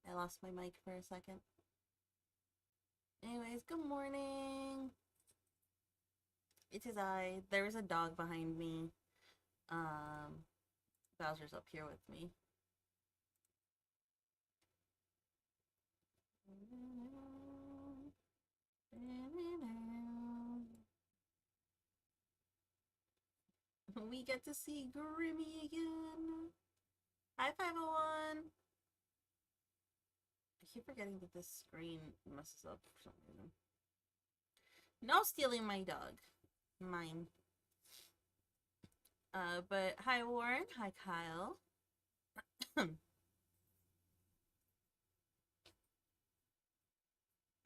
I lost my mic for a second. Anyways, good morning. It is I. There is a dog behind me. Bowser's up here with me. We get to see Grimmy again. Hi, 501. I keep forgetting that this screen messes up for some reason. No stealing my dog. Mine. But hi, Warren. Hi, Kyle.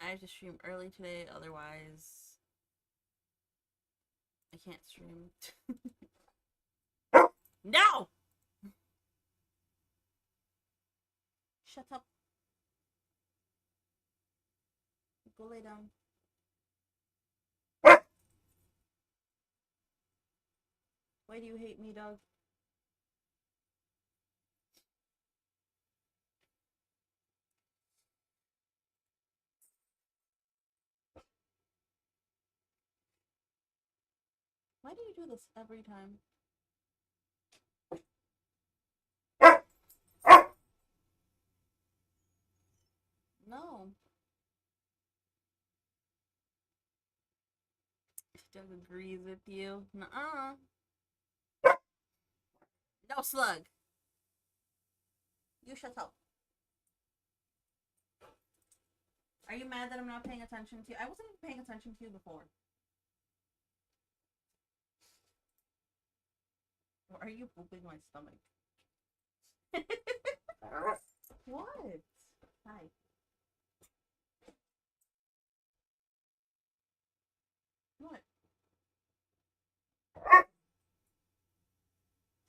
I have to stream early today, otherwise I can't stream. No! Shut up. Go lay down. Why do you hate me, dog? Why do you do this every time? No. Doug agrees with you. Nuh-uh. No, Slug. You shut up. Are you mad that I'm not paying attention to you? I wasn't even paying attention to you before. Or are you pooping my stomach? What? Hi. What?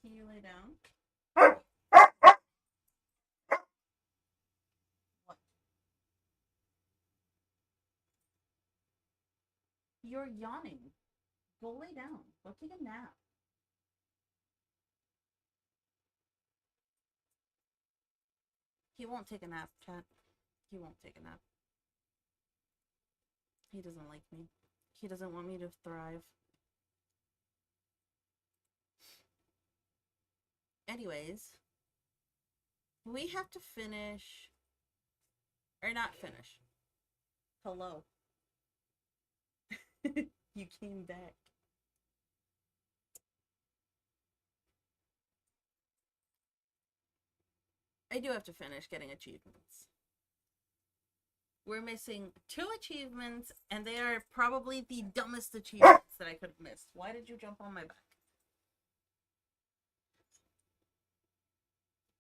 Can you lay down? What? You're yawning. Go lay down. Go take a nap. He won't take a nap, chat. He won't take a nap. He doesn't like me. He doesn't want me to thrive. Anyways, we have to finish, or not finish. Hello. You came back. I do have to finish getting achievements. We're missing 2 achievements, and they are probably the dumbest achievements that I could have missed. Why did you jump on my back?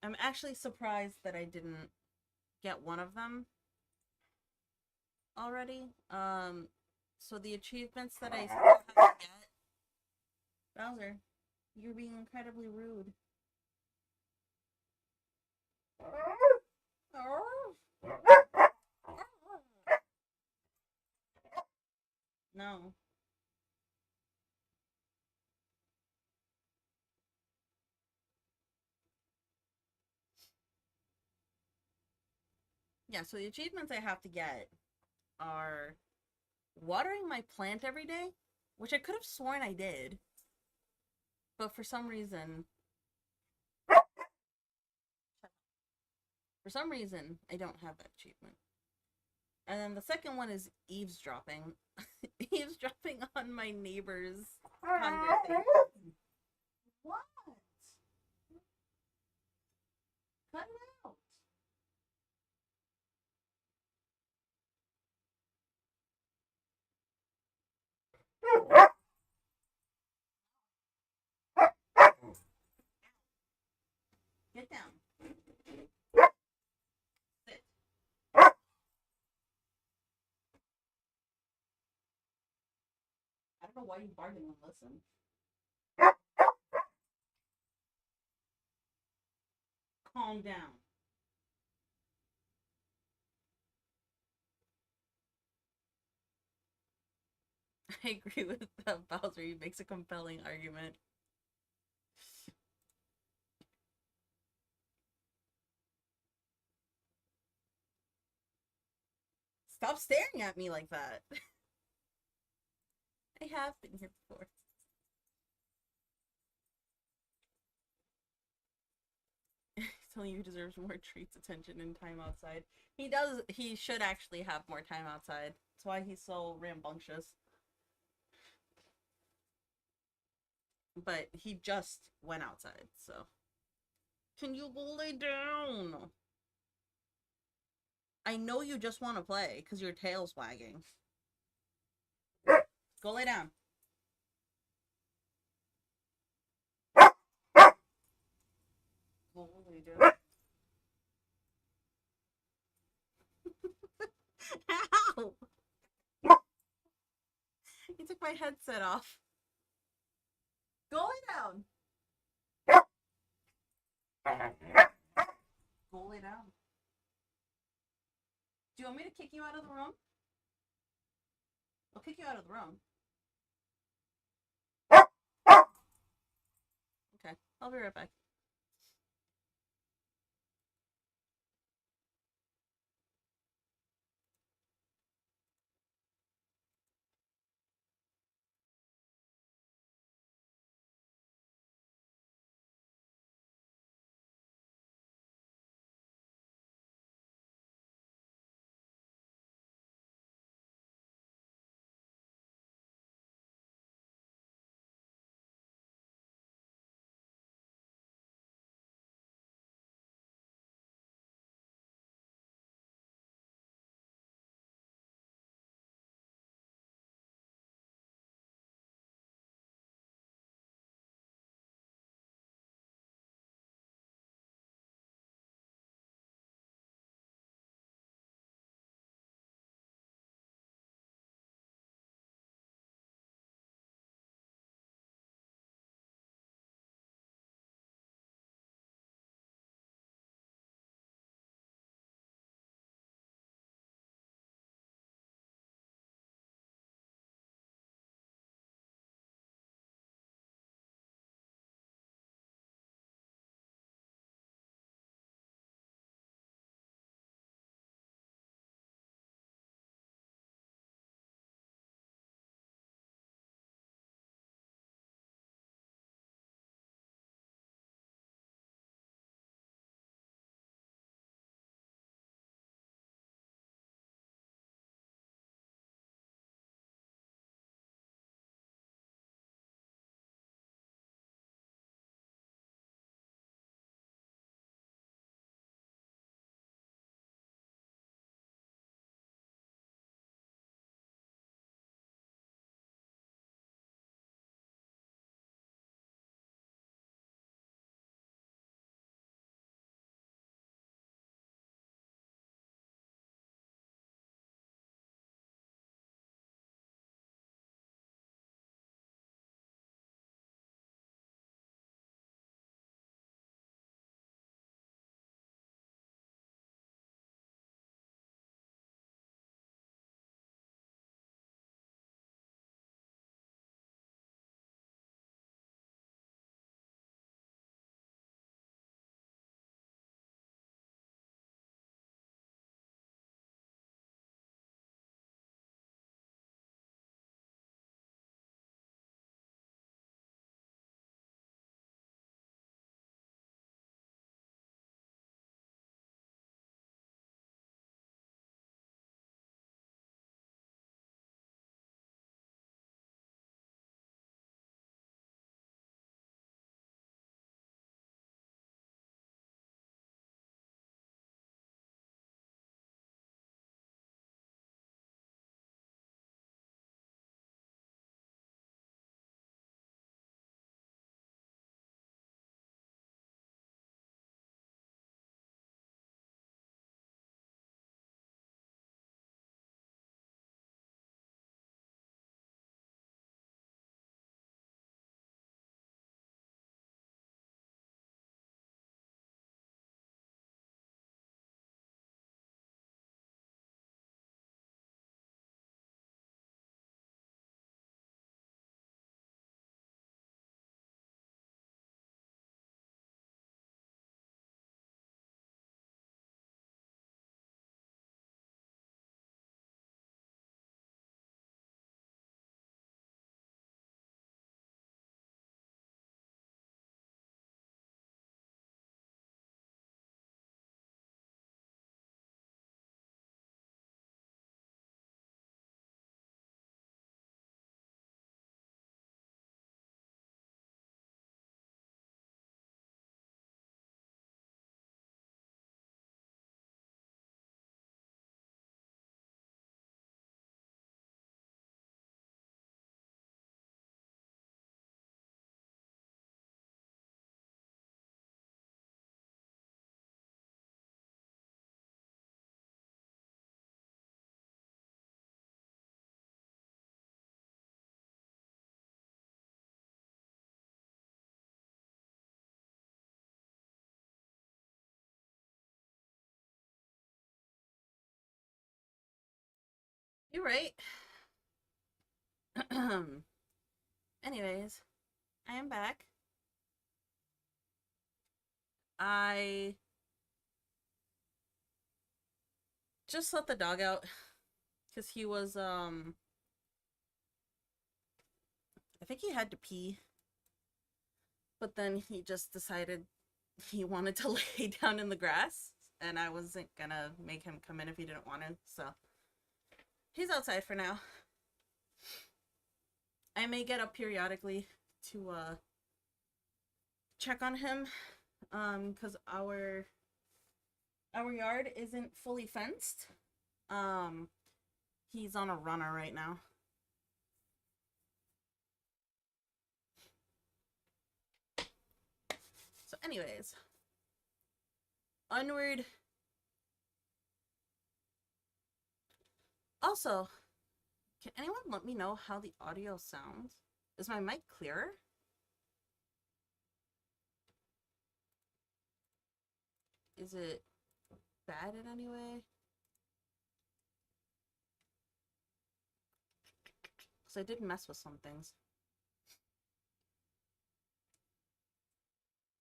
I'm actually surprised that I didn't get one of them already. So the achievements that I still have to get... Bowser, you're being incredibly rude. No. Yeah, so the achievements I have to get are watering my plant every day, which I could have sworn I did. But for some reason, I don't have that achievement. And then the second one is eavesdropping. Eavesdropping on my neighbor's conversation. What? Cut it out. Get down. Sit. I don't know why you bargain and listen. Calm down. I agree with Bowser. He makes a compelling argument. Stop staring at me like that. I have been here before. He's telling you he deserves more treats, attention, and time outside. He does. He should actually have more time outside. That's why he's so rambunctious. But he just went outside, so. Can you go lay down? I know you just want to play because your tail's wagging. Go lay down. Go lay down. Ow! He took my headset off. Go lay down. Go lay down. Do you want me to kick you out of the room? I'll kick you out of the room. Okay, I'll be right back. You're right. Anyways, I am back. I just let the dog out because he was I think he had to pee, but then he just decided he wanted to lay down in the grass, and I wasn't gonna make him come in if he didn't want to, so he's outside for now. I may get up periodically to check on him, because our yard isn't fully fenced. He's on a runner right now. So anyways, onward. Also, can anyone let me know how the audio sounds? Is my mic clearer? Is it bad in any way? Because I did mess with some things.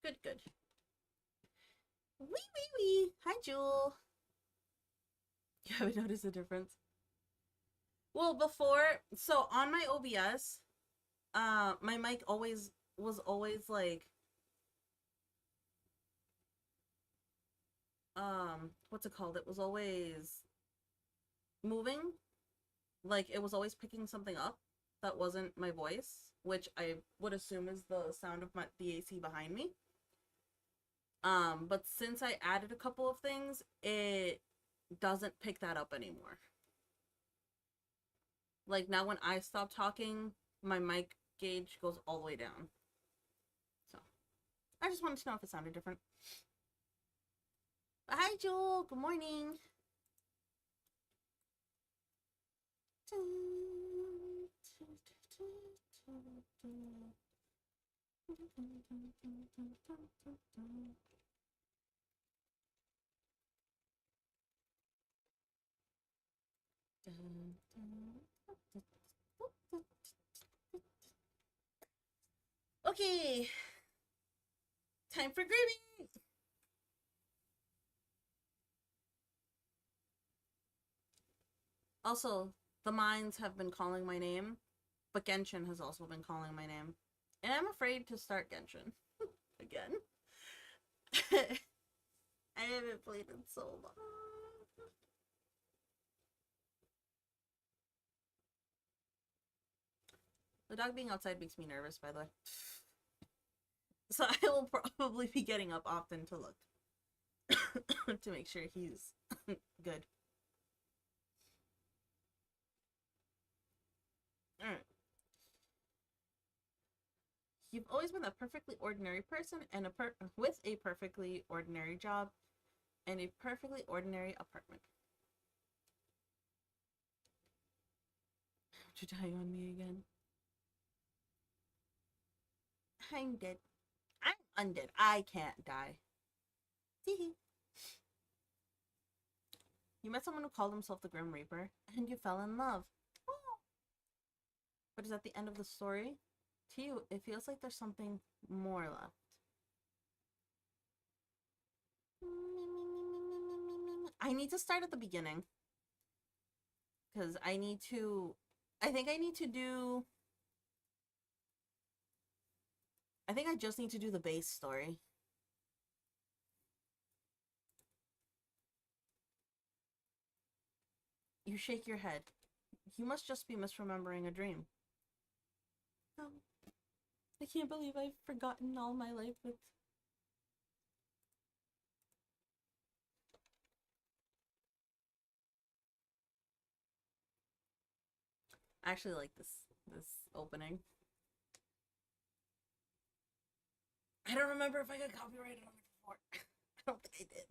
Good, good. Wee, wee, wee. Hi, Jewel. You haven't noticed the difference? Well, before, so on my OBS, my mic was always like, what's it called? It was always moving. Like, it was always picking something up that wasn't my voice, which I would assume is the sound of the AC behind me. But since I added a couple of things, it doesn't pick that up anymore. Like, now when I stop talking, my mic gauge goes all the way down. So, I just wanted to know if it sounded different. But hi, Joel. Good morning. Okay, time for gravy. Also, the mines have been calling my name, but Genshin has also been calling my name. And I'm afraid to start Genshin again. I haven't played in so long. The dog being outside makes me nervous, by the way. So I will probably be getting up often to look. To make sure he's good. Alright. You've always been a perfectly ordinary person and with a perfectly ordinary job and a perfectly ordinary apartment. Would you die on me again? I'm dead. I'm undead. I can't die. You met someone who called himself the Grim Reaper, and you fell in love. But is that the end of the story? To you, it feels like there's something more left. I need to start at the beginning. Because I need to... I think I need to do... I think I just need to do the base story. You shake your head. You must just be misremembering a dream. Oh, I can't believe I've forgotten all my life with... I actually like this opening. I don't remember if I got copyrighted on it before. I don't think I did.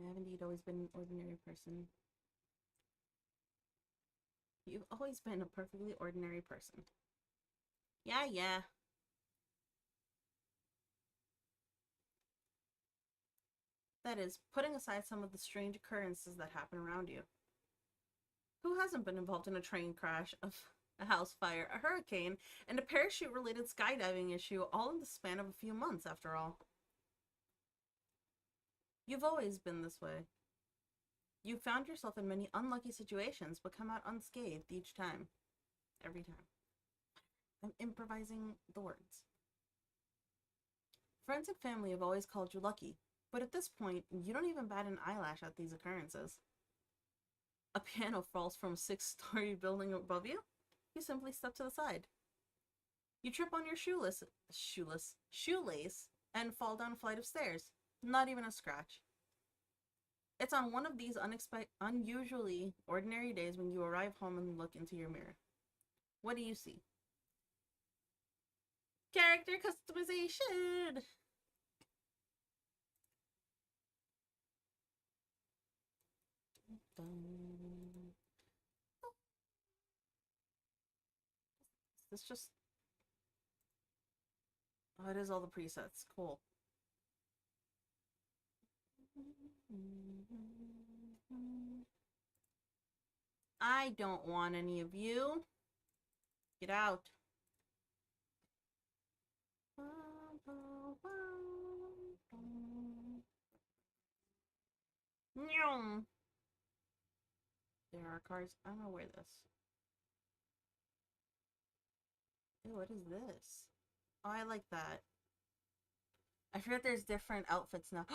I have indeed always been an ordinary person. You've always been a perfectly ordinary person. Yeah, yeah. That is, putting aside some of the strange occurrences that happen around you. Who hasn't been involved in a train crash, a house fire, a hurricane, and a parachute-related skydiving issue all in the span of a few months, after all? You've always been this way. You've found yourself in many unlucky situations, but come out unscathed each time. Every time. I'm improvising the words. Friends and family have always called you lucky, but at this point, you don't even bat an eyelash at these occurrences. A piano falls from a 6-story building above you? You simply step to the side. You trip on your shoelace and fall down a flight of stairs. Not even a scratch. It's on one of these unusually ordinary days when you arrive home and look into your mirror. What do you see? Character customization! This just... Oh, it is all the presets. Cool. I don't want any of you. Get out. There are cards. I'm gonna wear this. Ew, what is this? Oh, I like that. I forget there's different outfits now.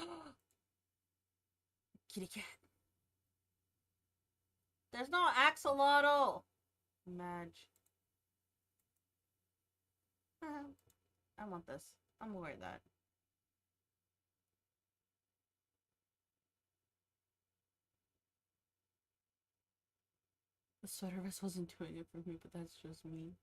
Kitty cat. There's no axolotl! Madge. I want this. I'm gonna wear that. The sweater vest wasn't doing it for me, but that's just me.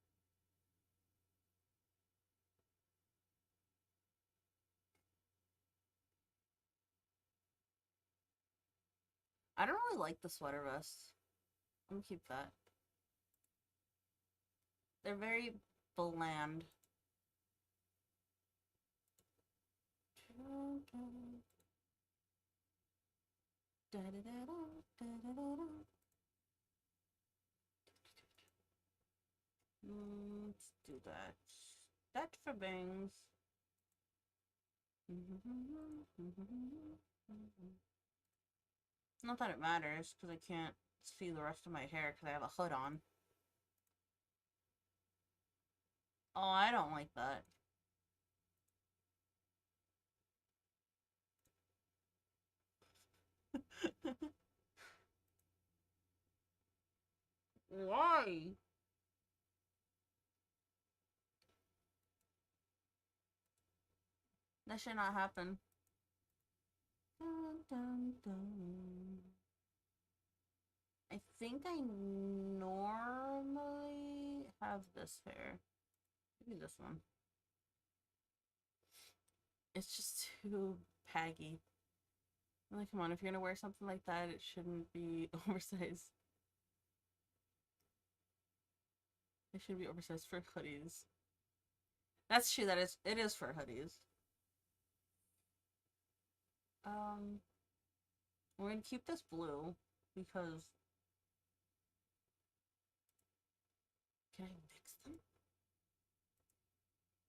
I don't really like the sweater vests. I'm gonna keep that. They're very bland. Let's do that. That for bangs. Not that it matters, because I can't see the rest of my hair because I have a hood on. Oh, I don't like that. Why? That should not happen. Dun, dun, dun. I think I normally have this hair. Maybe this one. It's just too baggy. Like, come on, if you're gonna wear something like that, it shouldn't be oversized. It should be oversized for hoodies. That's true, it is for hoodies. We're gonna keep this blue because can I mix them?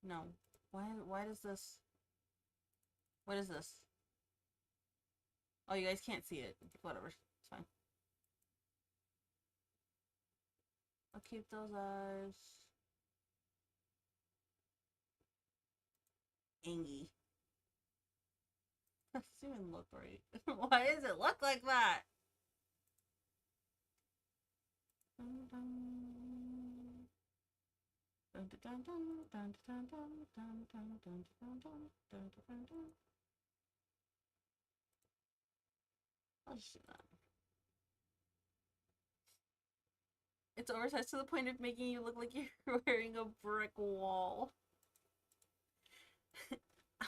No. Why does this... What is this? Oh, you guys can't see it. Whatever. It's fine. I'll keep those as Angie. That doesn't even look right. Why does it look like that? I'll just do that. It's oversized to the point of making you look like you're wearing a brick wall.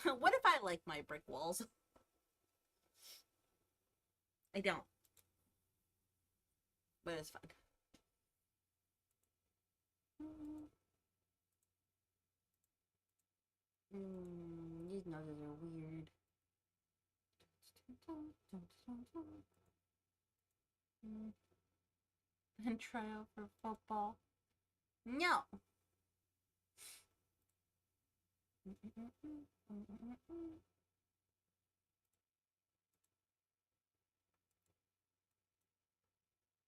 What if I like my brick walls? I don't. But it's fun. noises are weird. And try out for football. No.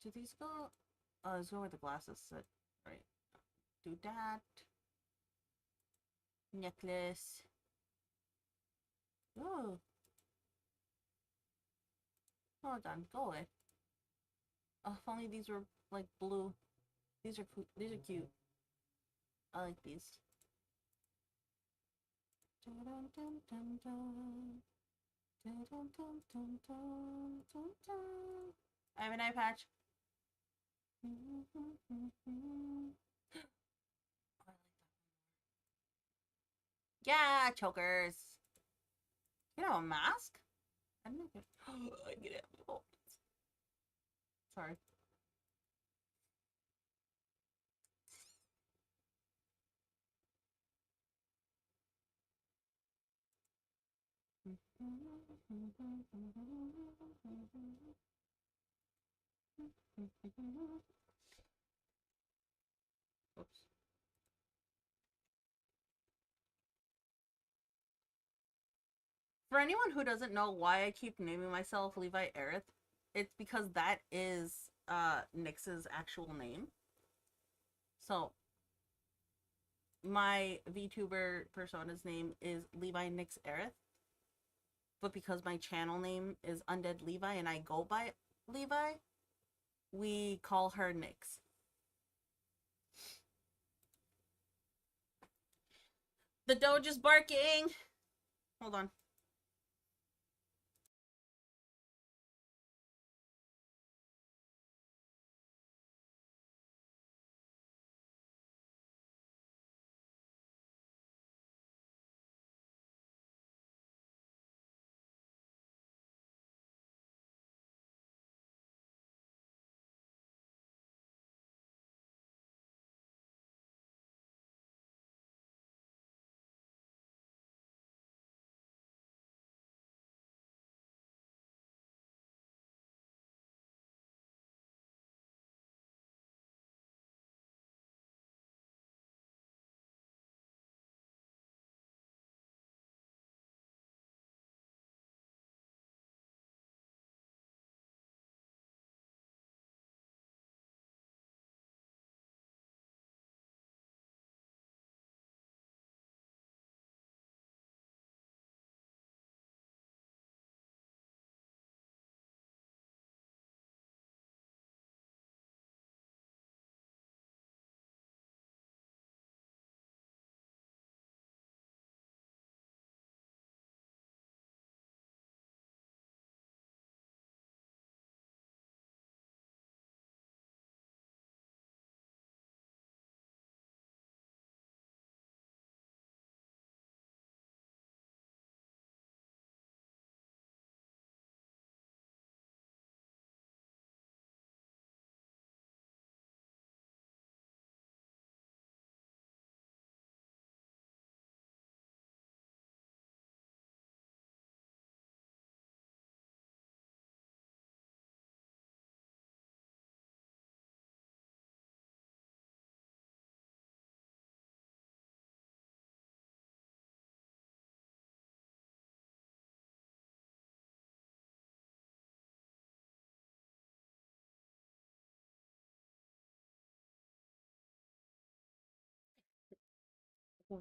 Do these go? Oh, let's go where the glasses sit. Right. Do that. Necklace. Oh. Hold on. Go away. Oh, if only these were like blue. These are these are cute. I like these. I have an eye patch. Yeah, chokers. You know, a mask? I didn't get. I get it. Oh. Sorry. Oops. For anyone who doesn't know why I keep naming myself Levi Aerith, it's because that is Nyx's actual name. So my VTuber persona's name is Levi Nyx Aerith. But because my channel name is Undead Levi and I go by Levi, we call her Nyx. The Doge is barking! Hold on.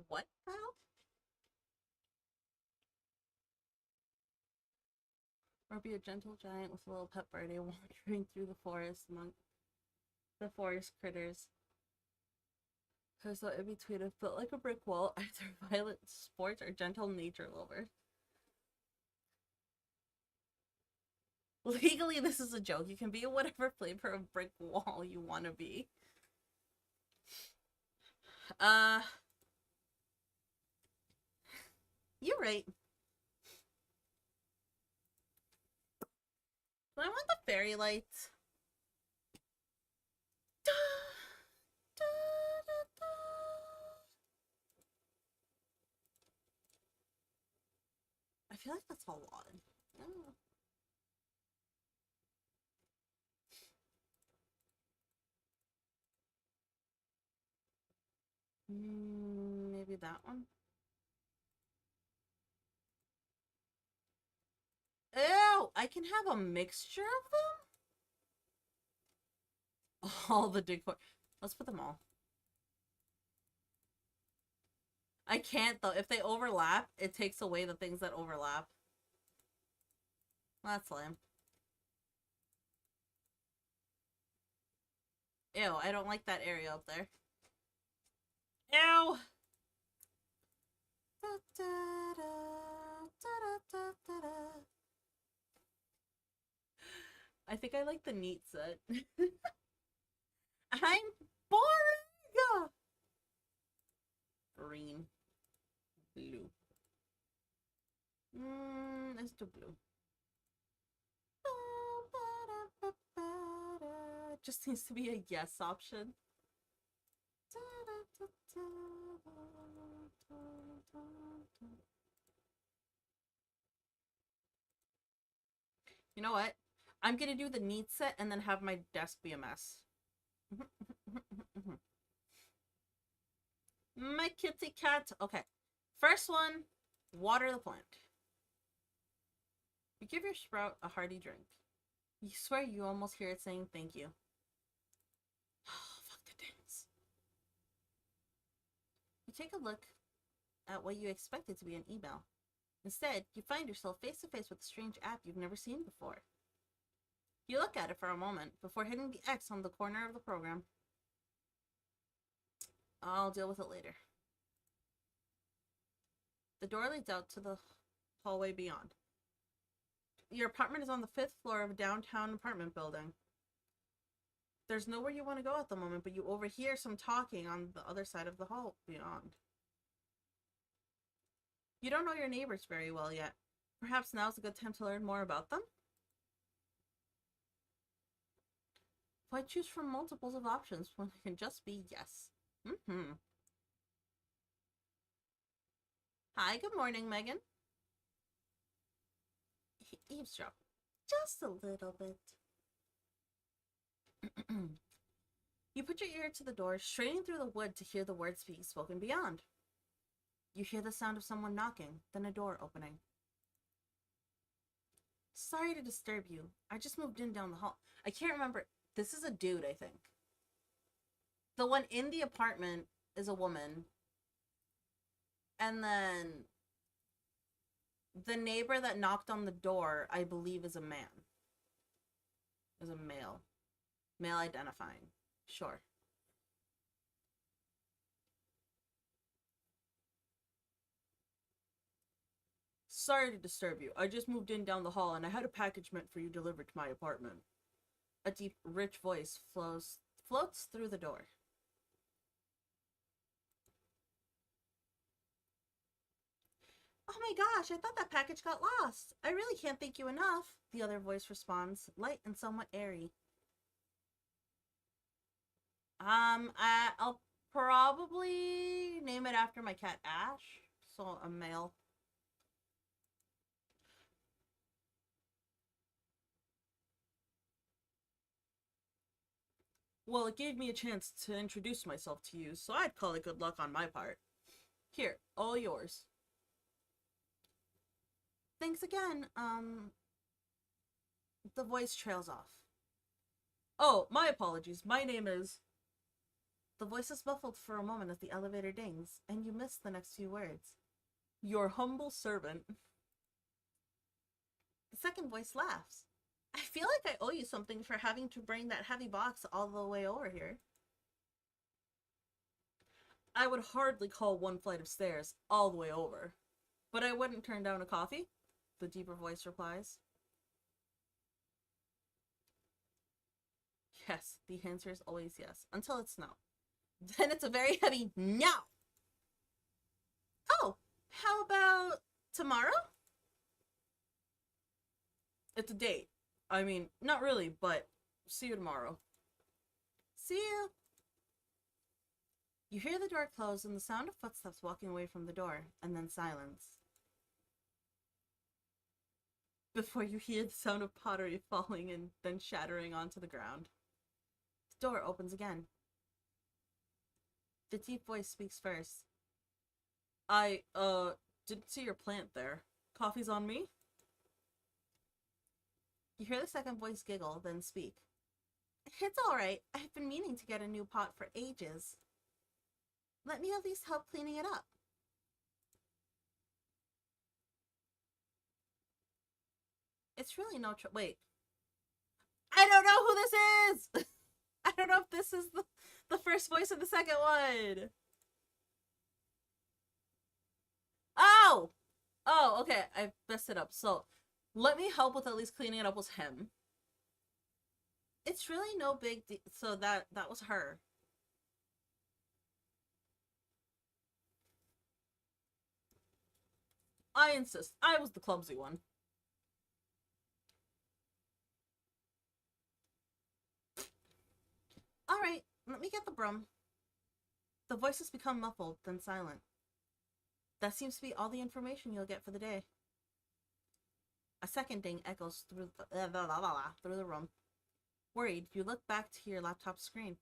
What now? Or be a gentle giant with a little pet birdie wandering through the forest among the forest critters. So in between it felt like a brick wall, either violent sports or gentle nature lovers. Legally, this is a joke. You can be whatever flavor of brick wall you want to be. You're right. But I want the fairy lights. Da, da, da, feel like that's a lot. I don't know. Maybe that one. Ew! I can have a mixture of them? All the decor. Let's put them all. I can't though. If they overlap, it takes away the things that overlap. That's lame. Ew, I don't like that area up there. Ew! I think I like the neat set. I'm boring! Green. Blue. Let's do blue. Just seems to be a yes option. You know what? I'm gonna do the neat set and then have my desk be a mess. My kitty cat. Okay. First one, water the plant. You give your sprout a hearty drink. You swear you almost hear it saying thank you. Oh, fuck the dance. You take a look at what you expected to be an email. Instead, you find yourself face to face with a strange app you've never seen before. You look at it for a moment before hitting the X on the corner of the program. I'll deal with it later. The door leads out to the hallway beyond. Your apartment is on the 5th floor of a downtown apartment building. There's nowhere you want to go at the moment, but you overhear some talking on the other side of the hall beyond. You don't know your neighbors very well yet. Perhaps now's a good time to learn more about them? Why choose from multiples of options when it can just be yes? Hi, good morning, Megan. Eavesdrop. Just a little bit. You put your ear to the door, straining through the wood to hear the words being spoken beyond. You hear the sound of someone knocking, then a door opening. Sorry to disturb you. I just moved in down the hall. I can't remember. This is a dude, I think. The one in the apartment is a woman. And then the neighbor that knocked on the door, I believe, is a man. Is a male. Male identifying. Sure. Sorry to disturb you. I just moved in down the hall and I had a package meant for you delivered to my apartment. A deep, rich voice floats through the door. Oh my gosh, I thought that package got lost. I really can't thank you enough, the other voice responds, light and somewhat airy. I'll probably name it after my cat Ash, so a male. Well, it gave me a chance to introduce myself to you, so I'd call it good luck on my part. Here, all yours. Thanks again. The voice trails off. Oh, my apologies. My name is... The voice is muffled for a moment as the elevator dings, and you miss the next few words. Your humble servant. The second voice laughs. I feel like I owe you something for having to bring that heavy box all the way over here. I would hardly call one flight of stairs all the way over. But I wouldn't turn down a coffee, the deeper voice replies. Yes, the answer is always yes, until it's no. Then it's a very heavy no. Oh, how about tomorrow? It's a date. I mean, not really, but see you tomorrow. See you. You hear the door close and the sound of footsteps walking away from the door, and then silence. before you hear the sound of pottery falling and then shattering onto the ground. The door opens again. The deep voice speaks first. I, didn't see your plant there. Coffee's on me? You hear the second voice giggle, then speak. It's alright. I've been meaning to get a new pot for ages. Let me at least help cleaning it up. It's really no wait. I don't know who this is! I don't know if this is the first voice of the second one. Oh! Oh, okay. I messed it up. So, let me help with at least cleaning it up was him. It's really no big deal. So that was her. I insist. I was the clumsy one. Alright, let me get the broom. The voices become muffled, then silent. That seems to be all the information you'll get for the day. A second ding echoes through the room. Worried, you look back to your laptop screen.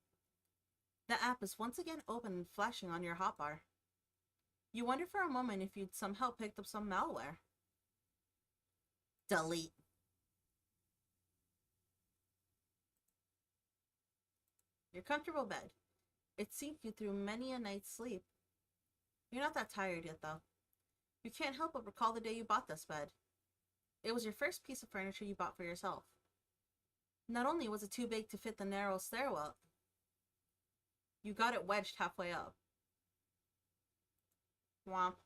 The app is once again open and flashing on your hotbar. You wonder for a moment if you'd somehow picked up some malware. Delete. Your comfortable bed. It sink you through many a night's sleep. You're not that tired yet, though. You can't help but recall the day you bought this bed. It was your first piece of furniture you bought for yourself. Not only was it too big to fit the narrow stairwell, you got it wedged halfway up. Womp.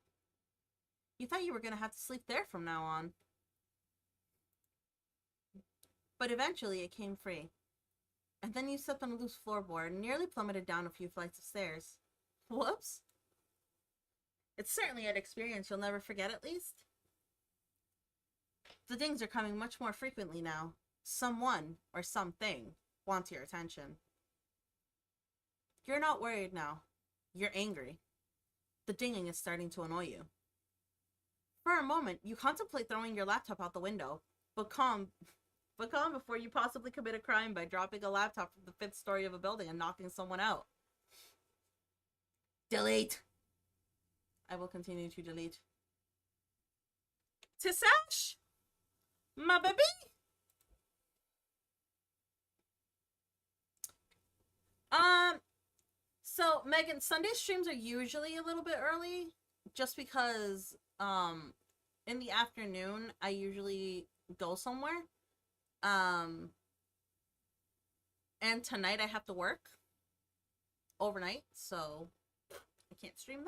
You thought you were going to have to sleep there from now on. But eventually it came free. And then you slipped on a loose floorboard and nearly plummeted down a few flights of stairs. Whoops. It's certainly an experience you'll never forget, at least. The dings are coming much more frequently now. Someone, or something, wants your attention. You're not worried now. You're angry. The dinging is starting to annoy you. For a moment, you contemplate throwing your laptop out the window, but calm before you possibly commit a crime by dropping a laptop from the 5th story of a building and knocking someone out. Delete. I will continue to delete. Tissash? My baby? So Megan, Sunday streams are usually a little bit early, just because, in the afternoon, I usually go somewhere. And tonight I have to work overnight, so I can't stream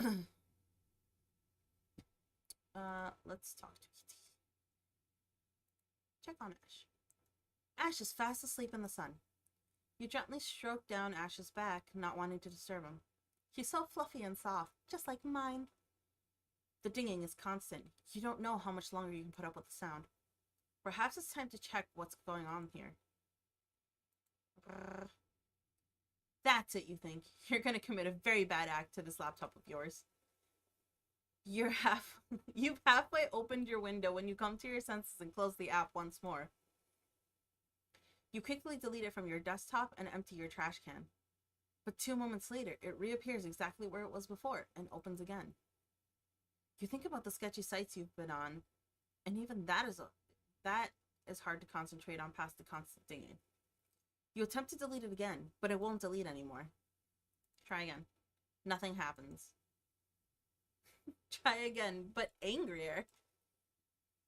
then. Let's talk to Kitty. Check on Ash. Ash is fast asleep in the sun. You gently stroke down Ash's back, not wanting to disturb him. He's so fluffy and soft, just like mine. The dinging is constant. You don't know how much longer you can put up with the sound. Perhaps it's time to check what's going on here. Brrr. That's it, you think. You're gonna commit a very bad act to this laptop of yours. You've halfway opened your window when you come to your senses and close the app once more. You quickly delete it from your desktop and empty your trash can. But 2 moments later, it reappears exactly where it was before and opens again. You think about the sketchy sites you've been on, and even that is hard to concentrate on past the constant dinging. You attempt to delete it again, but it won't delete anymore. Try again. Nothing happens. Try again, but angrier.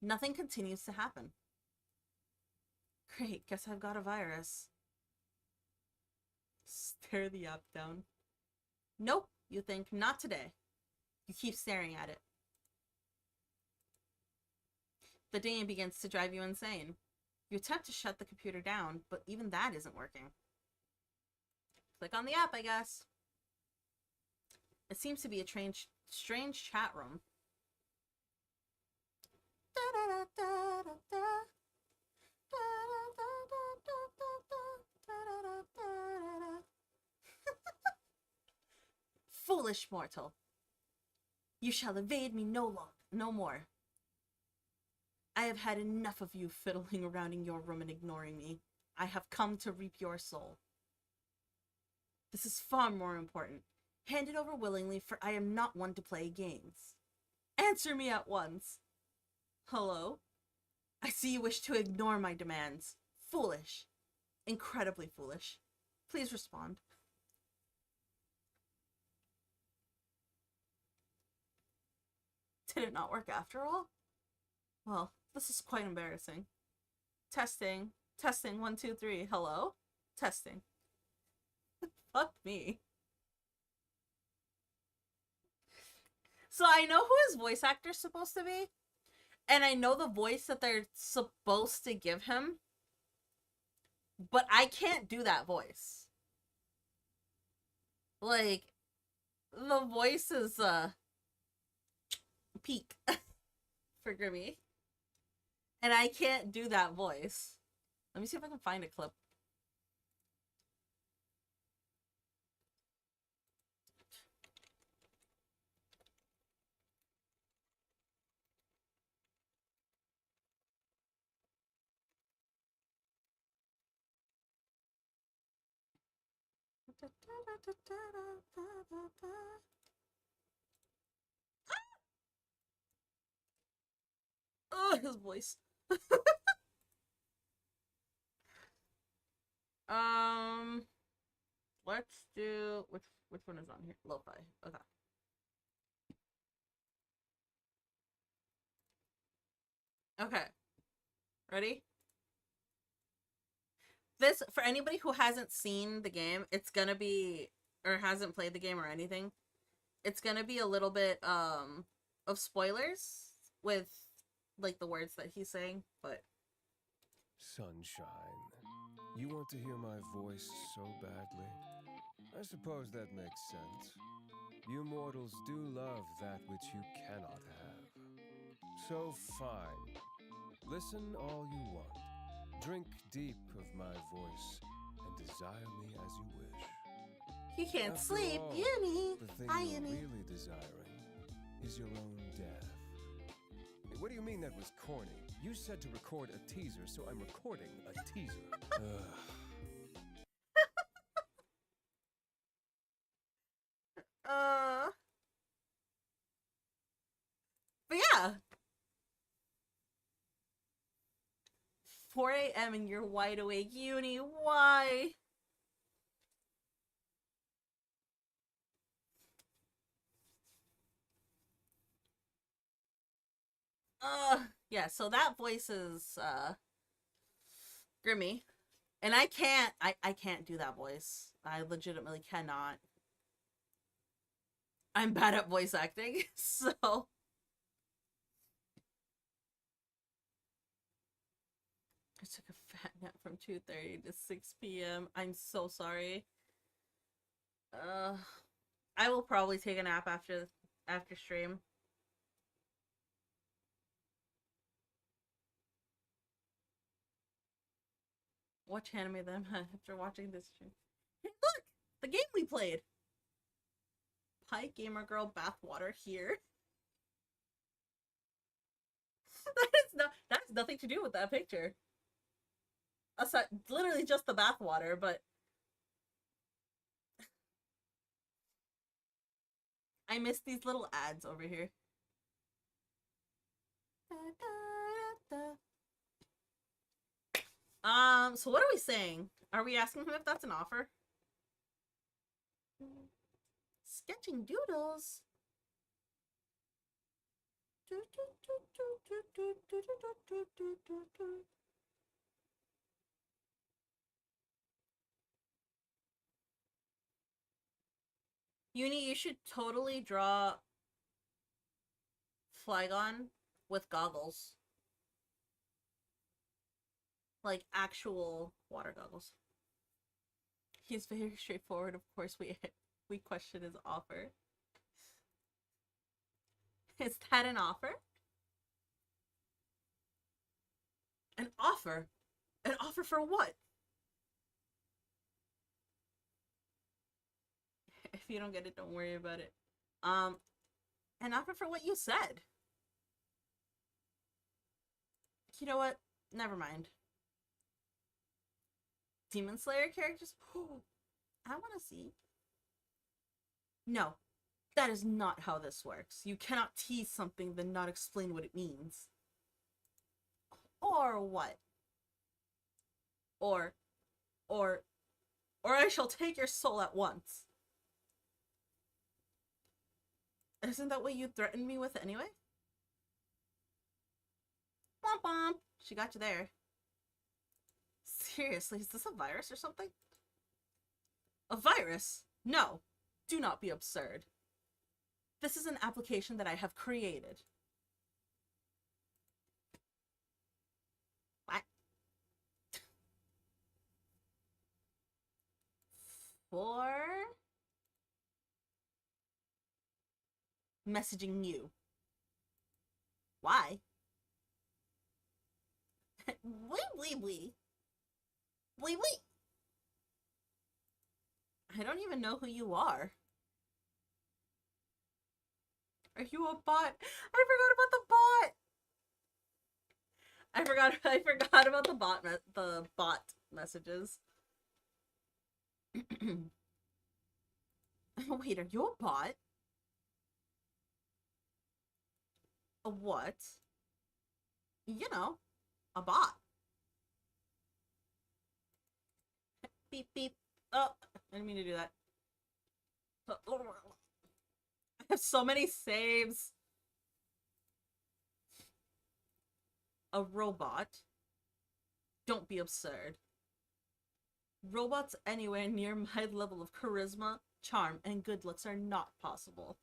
Nothing continues to happen. Great, guess I've got a virus. Stare the app down. Nope, you think, not today. You keep staring at it. The dinging begins to drive you insane. You attempt to shut the computer down, but even that isn't working. Click on the app, I guess. It seems to be a strange chat room. Foolish mortal. You shall evade me no more. I have had enough of you fiddling around in your room and ignoring me. I have come to reap your soul. This is far more important. Hand it over willingly, for I am not one to play games. Answer me at once. Hello? I see you wish to ignore my demands. Foolish. Incredibly foolish. Please respond. Did it not work after all? Well, this is quite embarrassing. Testing. Testing. 1, 2, 3. Hello? Testing. Fuck me. So I know who his voice actor's supposed to be. And I know the voice that they're supposed to give him. But I can't do that voice. Like, the voice is, peak for Grimmy. And I can't do that voice. Let me see if I can find a clip. Oh, his voice. Let's do which one is on here? Lo-fi. Okay. Okay. Ready? This, for anybody who hasn't seen the game, it's gonna be, or hasn't played the game or anything, it's gonna be a little bit of spoilers with like the words that he's saying, but Sunshine, you want to hear my voice so badly? I suppose that makes sense. You mortals do love that which you cannot have. So fine. Listen all you want. Drink deep of my voice and desire me as you wish. he can't After sleep. all, Uni. the thing Hi, you're Uni. really desiring is your own death. Hey, what do you mean that was corny? You said to record a teaser, so I'm recording a teaser. But yeah. 4 a.m. and you're wide awake. Uni, why? Yeah, so that voice is, Grimmy. And I can't do that voice. I legitimately cannot. I'm bad at voice acting, so... I took a fat nap from 2:30 to 6 p.m. I'm so sorry. I will probably take a nap after stream. Watch anime then after watching this stream. Hey, look! The game we played! Hi, gamer girl bathwater here. that has nothing to do with that picture. Aside, literally just the bathwater, but I miss these little ads over here. So what are we saying? Are we asking him if that's an offer? Sketching doodles. Uni, you should totally draw Flygon with goggles. Like actual water goggles. He's very straightforward. Of course, we question his offer. Is that an offer? An offer? An offer for what? If you don't get it, don't worry about it. An offer for what you said. You know what? Never mind. Demon Slayer characters? I want to see. No, that is not how this works. You cannot tease something then not explain what it means. Or what? Or I shall take your soul at once. Isn't that what you threatened me with anyway? Womp womp. She got you there. Seriously, is this a virus or something? A virus? No. Do not be absurd. This is an application that I have created. What? For messaging you. Why? Wee wee wee. Wee wee. I don't even know who you are. Are you a bot? I forgot about the bot. I forgot about the bot messages. Wait, are you a bot? A what? You know, a bot. Beep beep. Oh, I didn't mean to do that. I have so many saves. A robot? Don't be absurd. Robots anywhere near my level of charisma, charm, and good looks are not possible.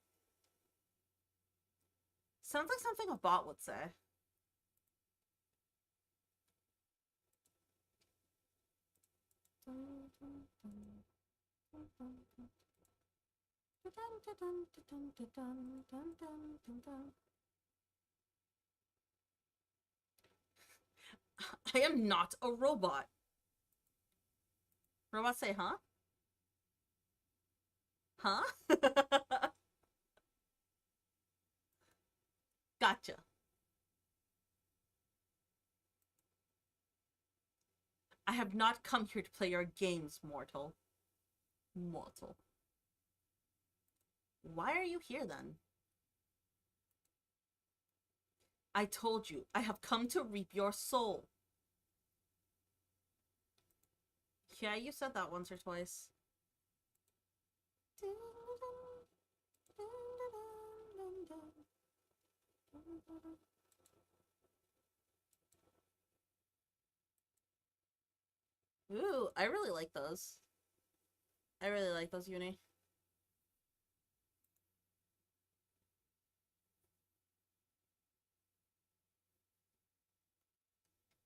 Sounds like something a bot would say. I am not a robot. Robots say, huh? Huh? Gotcha. I have not come here to play your games, mortal. Mortal. Why are you here then? I told you, I have come to reap your soul. Yeah, you said that once or twice. Ooh, I really like those. I really like those, Uni.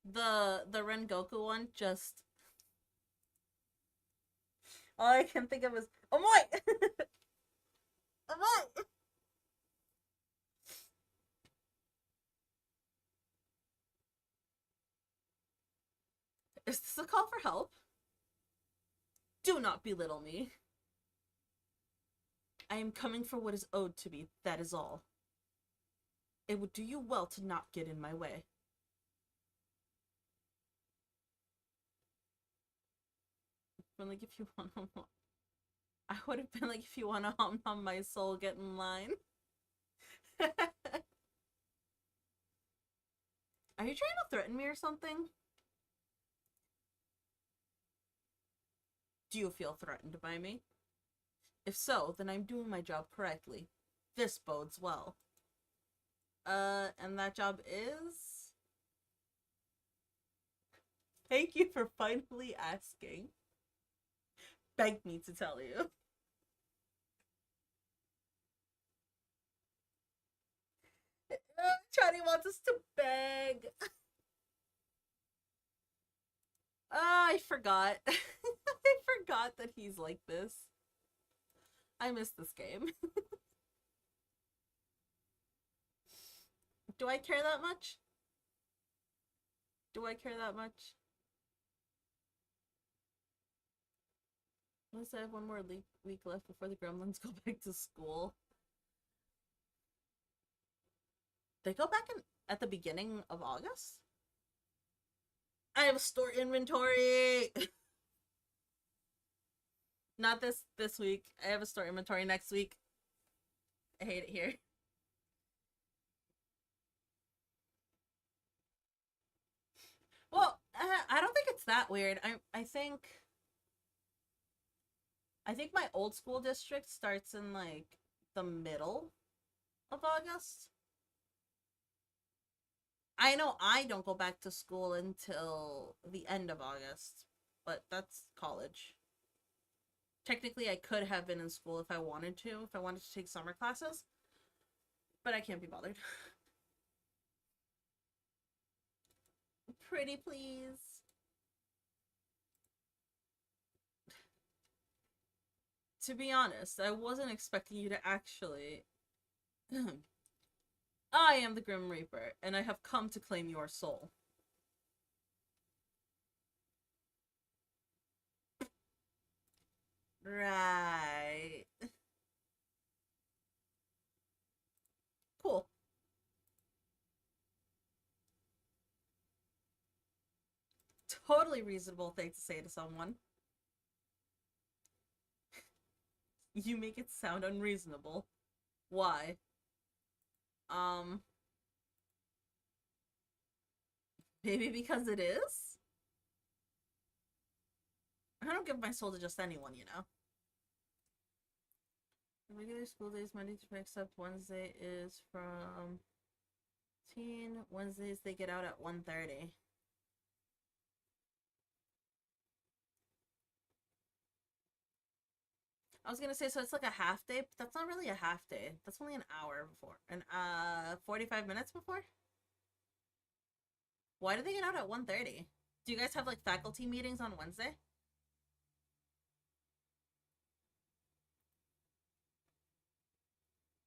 The Rengoku one just... All I can think of is, oh my! Oh my! Is this a call for help? Do not belittle me. I am coming for what is owed to me, that is all. It would do you well to not get in my way. But like, if you want to... I would have been like, if you want to hum my soul, get in line. Are you trying to threaten me or something? Do you feel threatened by me? If so, then I'm doing my job correctly. This bodes well. And that job is... Thank you for finally asking. Beg me to tell you. Charlie wants us to beg. I forgot. I forgot that he's like this. I miss this game. Do I care that much? Do I care that much? Unless I have one more week left before the gremlins go back to school. They go back at the beginning of August? I have a store inventory. Not this week. I have a store inventory next week. I hate it here. Well, I don't think it's that weird. I think my old school district starts in like the middle of August. I know I don't go back to school until the end of August, but that's college. Technically, I could have been in school if I wanted to take summer classes, but I can't be bothered. Pretty please. To be honest, I wasn't expecting you to actually... I am the Grim Reaper, and I have come to claim your soul. Right. Cool. Totally reasonable thing to say to someone. You make it sound unreasonable. Why? Maybe because it is? I don't give my soul to just anyone, you know? The regular school days, Monday to Friday, except Wednesday is from teen. Wednesdays they get out at 1:30. I was gonna say, so it's like a half day, but that's not really a half day. That's only an hour before. 45 minutes before? Why do they get out at 1:30? Do you guys have like faculty meetings on Wednesday?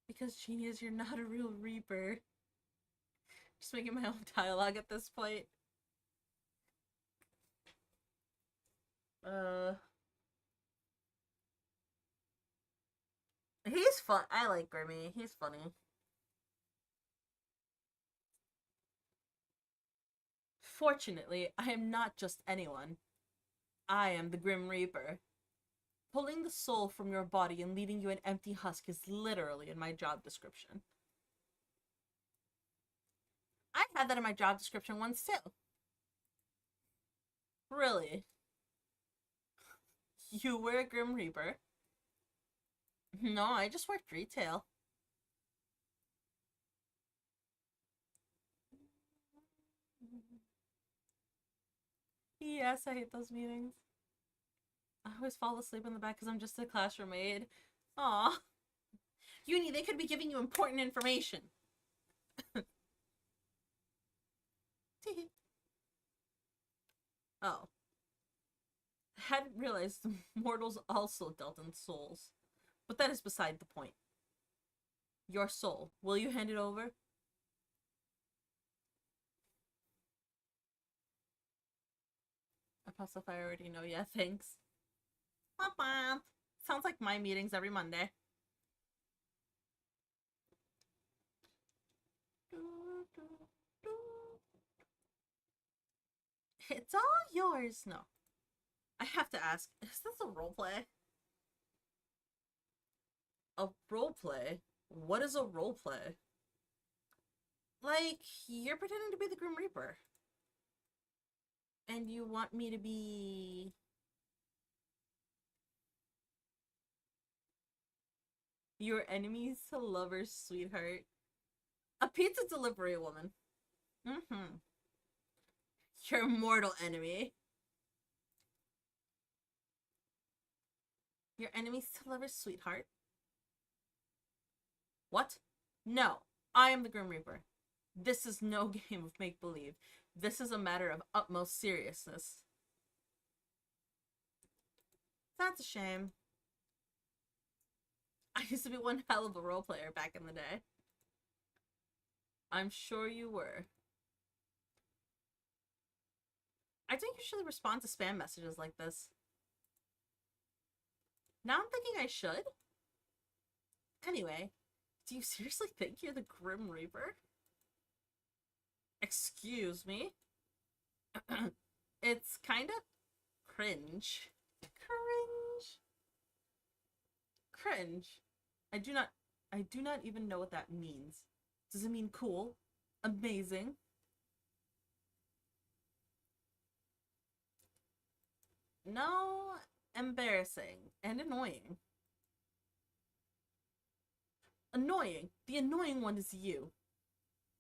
Because genius, you're not a real Reaper. Just making my own dialogue at this point. He's fun. I like Grimmy. He's funny. Fortunately, I am not just anyone. I am the Grim Reaper. Pulling the soul from your body and leaving you an empty husk is literally in my job description. I had that in my job description once too. Really? You were a Grim Reaper? No, I just worked retail. Yes, I hate those meetings. I always fall asleep in the back because I'm just a classroom aide. Aw. Uni, they could be giving you important information. Oh. I hadn't realized the mortals also dealt in souls. But that is beside the point. Your soul. Will you hand it over? I pacify I already know. Yeah, thanks. Womp womp. Sounds like my meetings every Monday. It's all yours. No. I have to ask, is this a roleplay? A roleplay? What is a roleplay? Like, you're pretending to be the Grim Reaper. And you want me to be... your enemy's lover's sweetheart. A pizza delivery woman. Mm-hmm. Your mortal enemy. Your enemy's lover's sweetheart. What? No, I am the Grim Reaper. This is no game of make-believe. This is a matter of utmost seriousness. That's a shame. I used to be one hell of a role player back in the day. I'm sure you were. I don't usually respond to spam messages like this. Now I'm thinking I should. Anyway, do you seriously think you're the Grim Reaper? Excuse me? It's kind of cringe. Cringe. Cringe. I do not even know what that means. Does it mean cool? Amazing? No, embarrassing and annoying. Annoying. The annoying one is you.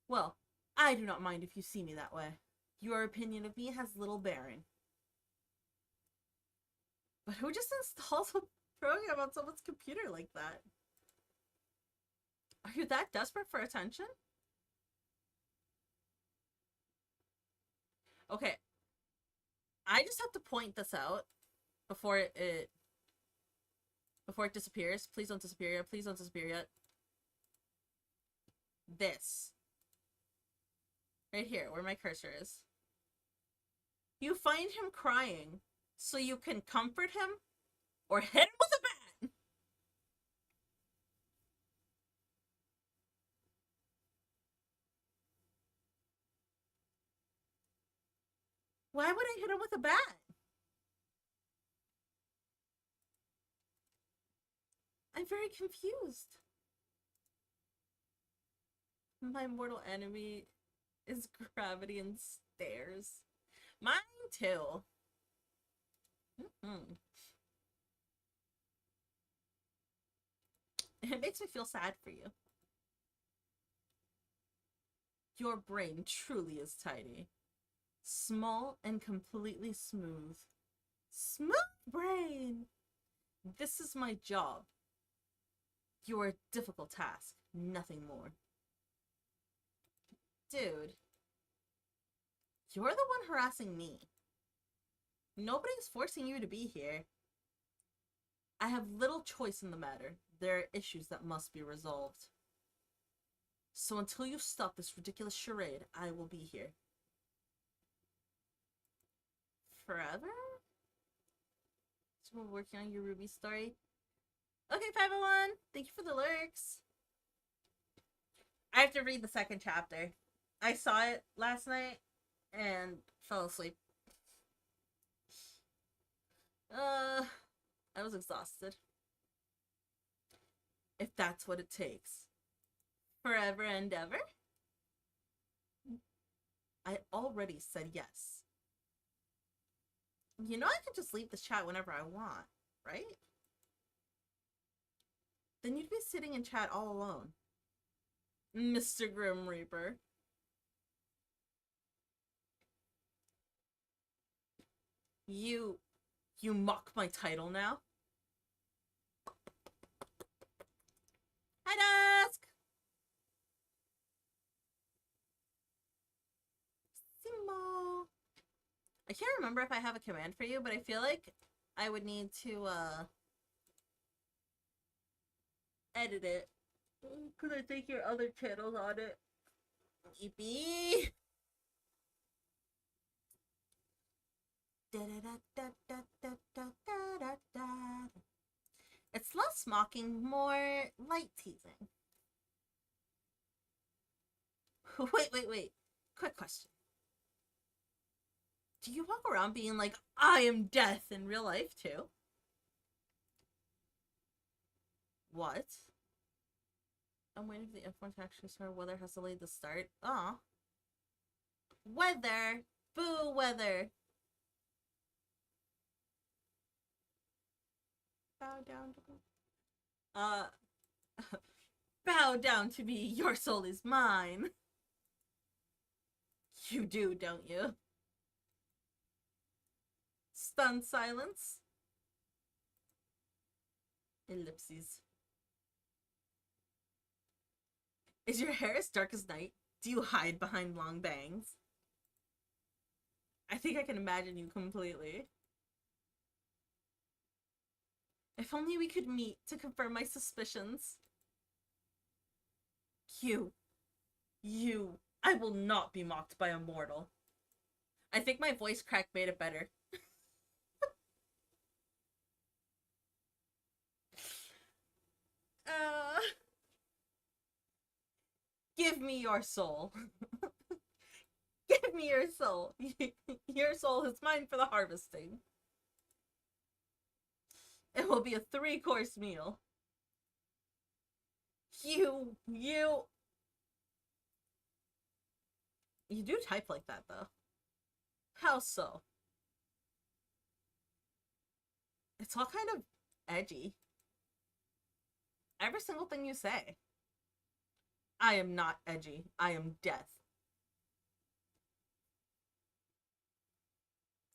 Well, I do not mind if you see me that way. Your opinion of me has little bearing. But who just installs a program on someone's computer like that? Are you that desperate for attention? Okay. I just have to point this out before it disappears. Please don't disappear yet. Please don't disappear yet. This. Right here, where my cursor is. You find him crying so you can comfort him or hit him with a bat. Why would I hit him with a bat? I'm very confused. My mortal enemy is gravity and stairs. Mine too. It makes me feel sad for you. Your brain truly is tiny. Small and completely smooth. Smooth brain! This is my job. You are a difficult task, nothing more. Dude. You're the one harassing me. Nobody's forcing you to be here. I have little choice in the matter. There are issues that must be resolved. So until you stop this ridiculous charade, I will be here. Forever? So we're working on your Ruby story. Okay, 501. Thank you for the lurks. I have to read the second chapter. I saw it last night and fell asleep. I was exhausted. If that's what it takes. Forever and ever? I already said yes. You know I can just leave this chat whenever I want, right? Then you'd be sitting in chat all alone. Mr. Grim Reaper. You mock my title now? Hi, Dusk! Simo. I can't remember if I have a command for you, but I feel like I would need to, edit it. Because I think your other channel's on it. Yippee! It's less mocking, more light teasing. Wait. Quick question. Do you walk around being like, I am death in real life too? What? I'm waiting for the F1 to actually start. Weather has delayed the start. Aw. Weather! Boo, weather! Bow down to me. Bow down to me, your soul is mine. You do, don't you? Stunned silence. Ellipses. Is your hair as dark as night? Do you hide behind long bangs? I think I can imagine you completely. If only we could meet to confirm my suspicions. You. I will not be mocked by a mortal. I think my voice crack made it better. Give me your soul. Give Give me your soul. Your soul is mine for the harvesting. It will be a 3-course meal. You do type like that, though. How so? It's all kind of edgy. Every single thing you say. I am not edgy. I am death.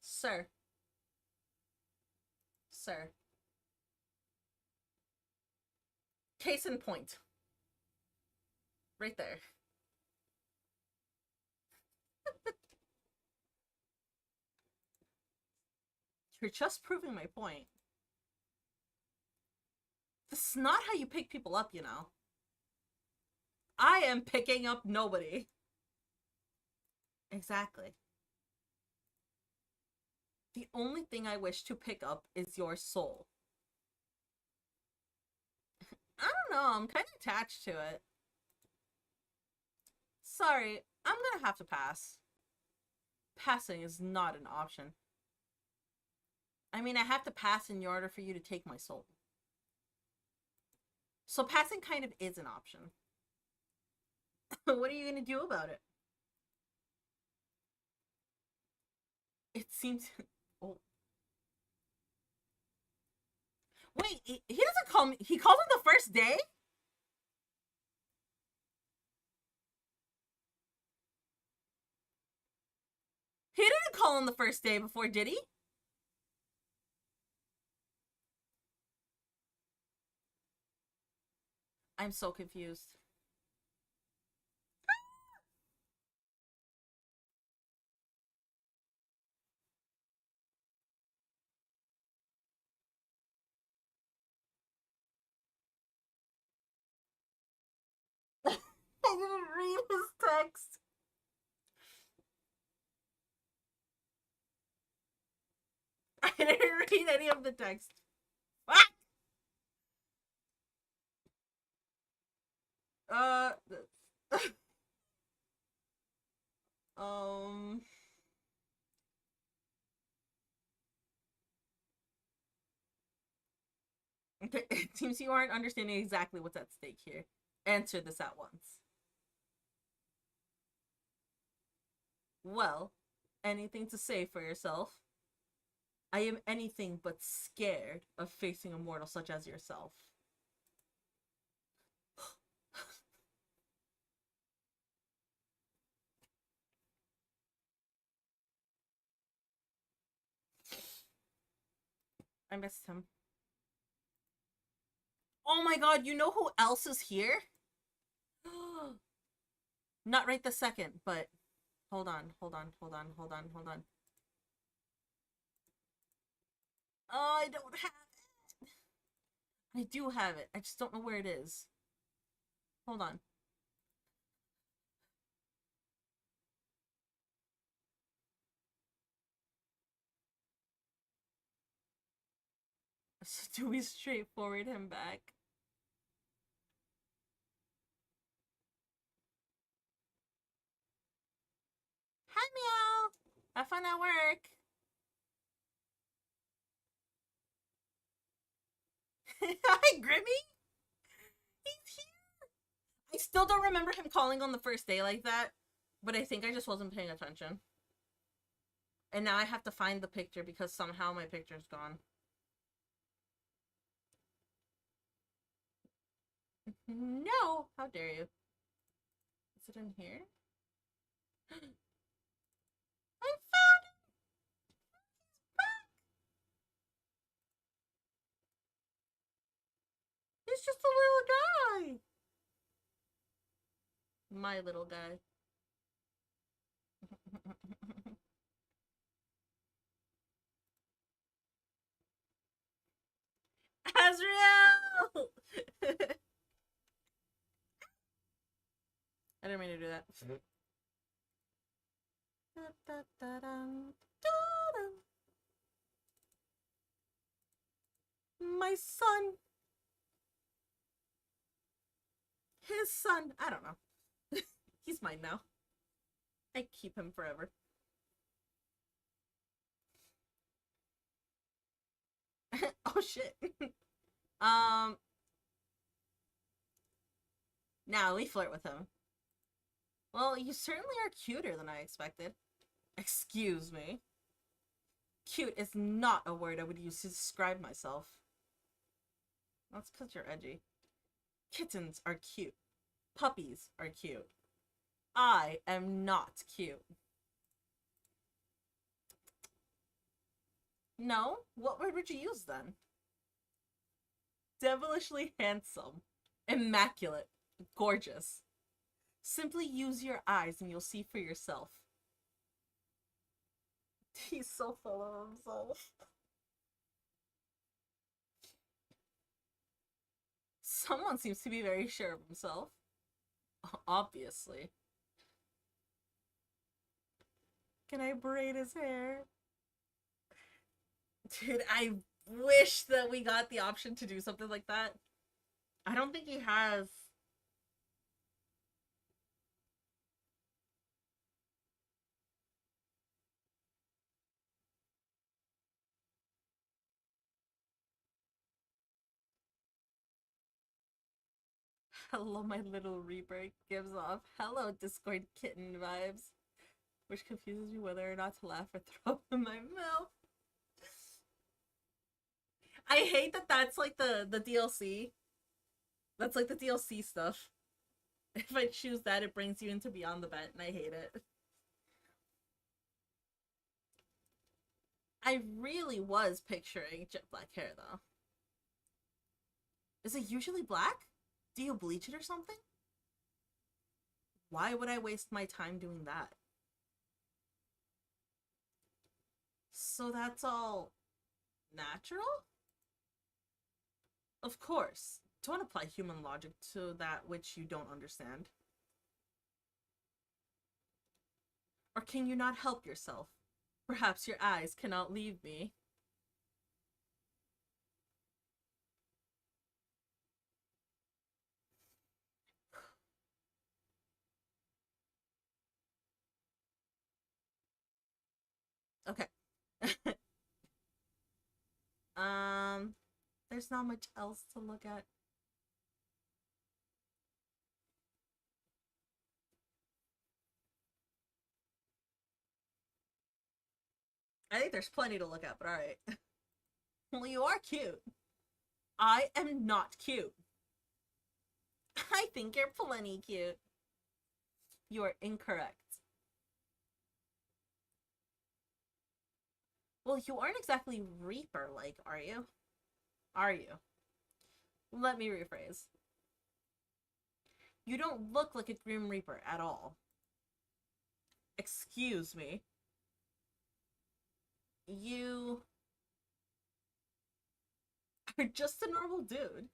Sir. Sir. Case in point. Right there. You're just proving my point. This is not how you pick people up, you know. I am picking up nobody. Exactly. The only thing I wish to pick up is your soul. I don't know, I'm kind of attached to it. Sorry, I'm gonna have to pass. Passing is not an option. I mean, I have to pass in order for you to take my soul. So passing kind of is an option. What are you gonna do about it? It seems... Oh. Wait, he doesn't call me... He calls on the first day? He didn't call on the first day before, did he? I'm so confused. I didn't read his text. I didn't read any of the text. Ah! It seems you aren't understanding exactly what's at stake here. Answer this at once. Well, anything to say for yourself? I am anything but scared of facing a mortal such as yourself. I missed him. Oh my god, you know who else is here? Not right this second, but hold on. Oh, I don't have it. I do have it. I just don't know where it is. Hold on. So do we straightforward him back? Hi, Meow! Have fun at work! Hi, Grimmy! He's here! I still don't remember him calling on the first day like that, but I think I just wasn't paying attention. And now I have to find the picture because somehow my picture's gone. No! How dare you? Is it in here? I found him! He's back! He's just a little guy! My little guy. Azrael! I didn't mean to do that. My son. His son. I don't know. He's mine now. I keep him forever. Oh shit. Now we flirt with him. Well, you certainly are cuter than I expected. Excuse me. Cute is not a word I would use to describe myself. That's because you're edgy. Kittens are cute. Puppies are cute. I am not cute. No? What word would you use then? Devilishly handsome. Immaculate. Gorgeous. Simply use your eyes and you'll see for yourself. He's so full of himself. Someone seems to be very sure of himself. Obviously. Can I braid his hair? Dude, I wish that we got the option to do something like that. I don't think he has. Hello, my little Reaper gives off hello, Discord kitten vibes, which confuses me whether or not to laugh or throw up in my mouth. I hate that that's like the DLC. That's like the DLC stuff. If I choose that, it brings you into Beyond the Vent, and I hate it. I really was picturing jet black hair, though. Is it usually black? Do you bleach it or something? Why would I waste my time doing that? So that's all natural? Of course. Don't apply human logic to that which you don't understand. Or can you not help yourself? Perhaps your eyes cannot leave me. Okay. There's not much else to look at. I think there's plenty to look at, but alright. Well, you are cute. I am not cute. I think you're plenty cute. You are incorrect. Well, you aren't exactly Reaper-like, are you? Are you? Let me rephrase. You don't look like a Grim Reaper at all. Excuse me. You are just a normal dude.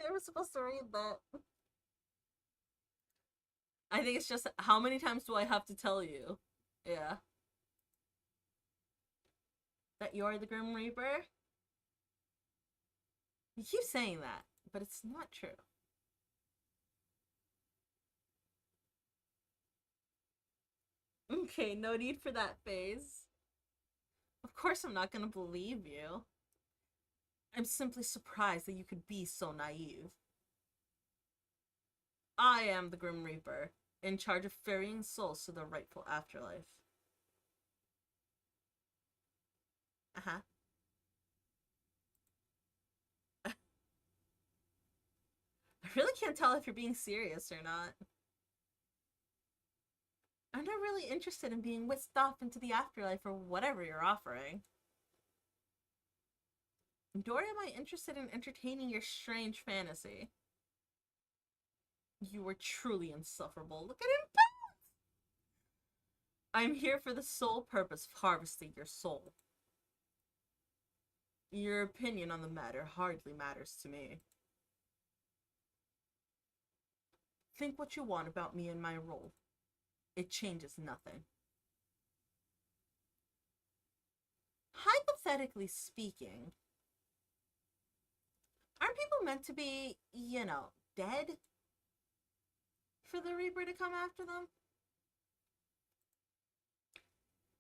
I was supposed to read that. I think it's just, how many times do I have to tell you? Yeah. That you're the Grim Reaper? You keep saying that, but it's not true. Okay, no need for that phase. Of course I'm not gonna believe you. I'm simply surprised that you could be so naive. I am the Grim Reaper, in charge of ferrying souls to the rightful afterlife. Uh-huh. I really can't tell if you're being serious or not. I'm not really interested in being whisked off into the afterlife or whatever you're offering. Nor am I interested in entertaining your strange fantasy. You are truly insufferable. Look at him bounce! I'm here for the sole purpose of harvesting your soul. Your opinion on the matter hardly matters to me. Think what you want about me and my role. It changes nothing. Hypothetically speaking, aren't people meant to be, you know, dead for the Reaper to come after them?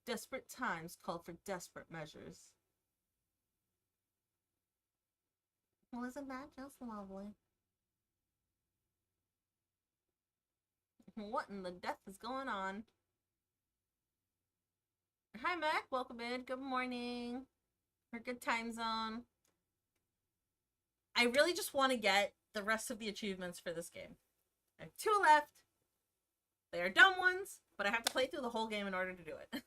Desperate times call for desperate measures. Well, isn't that just lovely? What in the death is going on? Hi, Mac. Welcome in. Good morning. Or good time zone. I really just want to get the rest of the achievements for this game. I have 2 left. They are dumb ones, but I have to play through the whole game in order to do it.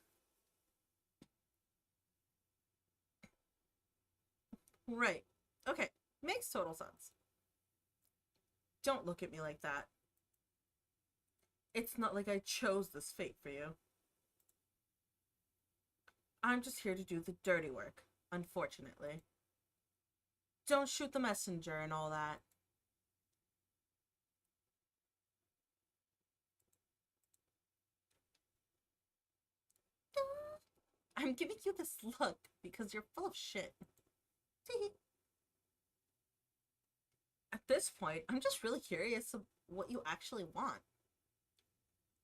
Right. Okay. Makes total sense. Don't look at me like that. It's not like I chose this fate for you. I'm just here to do the dirty work, unfortunately. Don't shoot the messenger and all that. I'm giving you this look because you're full of shit. At this point, I'm just really curious of what you actually want.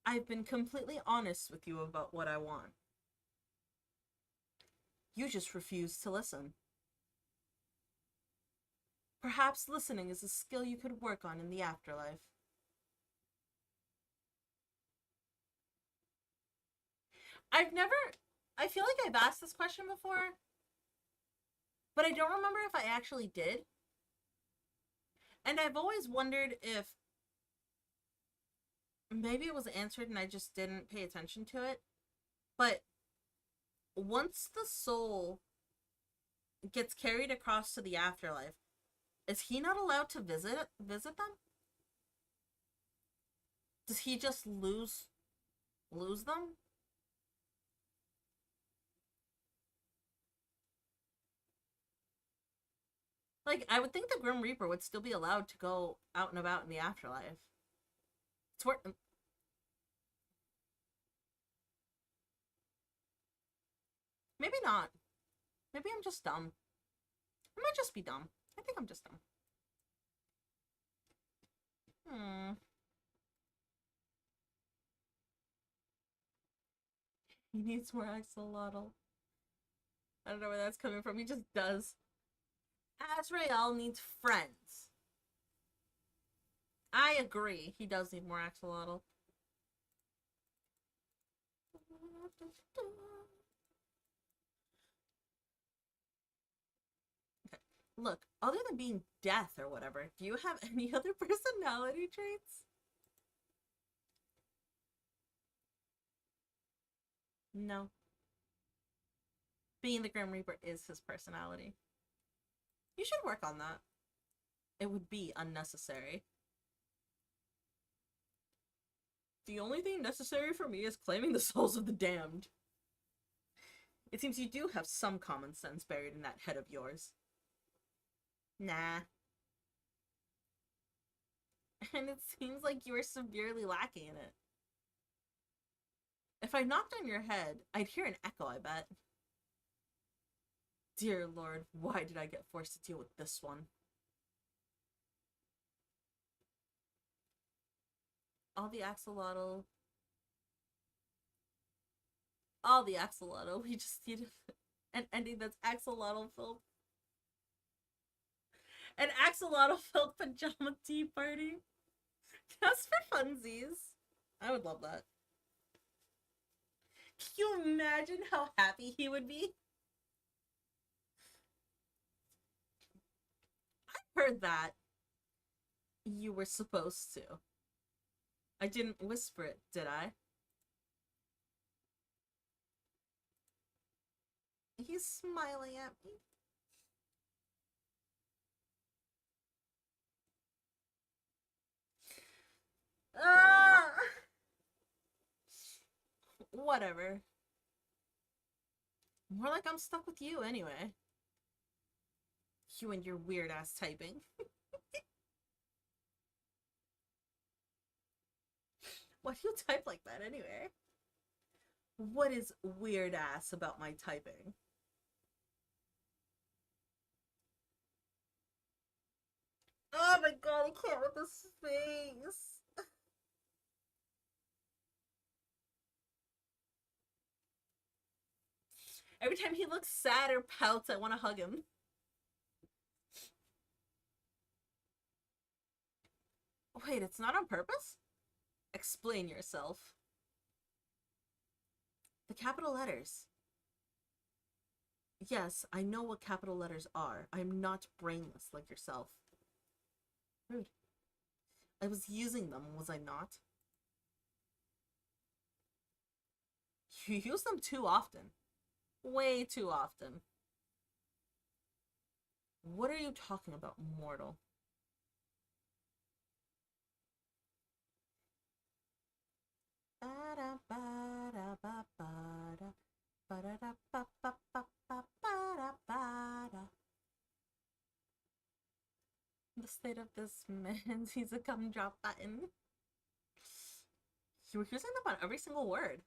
I've been completely honest with you about what I want. You just refuse to listen. Perhaps listening is a skill you could work on in the afterlife. I feel like I've asked this question before, but I don't remember if I actually did. And I've always wondered if maybe it was answered and I just didn't pay attention to it. But once the soul gets carried across to the afterlife, is he not allowed to visit them? Does he just lose them? Like, I would think the Grim Reaper would still be allowed to go out and about in the afterlife. It's worth... Maybe not. Maybe I'm just dumb. I might just be dumb. I think I'm just dumb. He needs more axolotl. I don't know where that's coming from. He just does. Azrael needs friends. I agree. He does need more axolotl. Okay. Look, other than being death or whatever, do you have any other personality traits? No. Being the Grim Reaper is his personality. You should work on that. It would be unnecessary. The only thing necessary for me is claiming the souls of the damned. It seems you do have some common sense buried in that head of yours. Nah. And it seems like you are severely lacking in it. If I knocked on your head, I'd hear an echo, I bet. Dear Lord, why did I get forced to deal with this one? All the axolotl, we just need an ending that's axolotl filled. An axolotl filled pajama tea party. Just for funsies. I would love that. Can you imagine how happy he would be? I heard that. You were supposed to. I didn't whisper it, did I? He's smiling at me. Ah! Whatever. More like I'm stuck with you anyway. You and your weird ass typing. Why do you type like that anyway? What is weird ass about my typing? Oh my god, I can't with this face. Every time he looks sad or pouts, I want to hug him. Wait, it's not on purpose? Explain yourself. The capital letters. Yes, I know what capital letters are. I'm not brainless like yourself. Rude. I was using them, was I not? You use them too often. Way too often. What are you talking about, mortal? The state of this man sees a come drop button. You were using them on every single word.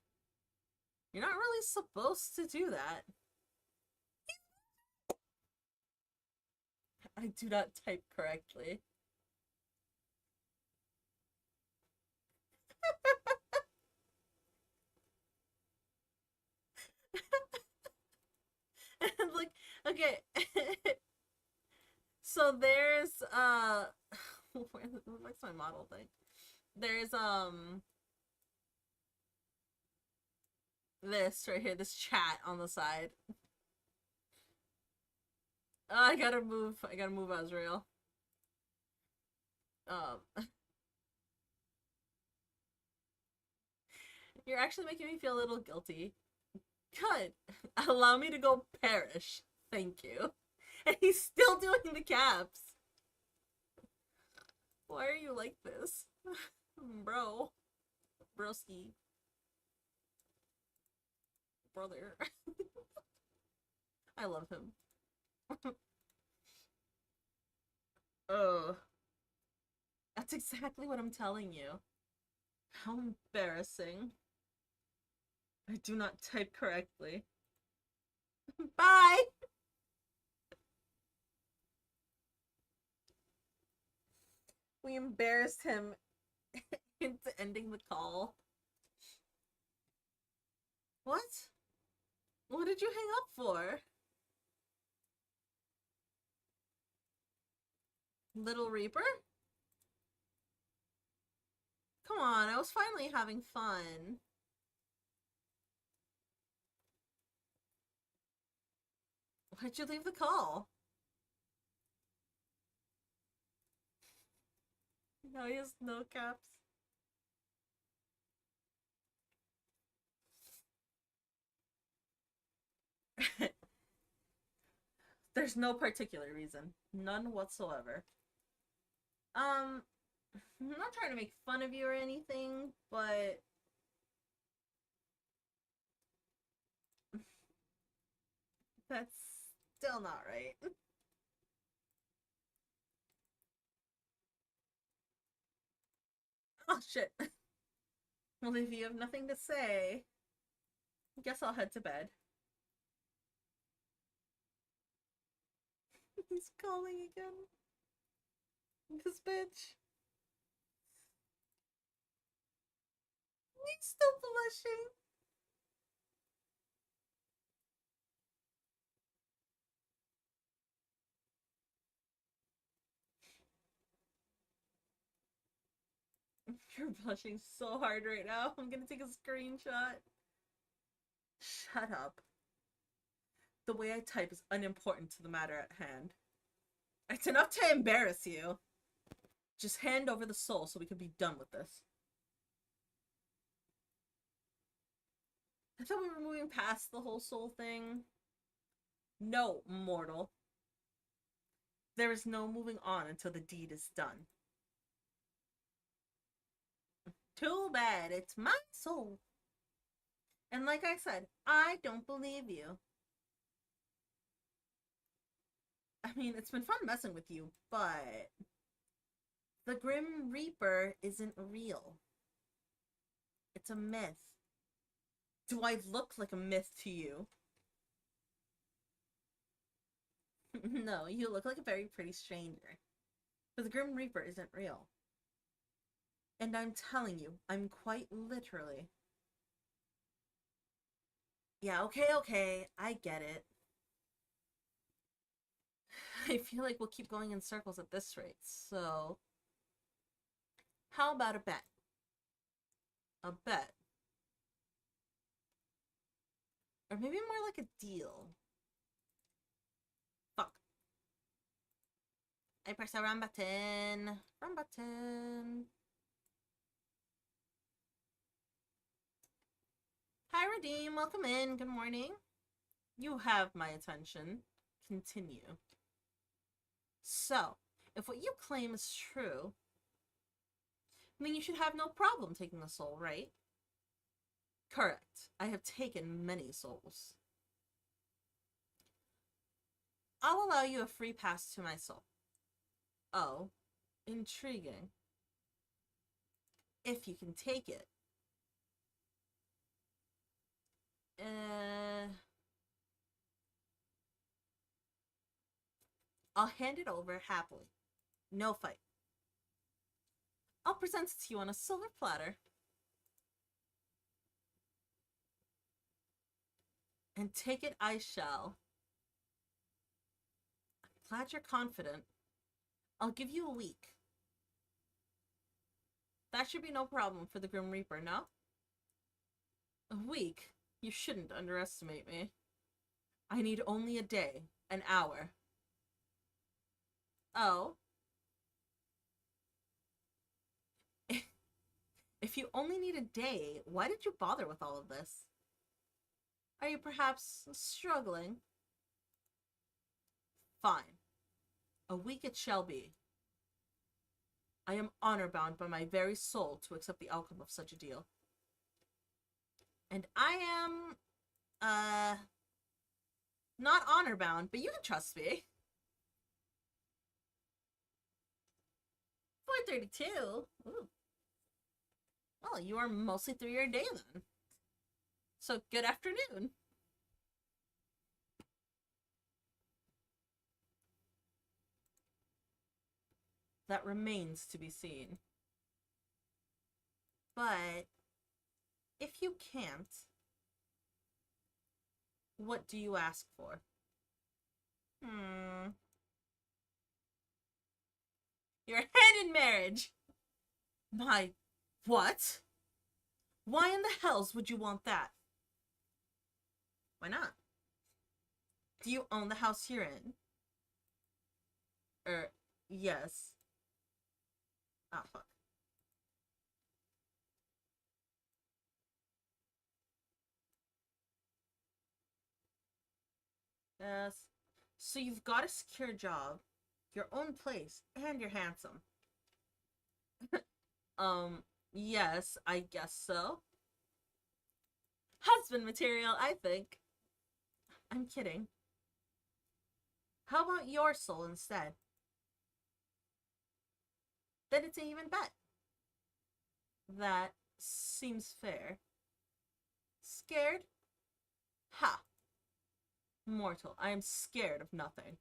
You're not really supposed to do that. I do not type correctly. And like, okay. So there's where's my model thing? There's this right here, this chat on the side. Oh, I gotta move Azrael. You're actually making me feel a little guilty. Good. Allow me to go perish. Thank you. And he's still doing the caps. Why are you like this? Bro. Broski. Brother. I love him. Oh. That's exactly what I'm telling you. How embarrassing. I do not type correctly. Bye! We embarrassed him into ending the call. What? What did you hang up for? Little Reaper? Come on, I was finally having fun. Why'd you leave the call? No, he has no caps. There's no particular reason. None whatsoever. I'm not trying to make fun of you or anything, but that's still not right. Oh shit. Well, if you have nothing to say, I guess I'll head to bed. He's calling again. This bitch. He's still blushing. You're blushing so hard right now. I'm gonna take a screenshot. Shut up. The way I type is unimportant to the matter at hand. It's enough to embarrass you. Just hand over the soul so we can be done with this. I thought we were moving past the whole soul thing. No, mortal. There is no moving on until the deed is done. Too bad, it's my soul. And like I said, I don't believe you. I mean, it's been fun messing with you, but the Grim Reaper isn't real. It's a myth. Do I look like a myth to you? No, you look like a very pretty stranger. But the Grim Reaper isn't real. And I'm telling you, I'm quite literally... Yeah, okay, I get it. I feel like we'll keep going in circles at this rate, so... How about a bet? A bet. Or maybe more like a deal. Fuck. I press a run button. Run button. Hi, Redeem. Welcome in. Good morning. You have my attention. Continue. So, if what you claim is true, then you should have no problem taking a soul, right? Correct. I have taken many souls. I'll allow you a free pass to my soul. Oh, intriguing. If you can take it. I'll hand it over happily. No fight. I'll present it to you on a silver platter. And take it I shall. I'm glad you're confident. I'll give you a week. That should be no problem for the Grim Reaper, no? A week? You shouldn't underestimate me. I need only a day, an hour. Oh. If you only need a day, why did you bother with all of this? Are you perhaps struggling? Fine. A week it shall be. I am honor-bound by my very soul to accept the outcome of such a deal. And I am, not honor-bound, but you can trust me. 4:32? Ooh. Well, you are mostly through your day then. So, good afternoon. That remains to be seen. But, if you can't, what do you ask for? Your hand in marriage! My... what? Why in the hells would you want that? Why not? Do you own the house you're in? Yes. Ah, fuck. Yes. So you've got a secure job, your own place, and you're handsome. Yes, I guess so. Husband material, I think. I'm kidding. How about your soul instead? Then it's an even bet. That seems fair. Scared? Ha! Mortal, I am scared of nothing.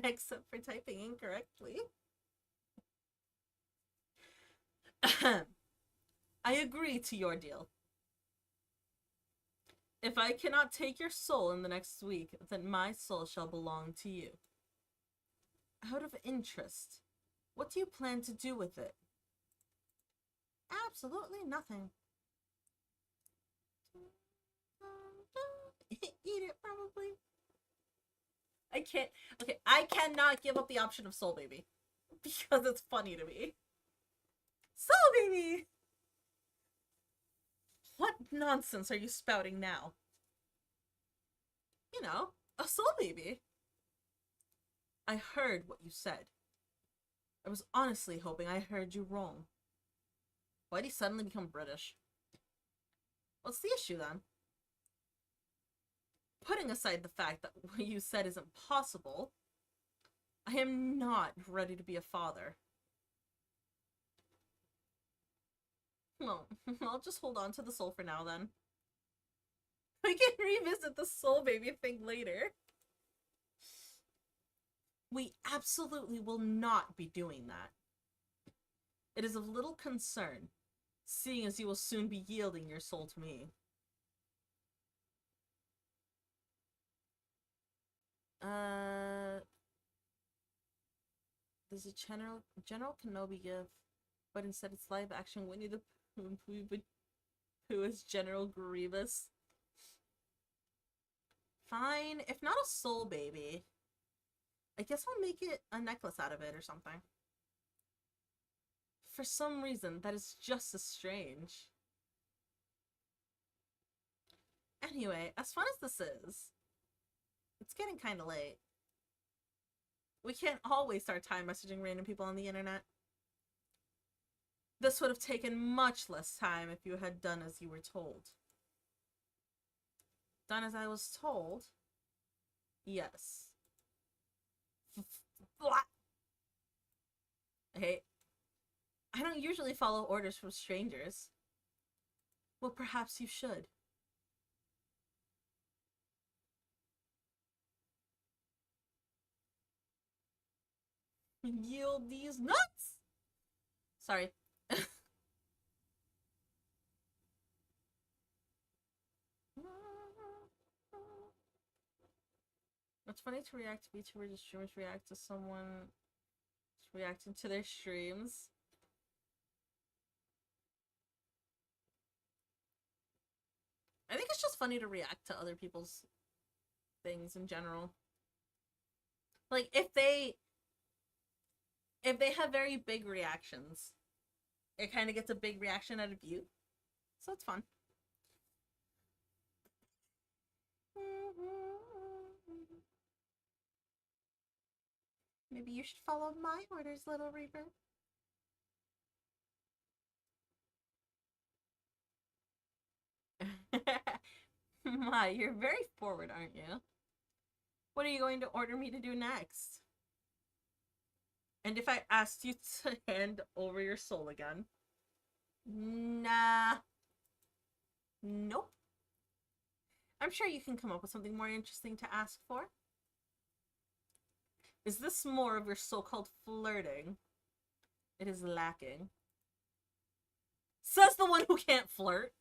Except for typing incorrectly. I agree to your deal. If I cannot take your soul in the next week, then my soul shall belong to you. Out of interest, what do you plan to do with it? Absolutely nothing. Eat it, probably. I can't. Okay, I cannot give up the option of Soul Baby. Because it's funny to me. Soul Baby! What nonsense are you spouting now? You know, a Soul Baby. I heard what you said. I was honestly hoping I heard you wrong. Why'd he suddenly become British? What's the issue then? Putting aside the fact that what you said isn't possible, I am not ready to be a father. Well, I'll just hold on to the soul for now then. We can revisit the Soul Baby thing later. We absolutely will not be doing that. It is of little concern, seeing as you will soon be yielding your soul to me. There's a General Kenobi gift, but instead it's live action Winnie the Pooh as General Grievous. Fine, if not a soul baby, I guess I'll make it a necklace out of it or something. For some reason, that is just as strange. Anyway, as fun as this is, it's getting kind of late. We can't all waste our time messaging random people on the internet. This would have taken much less time if you had done as you were told. Done as I was told? Yes. Hey, I don't usually follow orders from strangers. Well, perhaps you should. Yield these nuts! Sorry. It's funny to react to VTubers and streamers react to someone reacting to their streams. I think it's just funny to react to other people's things in general. Like, if they have very big reactions, it kind of gets a big reaction out of you. So it's fun. Maybe you should follow my orders, Little Reaper. My, you're very forward, aren't you? What are you going to order me to do next? And if I asked you to hand over your soul again? Nah. Nope. I'm sure you can come up with something more interesting to ask for. Is this more of your so-called flirting? It is lacking. Says the one who can't flirt.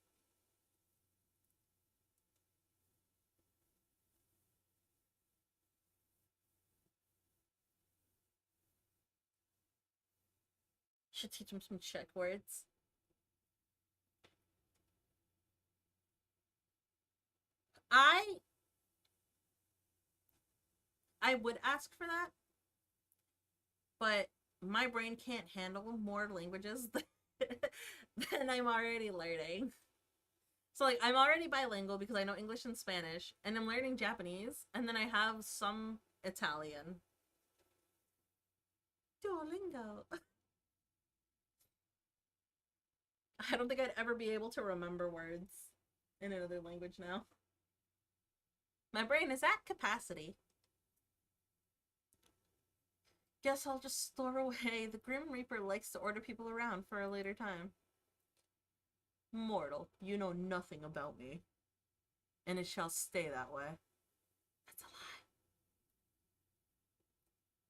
Should teach him some Czech words. I would ask for that, but my brain can't handle more languages than I'm already learning. So, like, I'm already bilingual because I know English and Spanish, and I'm learning Japanese, and then I have some Italian. Duolingo. I don't think I'd ever be able to remember words in another language now. My brain is at capacity. Guess I'll just store away. The Grim Reaper likes to order people around for a later time. Mortal, you know nothing about me. And it shall stay that way. That's a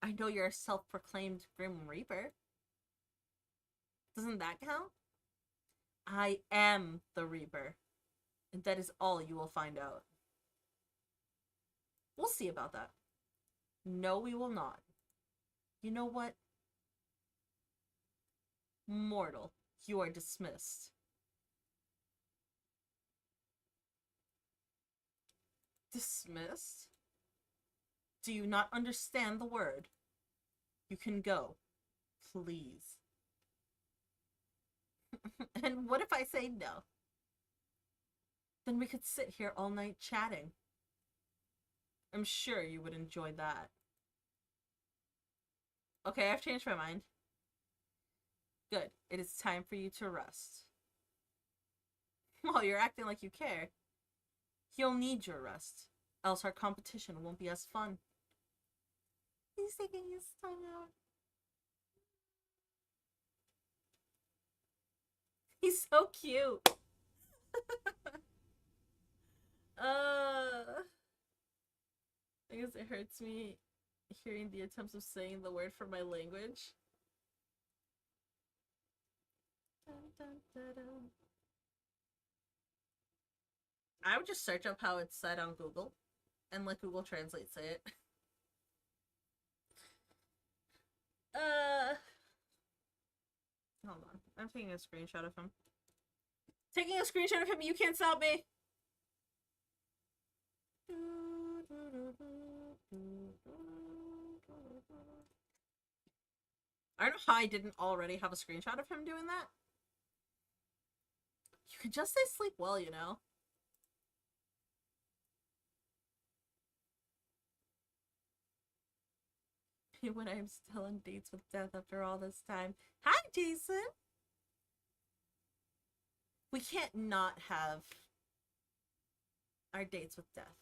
lie. I know you're a self-proclaimed Grim Reaper. Doesn't that count? I am the Reaper. And that is all you will find out. We'll see about that. No, we will not. You know what? Mortal, you are dismissed. Dismissed? Do you not understand the word? You can go. Please. And what if I say no? Then we could sit here all night chatting. I'm sure you would enjoy that. Okay, I've changed my mind. Good. It is time for you to rest. Well, you're acting like you care. You'll need your rest, else our competition won't be as fun. He's taking his tongue out. He's so cute. I guess it hurts me hearing the attempts of saying the word for my language. Dun, dun, dun, dun. I would just search up how it's said on Google and let Google Translate say it. Hold on. I'm taking a screenshot of him. Taking a screenshot of him, you can't stop me! I don't know how I didn't already have a screenshot of him doing that. You could just say sleep well, you know? When I'm still on dates with death after all this time. Hi, Jason! We can't not have our dates with death.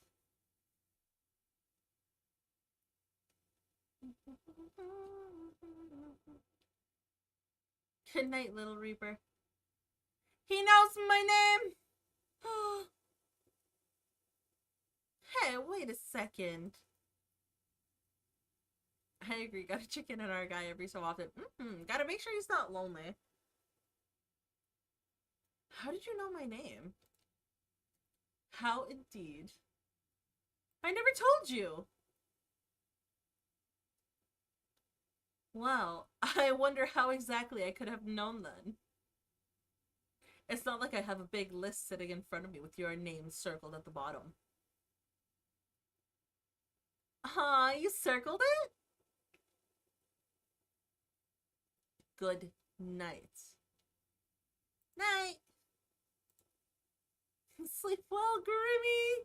Good night, Little Reaper. He knows my name! Hey, wait a second. I agree, gotta check in on our guy every so often. Gotta make sure he's not lonely. How did you know my name? How indeed. I never told you! Well, I wonder how exactly I could have known then. It's not like I have a big list sitting in front of me with your name circled at the bottom. Aw, you circled it? Good night. Night. Sleep well, Grimmy.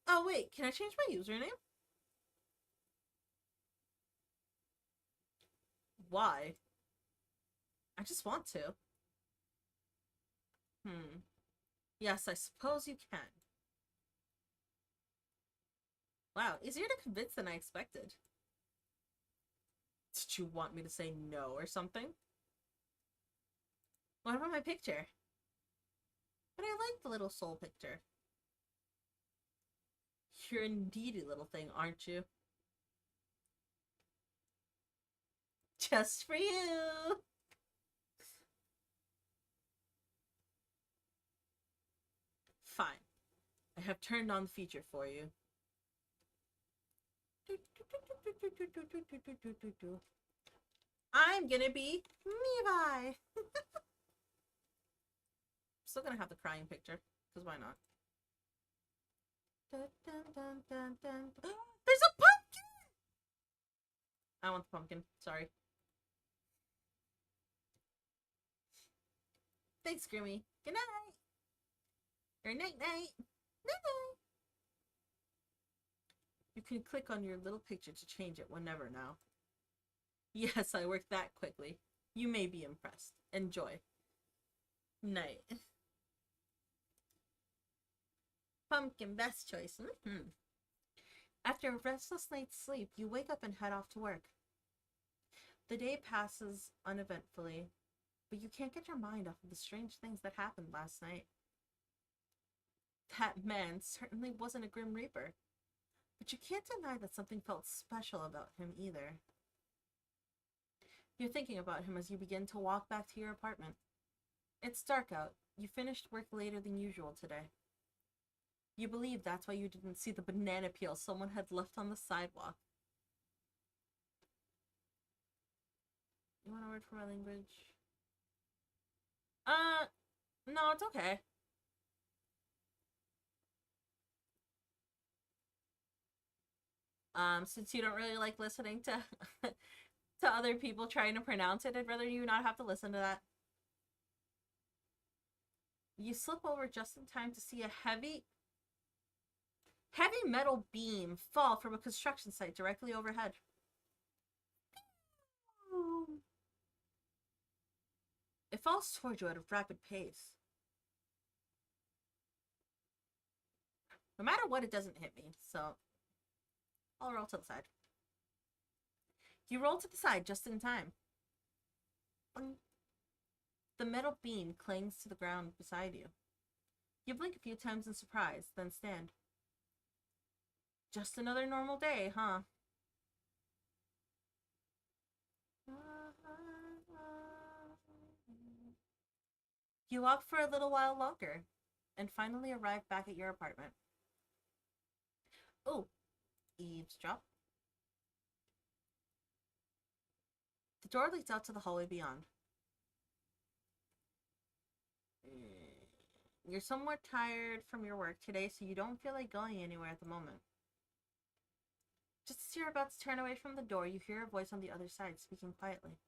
Oh, wait. Can I change my username? Why? I just want to. Yes, I suppose you can. Wow, easier to convince than I expected. Did you want me to say no or something? What about my picture? But I like the little soul picture. You're a needy little thing, aren't you? Just for you! Fine. I have turned on the feature for you. I'm gonna be Levi! Still gonna have the crying picture, because why not? Dun, dun, dun, dun, dun. There's a pumpkin! I want the pumpkin, sorry. Thanks, Grimmy. Good night! Or night-night. Night-night! You can click on your little picture to change it whenever now. Yes, I worked that quickly. You may be impressed. Enjoy. Night. Pumpkin, best choice. After a restless night's sleep, you wake up and head off to work. The day passes uneventfully, but you can't get your mind off of the strange things that happened last night. That man certainly wasn't a Grim Reaper, but you can't deny that something felt special about him either. You're thinking about him as you begin to walk back to your apartment. It's dark out. You finished work later than usual today. You believe that's why you didn't see the banana peel someone had left on the sidewalk. You want a word for my language? No, it's okay. Since you don't really like listening to to other people trying to pronounce it, I'd rather you not have to listen to that. You slip over just in time to see a heavy metal beam fall from a construction site directly overhead. It falls towards you at a rapid pace. No matter what, it doesn't hit me, so I'll roll to the side. You roll to the side just in time. The metal beam clings to the ground beside you. You blink a few times in surprise, then stand. Just another normal day, huh? You walk for a little while longer and finally arrive back at your apartment. Oh, eavesdrop. The door leads out to the hallway beyond. You're somewhat tired from your work today, so you don't feel like going anywhere at the moment. Just as you're about to turn away from the door, you hear a voice on the other side speaking quietly.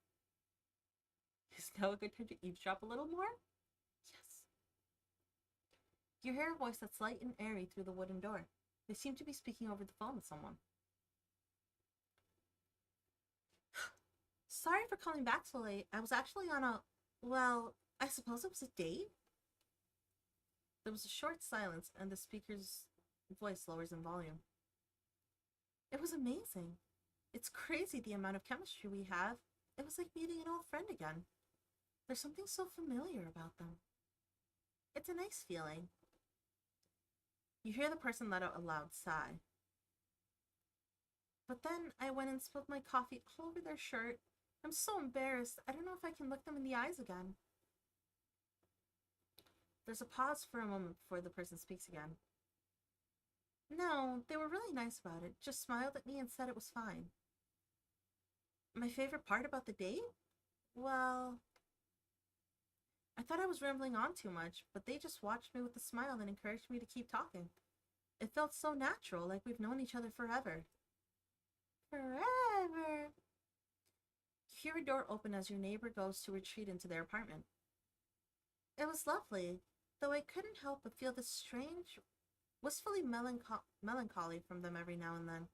Is now a good time to eavesdrop a little more? Yes. You hear a voice that's light and airy through the wooden door. They seem to be speaking over the phone with someone. Sorry for calling back so late. I was actually on a... well, I suppose it was a date? There was a short silence, and the speaker's voice lowers in volume. It was amazing. It's crazy the amount of chemistry we have. It was like meeting an old friend again. There's something so familiar about them. It's a nice feeling. You hear the person let out a loud sigh. But then I went and spilled my coffee all over their shirt. I'm so embarrassed. I don't know if I can look them in the eyes again. There's a pause for a moment before the person speaks again. No, they were really nice about it. Just smiled at me and said it was fine. My favorite part about the date? Well, I thought I was rambling on too much, but they just watched me with a smile and encouraged me to keep talking. It felt so natural, like we've known each other forever. Forever! You hear a door open as your neighbor goes to retreat into their apartment. It was lovely, though I couldn't help but feel this strange, wistfully melancholy from them every now and then.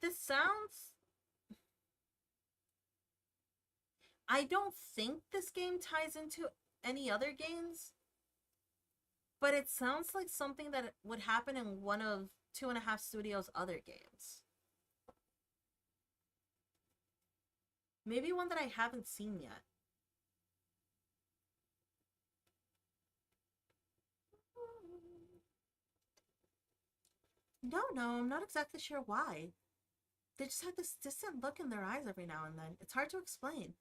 This sounds... I don't think this game ties into any other games, but it sounds like something that would happen in one of 2.5 Studios' other games. Maybe one that I haven't seen yet. No, I'm not exactly sure why. They just have this distant look in their eyes every now and then. It's hard to explain.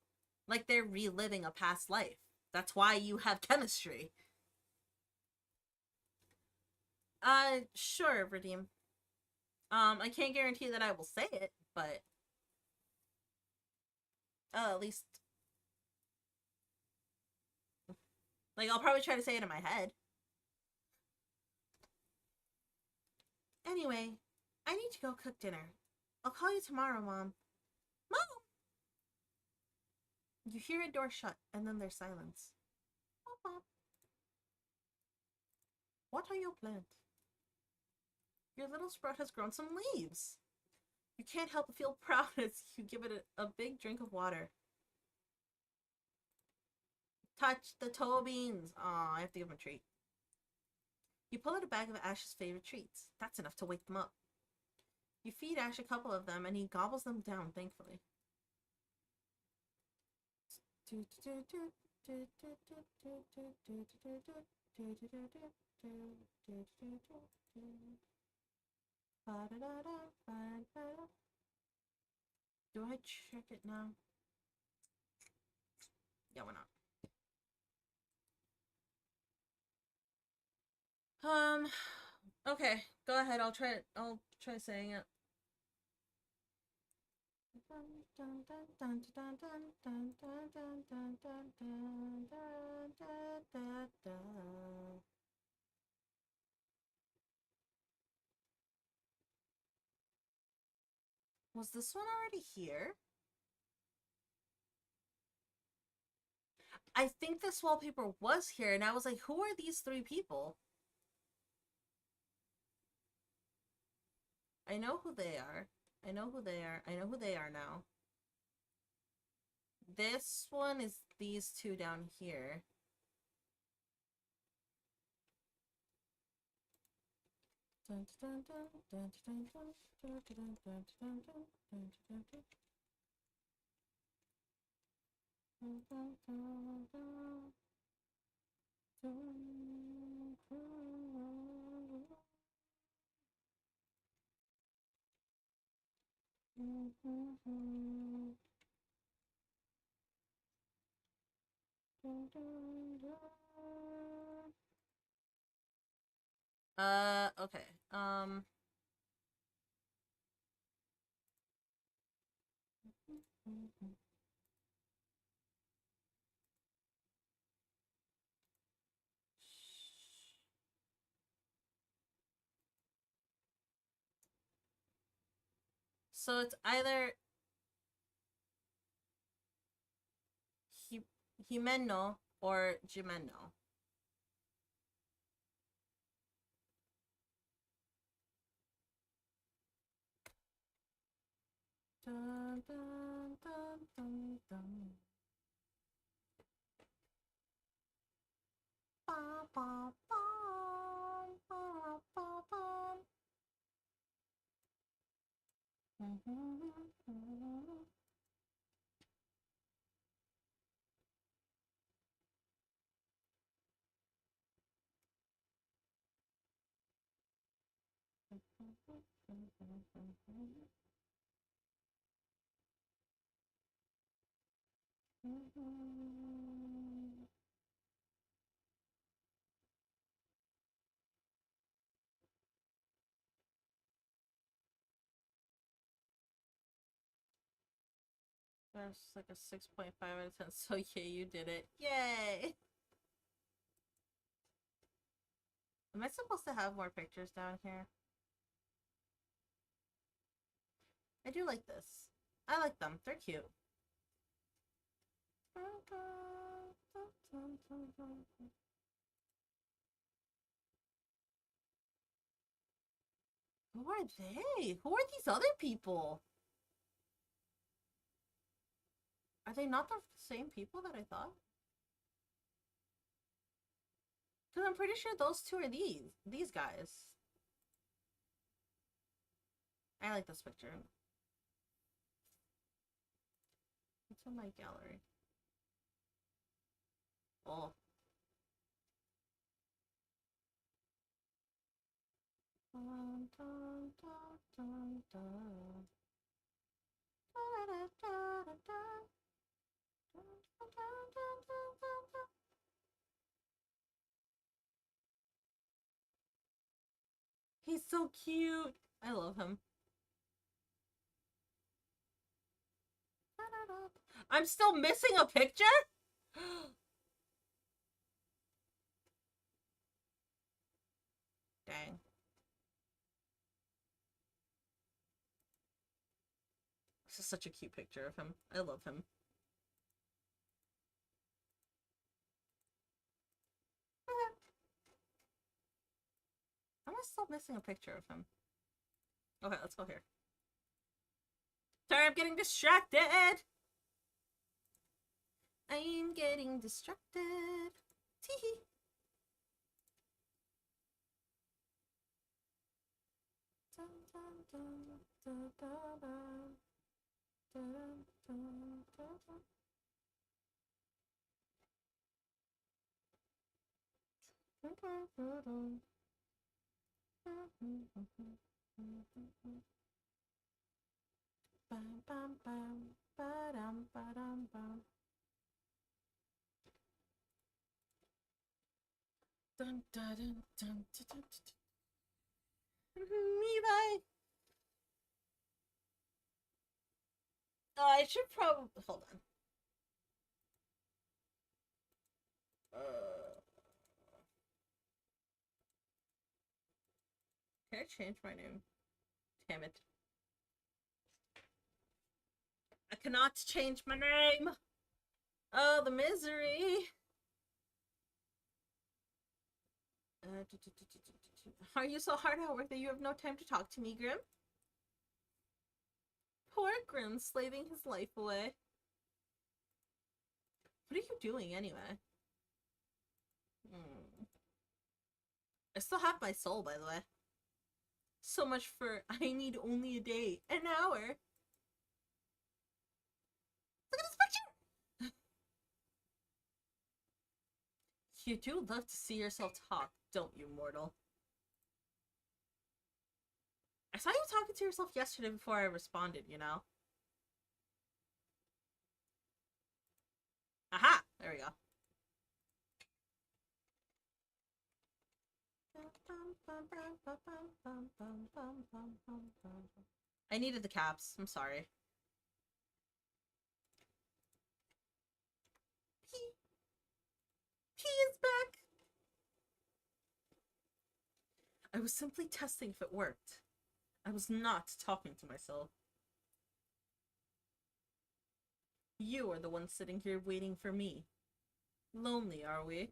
Like they're reliving a past life. That's why you have chemistry. Sure, Redeem. I can't guarantee that I will say it, but... at least... like, I'll probably try to say it in my head. Anyway, I need to go cook dinner. I'll call you tomorrow, Mom. Mom! You hear a door shut, and then there's silence. Mom. What are your plants? Your little sprout has grown some leaves. You can't help but feel proud as you give it a big drink of water. Touch the toe beans. Aw, I have to give him a treat. You pull out a bag of Ash's favorite treats. That's enough to wake them up. You feed Ash a couple of them, and he gobbles them down, thankfully. Do I check it now? Yeah, why not? Okay, go ahead. I'll try saying it. Was this one already here? I think this wallpaper was here, and I was like, who are these 3 people? I know who they are. I know who they are. I know who they are now. This one is these 2 down here. Okay. So it's either Himeno or Jimeno. Dun, dun, dun, dun, dun. Ba, ba, ba, ba, ba, ba. That's like a 6.5 out of 10. So yeah, you did it. Yay! Am I supposed to have more pictures down here? I do like this. I like them. They're cute. Who are they? Who are these other people? Are they not the same people that I thought? Because I'm pretty sure those two are these guys. I like this picture. It's in my gallery. Oh. Dun, dun, dun, dun, dun. He's so cute. I love him. I'm still missing a picture? Dang. This is such a cute picture of him. I love him. I'm still missing a picture of him. Okay, let's go here. Sorry, I'm getting distracted. I'm getting distracted. Teehee. Bam, bam, bam, ba-dum, ba-dum, bam. Dun, dun, dun, dun, dun, dun. Me bye. Oh, I should probably hold on. Can I change my name? Damn it. I cannot change my name. Oh, the misery. Are you so hard at work that you have no time to talk to me, Grim? Poor Grim, slaving his life away. What are you doing anyway? I still have my soul, by the way. So much for I need only a day, an hour. Look at this picture! You do love to see yourself talk, don't you, mortal? I saw you talking to yourself yesterday before I responded, you know? Aha! There we go. I needed the caps. I'm sorry. He is back! I was simply testing if it worked. I was not talking to myself. You are the one sitting here waiting for me. Lonely, are we?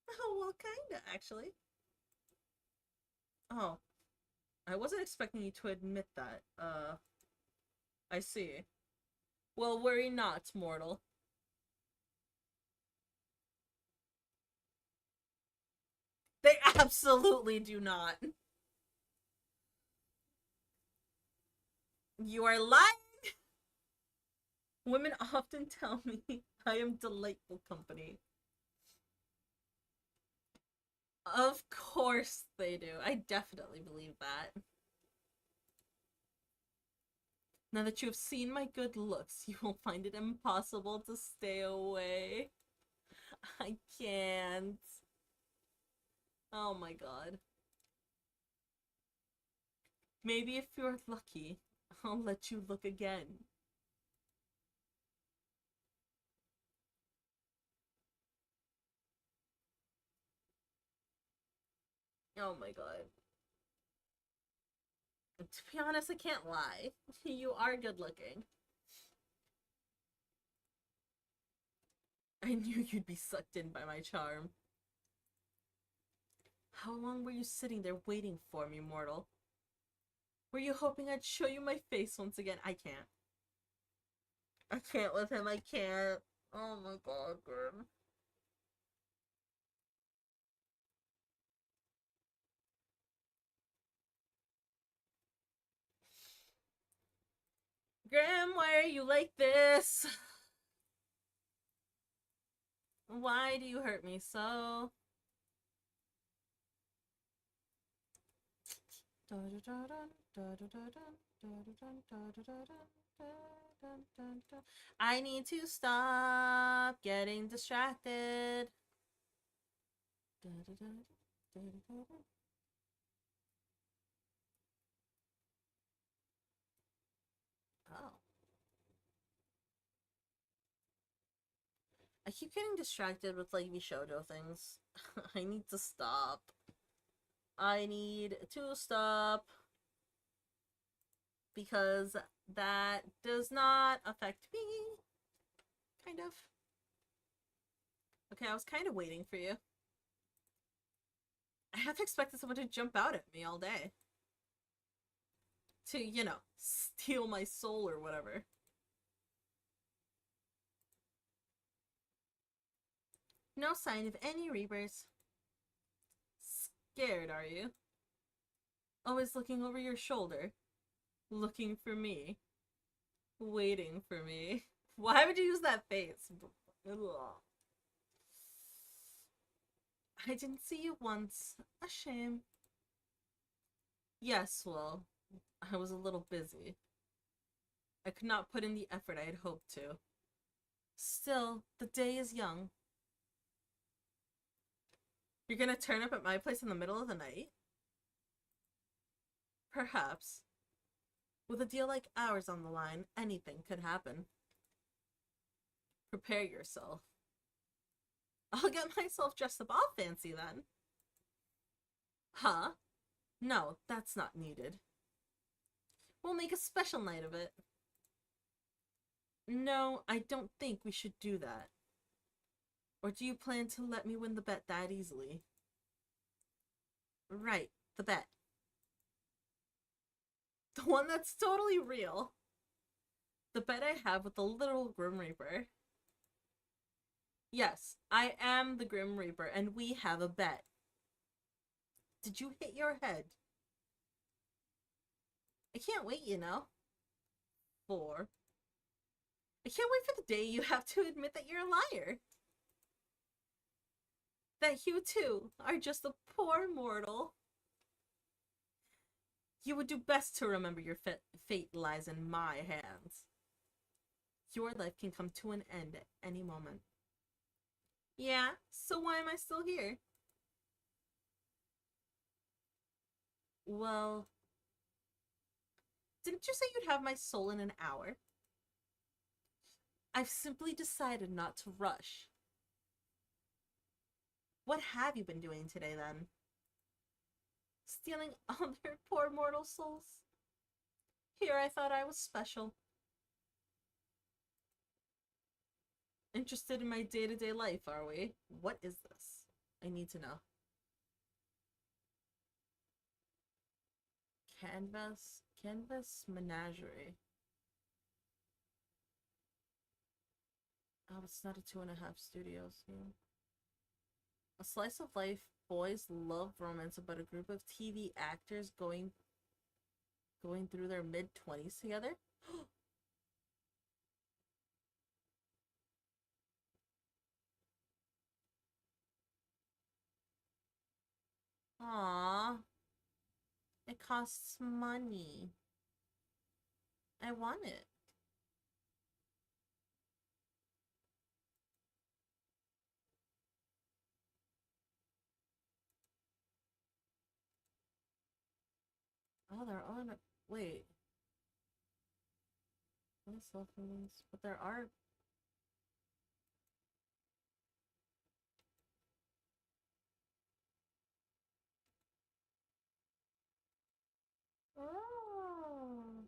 Oh, well, kinda, actually. Oh. I wasn't expecting you to admit that. I see. Well, worry not, mortal. They absolutely do not. You are lying! Women often tell me I am delightful company. Of course they do. I definitely believe that. Now that you have seen my good looks, you will find it impossible to stay away. I can't. Oh my god. Maybe if you're lucky, I'll let you look again. Oh my god. To be honest, I can't lie. You are good looking. I knew you'd be sucked in by my charm. How long were you sitting there waiting for me, mortal? Were you hoping I'd show you my face once again? I can't. I can't with him, I can't. Oh my god, Grim. Grim, why are you like this? Why do you hurt me so? I need to stop getting distracted. Oh. I keep getting distracted with like Vishojo things. I need to stop. I need to stop. Because that does not affect me. Kind of. Okay, I was kind of waiting for you. I have expected someone to jump out at me all day. To, you know, steal my soul or whatever. No sign of any Reapers. Scared, are you? Always looking over your shoulder. Looking for me. Waiting for me. Why would you use that face? Ugh. I didn't see you once. A shame. Yes, well, I was a little busy. I could not put in the effort I had hoped to. Still, the day is young. You're gonna turn up at my place in the middle of the night? Perhaps. With a deal like ours on the line, anything could happen. Prepare yourself. I'll get myself dressed up all fancy then. Huh? No, that's not needed. We'll make a special night of it. No, I don't think we should do that. Or do you plan to let me win the bet that easily? Right, the bet. The one that's totally real. The bet I have with the literal Grim Reaper. Yes, I am the Grim Reaper, and we have a bet. Did you hit your head? I can't wait, you know. 4. I can't wait for the day you have to admit that you're a liar. That you too are just a poor mortal. You would do best to remember your fate lies in my hands. Your life can come to an end at any moment. Yeah, so why am I still here? Well, didn't you say you'd have my soul in an hour? I've simply decided not to rush. What have you been doing today, then? Stealing other poor mortal souls? Here I thought I was special. Interested in my day-to-day life, are we? What is this? I need to know. Canvas menagerie. Oh, it's not a 2.5 studios game. A slice of life boys love romance about a group of TV actors going through their mid-20s together. Aww. It costs money. I want it. Oh, they're on a... Wait. But there are... Oh.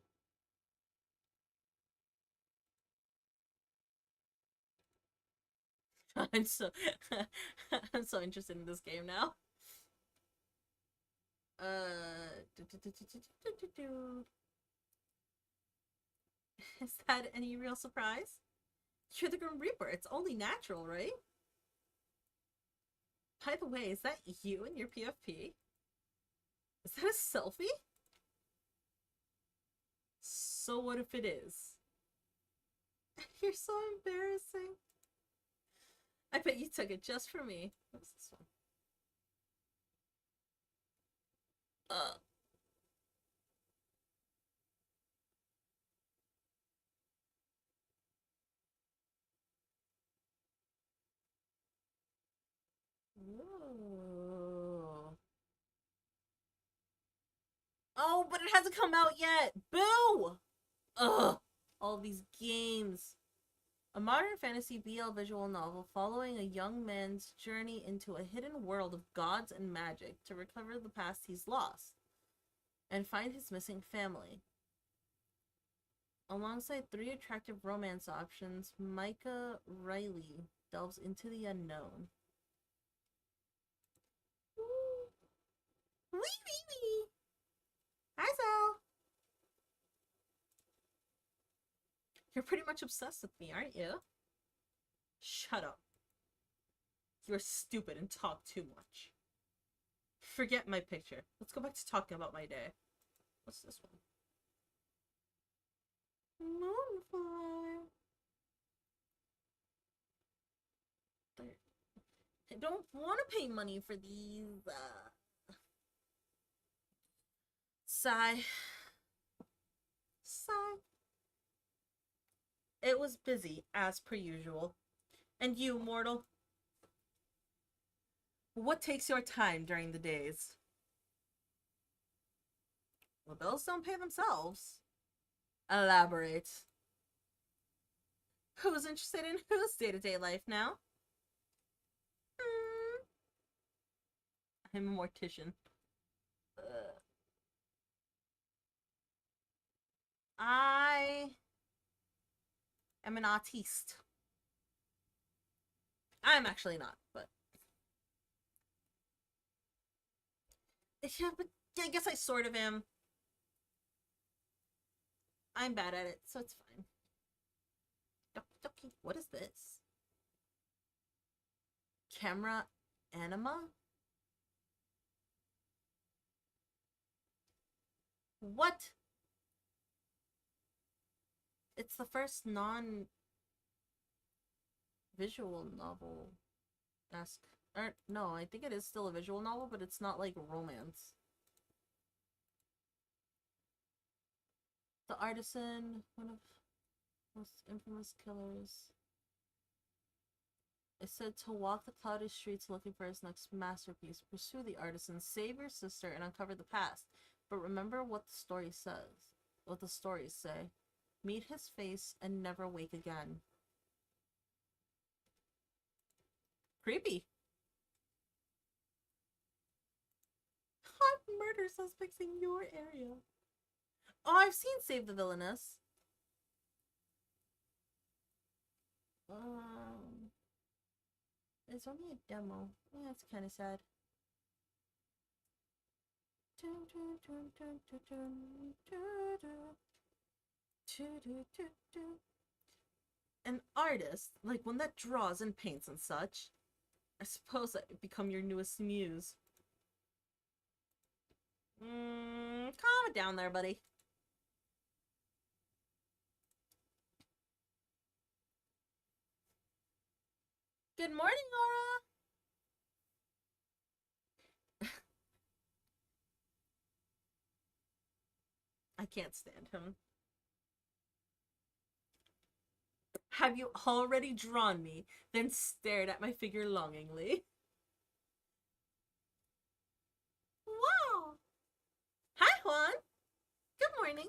I'm so... I'm so interested in this game now. Is that any real surprise? You're the Grim Reaper. It's only natural, right? By the way, is that you in your PFP? Is that a selfie? So what if it is? You're so embarrassing. I bet you took it just for me. What's this one? Ooh. Oh, but it hasn't come out yet. Boo! Ugh. All these games. A modern fantasy BL visual novel following a young man's journey into a hidden world of gods and magic to recover the past he's lost and find his missing family. Alongside 3 attractive romance options, Micah Riley delves into the unknown. Wee wee wee! Hi, Sal! You're pretty much obsessed with me, aren't you? Shut up. You're stupid and talk too much. Forget my picture. Let's go back to talking about my day. What's this one? Moonflower. I don't want to pay money for these. Sigh. Sigh. It was busy, as per usual. And you, mortal? What takes your time during the days? The bills don't pay themselves. Elaborate. Who's interested in whose day-to-day life now? I'm a mortician. I am an artiste. I'm actually not, but... Yeah, but I guess I sort of am. I'm bad at it, so it's fine. What is this? Camera anima? What? It's the first non visual novel-esque. Or, no, I think it is still a visual novel, but it's not like romance. The Artisan, one of the most infamous killers. It said to walk the cloudy streets looking for his next masterpiece. Pursue the artisan, save your sister, and uncover the past. But remember what the story says. What the stories say. Meet his face and never wake again. Creepy. Hot murder suspects in your area. Oh, I've seen Save the Villainous. It's only a demo. Yeah, it's kind of sad. An artist, like one that draws and paints and such. I suppose I become your newest muse. Calm it down there, buddy. Good morning, Laura. I can't stand him. Have you already drawn me, then stared at my figure longingly? Wow! Hi, Juan! Good morning!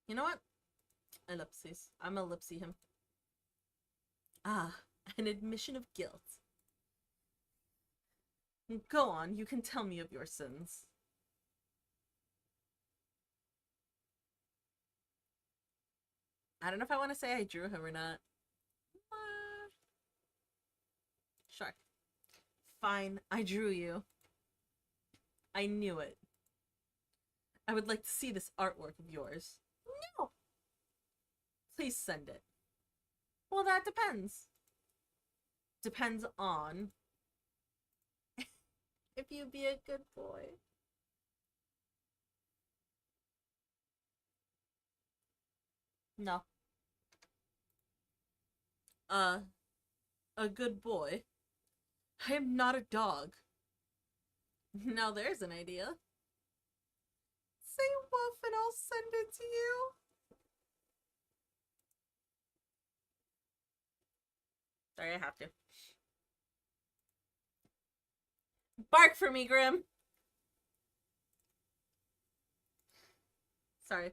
You know what? Ellipses. I'm ellipsy him. Ah, an admission of guilt. Go on, you can tell me of your sins. I don't know if I want to say I drew him or not. Sure. Fine, I drew you. I knew it. I would like to see this artwork of yours. No! Please send it. Well, that depends. Depends on if you be a good boy. No. A good boy. I am not a dog. Now there's an idea. Say woof and I'll send it to you. Sorry, I have to. Bark for me, Grim. Sorry.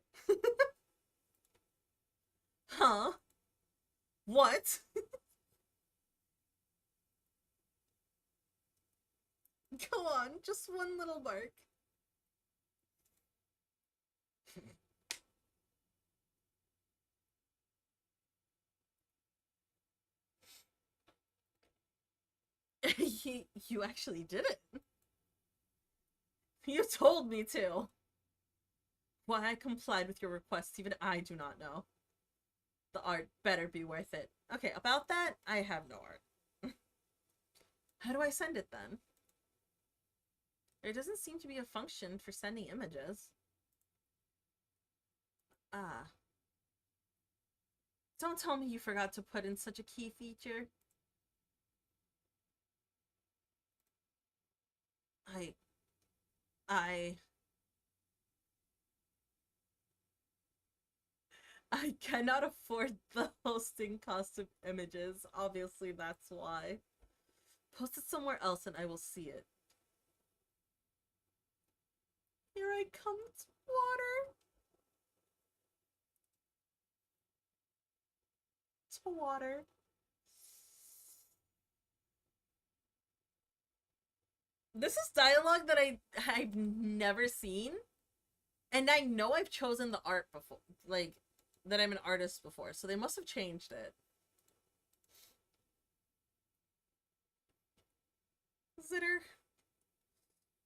Huh? What? Go on, just one little bark. You actually did it. You told me to. Why I complied with your request, even I do not know. The art better be worth it. Okay, about that, I have no art. How do I send it then? There doesn't seem to be a function for sending images. Ah. Don't tell me you forgot to put in such a key feature. I cannot afford the hosting cost of images. Obviously, that's why. Post it somewhere else and I will see it. Here I come to water. To water. This is dialogue that I've never seen. And I know I've chosen the art before. Like, that I'm an artist before. So they must have changed it. Zitter.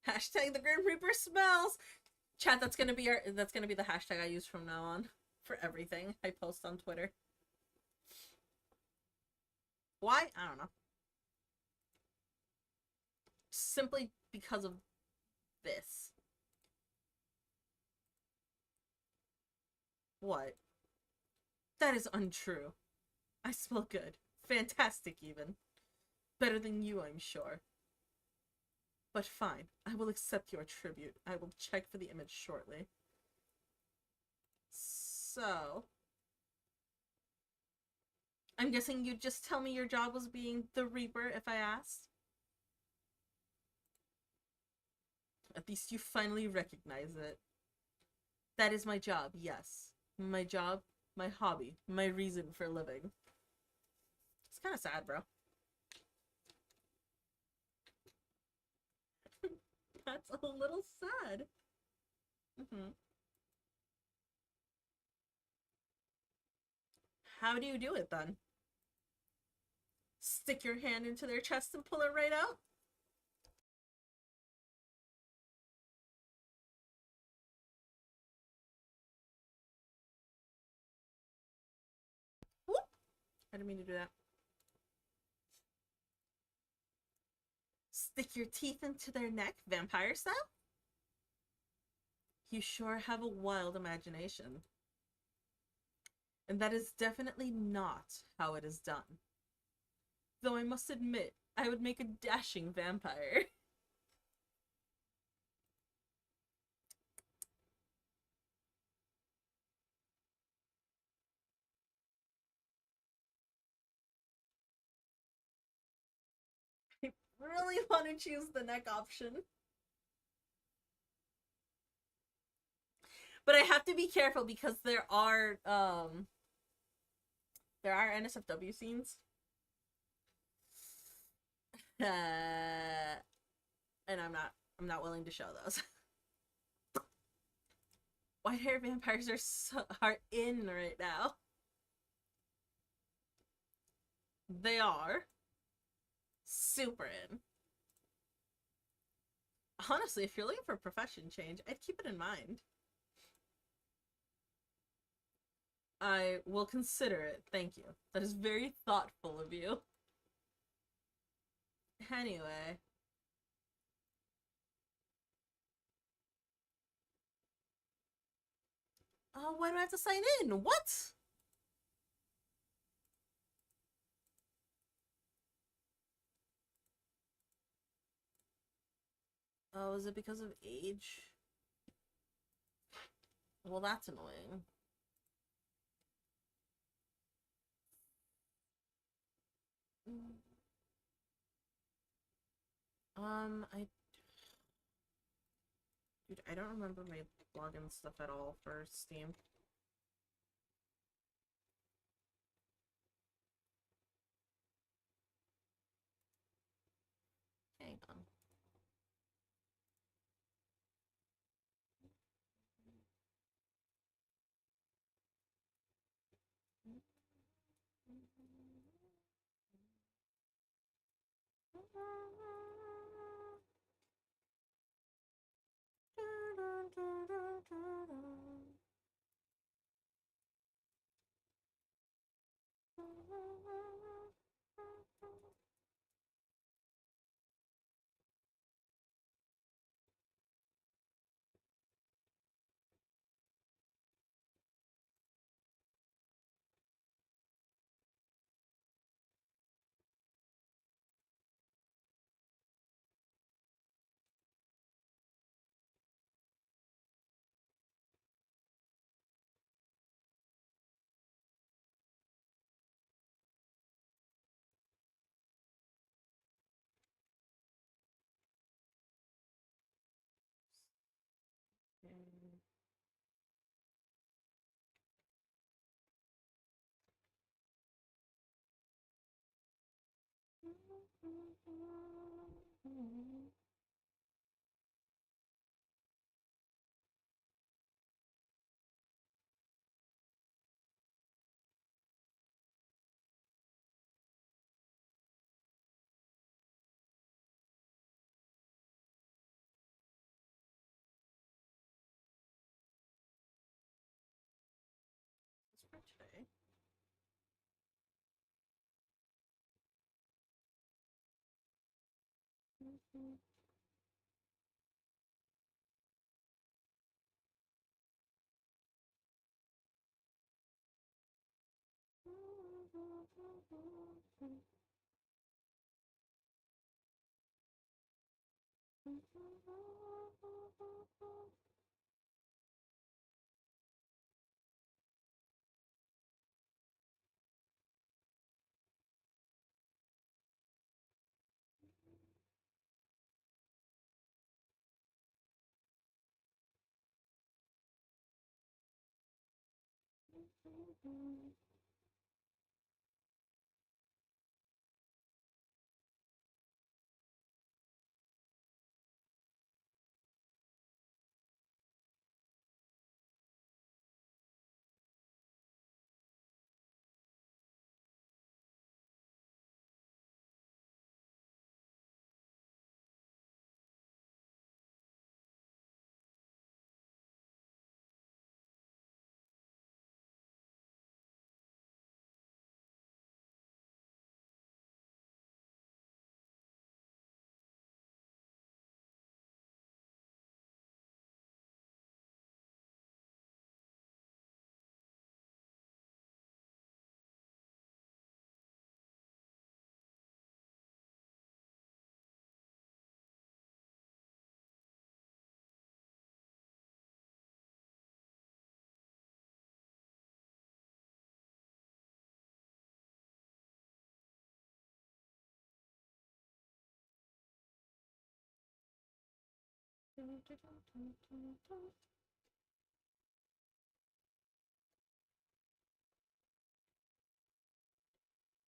Hashtag the Grim Reaper smells. Chat, that's gonna be the hashtag I use from now on. For everything I post on Twitter. Why? I don't know. Simply because of this. What? That is untrue. I smell good. Fantastic, even. Better than you, I'm sure. But fine, I will accept your tribute. I will check for the image shortly. So... I'm guessing you'd just tell me your job was being the Reaper if I asked? At least you finally recognize it. That is my job, yes. My job, my hobby, my reason for living. It's kind of sad, bro. That's a little sad. How do you do it, then? Stick your hand into their chest and pull it right out? Whoop! I didn't mean to do that. Stick your teeth into their neck, vampire style? You sure have a wild imagination. And that is definitely not how it is done. Though I must admit, I would make a dashing vampire. I really want to choose the neck option. But I have to be careful because there are NSFW scenes. And I'm not willing to show those. White hair vampires are in right now. They are super in. Honestly, if you're looking for a profession change, I'd keep it in mind. I will consider it. Thank you. That is very thoughtful of you. Anyway. Oh, why do I have to sign in? What? Oh, is it because of age? Well, that's annoying. Dude, I don't remember my login stuff at all for Steam. Hang on. For today.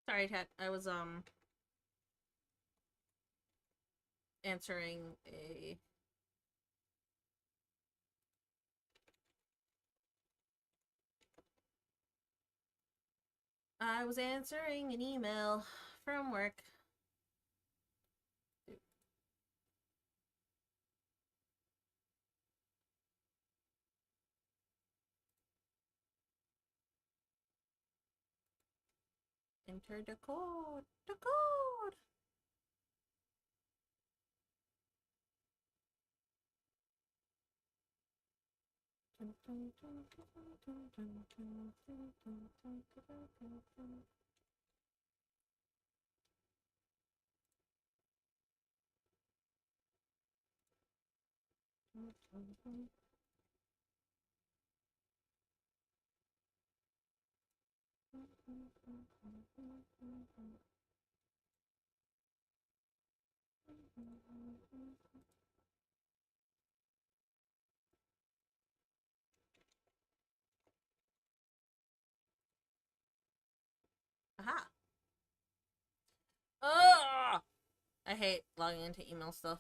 Sorry, Ted. I was answering a an email from work. Enter the code. The code. Aha. Ugh! I hate logging into email stuff.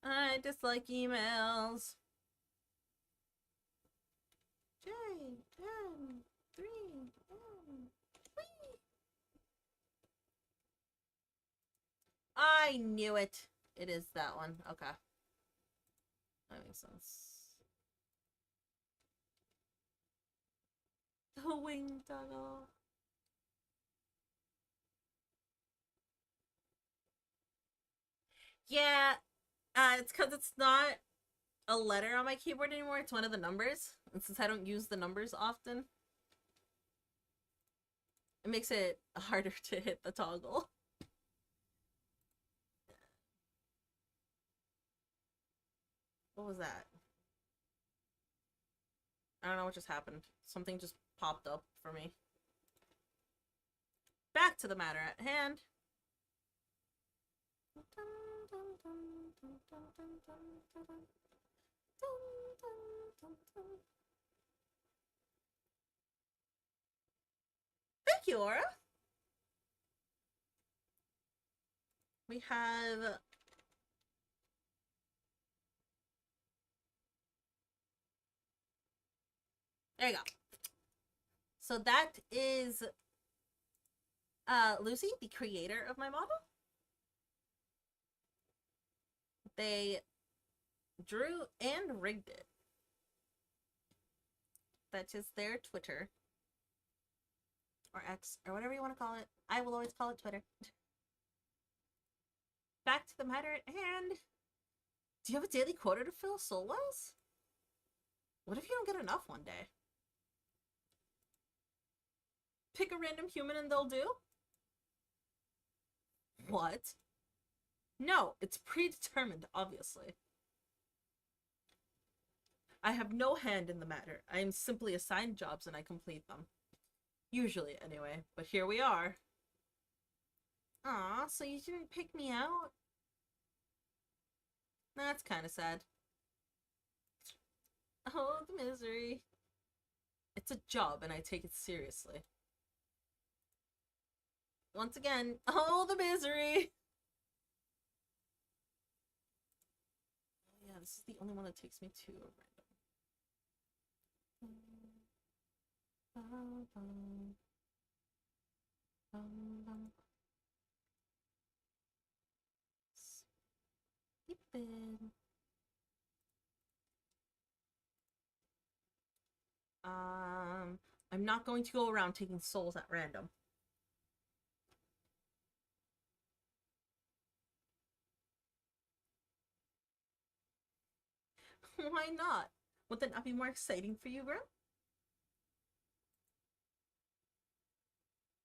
I dislike emails. J, N, 3, N, 3. I knew it. It is that one. Okay. That makes sense. The wing tunnel. Yeah, it's because it's not a letter on my keyboard anymore. It's one of the numbers. And since I don't use the numbers often, it makes it harder to hit the toggle. What was that? I don't know what just happened. Something just popped up for me. Back to the matter at hand. Thank you, Aura. We have there you go. So that is Lucy, the creator of my model. They drew and rigged it. That is their Twitter. Or X, or whatever you want to call it. I will always call it Twitter. Back to the matter at hand. Do you have a daily quota to fill, Soul-wise? What if you don't get enough one day? Pick a random human and they'll do? What? No, it's predetermined, obviously. I have no hand in the matter. I am simply assigned jobs and I complete them. Usually, anyway. But here we are. Aw, so you didn't pick me out? That's kind of sad. Oh, the misery. It's a job and I take it seriously. Once again, oh, the misery! Yeah, this is the only one that takes me to a random. Sleeping. I'm not going to go around taking souls at random. Why not? Would that not be more exciting for you, girl?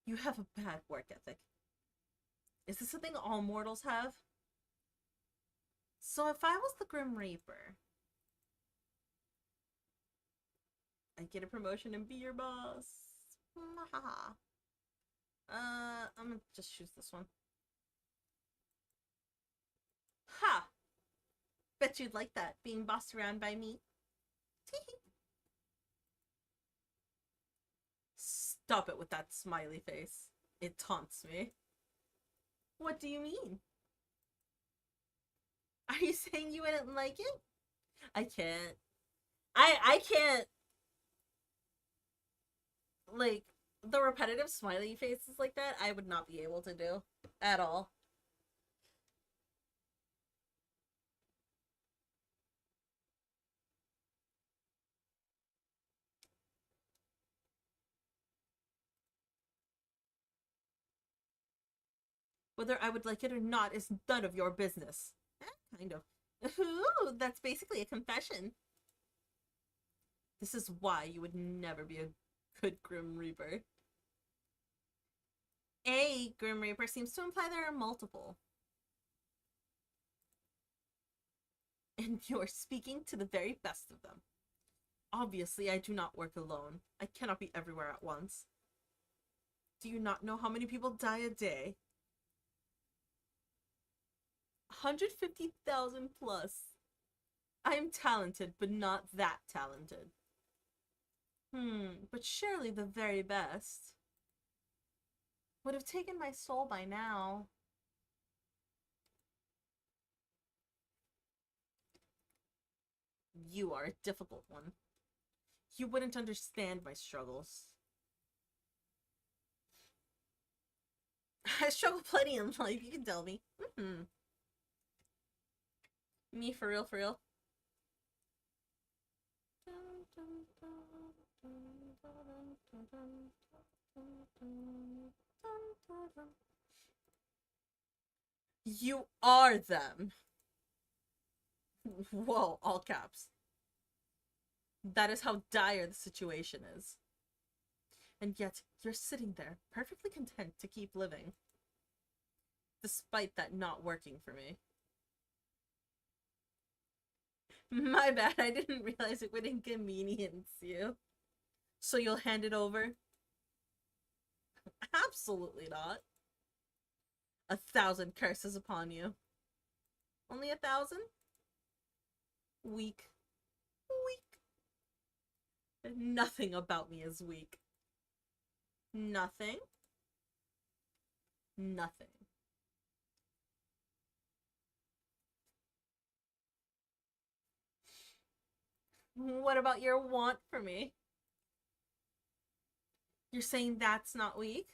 You have a bad work ethic. Is this something all mortals have? So if I was the Grim Reaper, I'd get a promotion and be your boss. I'm gonna just choose this one. Ha! Bet you'd like that, being bossed around by me. Stop it with that smiley face. It taunts me. What do you mean? Are you saying you wouldn't like it? I can't. I can't. Like, the repetitive smiley faces like that, I would not be able to do. At all. Whether I would like it or not is none of your business. Kind of. Ooh, that's basically a confession. This is why you would never be a good Grim Reaper. A Grim Reaper seems to imply there are multiple. And you're speaking to the very best of them. Obviously, I do not work alone. I cannot be everywhere at once. Do you not know how many people die a day? 150,000 plus. I am talented, but not that talented. But surely the very best would have taken my soul by now. You are a difficult one. You wouldn't understand my struggles. I struggle plenty in life, you can tell me. Me, for real, for real. You are them. Whoa, all caps. That is how dire the situation is. And yet, you're sitting there, perfectly content to keep living. Despite that not working for me. My bad, I didn't realize it would inconvenience you. So you'll hand it over? Absolutely not. 1,000 curses upon you. Only 1,000? Weak. Weak. Nothing about me is weak. Nothing. Nothing. What about your want for me? You're saying that's not weak?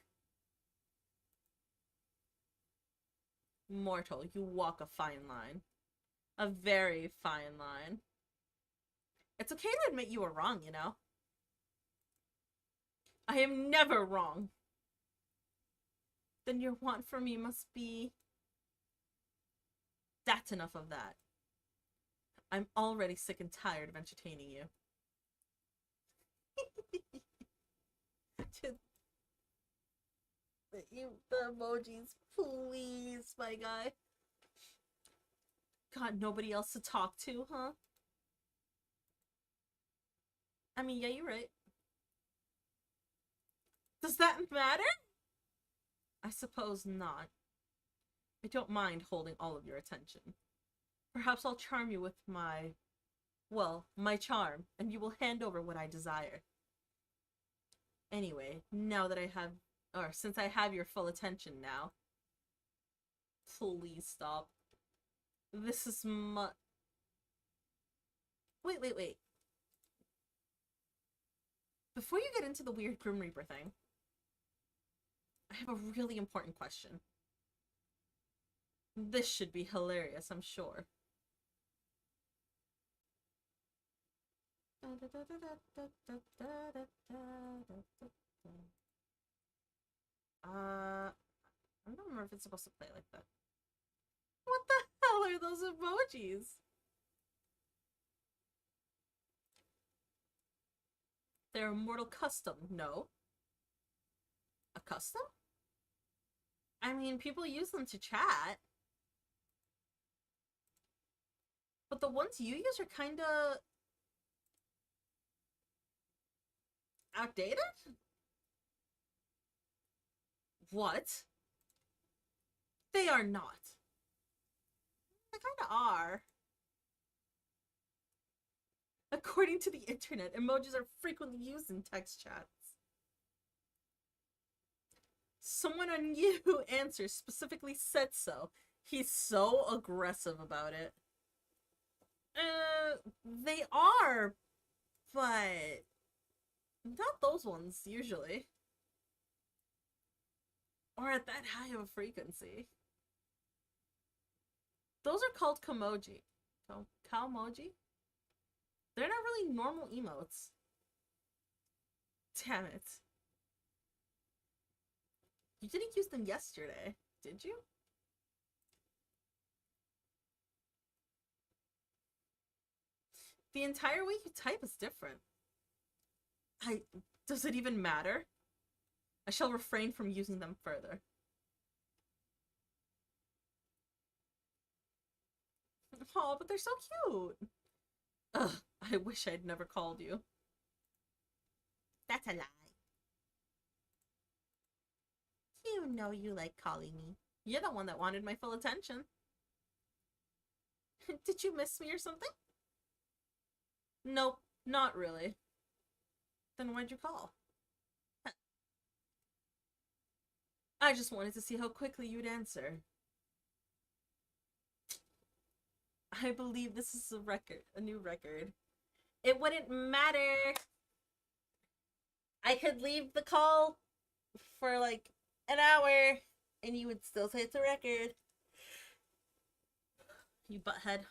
Mortal, you walk a fine line. A very fine line. It's okay to admit you were wrong, you know? I am never wrong. Then your want for me must be... That's enough of that. I'm already sick and tired of entertaining you. The emojis, please, my guy. Got nobody else to talk to, huh? I mean, yeah, you're right. Does that matter? I suppose not. I don't mind holding all of your attention. Perhaps I'll charm you with my... well, my charm, and you will hand over what I desire. Anyway, now that I have... or since I have your full attention now... Please stop. This is my... Wait. Before you get into the weird Grim Reaper thing, I have a really important question. This should be hilarious, I'm sure. I don't remember if it's supposed to play like that. What the hell are those emojis? They're immortal custom. No. A custom? I mean, people use them to chat. But the ones you use are kinda... outdated? What? They are not. They kinda are. According to the internet, emojis are frequently used in text chats. Someone on Yahoo Answers specifically said so. He's so aggressive about it. They are, but not those ones, usually. Or at that high of a frequency. Those are called Kamoji. Kalmoji? They're not really normal emotes. Damn it. You didn't use them yesterday, did you? The entire way you type is different. Does it even matter? I shall refrain from using them further. Oh, but they're so cute. Ugh, I wish I'd never called you. That's a lie. You know you like calling me. You're the one that wanted my full attention. Did you miss me or something? Nope, not really. Then why'd you call? I just wanted to see how quickly you'd answer. I believe this is a new record. It wouldn't matter. I could leave the call for like an hour and you would still say it's a record. You butthead.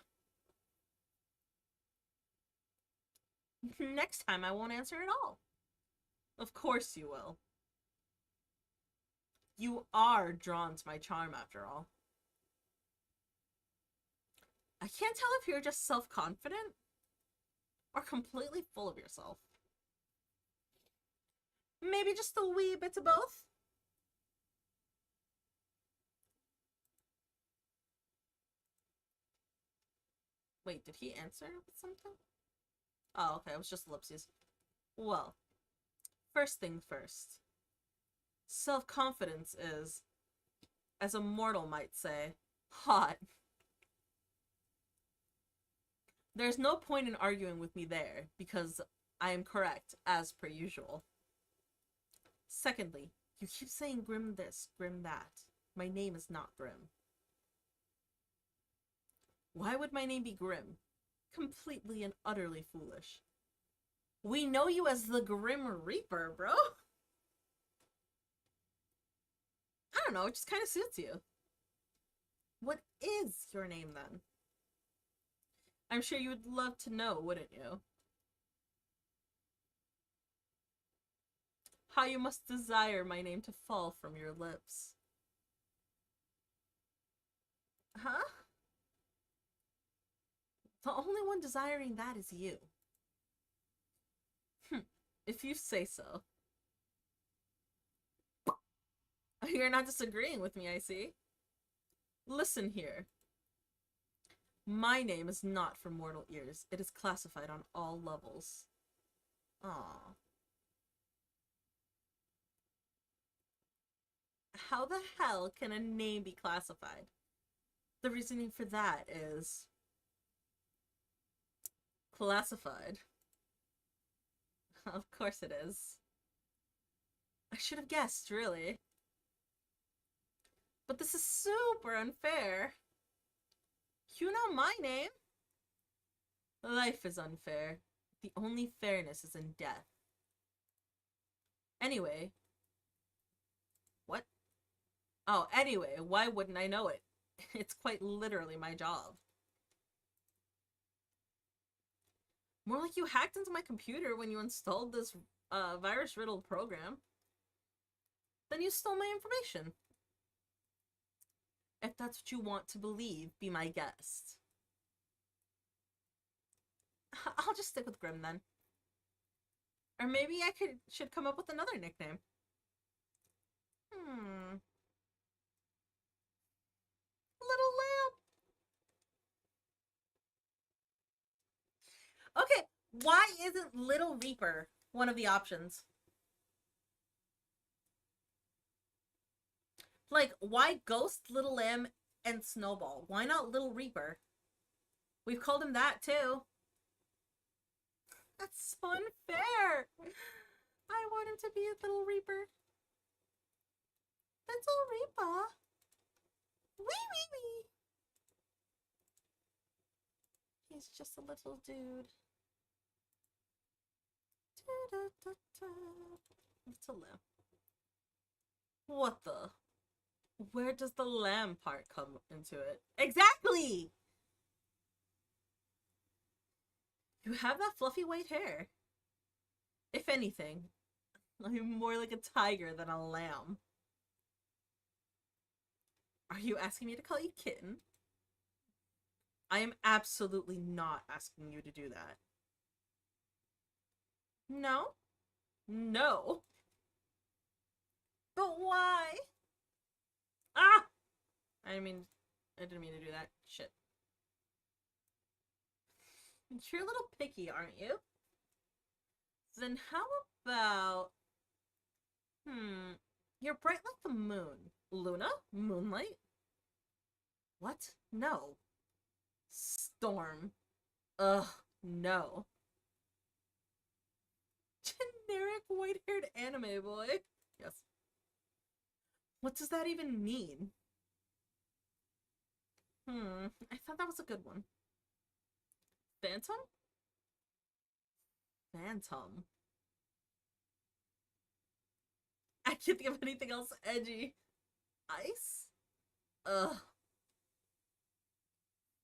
Next time I won't answer at all. Of course you will. You are drawn to my charm after all. I can't tell if you're just self-confident or completely full of yourself. Maybe just a wee bit of both? Wait, did he answer with something? Oh, okay, it was just ellipses. Well, first thing first. Self-confidence is, as a mortal might say, hot. There's no point in arguing with me there, because I am correct, as per usual. Secondly, you keep saying Grim this, Grim that. My name is not Grim. Why would my name be Grim? Completely and utterly foolish. We know you as the Grim Reaper, bro. I don't know, it just kind of suits you. What is your name, then? I'm sure you would love to know, wouldn't you? How you must desire my name to fall from your lips. Huh? The only one desiring that is you. If you say so. I You're not disagreeing with me, I see. Listen here. My name is not for mortal ears. It is classified on all levels. Aww. How the hell can a name be classified? The reasoning for that is classified. Of course it is. I should have guessed, really. But this is super unfair. You know my name. Life is unfair. The only fairness is in death. Anyway. What? Oh, anyway, why wouldn't I know it? It's quite literally my job. More like you hacked into my computer when you installed this virus-riddled program. Then you stole my information. If that's what you want to believe, be my guest. I'll just stick with Grim then. Or maybe I should come up with another nickname. Little lamp. Okay, why isn't Little Reaper one of the options? Like, why Ghost, Little Lamb, and Snowball? Why not Little Reaper? We've called him that, too. That's so unfair. I want him to be a Little Reaper. Little Reaper. Wee wee wee. He's just a little dude. Little lamb. What the? Where does the lamb part come into it? Exactly! You have that fluffy white hair. If anything, I'm more like a tiger than a lamb. Are you asking me to call you Kitten? I am absolutely not asking you to do that. No? No. But why? Ah! I didn't mean to do that. Shit. You're a little picky, aren't you? Then how about... You're bright like the moon. Luna? Moonlight? What? No. Storm. Ugh, no. Generic white-haired anime boy. Yes. What does that even mean? I thought that was a good one. Phantom? Phantom. I can't think of anything else edgy. Ice? Ugh.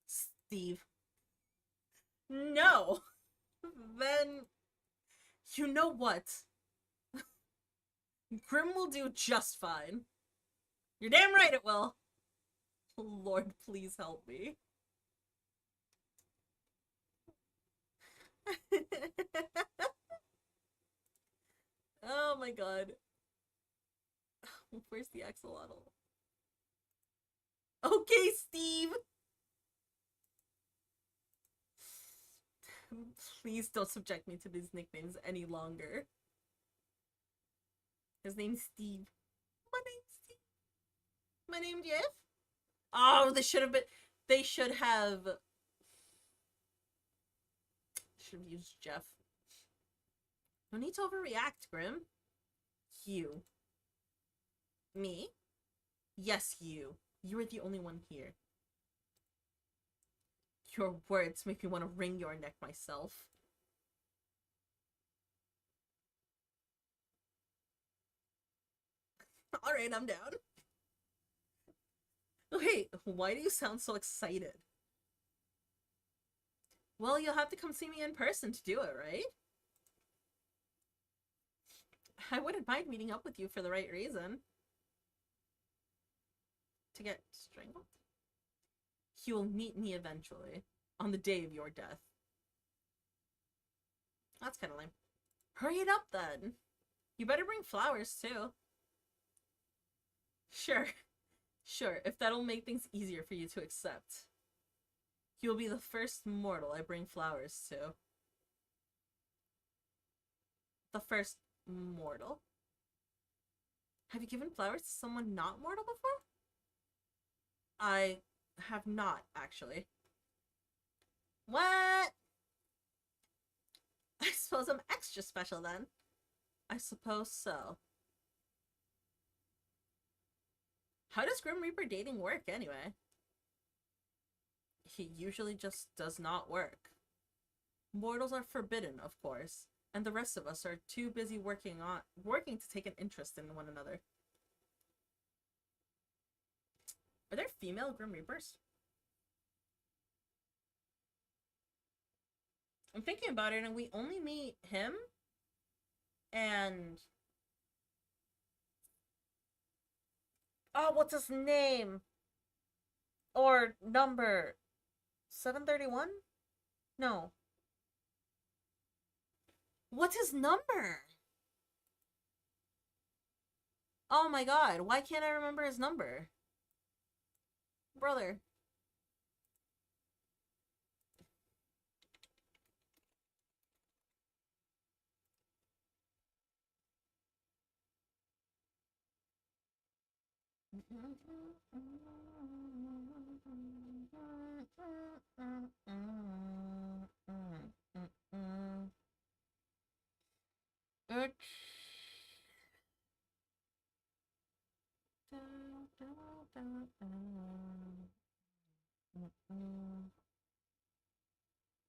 Steve. No! Then... You know what? Grim will do just fine. You're damn right it will. Lord, please help me. Oh my god. Where's the axolotl? Okay, Steve! Please don't subject me to these nicknames any longer. His name's Steve. My name's Steve. My name's Jeff? Oh, they should have used Jeff. No need to overreact, Grim. You. Me? Yes, you. You are the only one here. Your words make me want to wring your neck myself. Alright, I'm down. Wait, why do you sound so excited? Well, you'll have to come see me in person to do it, right? I wouldn't mind meeting up with you for the right reason. To get strangled? You will meet me eventually, on the day of your death. That's kind of lame. Hurry it up, then. You better bring flowers, too. Sure. Sure, if that'll make things easier for you to accept. You'll be the first mortal I bring flowers to. The first mortal? Have you given flowers to someone not mortal before? I have not, actually. What? I suppose I'm extra special then. I suppose so. How does Grim Reaper dating work, anyway? He usually just does not work. Mortals are forbidden, of course, and the rest of us are too busy working to take an interest in one another. Are there female Grim Reapers? I'm thinking about it, and we only meet him and... Oh, what's his name? Or number? 731? No. What's his number? Oh my god, why can't I remember his number? Brother.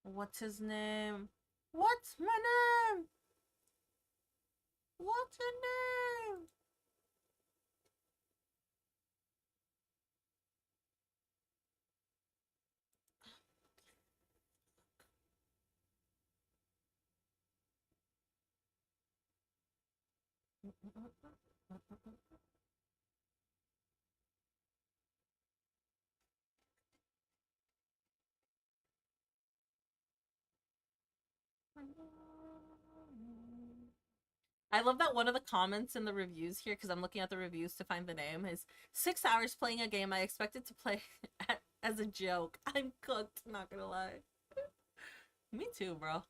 What's his name? What's my name? What's your name? I love that one of the comments in the reviews here, because I'm looking at the reviews to find the name, is 6 hours playing a game I expected to play as a joke. I'm cooked, not gonna lie. Me too, bro.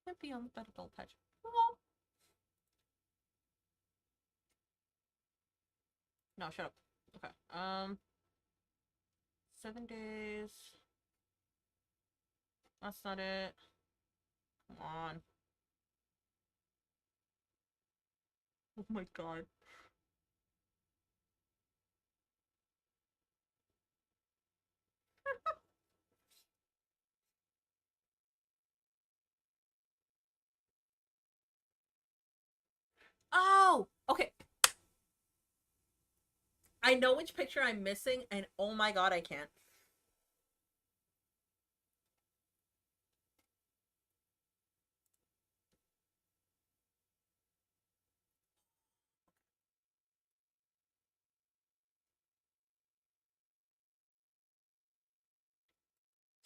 Might be on the adult patch. No, shut up. Okay. 7 days. That's not it. Come on. Oh my god. Oh! Okay. I know which picture I'm missing, and oh my god, I can't.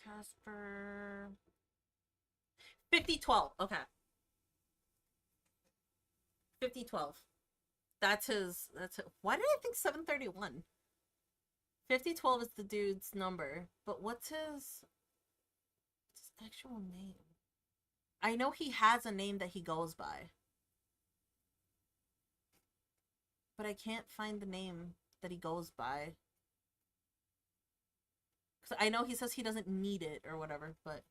Casper... 5012. Okay. 5012. That's his... Why did I think 731? 5012 is the dude's number. But what's his actual name? I know he has a name that he goes by. But I can't find the name that he goes by. Because I know he says he doesn't need it or whatever, but...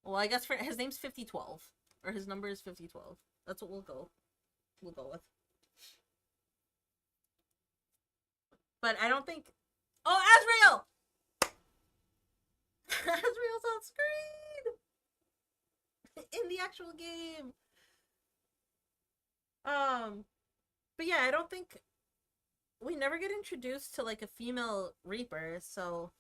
Well, I guess for his name's 5012. Or his number is 5012. That's what we'll go with. But I don't think... Oh, Asriel! Asriel's on screen! In the actual game. But yeah, I don't think... We never get introduced to, like, a female Reaper, so...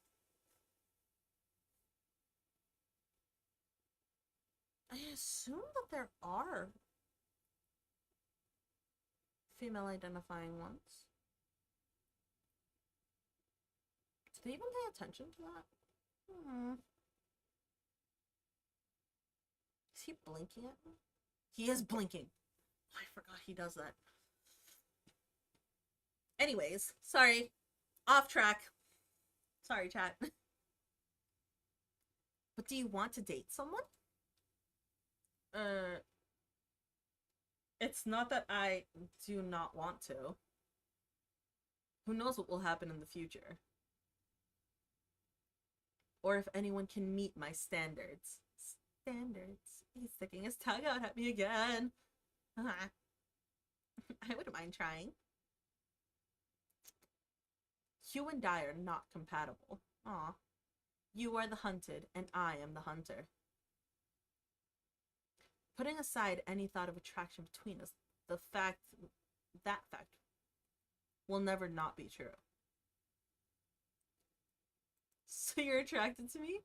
assume that there are female identifying ones. Do they even pay attention to that? Is he blinking at me? He is blinking. Oh, I forgot he does that. Anyways, sorry. Off track. Sorry, chat. But do you want to date someone? It's not that I do not want to. Who knows what will happen in the future? Or if anyone can meet my standards. Standards. He's sticking his tongue out at me again. I wouldn't mind trying. You and I are not compatible. Aw. You are the hunted, and I am the hunter. Putting aside any thought of attraction between us, that fact will never not be true. So you're attracted to me?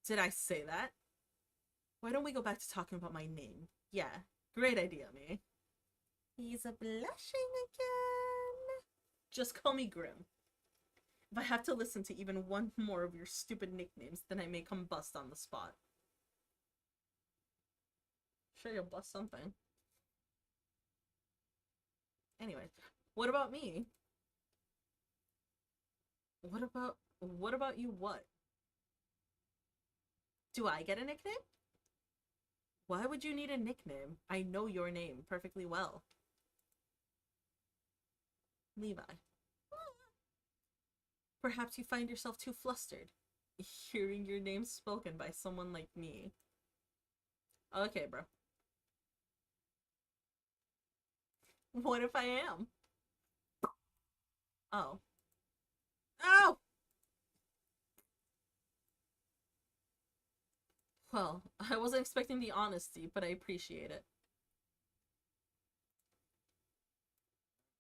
Did I say that? Why don't we go back to talking about my name? Yeah, great idea, me. He's a blushing again. Just call me Grim. If I have to listen to even one more of your stupid nicknames, then I may combust on the spot. Sure, you'll bust something. Anyway, what about me? What about you what? Do I get a nickname? Why would you need a nickname? I know your name perfectly well. Levi. Perhaps you find yourself too flustered, hearing your name spoken by someone like me. Okay, bro. What if I am? Oh. Ow! Well, I wasn't expecting the honesty, but I appreciate it.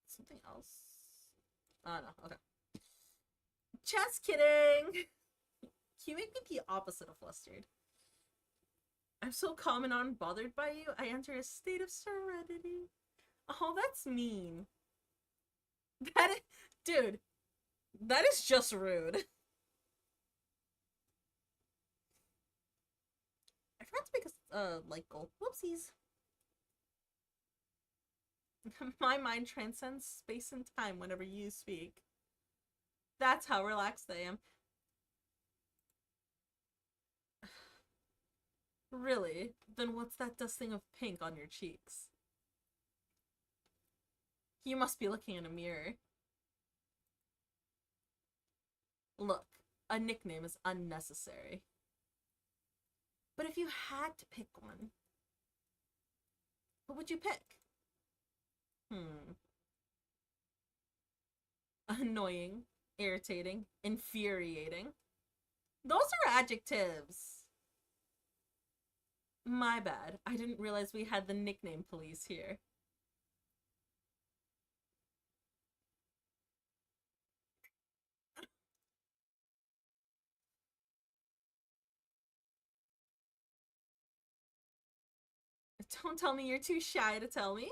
Something else? Oh, no. Okay. Just kidding! You make me the opposite of flustered. I'm so calm and unbothered by you, I enter a state of serenity. Oh, that's mean. Dude, that is just rude. I forgot to make a light goal. Whoopsies. My mind transcends space and time whenever you speak. That's how relaxed I am. Really? Then what's that dusting of pink on your cheeks? You must be looking in a mirror. Look, a nickname is unnecessary. But if you had to pick one, what would you pick? Annoying, irritating, infuriating. Those are adjectives. My bad. I didn't realize we had the nickname police here. Don't tell me you're too shy to tell me.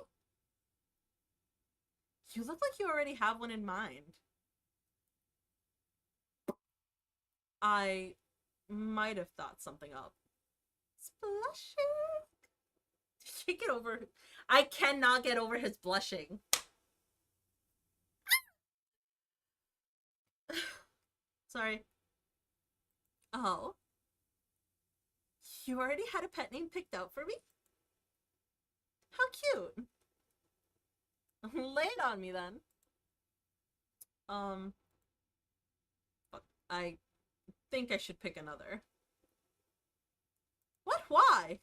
You look like you already have one in mind. I might have thought something up. It's blushing. Can't get over. I cannot get over his blushing. Sorry. Oh. You already had a pet name picked out for me? How cute. Lay it on me then. Fuck. I think I should pick another. What? Why?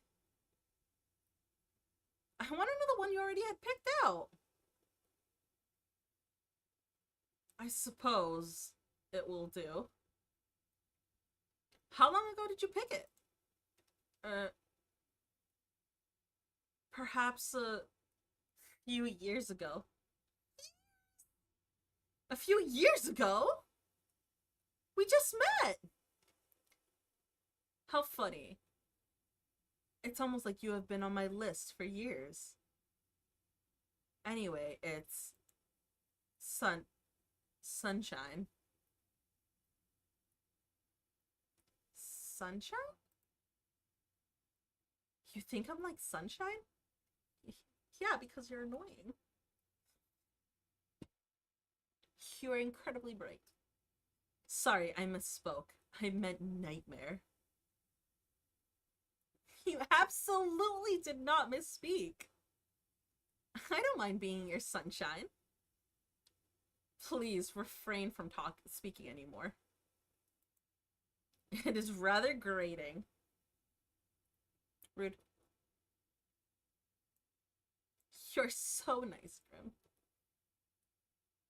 I want to know the one you already had picked out. I suppose it will do. How long ago did you pick it? Perhaps a few years ago. A few years ago? We just met! How funny. It's almost like you have been on my list for years. Anyway, it's sunshine. Sunshine? You think I'm like sunshine? Yeah, because you're annoying. You are incredibly bright. Sorry, I misspoke. I meant nightmare. You absolutely did not misspeak. I don't mind being your sunshine. Please refrain from speaking anymore. It is rather grating. Rude. You're so nice, Grim.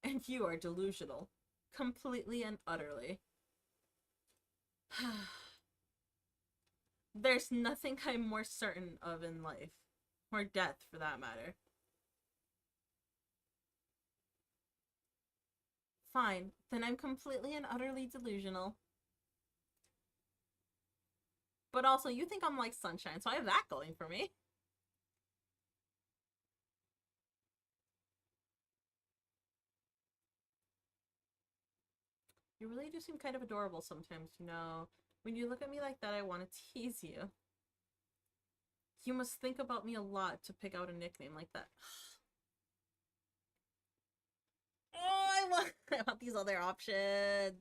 And you are delusional. Completely and utterly. There's nothing I'm more certain of in life. Or death, for that matter. Fine, then I'm completely and utterly delusional. But also, you think I'm like sunshine, so I have that going for me. You really do seem kind of adorable sometimes, you know. When you look at me like that, I want to tease you. You must think about me a lot to pick out a nickname like that. Oh, I want these other options.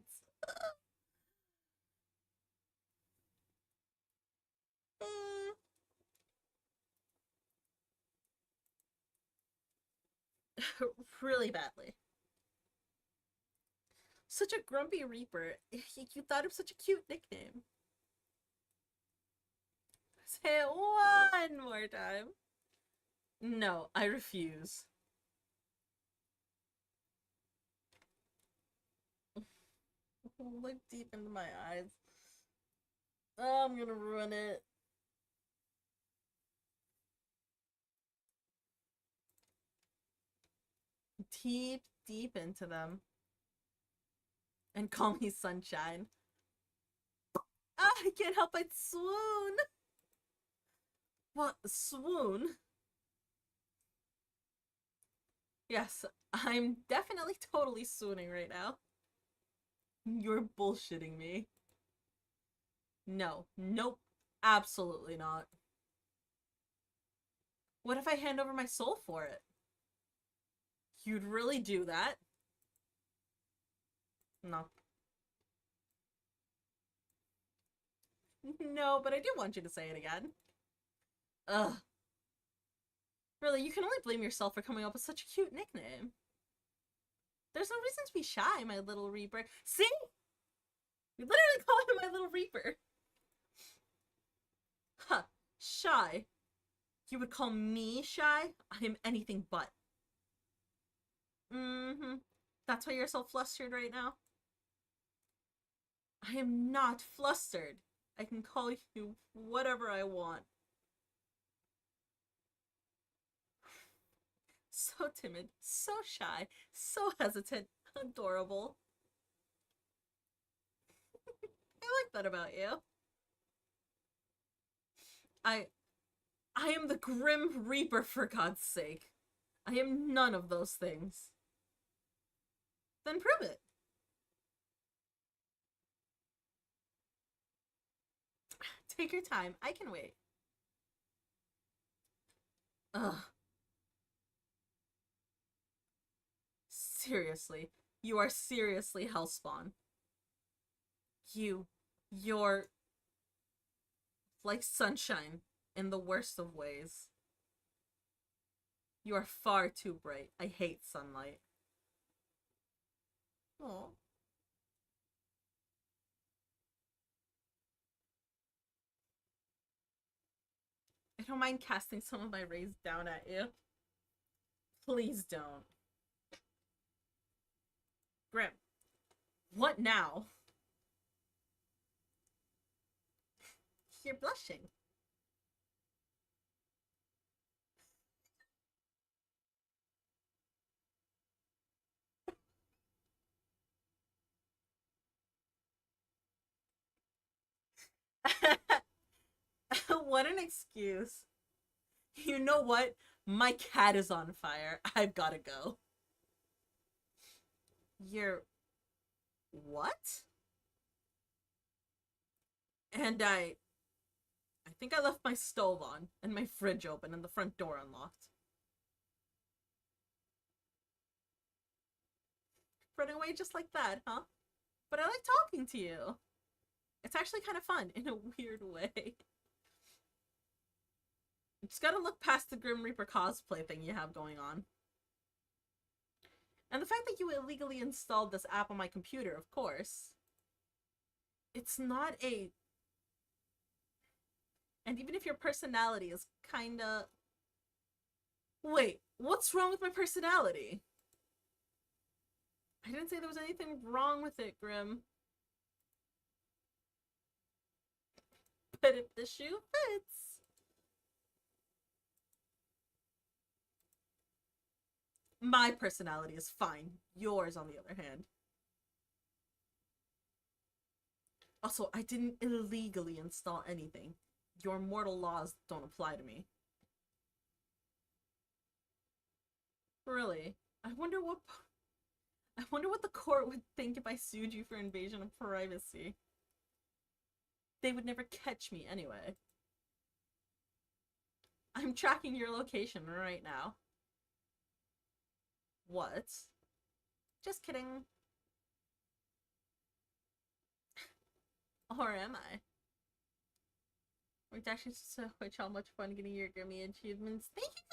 Really badly. Such a grumpy reaper. You thought of such a cute nickname. Say it one more time. No, I refuse. Look deep into my eyes. Oh, I'm gonna ruin it. Deep, deep into them. And call me sunshine. Ah, I can't help but swoon. What? Swoon? Yes, I'm definitely totally swooning right now. You're bullshitting me. No. Nope. Absolutely not. What if I hand over my soul for it? You'd really do that? No. No, but I do want you to say it again. Ugh. Really, you can only blame yourself for coming up with such a cute nickname. There's no reason to be shy, my little Reaper. See? You literally call him my little Reaper. Huh. Shy. You would call me shy? I am anything but. Mm-hmm. That's why you're so flustered right now? I am not flustered. I can call you whatever I want. So timid, so shy, so hesitant, adorable. I like that about you. I am the Grim Reaper, for God's sake. I am none of those things. Then prove it. Take your time. I can wait. Ugh. Seriously. You are seriously Hellspawn. You're like sunshine in the worst of ways. You are far too bright. I hate sunlight. Oh. I don't mind casting some of my rays down at you. Please don't. Grim. What now? You're blushing. What an excuse. You know what? My cat is on fire. I've gotta go. You're... what? And I think I left my stove on, and my fridge open, and the front door unlocked. Running away just like that, huh? But I like talking to you. It's actually kind of fun, in a weird way. You just gotta look past the Grim Reaper cosplay thing you have going on. And the fact that you illegally installed this app on my computer, of course. It's not a... And even if your personality is kinda... Wait, what's wrong with my personality? I didn't say there was anything wrong with it, Grim. But if the shoe fits... My personality is fine. Yours, on the other hand. Also, I didn't illegally install anything. Your mortal laws don't apply to me. Really? I wonder what the court would think if I sued you for invasion of privacy. They would never catch me anyway. I'm tracking your location right now. What? Just kidding. Or am I? We're dashing so much how much fun getting your Grammy achievements. Thank you!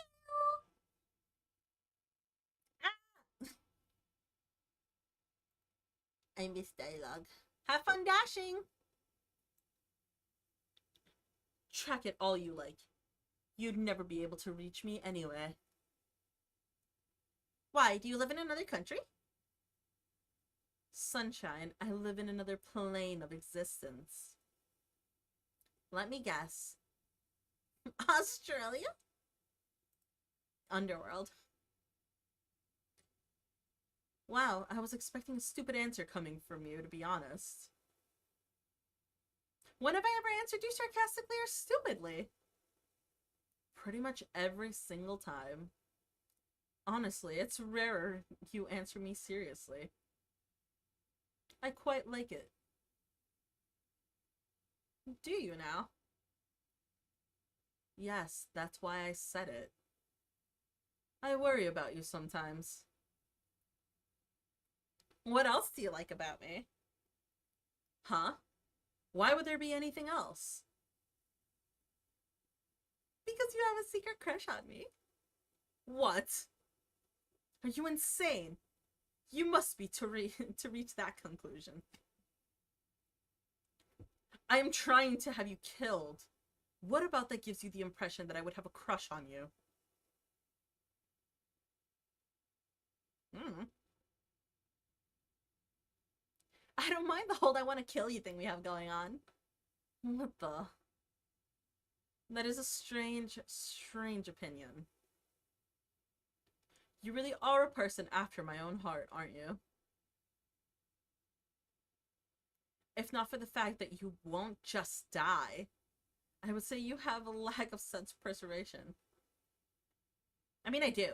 Ah! I miss dialogue. Have fun dashing! Track it all you like. You'd never be able to reach me anyway. Why, do you live in another country? Sunshine, I live in another plane of existence. Let me guess. Australia? Underworld. Wow, I was expecting a stupid answer coming from you, to be honest. When have I ever answered you sarcastically or stupidly? Pretty much every single time. Honestly, it's rarer you answer me seriously. I quite like it. Do you now? Yes, that's why I said it. I worry about you sometimes. What else do you like about me? Huh? Why would there be anything else? Because you have a secret crush on me. What? Are you insane? You must be to reach that conclusion. I am trying to have you killed. What about that gives you the impression that I would have a crush on you? I don't mind the whole I want to kill you thing we have going on. What the? That is a strange, strange opinion. You really are a person after my own heart, aren't you? If not for the fact that you won't just die, I would say you have a lack of self-preservation. I mean, I do.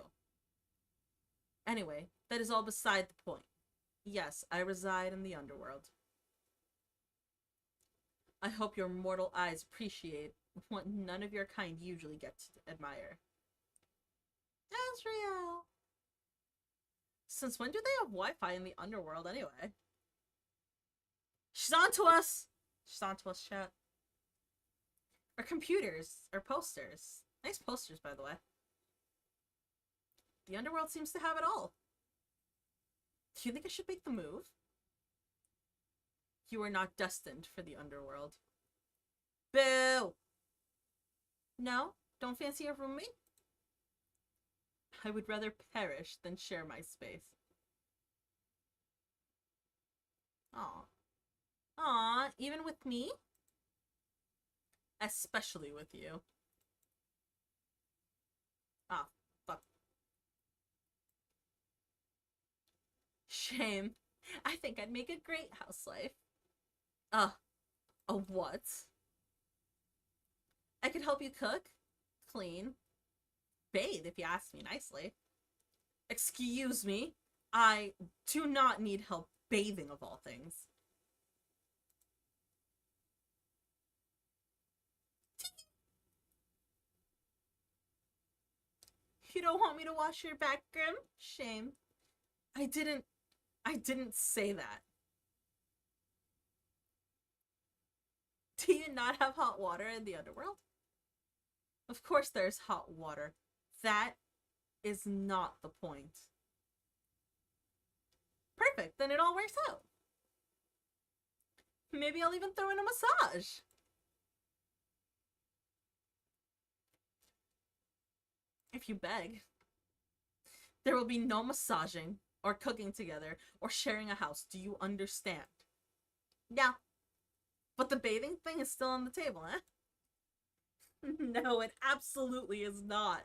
Anyway, that is all beside the point. Yes, I reside in the underworld. I hope your mortal eyes appreciate what none of your kind usually get to admire. Azrael! Since when do they have Wi-Fi in the underworld anyway? She's on to us! She's on to us, chat. Or computers, or posters. Nice posters, by the way. The underworld seems to have it all. Do you think I should make the move? You are not destined for the underworld. Boo! No? Don't fancy a roommate? I would rather perish than share my space. Aw. Aw, even with me? Especially with you. Ah, fuck. Shame. I think I'd make a great housewife. A what? could help you cook, clean, bathe if you ask me nicely. Excuse me, I do not need help bathing of all things. You don't want me to wash your back, Grim? Shame. I didn't say that. Do you not have hot water in the underworld? Of course there's hot water. That is not the point. Perfect, then it all works out. Maybe I'll even throw in a massage. If you beg. There will be no massaging, or cooking together, or sharing a house. Do you understand? Yeah. But the bathing thing is still on the table, eh? No, it absolutely is not.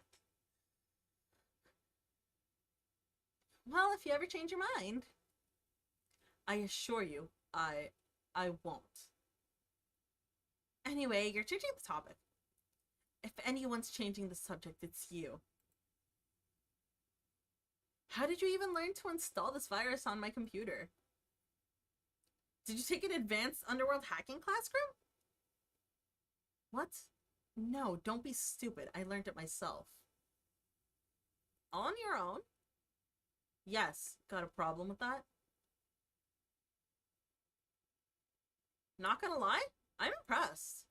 Well, if you ever change your mind, I assure you, I won't. Anyway, you're changing the topic. If anyone's changing the subject, it's you. How did you even learn to install this virus on my computer? Did you take an advanced underworld hacking class, Grim? What? No, don't be stupid. I learned it myself. On your own? Yes. Got a problem with that? Not gonna lie, I'm impressed.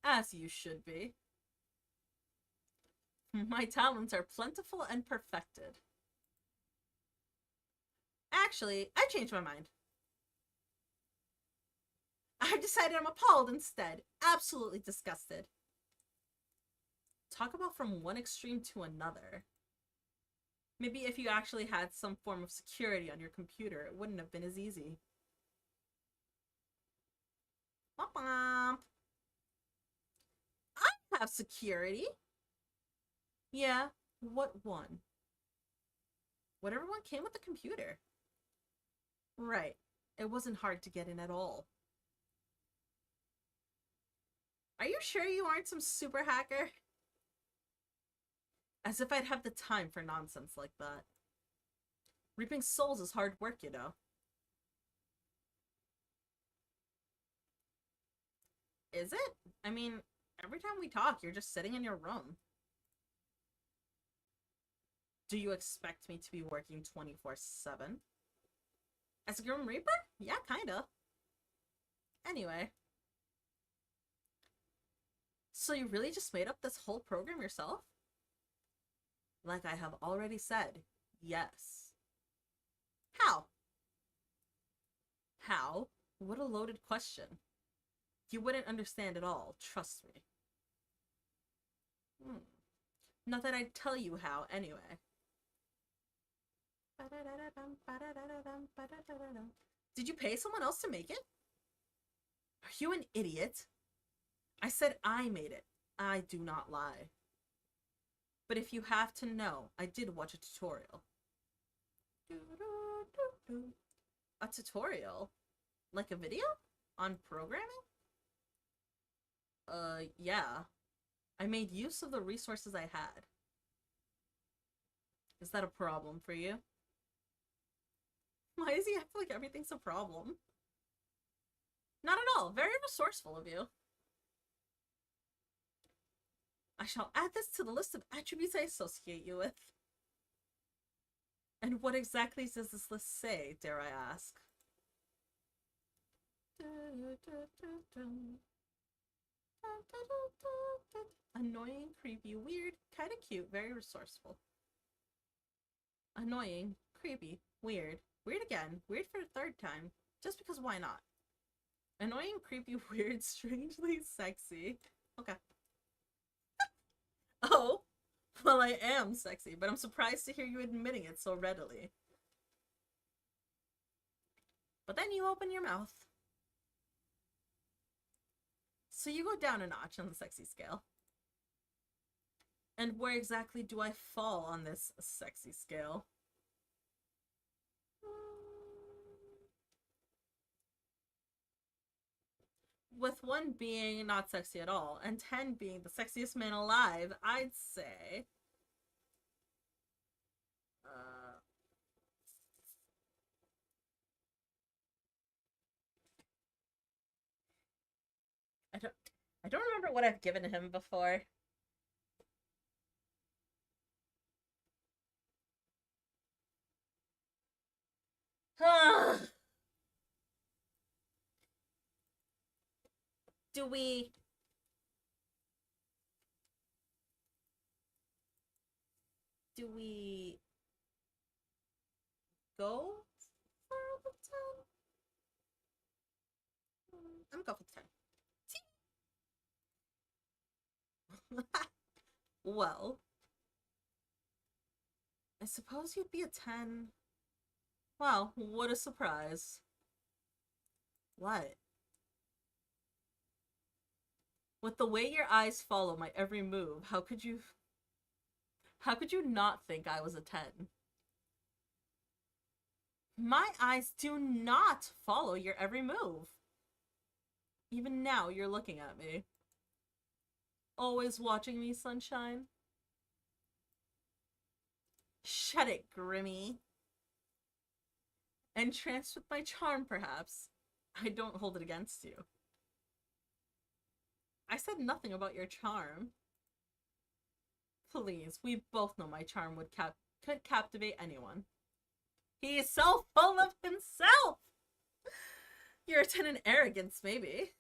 As you should be. My talents are plentiful and perfected. Actually, I changed my mind. I've decided I'm appalled instead. Absolutely disgusted. Talk about from one extreme to another. Maybe if you actually had some form of security on your computer, it wouldn't have been as easy. Womp. I have security. Yeah, what one? Whatever one came with the computer. Right. It wasn't hard to get in at all. Are you sure you aren't some super hacker? As if I'd have the time for nonsense like that. Reaping souls is hard work, you know. Is it? I mean, every time we talk, you're just sitting in your room. Do you expect me to be working 24/7? As a Grim Reaper? Yeah, kinda. Anyway. So you really just made up this whole program yourself? Like I have already said, yes. How? How? What a loaded question. You wouldn't understand at all, trust me. Not that I'd tell you how, anyway. Did you pay someone else to make it? Are you an idiot? I said I made it. I do not lie. But if you have to know, I did watch a tutorial. A tutorial? Like a video? On programming? Yeah. I made use of the resources I had. Is that a problem for you? Why does he act like everything's a problem? Not at all. Very resourceful of you. I shall add this to the list of attributes I associate you with. And what exactly does this list say, dare I ask? Annoying, creepy, weird, kinda cute, very resourceful. Annoying, creepy, weird, weird again, weird for the third time, just because why not? Annoying, creepy, weird, strangely sexy. Okay. Oh, well, I am sexy, but I'm surprised to hear you admitting it so readily. But then you open your mouth. So you go down a notch on the sexy scale. And where exactly do I fall on this sexy scale? with 1 being not sexy at all, and 10 being the sexiest man alive, I'd say... I don't remember what I've given him before. Do we... Do we... go for the 10? I'm gonna go for the 10. Well, I suppose you'd be a 10. Wow, what a surprise. What? With the way your eyes follow my every move, how could you not think I was a 10? My eyes do not follow your every move. Even now, you're looking at me. Always watching me, sunshine. Shut it, Grimmy. Entranced with my charm, perhaps. I don't hold it against you. I said nothing about your charm. Please, we both know my charm could captivate anyone. He is so full of himself! You're a 10 in arrogance, maybe.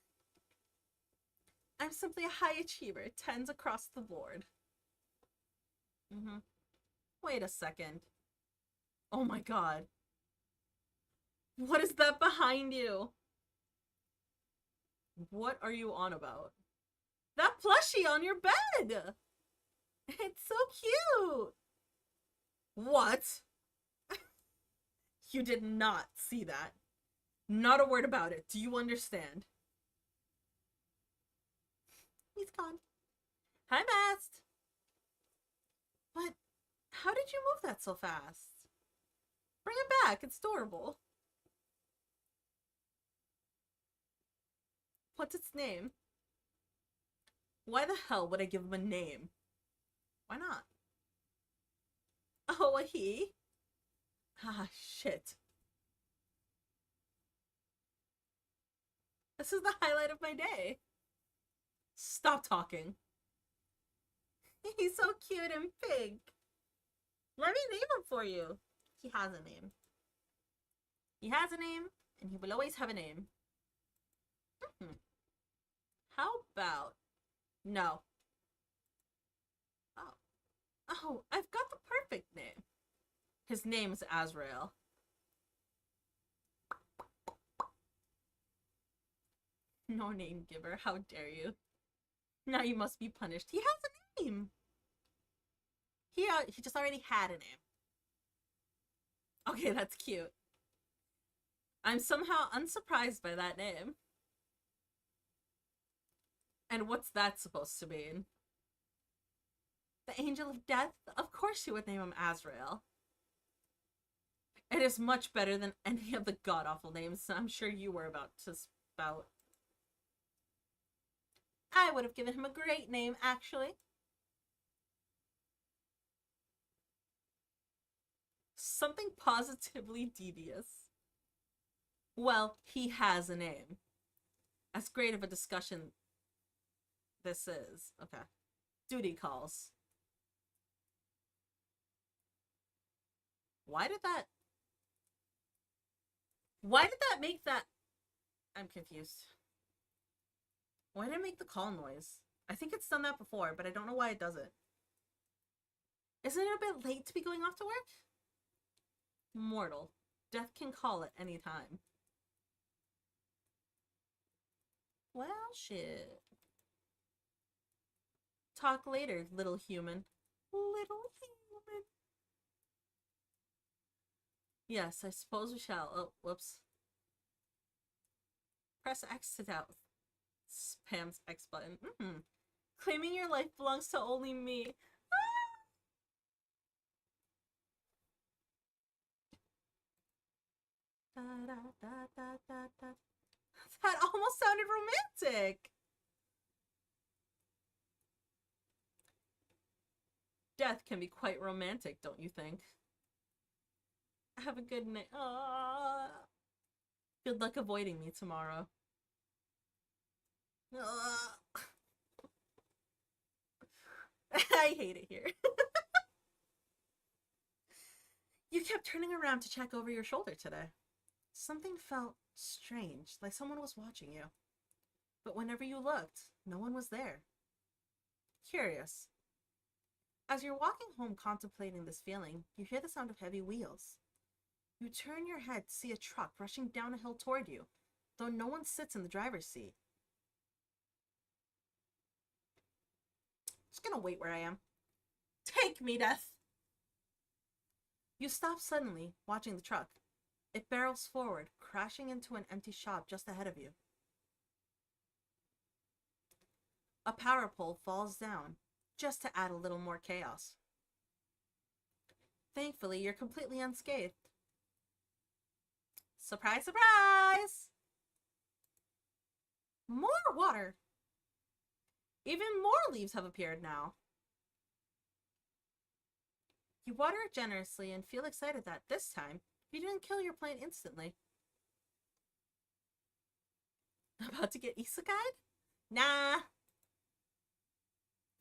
I'm simply a high achiever, 10s across the board. Wait a second. Oh my god. What is that behind you? What are you on about? That plushie on your bed! It's so cute! What? You did not see that. Not a word about it. Do you understand? He's gone. Hi, Mast! But how did you move that so fast? Bring it back. It's adorable. What's its name? Why the hell would I give him a name? Why not? Oh, a he? Ah, shit. This is the highlight of my day. Stop talking. He's so cute and pink. Let me name him for you. He has a name. He has a name, and he will always have a name. How about... No. Oh, I've got the perfect name. His name is Azrael. No name giver, how dare you. Now you must be punished. He has a name. He just already had a name. Okay, that's cute. I'm somehow unsurprised by that name. And what's that supposed to mean? The Angel of Death? Of course you would name him Azrael. It is much better than any of the god-awful names I'm sure you were about to spout. I would have given him a great name, actually. Something positively devious. Well, he has a name. As great of a discussion this is. Okay. Duty calls. Why did that make that... I'm confused. Why did it make the call noise? I think it's done that before, but I don't know why it does it. Isn't it a bit late to be going off to work? Mortal. Death can call at any time. Well, shit. Talk later, little human. Little human. Yes, I suppose we shall. Oh, whoops. Press X to doubt. Spams X button. Claiming your life belongs to only me. That almost sounded romantic. Death can be quite romantic, don't you think? Have a good night. Aww. Good luck avoiding me tomorrow. I hate it here. You kept turning around to check over your shoulder today. Something felt strange, like someone was watching you. But whenever you looked, no one was there. Curious. As you're walking home contemplating this feeling, you hear the sound of heavy wheels. You turn your head to see a truck rushing down a hill toward you, though no one sits in the driver's seat. Just gonna wait where I am. Take me, Death! You stop suddenly, watching the truck. It barrels forward, crashing into an empty shop just ahead of you. A power pole falls down, just to add a little more chaos. Thankfully, you're completely unscathed. Surprise, surprise! More water! Even more leaves have appeared now. You water it generously and feel excited that, this time, you didn't kill your plant instantly. About to get isekai'd? Nah.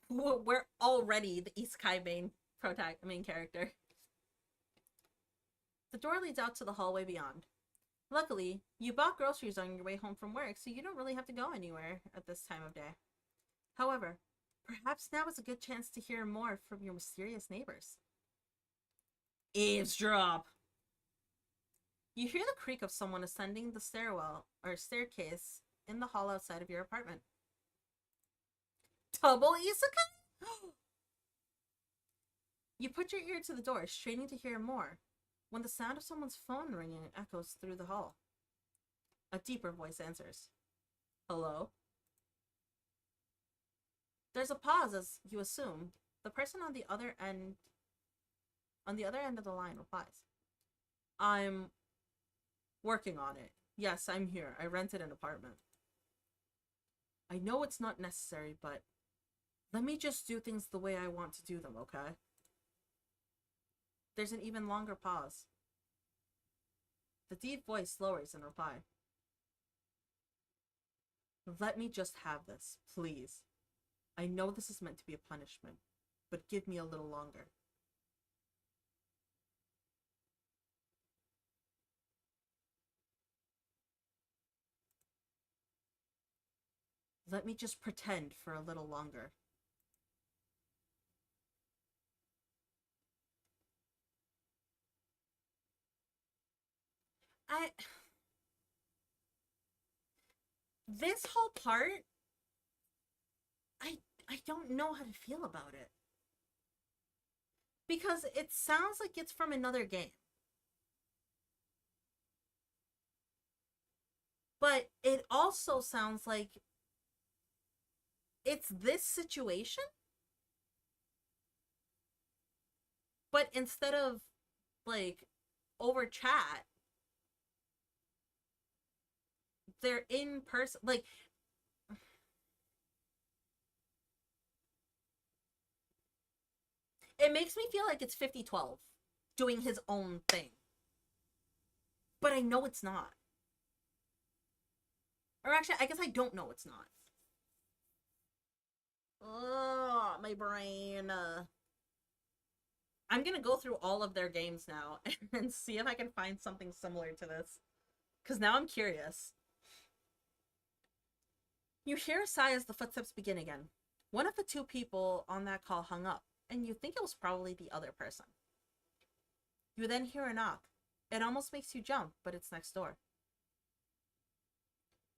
We're already the isekai main character. The door leads out to the hallway beyond. Luckily, you bought groceries on your way home from work, so you don't really have to go anywhere at this time of day. However, perhaps now is a good chance to hear more from your mysterious neighbors. Eavesdrop! You hear the creak of someone ascending the stairwell or staircase in the hall outside of your apartment. Double isekai? You put your ear to the door, straining to hear more, when the sound of someone's phone ringing echoes through the hall. A deeper voice answers. Hello? There's a pause as you assume the person on the other end of the line replies. I'm working on it. Yes, I'm here. I rented an apartment. I know it's not necessary, but let me just do things the way I want to do them, okay? There's an even longer pause. The deep voice lowers in reply. Let me just have this, please. I know this is meant to be a punishment, but give me a little longer. Let me just pretend for a little longer. This whole part, I don't know how to feel about it. Because it sounds like it's from another game. But it also sounds like it's this situation, but instead of like over chat, they're in person. Like, it makes me feel like it's 5012 doing his own thing, but I know it's not. Or actually, I guess I don't know it's not. Oh, my brain. I'm gonna go through all of their games now and see if I can find something similar to this. Because now I'm curious. You hear a sigh as the footsteps begin again. One of the two people on that call hung up, and you think it was probably the other person. You then hear a knock. It almost makes you jump, but it's next door.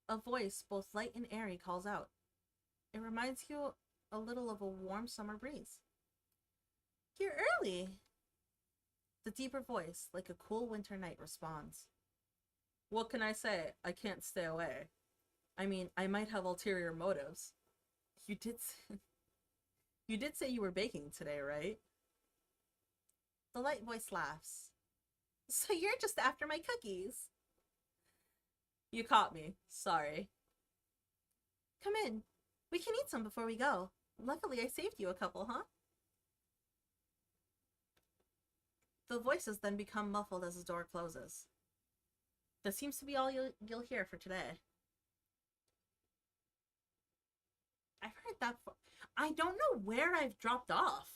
A voice, both light and airy, calls out. It reminds you a little of a warm summer breeze. You're early. The deeper voice, like a cool winter night, responds. What can I say? I can't stay away. I mean, I might have ulterior motives. You did say you were baking today, right? The light voice laughs. So you're just after my cookies. You caught me. Sorry. Come in. We can eat some before we go. Luckily, I saved you a couple, huh? The voices then become muffled as the door closes. That seems to be all you'll hear for today. I've heard that before. I don't know where I've dropped off.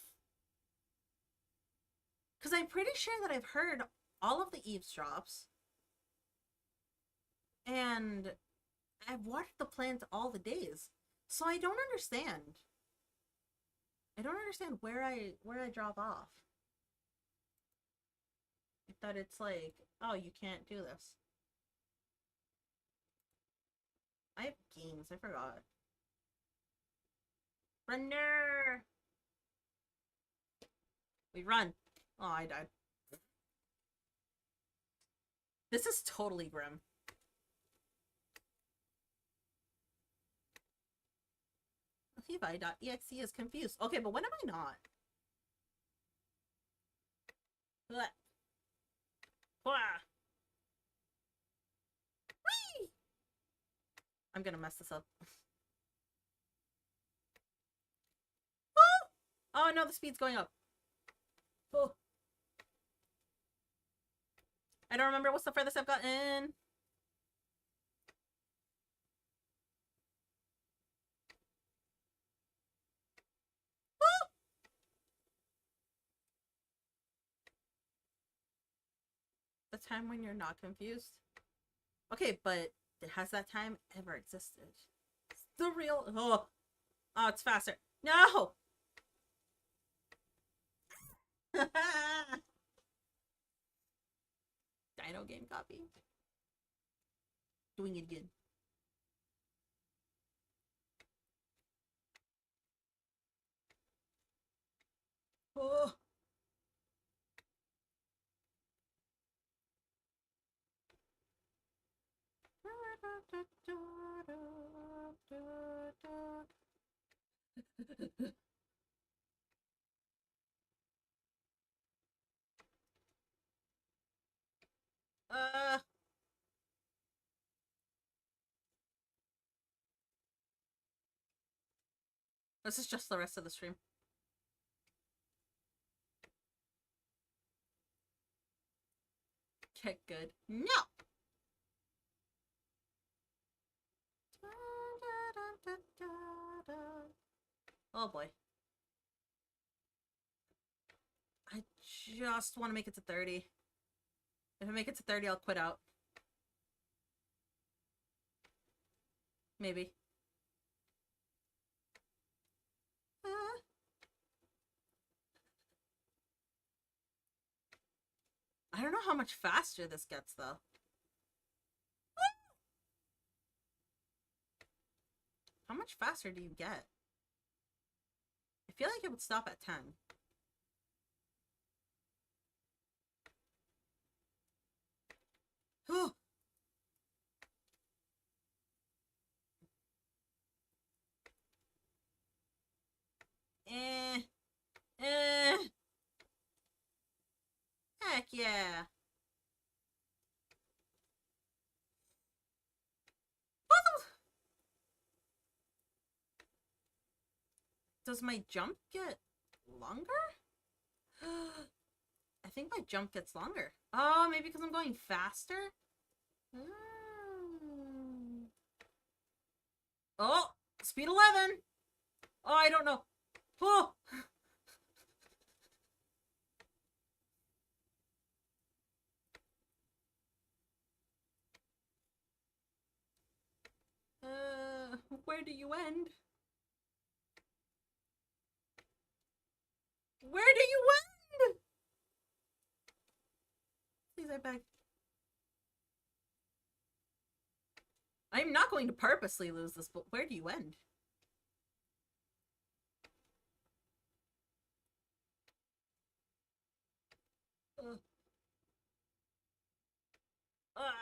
Because I'm pretty sure that I've heard all of the eavesdrops. And I've watched the plant all the days. So I don't understand. I don't understand where I drop off. That it's like, oh, you can't do this. I have games, I forgot. Runner! We run. Oh, I died. This is totally grim. Levi.exe is confused. Okay, but when am I not? Blech. Whee! I'm gonna mess this up. Oh no, the speed's going up. Oh. I don't remember what's the furthest I've gotten. The time when you're not confused. Okay, but has that time ever existed? It's the real. Oh, it's faster. No. Dino game copy. Doing it again. Oh. This is just the rest of the stream. Get good. No! Oh boy. I just want to make it to 30. If I make it to 30, I'll quit out. Maybe. I don't know how much faster this gets, though. How much faster do you get? I feel like it would stop at 10. Oh. Heck yeah. Does my jump get longer? I think my jump gets longer. Oh, maybe because I'm going faster? Oh, speed 11. Oh, I don't know. Oh. Where do you end? Where do you end? Please, I beg. I'm not going to purposely lose this, but where do you end? Oh.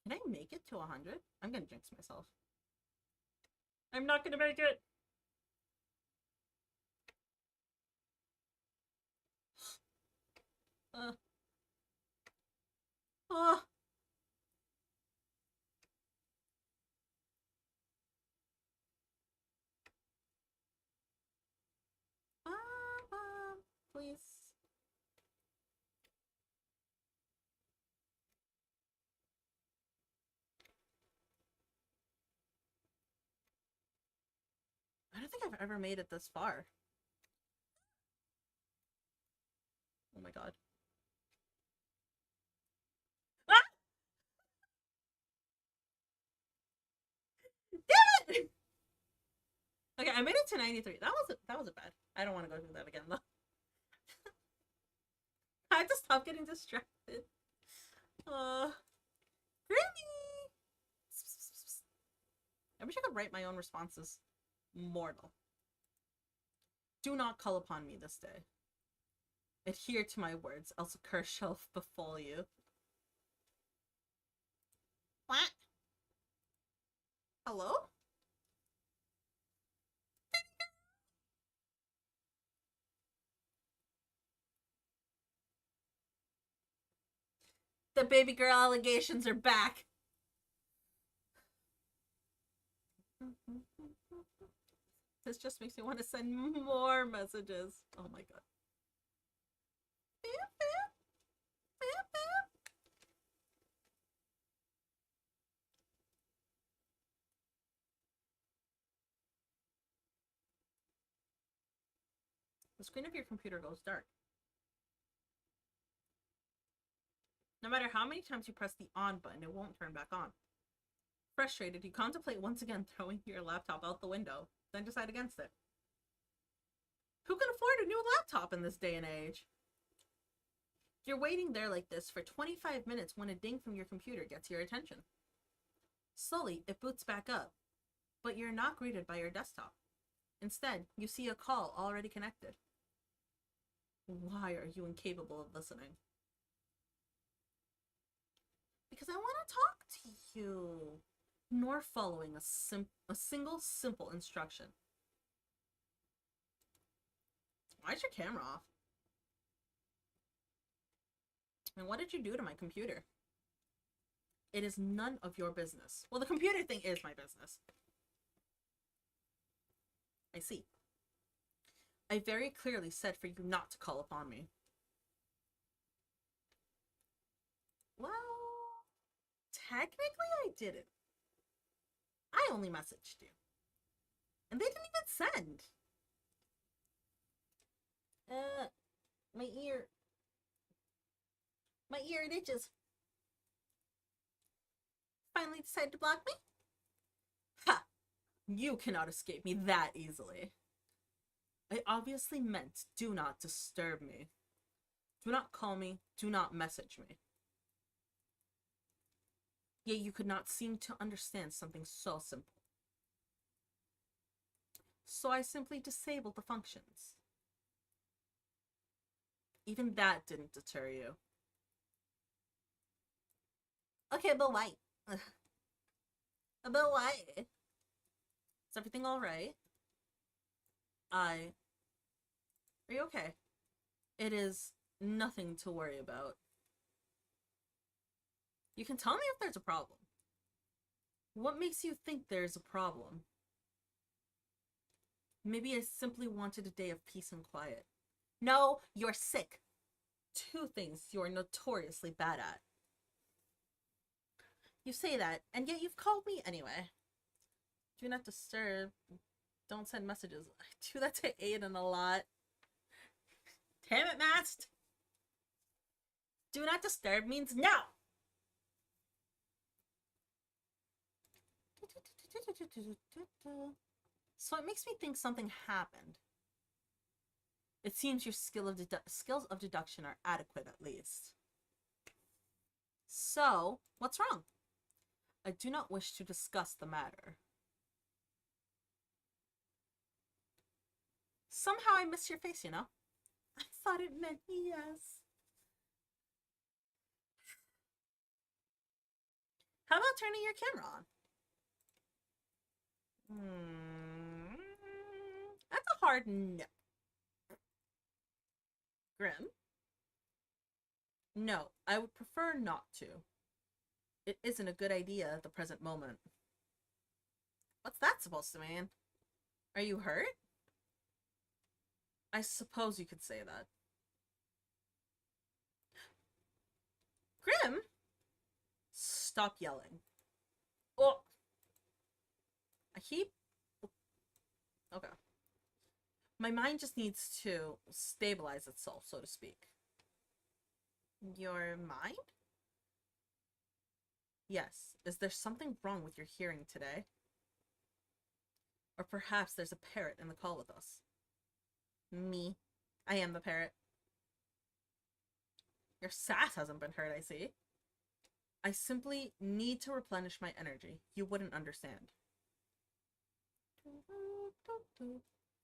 Can I make it to 100? I'm gonna jinx myself. I'm not gonna make it! Oh. Please. I don't think I've ever made it this far. Oh my god. Ah! Damn it! Okay, I made it to 93. That wasn't bad. I don't want to go through that again though. I had to stop getting distracted. Grimmy! I wish I could write my own responses. Mortal. Do not call upon me this day. Adhere to my words, else a curse shall befall you. What? Hello? The baby girl allegations are back. This just makes me want to send more messages. Oh my god. The screen of your computer goes dark. No matter how many times you press the on button, it won't turn back on. Frustrated, you contemplate once again throwing your laptop out the window, then decide against it. Who can afford a new laptop in this day and age? You're waiting there like this for 25 minutes when a ding from your computer gets your attention. Slowly, it boots back up, but you're not greeted by your desktop. Instead, you see a call already connected. Why are you incapable of listening? Because I want to talk to you. Nor following a single simple instruction. Why is your camera off? And what did you do to my computer? It is none of your business. Well, the computer thing is my business. I see. I very clearly said for you not to call upon me. Well, technically I didn't. I only messaged you. And they didn't even send. My ear. My ear, it itches. Finally decided to block me? Ha! You cannot escape me that easily. I obviously meant do not disturb me. Do not call me. Do not message me. Yet you could not seem to understand something so simple. So I simply disabled the functions. Even that didn't deter you. Okay, but why? But why? Is everything alright? Are you okay? It is nothing to worry about. You can tell me if there's a problem. What makes you think there's a problem? Maybe I simply wanted a day of peace and quiet. No, you're sick. 2 things you're notoriously bad at. You say that, and yet you've called me anyway. Do not disturb. Don't send messages. I do that to Aiden a lot. Damn it, Mast! Do not disturb means no! So it makes me think something happened. It seems your skills of deduction are adequate at least. So, what's wrong? I do not wish to discuss the matter. Somehow I missed your face, you know? I thought it meant yes. How about turning your camera on? That's a hard no. Grim? No, I would prefer not to. It isn't a good idea at the present moment. What's that supposed to mean? Are you hurt? I suppose you could say that. Grim? Stop yelling. Oh! I keep... Okay. My mind just needs to stabilize itself, so to speak. Your mind? Yes. Is there something wrong with your hearing today? Or perhaps there's a parrot in the call with us. Me. I am the parrot. Your sass hasn't been hurt, I see. I simply need to replenish my energy. You wouldn't understand.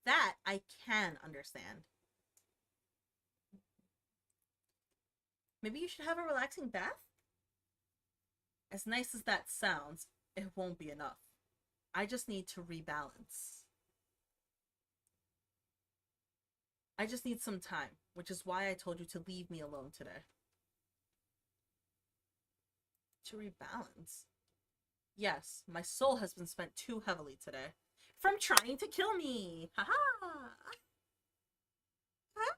That I can understand. Maybe you should have a relaxing bath? As nice as that sounds, it won't be enough. I just need to rebalance. I just need some time, which is why I told you to leave me alone today. To rebalance? Yes, my soul has been spent too heavily today. From trying to kill me! Haha! Huh?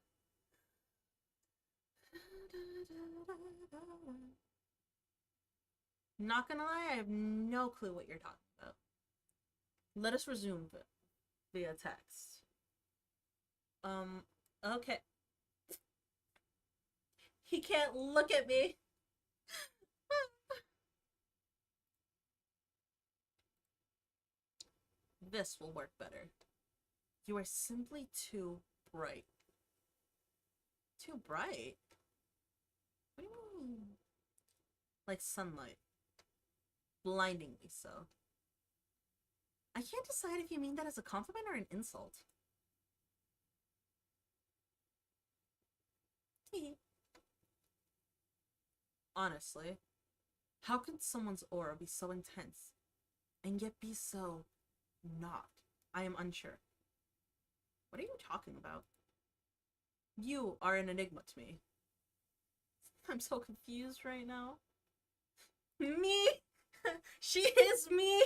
Not gonna lie, I have no clue what you're talking about. Let us resume via text. Okay. He can't look at me. This will work better. You are simply too bright. Too bright? What do you mean? Like sunlight. Blindingly so. I can't decide if you mean that as a compliment or an insult. Honestly, how can someone's aura be so intense and yet be so not? I am unsure. What are you talking about? You are an enigma to me. I'm so confused right now. Me? She is me?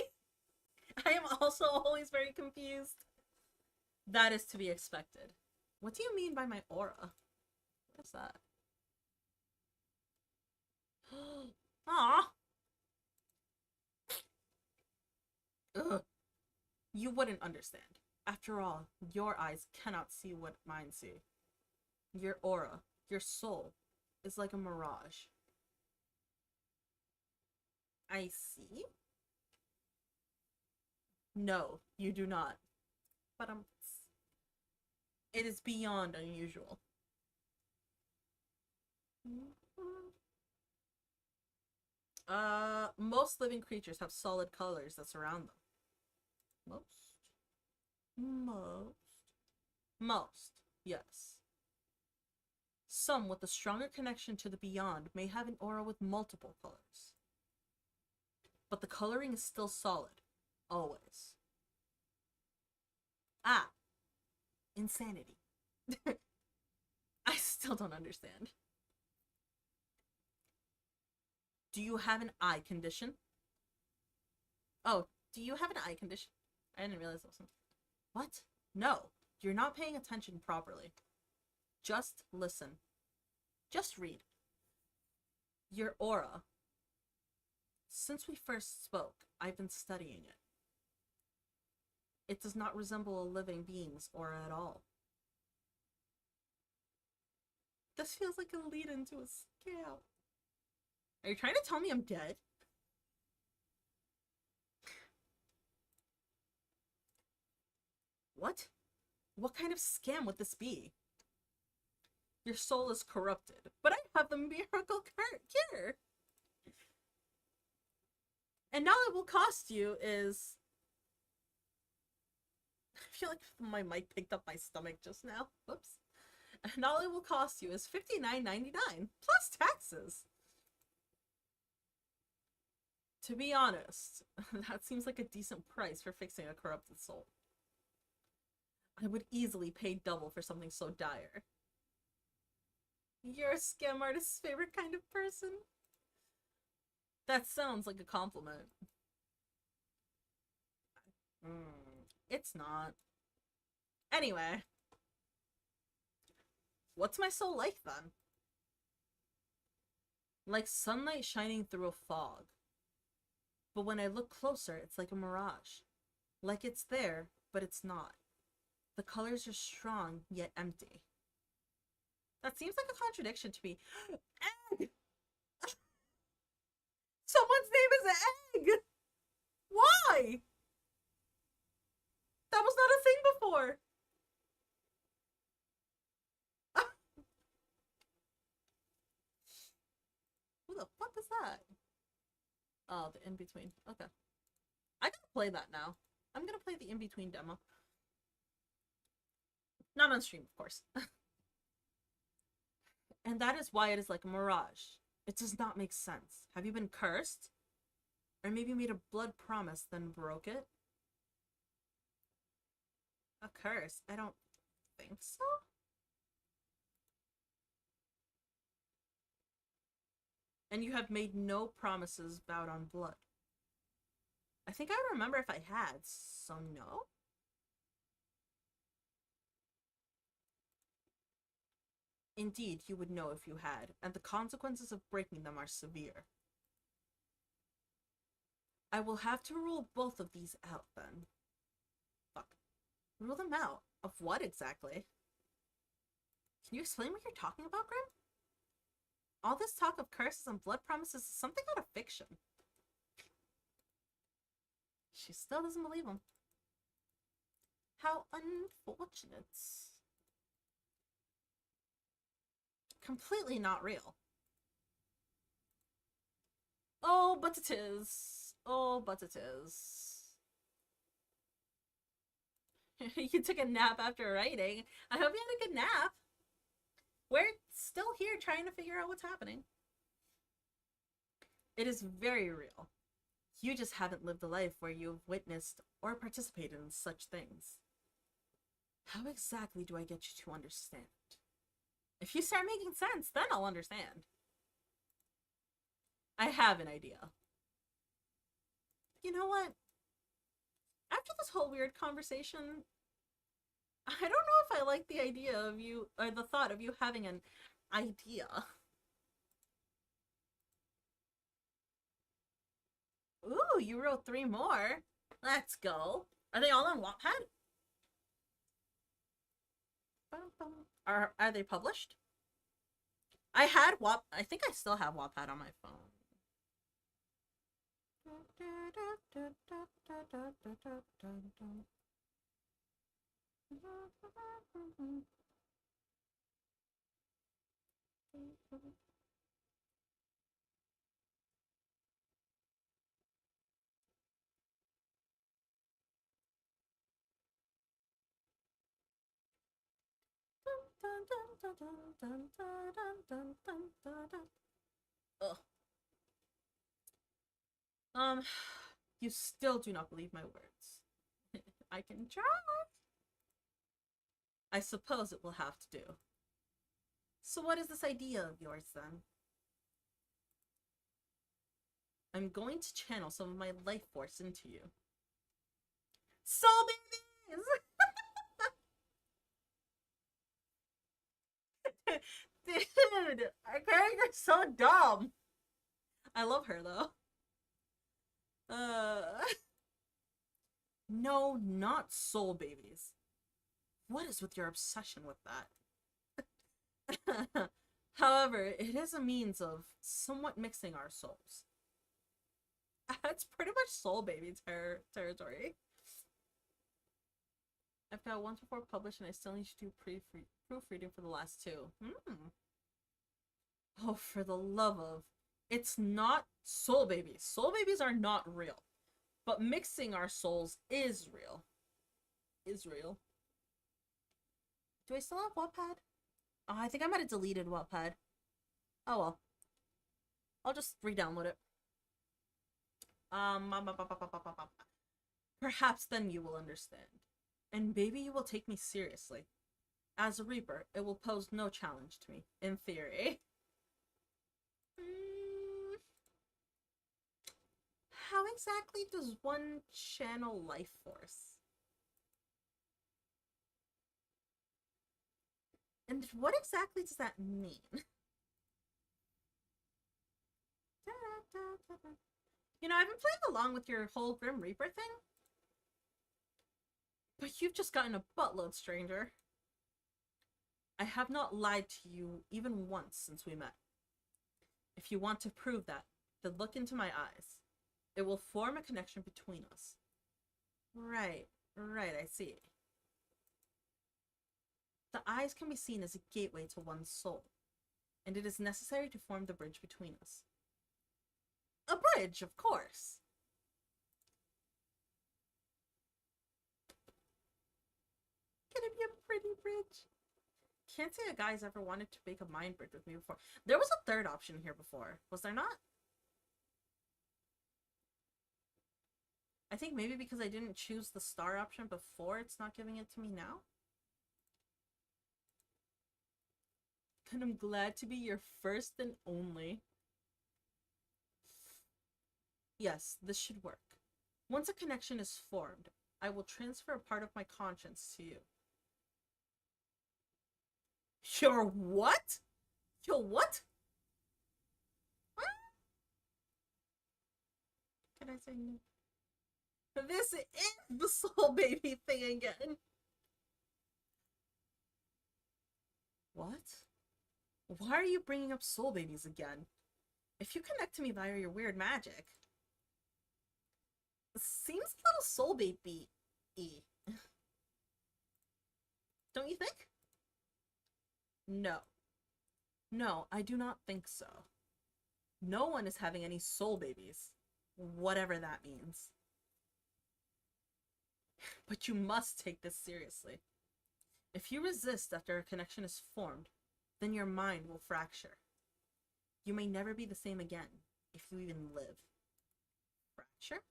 I am also always very confused. That is to be expected. What do you mean by my aura? What is that? Aw. Ugh. You wouldn't understand. After all, your eyes cannot see what mine see. Your aura, your soul, is like a mirage. I see? No, you do not. But it is beyond unusual. Most living creatures have solid colors that surround them. Most, yes. Some with a stronger connection to the beyond may have an aura with multiple colors. But the coloring is still solid. Always. Ah. Insanity. I still don't understand. Do you have an eye condition? Oh, do you have an eye condition? I didn't realize that was something. What? No, you're not paying attention properly. Just listen. Just read. Your aura. Since we first spoke, I've been studying it. It does not resemble a living being's aura at all. This feels like a lead into a scam. Are you trying to tell me I'm dead? What? What kind of scam would this be? Your soul is corrupted, but I have the miracle cure. And all it will cost you is... I feel like my mic picked up my stomach just now. Whoops. And all it will cost you is $59.99 plus taxes. To be honest, that seems like a decent price for fixing a corrupted soul. I would easily pay double for something so dire. You're a scam artist's favorite kind of person? That sounds like a compliment. It's not. Anyway. What's my soul like then? Like sunlight shining through a fog. But when I look closer, it's like a mirage. Like it's there, but it's not. The colors are strong, yet empty. That seems like a contradiction to me. Egg! Someone's name is Egg! Why? That was not a thing before. Who the fuck is that? Oh, the in-between. Okay. I gotta play that now. I'm gonna play the in-between demo. Not on stream, of course. And that is why it is like a mirage. It does not make sense. Have you been cursed? Or maybe made a blood promise, then broke it? A curse? I don't think so. And you have made no promises vowed on blood. I think I would remember if I had, so no? Indeed, you would know if you had, and the consequences of breaking them are severe. I will have to rule both of these out, then. Fuck. Rule them out? Of what, exactly? Can you explain what you're talking about, Grim? All this talk of curses and blood promises is something out of fiction. She still doesn't believe him. How unfortunate. Completely not real. Oh, but it is. Oh, but it is. You took a nap after writing. I hope you had a good nap. We're still here trying to figure out what's happening. It is very real. You just haven't lived a life where you've witnessed or participated in such things. How exactly do I get you to understand? If you start making sense, then I'll understand. I have an idea. You know what? After this whole weird conversation, I don't know if I like the idea of you, or the thought of you having an idea. Ooh, you wrote 3 more. Let's go. Are they all on Wattpad? Are they published? I think I still have Wattpad on my phone. Ugh. You still do not believe my words. I can try. I suppose it will have to do. So what is this idea of yours, then? I'm going to channel some of my life force into you. Soul babies! Dude, our character's so dumb. I love her, though. No, not soul babies. What is with your obsession with that? However, it is a means of somewhat mixing our souls. That's pretty much soul baby territory. I've got 1 to 4 published and I still need to do proofreading for the last 2. Oh, for the love of... It's not soul babies. Soul babies are not real. But mixing our souls is real. Is real. Do I still have Wattpad? Oh, I think I might have deleted Wattpad. Oh well. I'll just re-download it. Perhaps then you will understand. And maybe you will take me seriously. As a Reaper, it will pose no challenge to me, in theory. How exactly does one channel life force? And what exactly does that mean? You know, I've been playing along with your whole Grim Reaper thing. But you've just gotten a buttload, stranger. I have not lied to you even once since we met. If you want to prove that, then look into my eyes. It will form a connection between us. Right, I see. The eyes can be seen as a gateway to one's soul, and it is necessary to form the bridge between us. A bridge, of course! Can it be a pretty bridge? Can't say a guy's ever wanted to make a mind bridge with me before. There was a third option here before, was there not? I think maybe because I didn't choose the star option before, it's not giving it to me now? And I'm glad to be your first and only. Yes, this should work. Once a connection is formed, I will transfer a part of my conscience to you. Your what? Your what? Can I say no? This is the soul baby thing again. What? Why are you bringing up soul babies again? If you connect to me via your weird magic, it seems a little soul baby-y. Don't you think? No. No, I do not think so. No one is having any soul babies. Whatever that means. But you must take this seriously. If you resist after a connection is formed, then your mind will fracture. You may never be the same again, if you even live. Fracture?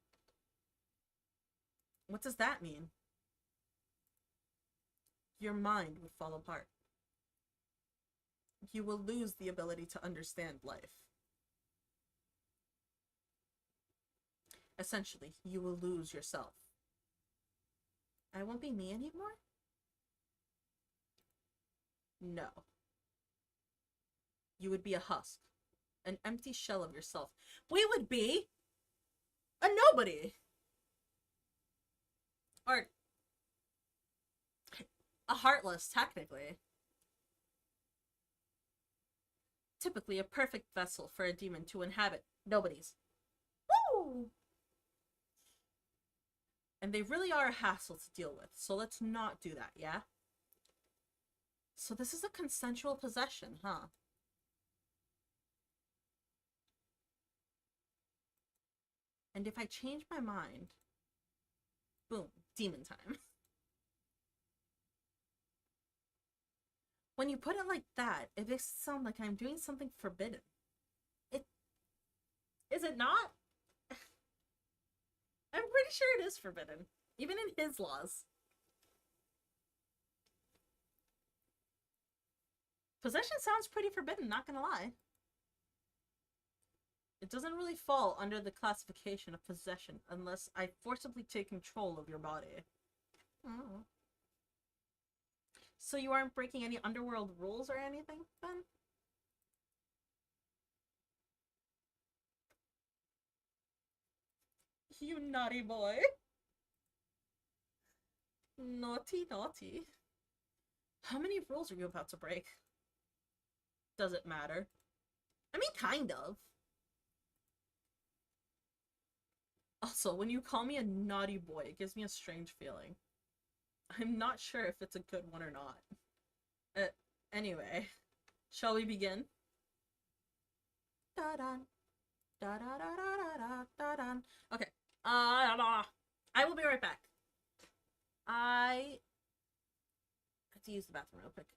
What does that mean? Your mind would fall apart. You will lose the ability to understand life. Essentially, you will lose yourself. I won't be me anymore? No. You would be a husk. An empty shell of yourself. We would be a nobody. Or a heartless, technically. Typically a perfect vessel for a demon to inhabit. Nobody's. Woo! And they really are a hassle to deal with, so let's not do that, yeah? So this is a consensual possession, huh? And if I change my mind, boom, demon time. When you put it like that, it makes it sound like I'm doing something forbidden. Is it not? I'm pretty sure it is forbidden, even in his laws. Possession sounds pretty forbidden, not gonna lie. It doesn't really fall under the classification of possession unless I forcibly take control of your body. Oh. So you aren't breaking any underworld rules or anything, then? You naughty boy. Naughty, naughty. How many rules are you about to break? Does it matter? I mean, kind of. Also, when you call me a naughty boy, it gives me a strange feeling. I'm not sure if it's a good one or not. Anyway, shall we begin? Da-dun. Da-da-da-da-da-da-dun. Okay. I will be right back. I have to use the bathroom real quick.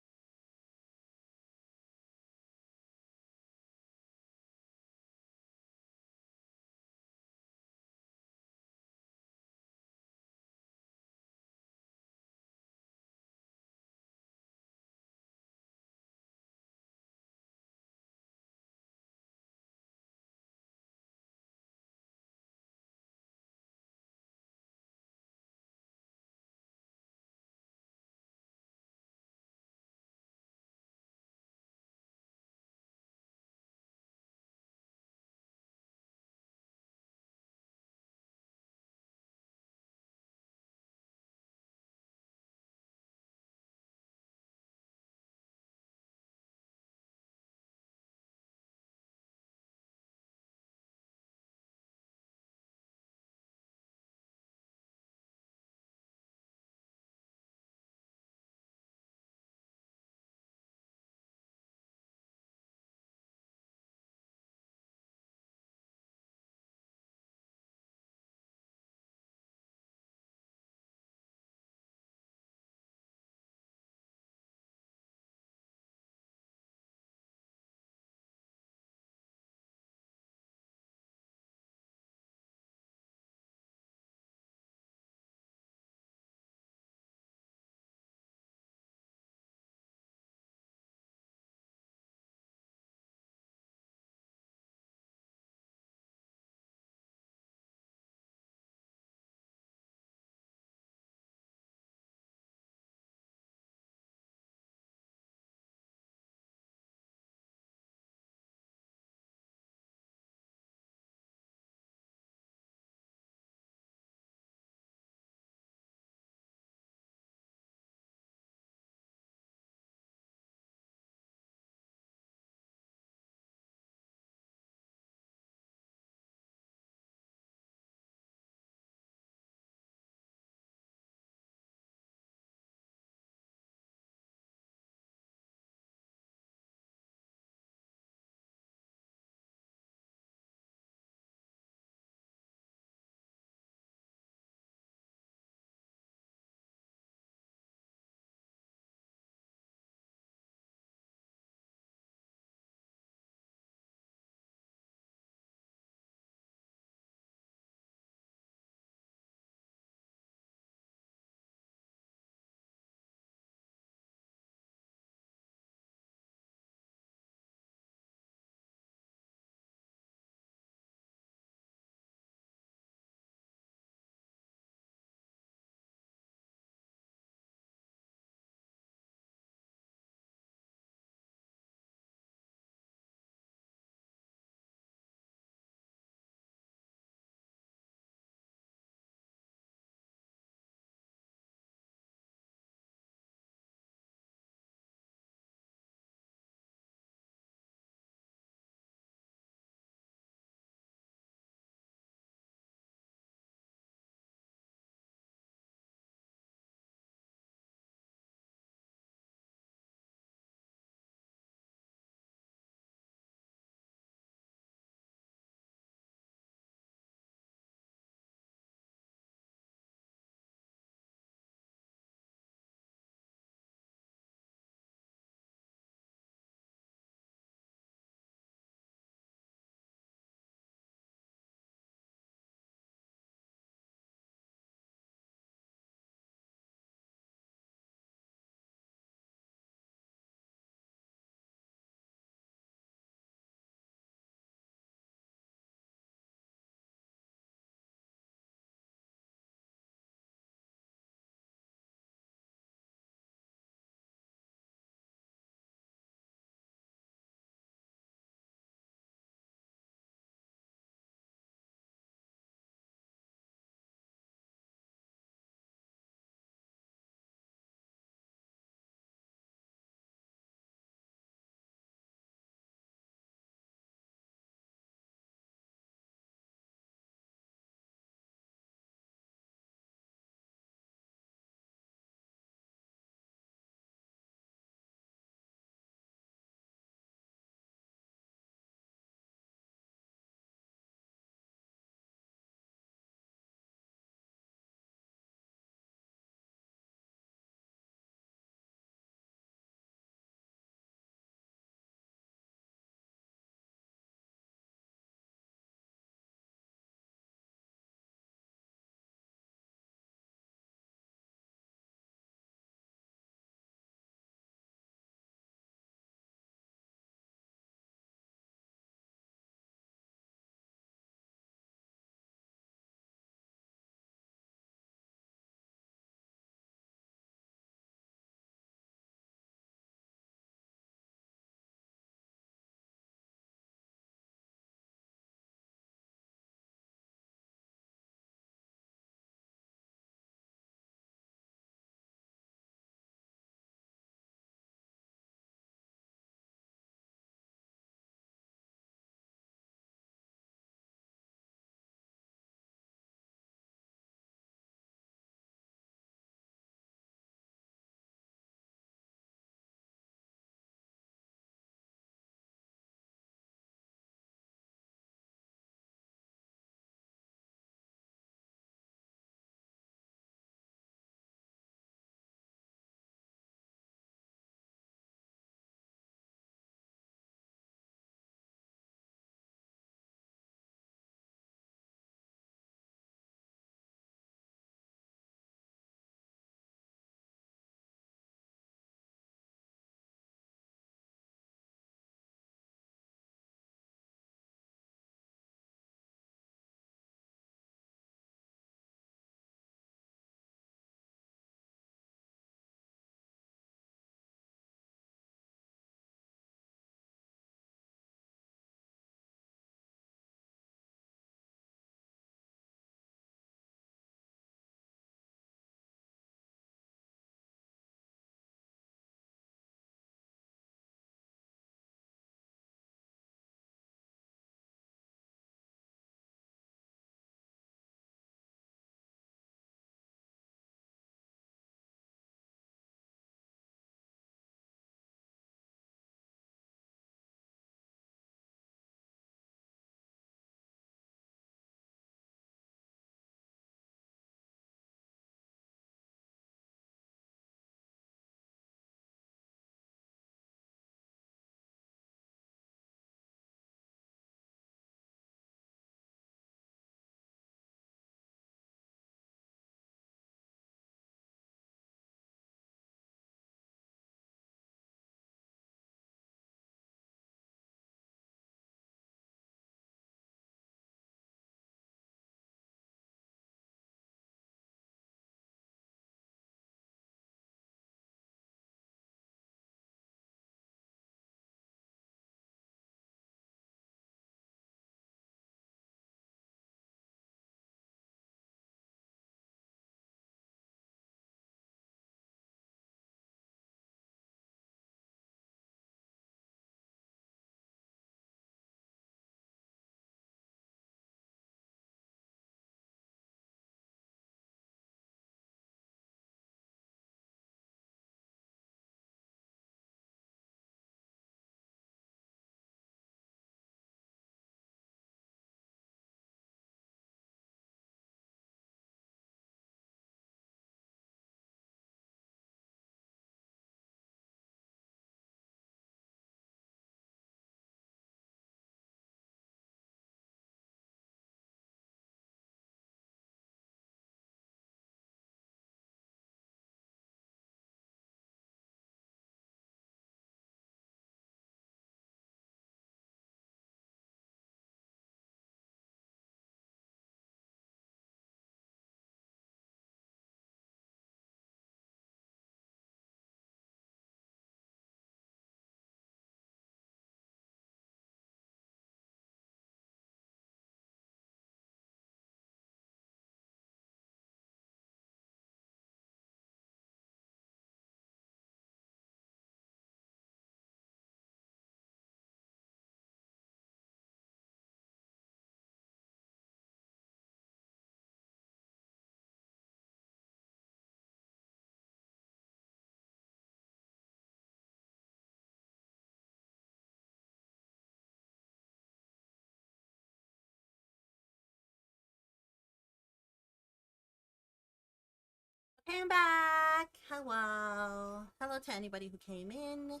I'm back. Hello. Hello to anybody who came in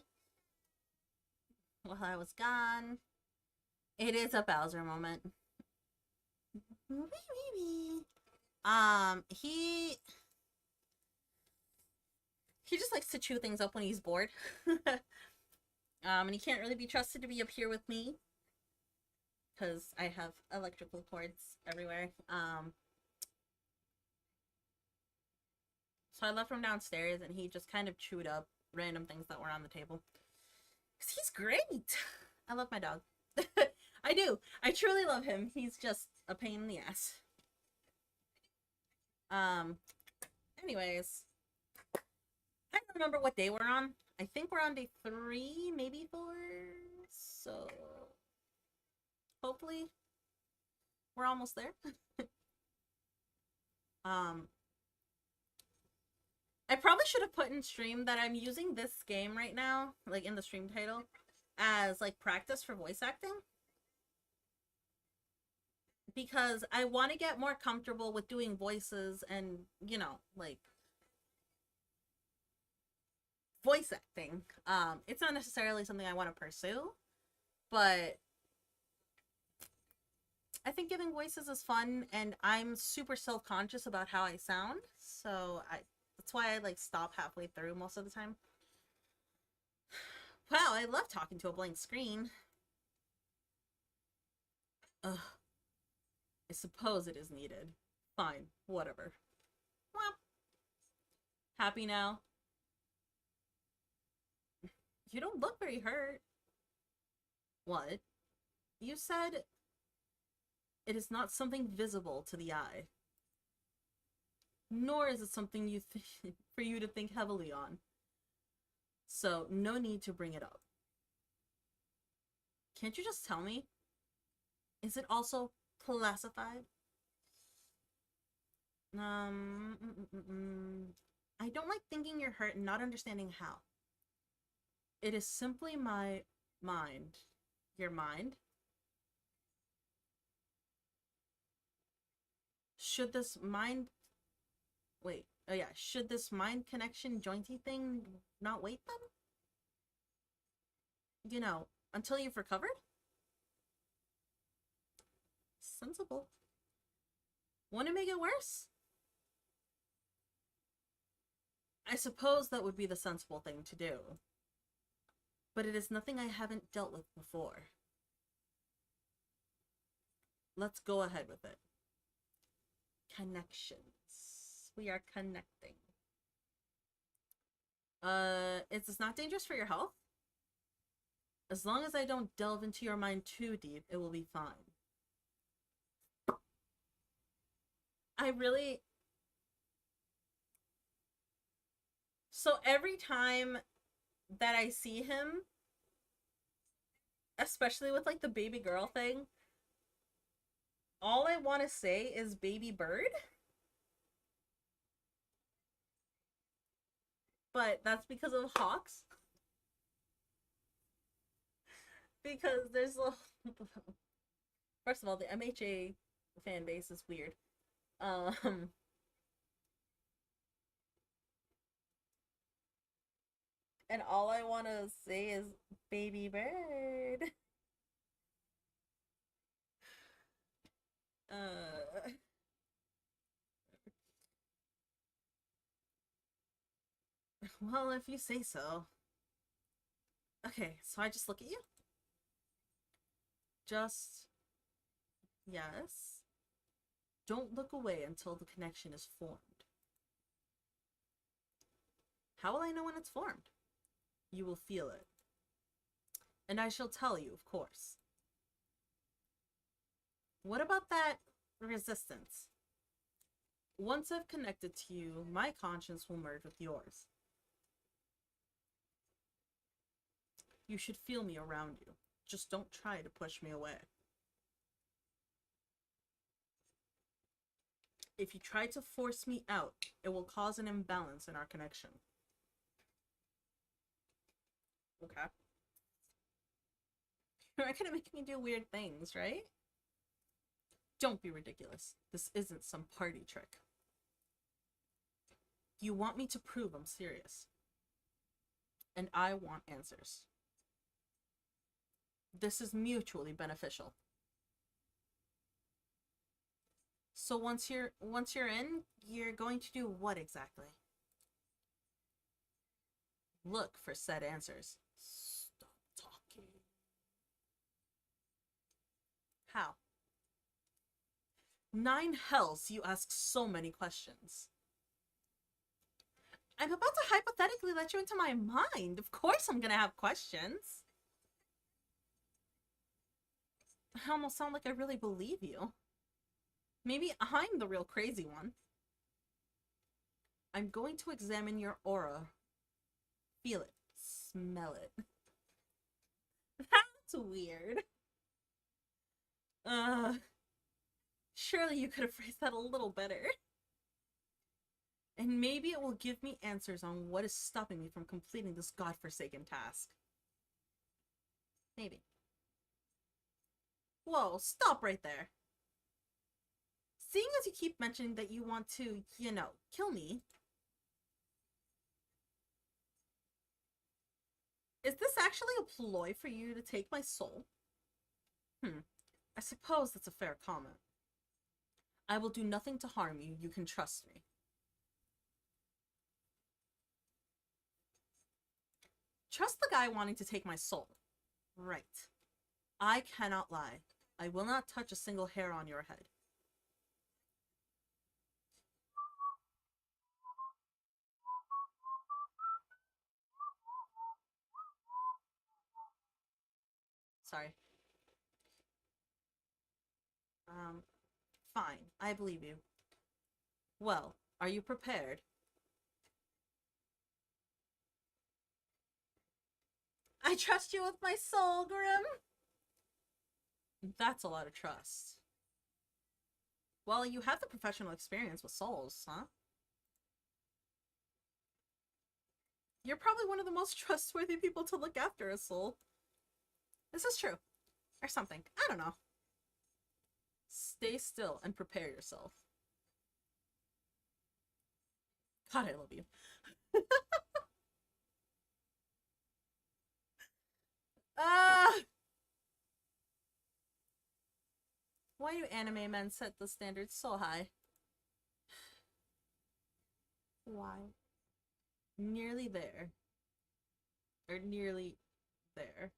while I was gone. It is a Bowser moment. He just likes to chew things up when he's bored. And he can't really be trusted to be up here with me because I have electrical cords everywhere. So I left him downstairs and he just kind of chewed up random things that were on the table. Because he's great. I love my dog. I do. I truly love him. He's just a pain in the ass. Anyways. I don't remember what day we're on. I think we're on day 3, maybe 4. So hopefully we're almost there. I probably should have put in stream that I'm using this game right now, like in the stream title, as like practice for voice acting. Because I want to get more comfortable with doing voices and, you know, like voice acting. It's not necessarily something I want to pursue, but I think giving voices is fun, and I'm super self-conscious about how I sound, so that's why I like stop halfway through most of the time. Wow, I love talking to a blank screen. Ugh. I suppose it is needed. Fine, whatever. Well, happy now? You don't look very hurt. What? You said it is not something visible to the eye. Nor is it something you for you to think heavily on. So, no need to bring it up. Can't you just tell me? Is it also classified? I don't like thinking you're hurt and not understanding how. It is simply my mind. Your mind? Should this mind... Wait. Oh yeah. Should this mind connection jointy thing not wait then? You know, until you've recovered? Sensible. Want to make it worse? I suppose that would be the sensible thing to do. But it is nothing I haven't dealt with before. Let's go ahead with it. Connections. We are connecting. Is this not dangerous for your health? As long as I don't delve into your mind too deep, it will be fine. I really... So every time that I see him, especially with like the baby girl thing, all I want to say is baby bird. But that's because of Hawks. Because there's a... First of all, the MHA fan base is weird. And all I want to say is baby bird. Well, if you say so. Okay, so I just look at you? Just... Yes. Don't look away until the connection is formed. How will I know when it's formed? You will feel it. And I shall tell you, of course. What about that resistance? Once I've connected to you, my conscience will merge with yours. You should feel me around you. Just don't try to push me away. If you try to force me out, it will cause an imbalance in our connection. Okay. You're not gonna make me do weird things, right? Don't be ridiculous. This isn't some party trick. You want me to prove I'm serious. And I want answers. This is mutually beneficial. So once you're in, you're going to do what exactly? Look for said answers. Stop talking. How? 9 hells you ask so many questions. I'm about to hypothetically let you into my mind. Of course I'm gonna have questions. I almost sound like I really believe you. Maybe I'm the real crazy one. I'm going to examine your aura. Feel it. Smell it. That's weird. Surely you could have phrased that a little better. And maybe it will give me answers on what is stopping me from completing this godforsaken task. Maybe. Whoa, stop right there. Seeing as you keep mentioning that you want to, you know, kill me, is this actually a ploy for you to take my soul? I suppose that's a fair comment. I will do nothing to harm you. You can trust me. Trust the guy wanting to take my soul. Right. I cannot lie. I will not touch a single hair on your head. Sorry. Fine. I believe you. Well, are you prepared? I trust you with my soul, Grim. That's a lot of trust. Well, you have the professional experience with souls, huh? You're probably one of the most trustworthy people to look after a soul. This is true. Or something. I don't know. Stay still and prepare yourself. God, I love you. Why do anime men set the standards so high? Why? Nearly there. Or nearly there.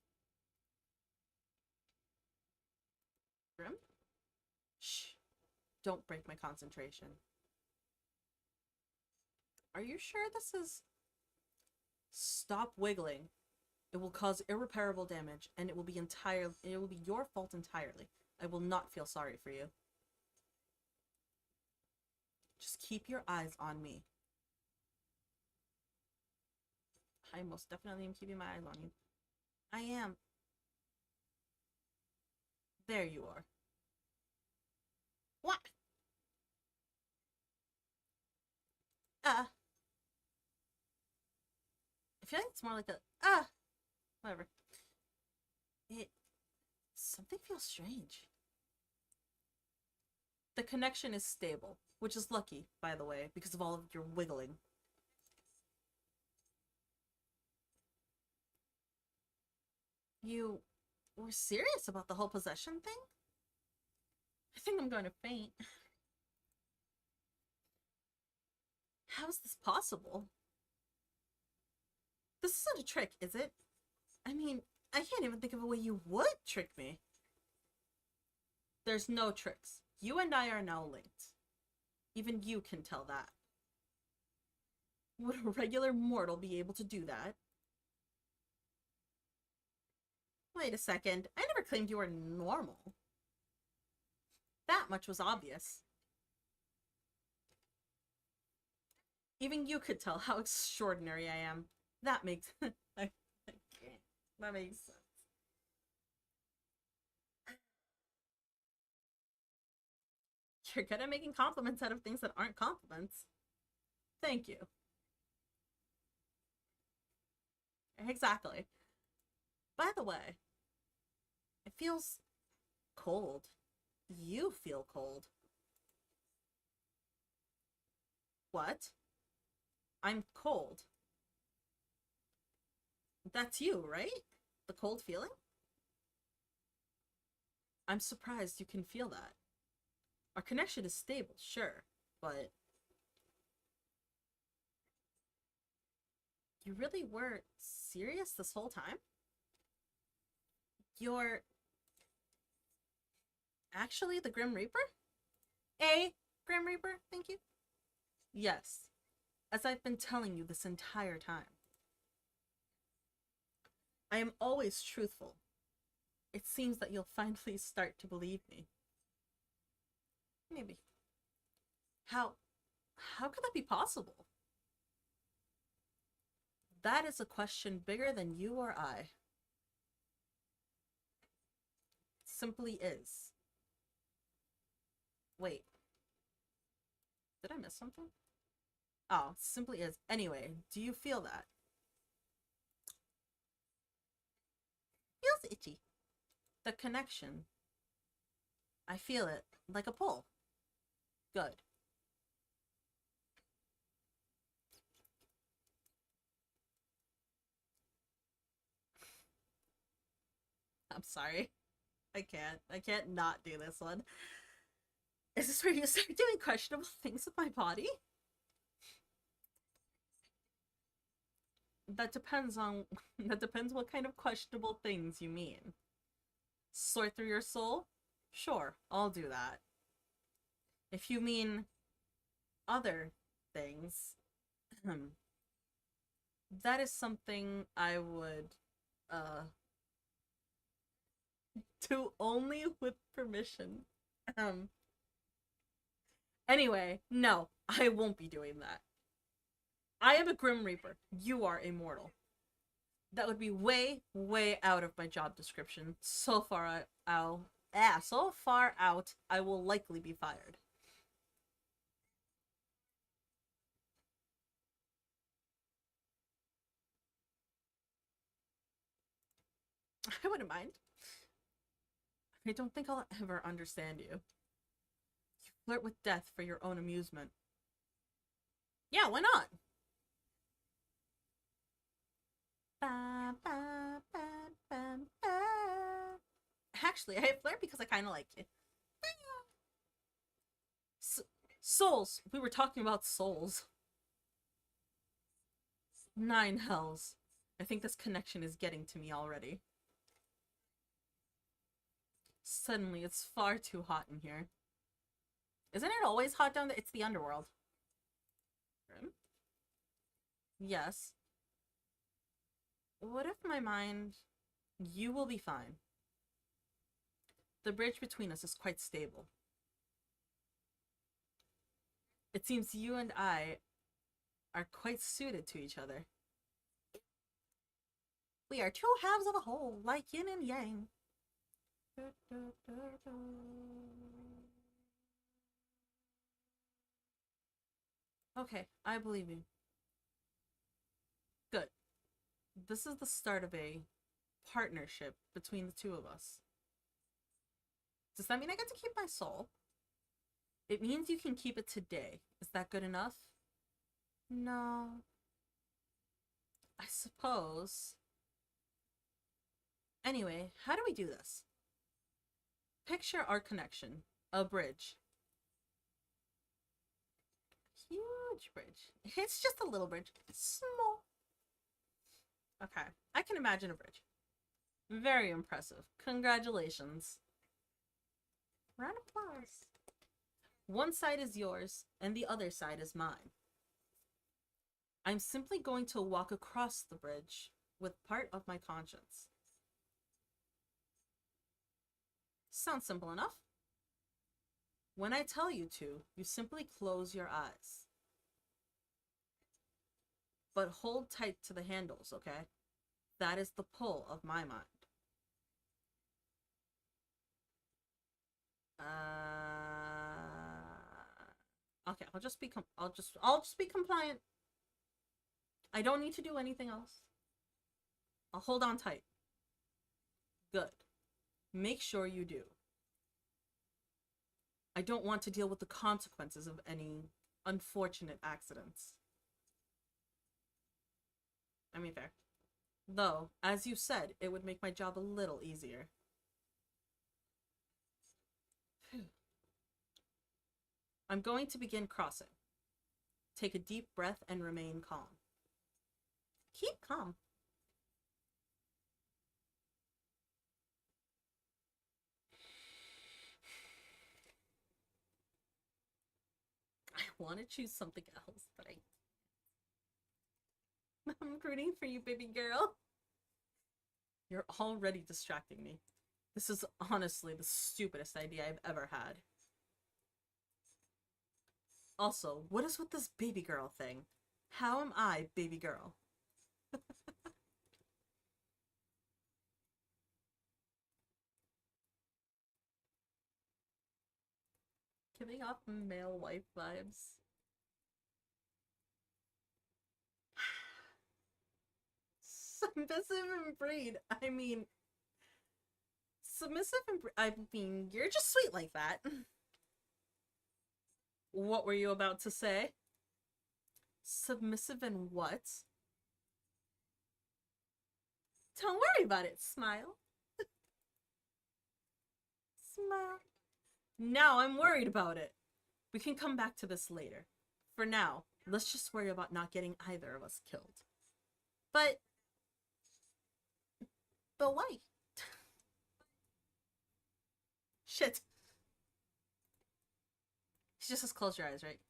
Grim? Shh. Don't break my concentration. Are you sure this is... Stop wiggling. It will cause irreparable damage, and it will be your fault entirely. I will not feel sorry for you. Just keep your eyes on me. I most definitely am keeping my eyes on you. I am. There you are. What? I feel like it's more like a whatever. Something feels strange. The connection is stable, which is lucky, by the way, because of all of your wiggling. You were serious about the whole possession thing? I think I'm going to faint. How is this possible? This isn't a trick, is it? I mean, I can't even think of a way you would trick me. There's no tricks. You and I are now linked. Even you can tell that. Would a regular mortal be able to do that? Wait a second. I never claimed you were normal. That much was obvious. Even you could tell how extraordinary I am. That makes... I can't. That makes sense. You're good at making compliments out of things that aren't compliments. Thank you. Exactly. By the way, it feels cold. You feel cold. What? I'm cold. That's you, right? The cold feeling? I'm surprised you can feel that. Our connection is stable, sure, but... You really were serious this whole time? You're... actually the Grim Reaper? A Grim Reaper, thank you. Yes, as I've been telling you this entire time. I am always truthful. It seems that you'll finally start to believe me. Maybe. How could that be possible? That is a question bigger than you or I. It simply is. Wait. Did I miss something? Oh, simply is. Anyway, do you feel that? Feels itchy. The connection. I feel it like a pull. Good. I'm sorry. I can't not do this one. Is this where you start doing questionable things with my body? That depends what kind of questionable things you mean. Sort through your soul? Sure, I'll do that. If you mean other things, that is something I would, do only with permission. Anyway, no, I won't be doing that. I am a Grim Reaper. You are a mortal. That would be way, way out of my job description. So far out, I will likely be fired. I wouldn't mind. I don't think I'll ever understand you. You flirt with death for your own amusement. Yeah, why not? Actually, I flirt because I kind of like you. Souls. We were talking about souls. 9 hells. I think this connection is getting to me already. Suddenly, it's far too hot in here. Isn't it always hot down there? It's the underworld. Yes. What if my mind... You will be fine. The bridge between us is quite stable. It seems you and I are quite suited to each other. We are two halves of a whole, like yin and yang. Okay, I believe you. Good. This is the start of a partnership between the two of us. Does that mean I get to keep my soul? It means you can keep it today. Is that good enough? No. I suppose. Anyway, how do we do this? Picture our connection. A bridge. Huge bridge. It's just a little bridge. Small. Okay, I can imagine a bridge. Very impressive. Congratulations. Round of applause. One side is yours, and the other side is mine. I'm simply going to walk across the bridge with part of my conscience. Sounds simple enough. When I tell you to, you simply close your eyes. But hold tight to the handles, okay? That is the pull of my mind. Okay, I'll just be compliant. I don't need to do anything else. I'll hold on tight. Good. Make sure you do. I don't want to deal with the consequences of any unfortunate accidents. I mean, fair. Though, as you said, it would make my job a little easier. Phew. I'm going to begin crossing. Take a deep breath and remain calm. Keep calm. I want to choose something else, but I'm rooting for you, baby girl. You're already distracting me. This is honestly the stupidest idea I've ever had. Also, what is with this baby girl thing? How am I baby girl? Giving off male wife vibes. Submissive and breed. I mean, submissive and I mean, you're just sweet like that. What were you about to say? Submissive and what? Don't worry about it. Smile. Smile. Now I'm worried about it. We can come back to this later. For now, let's just worry about not getting either of us killed. But why? Shit. He just says close your eyes, right?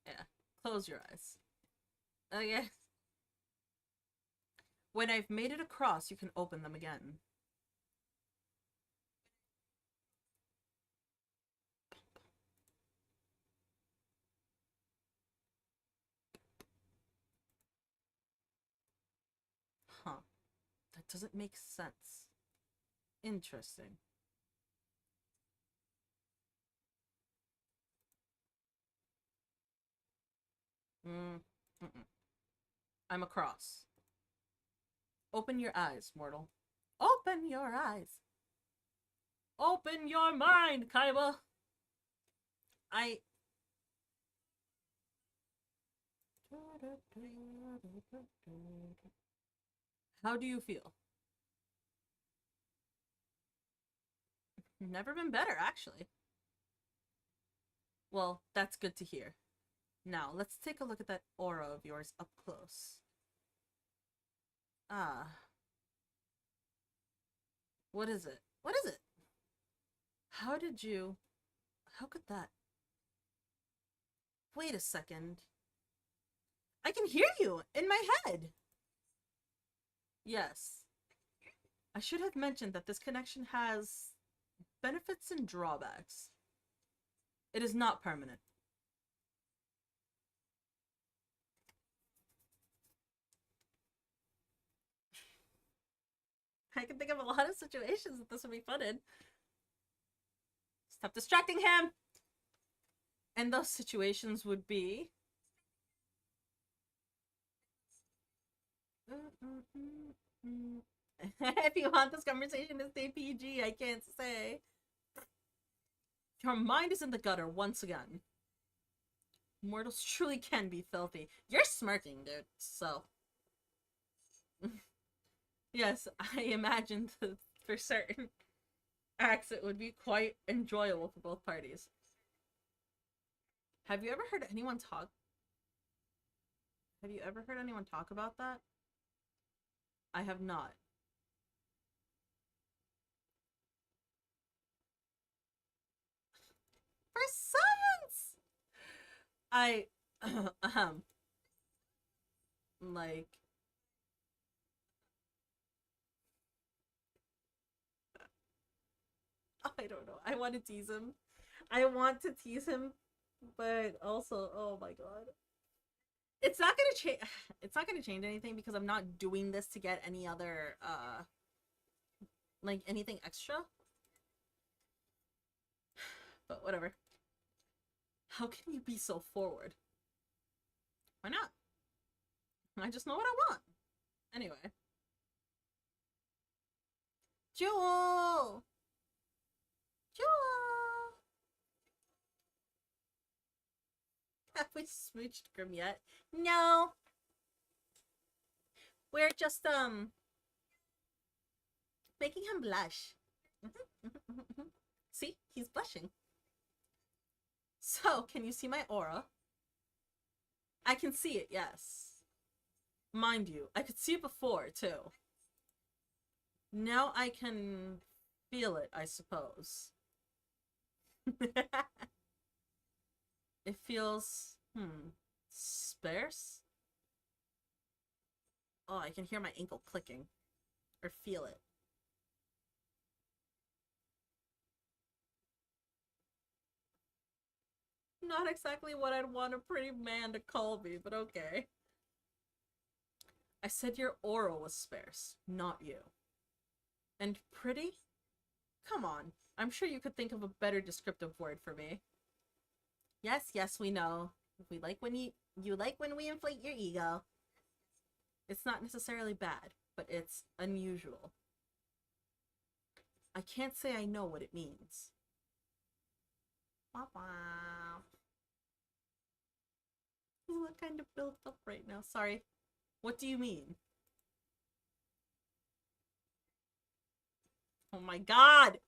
Yeah. Close your eyes. Okay. When I've made it across, you can open them again. Huh. That doesn't make sense. Interesting. I'm across. Open your eyes, mortal. Open your eyes. Open your mind, Kaiba. How do you feel? Never been better, actually. Well, that's good to hear. Now, let's take a look at that aura of yours up close. Ah. What is it? What is it? How could that? Wait a second. I can hear you in my head. Yes. I should have mentioned that this connection has benefits and drawbacks. It is not permanent. I can think of a lot of situations that this would be fun in. Stop distracting him! And those situations would be... If you want this conversation to stay PG, I can't say. Your mind is in the gutter once again. Mortals truly can be filthy. You're smirking, dude, so... Yes, I imagined that for certain acts it would be quite enjoyable for both parties. Have you ever heard anyone talk? Have you ever heard anyone talk about that? I have not. For science! Like... I don't know. I want to tease him. But also, oh my god. It's not gonna change. It's not gonna change anything because I'm not doing this to get any other, like anything extra. But whatever. How can you be so forward? Why not? I just know what I want. Anyway. Jewel! Jewel! Have we smooched Grim yet? No! We're just, making him blush. See? He's blushing. So, can you see my aura? I can see it, yes. Mind you, I could see it before, too. Now I can feel it, I suppose. It feels, sparse? Oh, I can hear my ankle clicking. Or feel it. Not exactly what I'd want a pretty man to call me, but okay. I said your aura was sparse, not you. And pretty? Come on. I'm sure you could think of a better descriptive word for me. Yes, yes, we know. We like when you like when we inflate your ego. It's not necessarily bad, but it's unusual. I can't say I know what it means. Wow, wow. You look kind of built up right now. Sorry. What do you mean? Oh my god!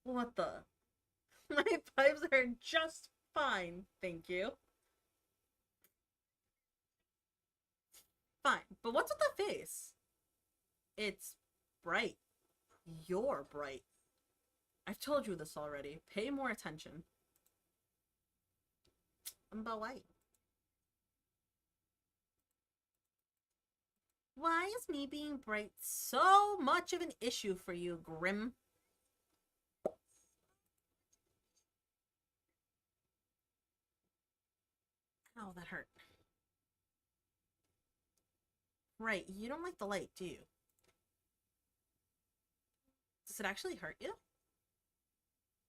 What the? My pipes are just fine, thank you. Fine, but what's with the face? It's bright. You're bright. I've told you this already. Pay more attention. But why? Why is me being bright so much of an issue for you, Grim? Ow, that hurt. Right, you don't like the light, do you? Does it actually hurt you?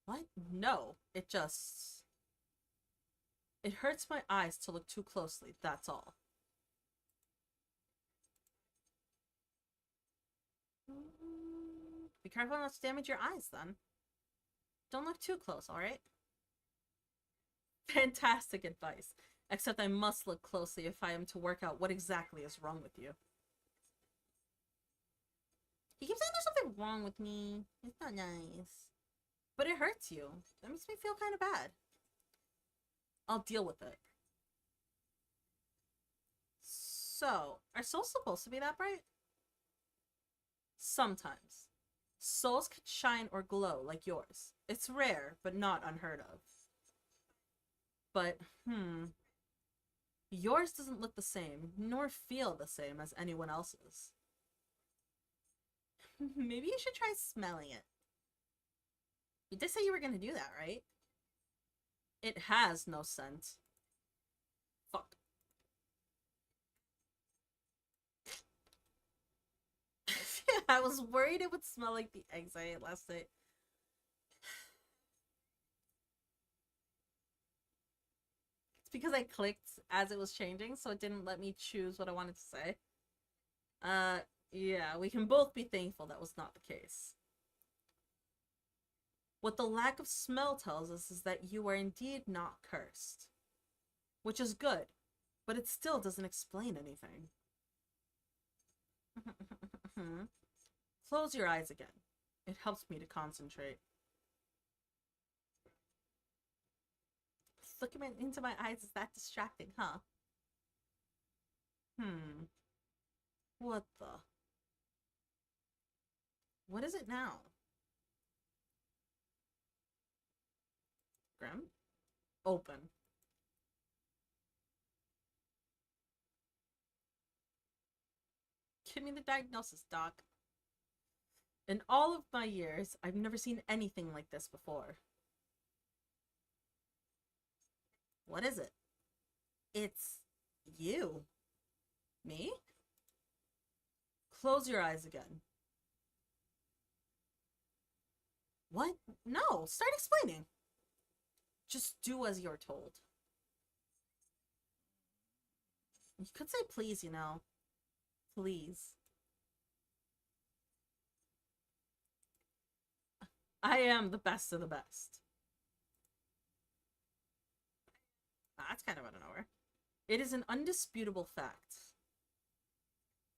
What? No, it just... It hurts my eyes to look too closely, that's all. Be careful not to damage your eyes, then. Don't look too close, alright? Fantastic advice. Except I must look closely if I am to work out what exactly is wrong with you. He keeps saying there's something wrong with me. It's not nice. But it hurts you. That makes me feel kind of bad. I'll deal with it. So, are souls supposed to be that bright? Sometimes. Souls can shine or glow like yours. It's rare, but not unheard of. But, yours doesn't look the same, nor feel the same as anyone else's. Maybe you should try smelling it. You did say you were gonna do that, right? It has no scent. Fuck. I was worried it would smell like the eggs I ate last night. It's because I clicked as it was changing, so it didn't let me choose what I wanted to say. Yeah, we can both be thankful that was not the case. What the lack of smell tells us is that you are indeed not cursed. Which is good, but it still doesn't explain anything. Close your eyes again. It helps me to concentrate. Looking into my eyes is that distracting, huh? What the? What is it now? Grim? Open. Give me the diagnosis, Doc. In all of my years, I've never seen anything like this before. What is it? It's you. Me? Close your eyes again. What? No, start explaining. Just do as you're told. You could say please, you know. Please. I am the best of the best. That's kind of out of nowhere. It is an undisputable fact.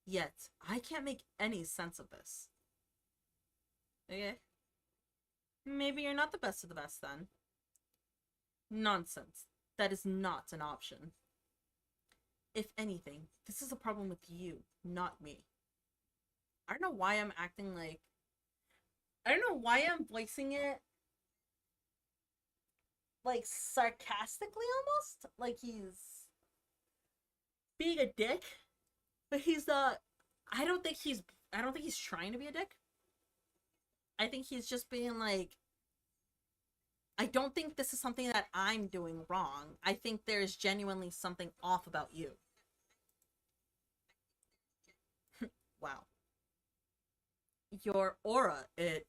Yet, I can't make any sense of this. Okay? Maybe you're not the best of the best then. Nonsense. That is not an option. If anything, this is a problem with you, not me. I don't know why I'm acting like... I don't know why I'm voicing it like sarcastically almost. Like he's being a dick. But he's not... I don't think he's trying to be a dick. I think he's just being like... I don't think this is something that I'm doing wrong. I think there's genuinely something off about you. Wow. Your aura, it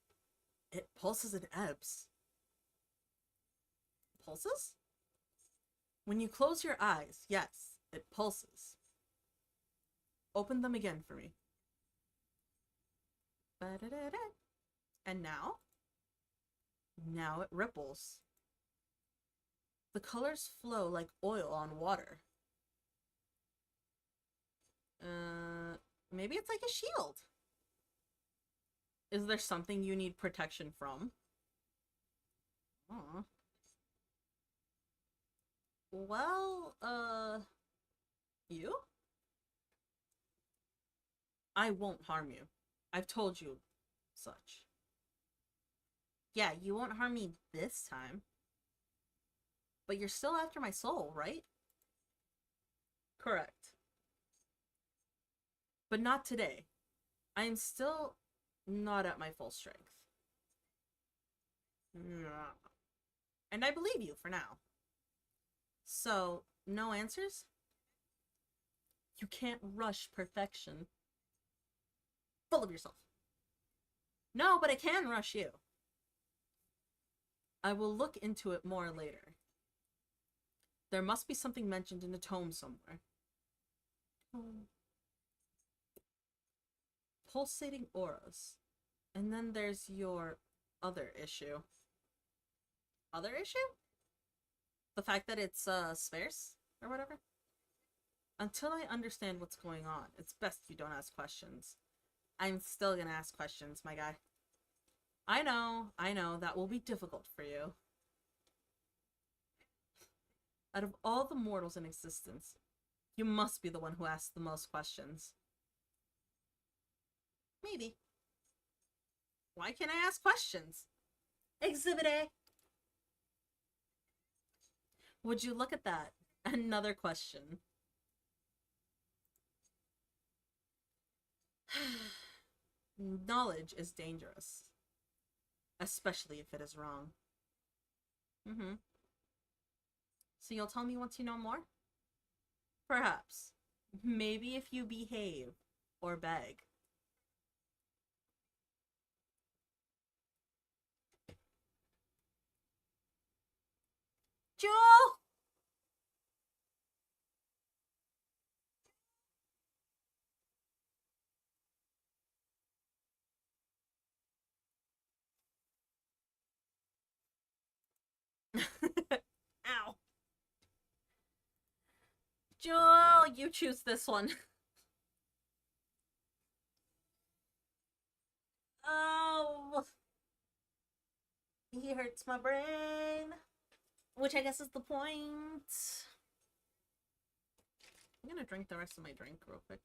pulses and ebbs. Pulses? When you close your eyes, yes, it pulses. Open them again for me. Ba-da-da-da. And now? Now it ripples. The colors flow like oil on water. Maybe it's like a shield. Is there something you need protection from? Aw. Well, you? I won't harm you. I've told you such. Yeah, you won't harm me this time. But you're still after my soul, right? Correct. But not today. I am still not at my full strength. And I believe you for now. So, no answers? You can't rush perfection. Full of yourself. No, but I can rush you. I will look into it more later. There must be something mentioned in the tome somewhere. Pulsating auras. And then there's your other issue. Other issue? The fact that it's spheres or whatever? Until I understand what's going on, it's best you don't ask questions. I'm still gonna ask questions, my guy. I know, that will be difficult for you. Out of all the mortals in existence, you must be the one who asks the most questions. Maybe. Why can't I ask questions? Exhibit A. Would you look at that? Another question. Knowledge is dangerous. Especially if it is wrong. So you'll tell me once you know more? Perhaps. Maybe if you behave. Or beg. Jewel! Ow. Jewel, you choose this one. Oh. He hurts my brain. Which I guess is the point. I'm gonna drink the rest of my drink real quick.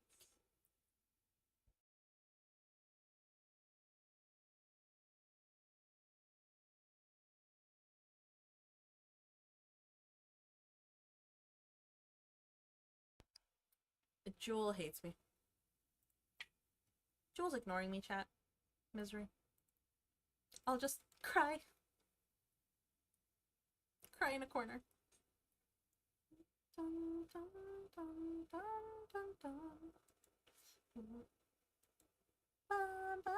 Jewel hates me. Jewel's ignoring me, chat. Misery. I'll just cry. Cry in a corner. Dun, dun, dun, dun, dun, dun. Bum, bum,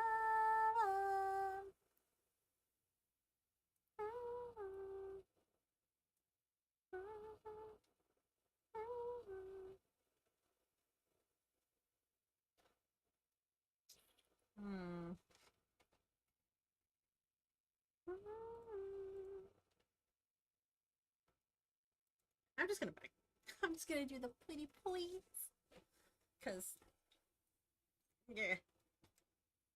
I'm just gonna beg. I'm just gonna do the pretty please. Because Yeah.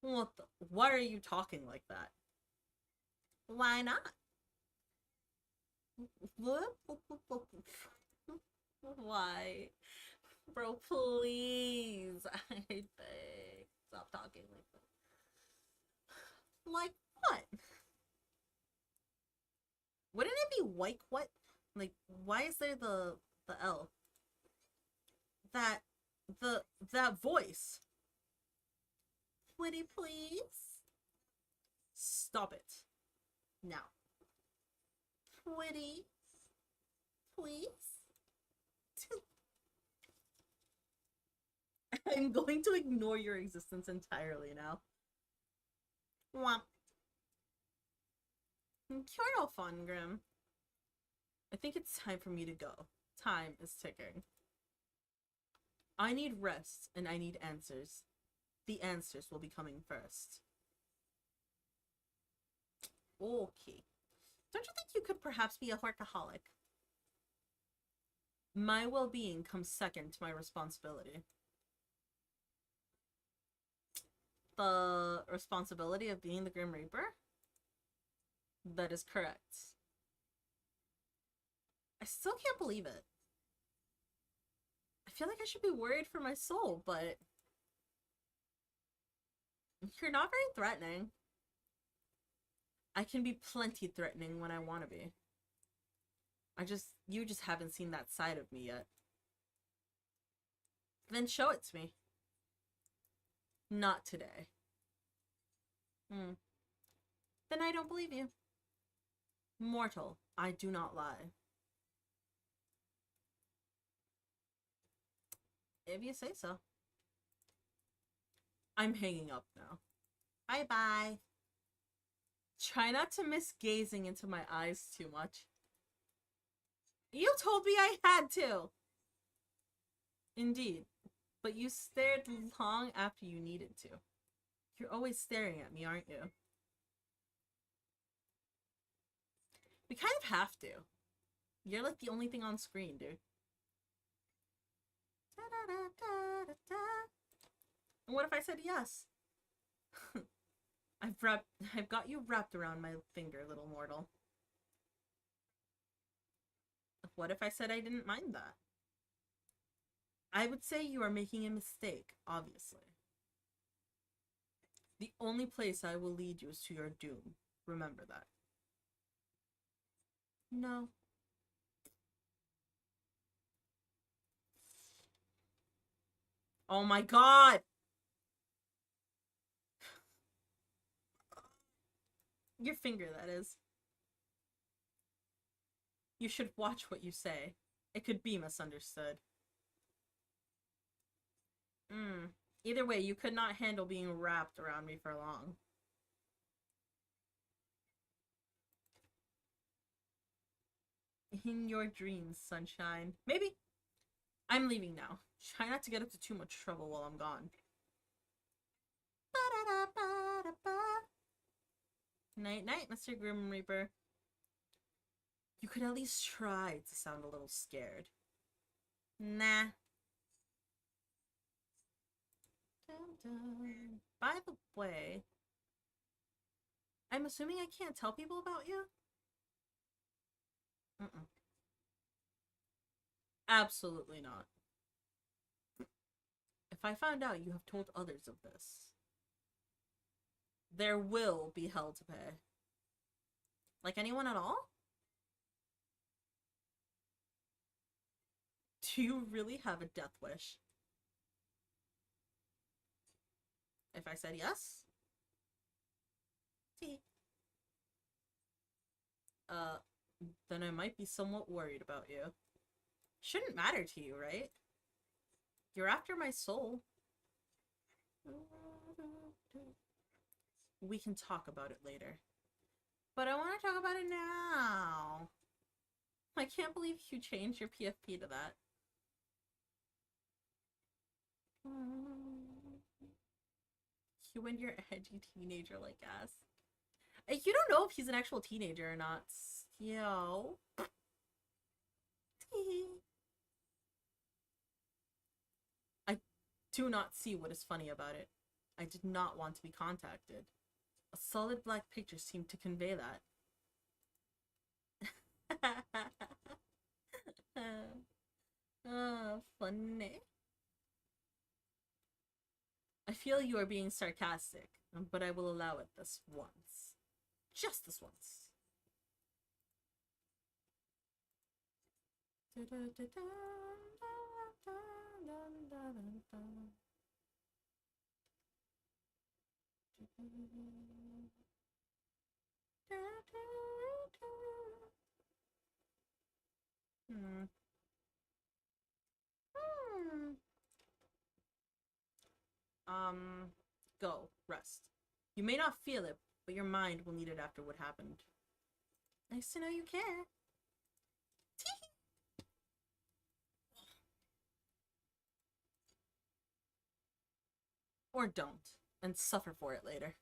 Why are you talking like that? Why not? Why? Bro, please. I beg. Stop talking like that. Like what? Wouldn't it be white what? Like, why is there the L? That that voice. Woody, please? Stop it. Now. Woody, please? I'm going to ignore your existence entirely now. Womp. You're no fun, Grim. I think it's time for me to go. Time is ticking. I need rest, and I need answers. The answers will be coming first. Okay. Don't you think you could perhaps be a workaholic? My well-being comes second to my responsibility. The responsibility of being the Grim Reaper? That is correct. I still can't believe it. I feel like I should be worried for my soul, but you're not very threatening. I can be plenty threatening when I want to be. You just haven't seen that side of me yet. Then show it to me. Not today. Then I don't believe you. Mortal, I do not lie. If you say so. I'm hanging up now. Bye-bye. Try not to miss gazing into my eyes too much. You told me I had to! Indeed. But you stared long after you needed to. You're always staring at me, aren't you? We kind of have to. You're like the only thing on screen, dude. And what if I said yes? I've got you wrapped around my finger, little mortal. What if I said I didn't mind that? I would say you are making a mistake, obviously. The only place I will lead you is to your doom. Remember that. No. Oh my god! Your finger, that is. You should watch what you say. It could be misunderstood. Either way, you could not handle being wrapped around me for long. In your dreams, sunshine. Maybe. I'm leaving now. Try not to get up to too much trouble while I'm gone. Night-night, Mr. Grim Reaper. You could at least try to sound a little scared. Nah. Dun, dun. By the way, I'm assuming I can't tell people about you? Absolutely not. If I find out you have told others of this, there will be hell to pay. Like anyone at all? Do you really have a death wish? If I said yes? Then I might be somewhat worried about you. Shouldn't matter to you, right? You're after my soul. We can talk about it later. But I want to talk about it now. I can't believe you changed your PFP to that. You and your edgy teenager like ass. You don't know if he's an actual teenager or not. Yo. I do not see what is funny about it. I did not want to be contacted. A solid black picture seemed to convey that. Funny. I feel you are being sarcastic, but I will allow it this once. Just this once. Go. Rest. You may not feel it, but your mind will need it after what happened. Nice to know you care. Or don't, and suffer for it later.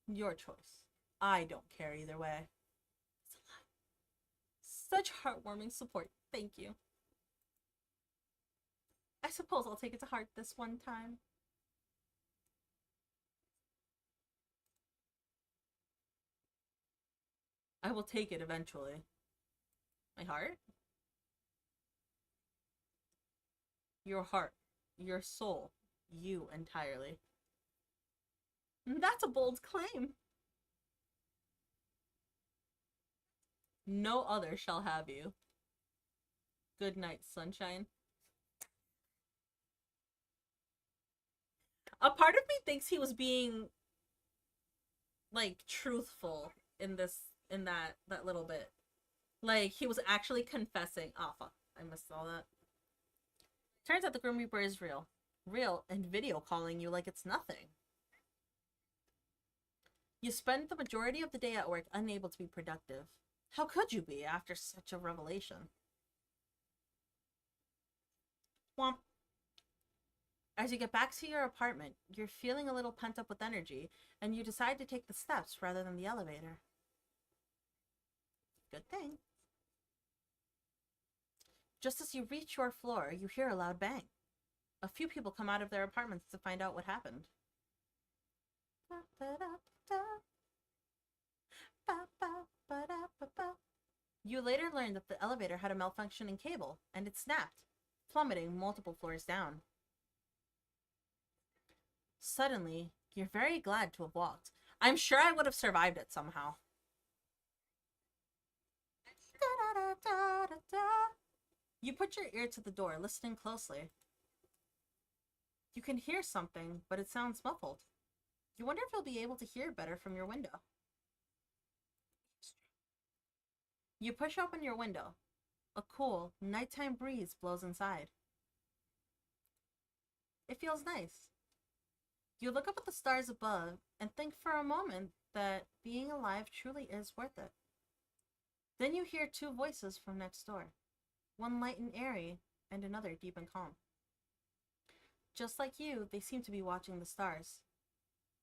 Your choice. I don't care either way. It's a lot. Such heartwarming support. Thank you. I suppose I'll take it to heart this one time. I will take it eventually. My heart? Your heart. Your soul. You entirely. That's a bold claim. No other shall have you. Good night, sunshine. A part of me thinks he was being, like, truthful in that little bit. Like, he was actually confessing. Oh, fuck. I missed all that. Turns out the Grim Reaper is real. Real and video calling you like it's nothing. You spend the majority of the day at work unable to be productive. How could you be after such a revelation? Womp. As you get back to your apartment, you're feeling a little pent up with energy, and you decide to take the steps rather than the elevator. Good thing. Just as you reach your floor, you hear a loud bang. A few people come out of their apartments to find out what happened. You later learn that the elevator had a malfunctioning cable, and it snapped, plummeting multiple floors down. Suddenly, you're very glad to have walked. I'm sure I would have survived it somehow. You put your ear to the door, listening closely. You can hear something, but it sounds muffled. You wonder if you'll be able to hear better from your window. You push open your window. A cool, nighttime breeze blows inside. It feels nice. You look up at the stars above and think for a moment that being alive truly is worth it. Then you hear two voices from next door. One light and airy, and another deep and calm. Just like you, they seem to be watching the stars.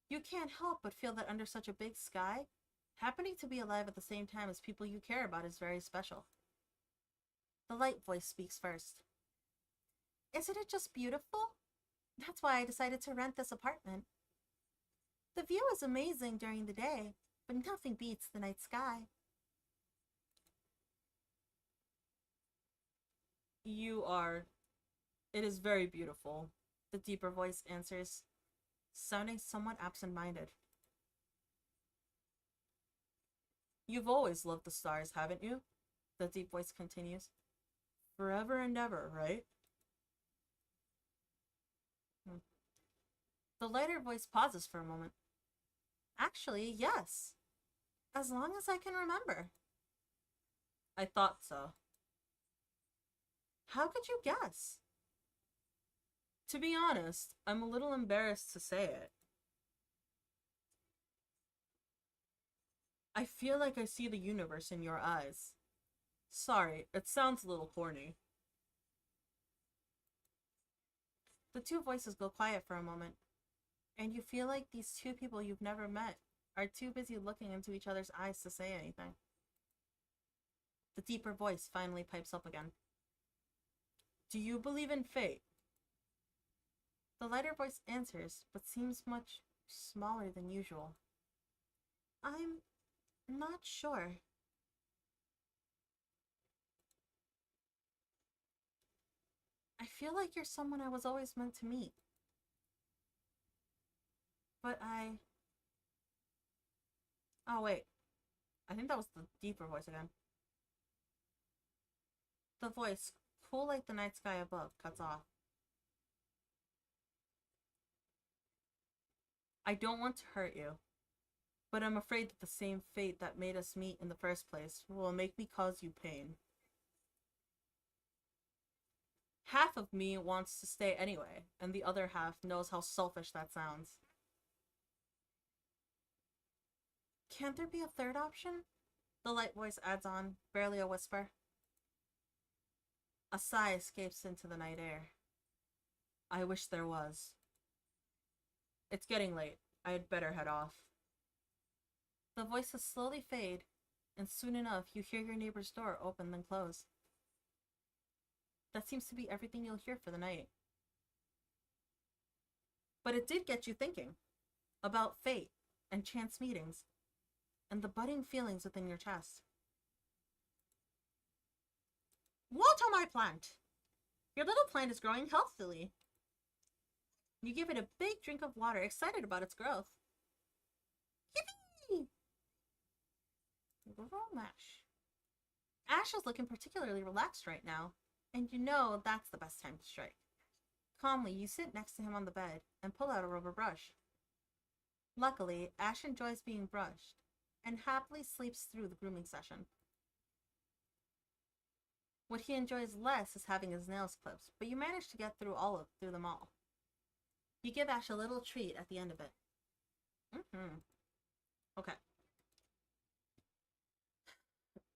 You can't help but feel that under such a big sky, happening to be alive at the same time as people you care about is very special. The light voice speaks first. Isn't it just beautiful? That's why I decided to rent this apartment. The view is amazing during the day, but nothing beats the night sky. It is very beautiful, the deeper voice answers, sounding somewhat absent-minded. You've always loved the stars, haven't you? The deep voice continues. Forever and ever, right? The lighter voice pauses for a moment. Actually, yes. As long as I can remember. I thought so. How could you guess? To be honest, I'm a little embarrassed to say it. I feel like I see the universe in your eyes. Sorry, it sounds a little corny. The two voices go quiet for a moment, and you feel like these two people you've never met are too busy looking into each other's eyes to say anything. The deeper voice finally pipes up again. Do you believe in fate? The lighter voice answers, but seems much smaller than usual. I'm not sure. I feel like you're someone I was always meant to meet. But Oh, wait. I think that was the deeper voice again. The voice, cool like the night sky above, cuts off. I don't want to hurt you, but I'm afraid that the same fate that made us meet in the first place will make me cause you pain. Half of me wants to stay anyway, and the other half knows how selfish that sounds. Can't there be a third option? The light voice adds on, barely a whisper. A sigh escapes into the night air. I wish there was. It's getting late. I had better head off. The voices slowly fade, and soon enough you hear your neighbor's door open then close. That seems to be everything you'll hear for the night. But it did get you thinking about fate and chance meetings and the budding feelings within your chest. Water my plant! Your little plant is growing healthily. You give it a big drink of water, excited about its growth. Yippee! Grow Ash. Ash is looking particularly relaxed right now, and you know that's the best time to strike. Calmly, you sit next to him on the bed and pull out a rubber brush. Luckily, Ash enjoys being brushed and happily sleeps through the grooming session. What he enjoys less is having his nails clipped, but you manage to get through them all. You give Ash a little treat at the end of it. Okay.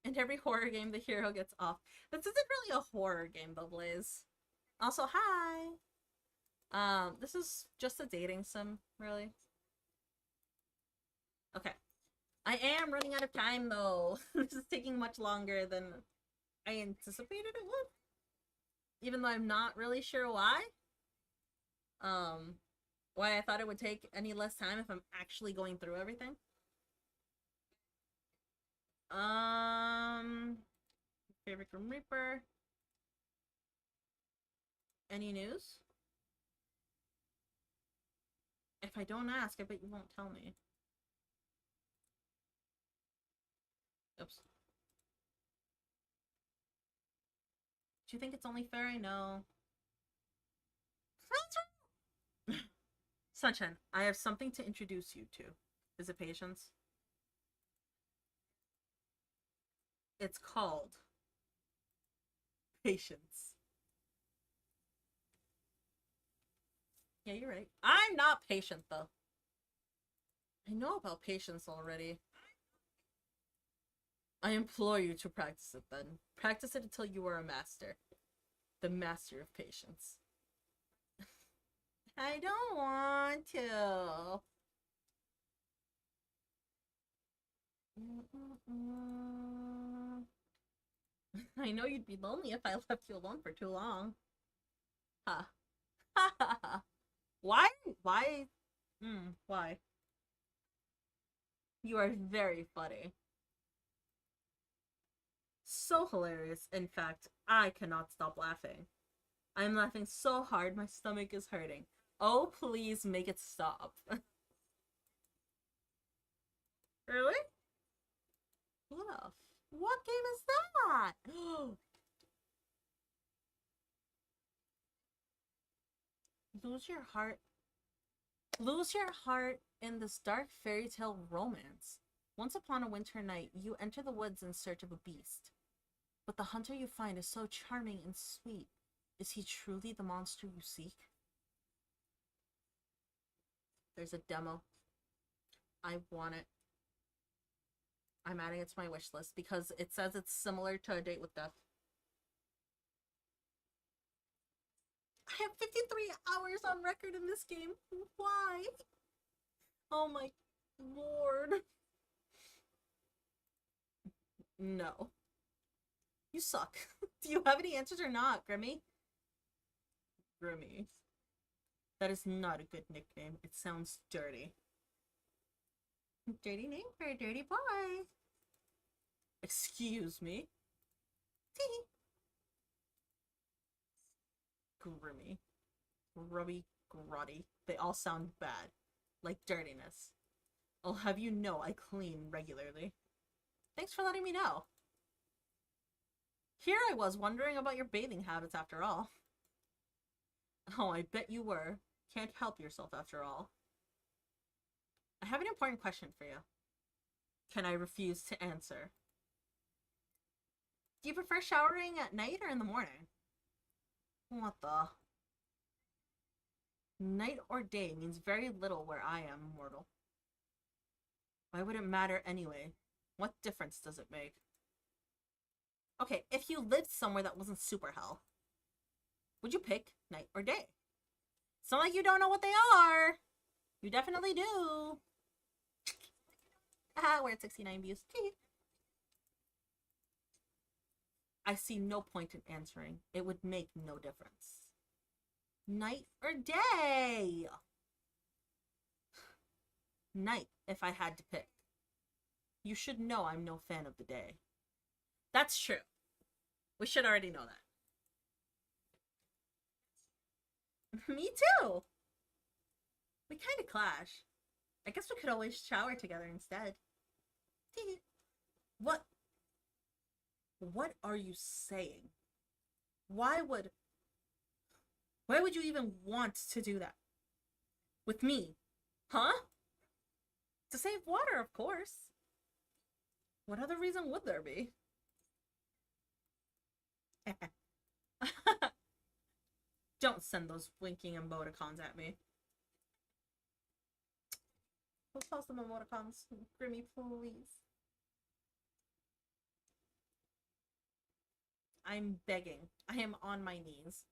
In every horror game, the hero gets off. This isn't really a horror game, though, Blaze. Also, hi! This is just a dating sim, really. Okay. I am running out of time, though. This is taking much longer than I anticipated it would. Even though I'm not really sure why. Why I thought it would take any less time if I'm actually going through everything. Favorite Grim Reaper. Any news? If I don't ask, I bet you won't tell me. Oops. Do you think it's only fair I know? Sunshine, I have something to introduce you to. Is it patience? It's called patience. Yeah, you're right. I'm not patient, though. I know about patience already. I implore you to practice it then. Practice it until you are a master. The master of patience. I don't want to. I know you'd be lonely if I left you alone for too long. Ha. Ha ha ha. Why? Why? Why? You are very funny. So hilarious. In fact, I cannot stop laughing. I'm laughing so hard my stomach is hurting. Oh, please make it stop. Really? Enough. What game is that? Lose your heart. Lose your heart in this dark fairy tale romance. Once upon a winter night, you enter the woods in search of a beast. But the hunter you find is so charming and sweet. Is he truly the monster you seek? There's a demo. I want it. I'm adding it to my wish list because it says it's similar to A Date with Death. I have 53 hours on record in this game. Why? Oh my lord. No. You suck. Do you have any answers or not, Grimmy? Grimmy. That is not a good nickname. It sounds dirty. Dirty name for a dirty boy. Excuse me. Grimmy. Grubby. Grotty. They all sound bad. Like dirtiness. I'll have you know I clean regularly. Thanks for letting me know. Here I was wondering about your bathing habits after all. Oh, I bet you were. Can't help yourself after all. I have an important question for you. Can I refuse to answer? Do you prefer showering at night or in the morning? What the? Night or day means very little where I am, mortal. Why would it matter anyway? What difference does it make? Okay, if you lived somewhere that wasn't super hell, would you pick night or day? It's not like you don't know what they are. You definitely do. We're at 69 views. I see no point in answering. It would make no difference. Night or day? Night, if I had to pick. You should know I'm no fan of the day. That's true. We should already know that. Me too! We kind of clash. I guess we could always shower together instead. What? What are you saying? Why would you even want to do that? With me? Huh? To save water, of course. What other reason would there be? Don't send those winking emoticons at me. We'll toss some emoticons. Grimmy, please. I'm begging. I am on my knees.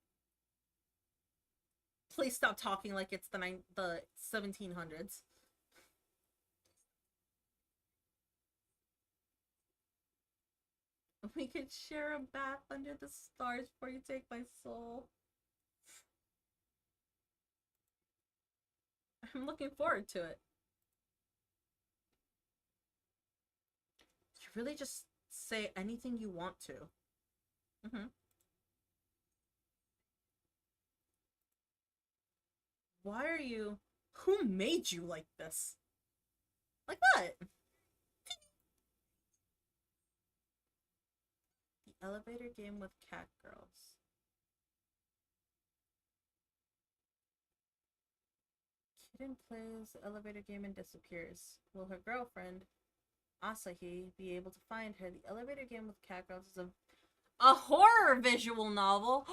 Please stop talking like it's the 1700s. We could share a bath under the stars before you take my soul. I'm looking forward to it. You really just say anything you want to. Why are you... Who made you like this? Like what? The elevator game with cat girls. Kitten plays the elevator game and disappears. Will her girlfriend, Asahi, be able to find her? The elevator game with cat girls is a horror visual novel.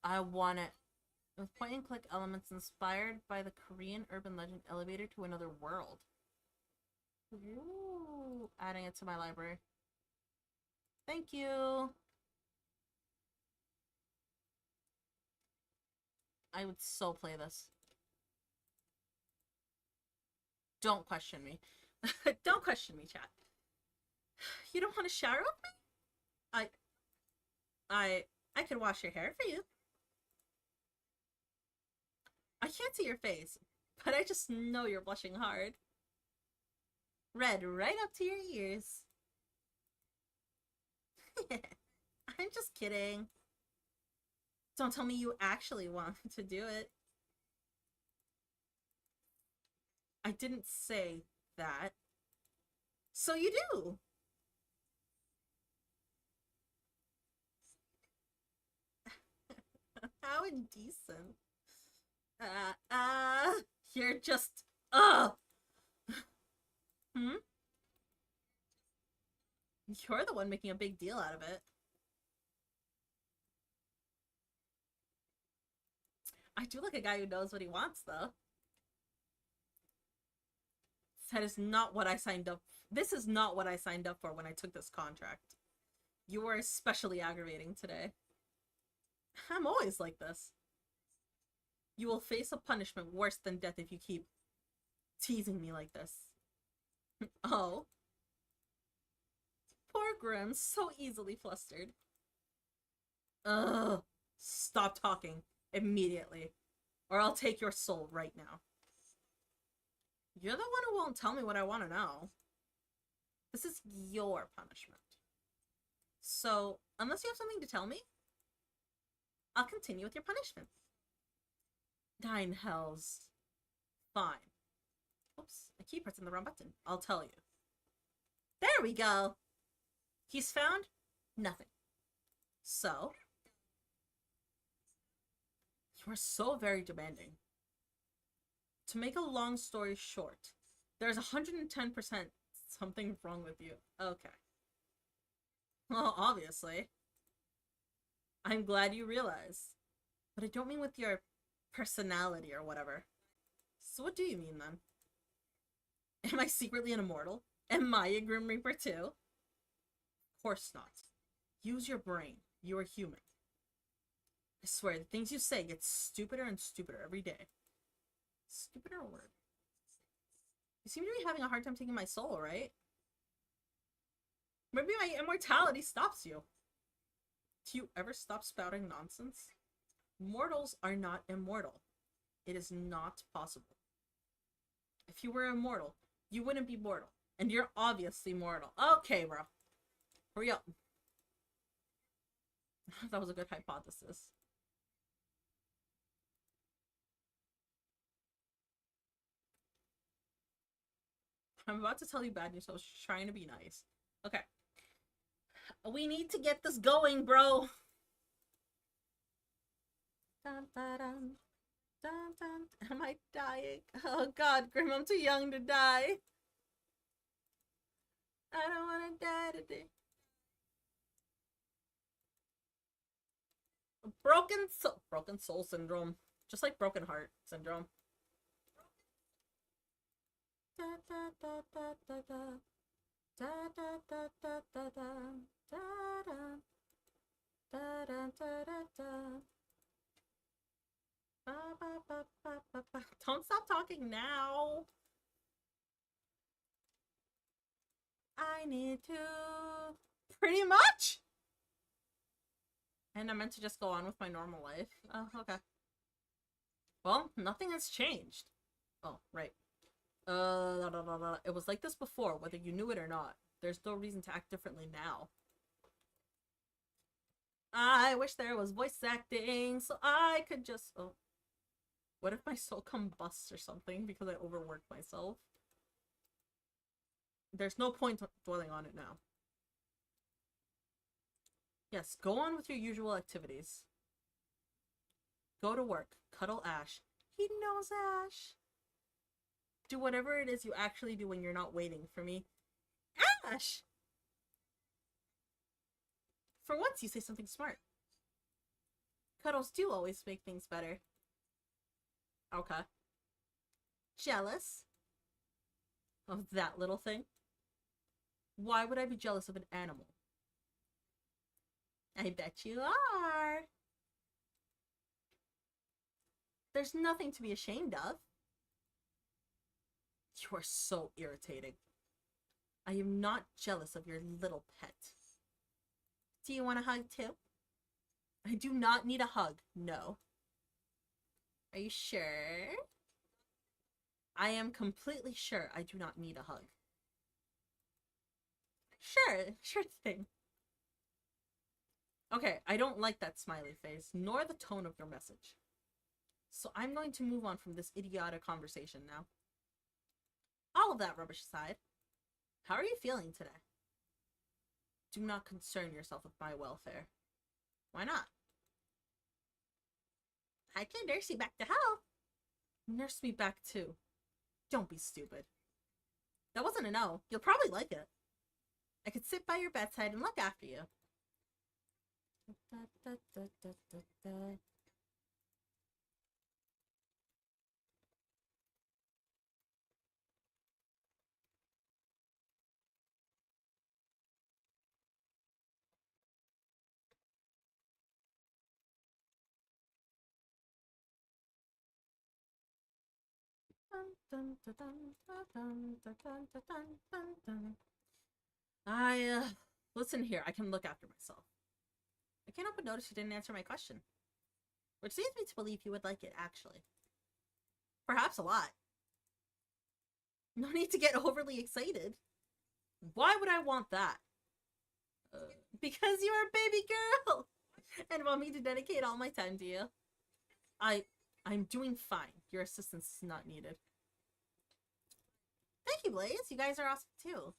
I want it. With point-and-click elements inspired by the Korean urban legend Elevator to Another World. Ooh, adding it to my library. Thank you. I would so play this. Don't question me. Don't question me, chat. You don't want to shower with me? I could wash your hair for you. I can't see your face, but I just know you're blushing hard. Red right up to your ears. I'm just kidding. Don't tell me you actually want to do it. I didn't say that. So you do. How indecent. You're just, You're the one making a big deal out of it. I do like a guy who knows what he wants, though. That is not what I signed up. This is not what I signed up for when I took this contract. You were especially aggravating today. I'm always like this. You will face a punishment worse than death if you keep teasing me like this. Oh. Poor Grim, so easily flustered. Ugh. Stop talking. Immediately. Or I'll take your soul right now. You're the one who won't tell me what I want to know. This is your punishment. So, unless you have something to tell me, I'll continue with your punishment. 9 hells. Fine. Oops, I keep pressing the wrong button. I'll tell you. There we go. He's found nothing. So, you are so very demanding. To make a long story short, there's 110% something wrong with you. Okay. Well, obviously. I'm glad you realize. But I don't mean with your personality or whatever. So what do you mean then? Am I secretly an immortal? Am I a Grim Reaper too? Of course not. Use your brain. You are human. I swear, the things you say get stupider and stupider every day. Stupider word. You seem to be having a hard time taking my soul, right? Maybe my immortality stops you. Do you ever stop spouting nonsense? Mortals are not immortal. It is not possible. If you were immortal, you wouldn't be mortal. And you're obviously mortal. Okay, bro. Hurry up. That was a good hypothesis. I'm about to tell you bad news, so I was trying to be nice. Okay. We need to get this going, bro. Dun, dun, dun. Dun, dun. Am I dying? Oh god, Grim, I'm too young to die. I don't want to die today. Broken soul syndrome. Just like broken heart syndrome. Da, da, da, da, da, da. Da, da, da, da, da, da. Da, da. Da, da, da, da, da. Ba, ba, ba, ba, ba, ba. Don't stop talking now. I need to. Pretty much. And I meant to just go on with my normal life. Oh, okay. Well, nothing has changed. Oh, right. It was like this before, whether you knew it or not. There's no reason to act differently now. I wish there was voice acting, so I could just... Oh. What if my soul combusts or something because I overworked myself? There's no point dwelling on it now. Yes, go on with your usual activities. Go to work. Cuddle Ash. He knows Ash. Do whatever it is you actually do when you're not waiting for me. Ash! For once, you say something smart. Cuddles do always make things better. Okay. Jealous? Of that little thing? Why would I be jealous of an animal? I bet you are. There's nothing to be ashamed of. You are so irritating. I am not jealous of your little pet. Do you want a hug too? I do not need a hug, no. Are you sure? I am completely sure I do not need a hug. Sure thing. Okay, I don't like that smiley face, nor the tone of your message. So I'm going to move on from this idiotic conversation now. All of that rubbish aside, how are you feeling today? Do not concern yourself with my welfare. Why not? I can nurse you back to health. Nurse me back too. Don't be stupid. That wasn't a no. You'll probably like it. I could sit by your bedside and look after you. Listen here, I can look after myself. I can't help but notice you didn't answer my question. Which leads me to believe you would like it, actually. Perhaps a lot. No need to get overly excited. Why would I want that? Because you're a baby girl and want me to dedicate all my time to you. I'm doing fine. Your assistance is not needed. Thank you, Blaze. You guys are awesome too.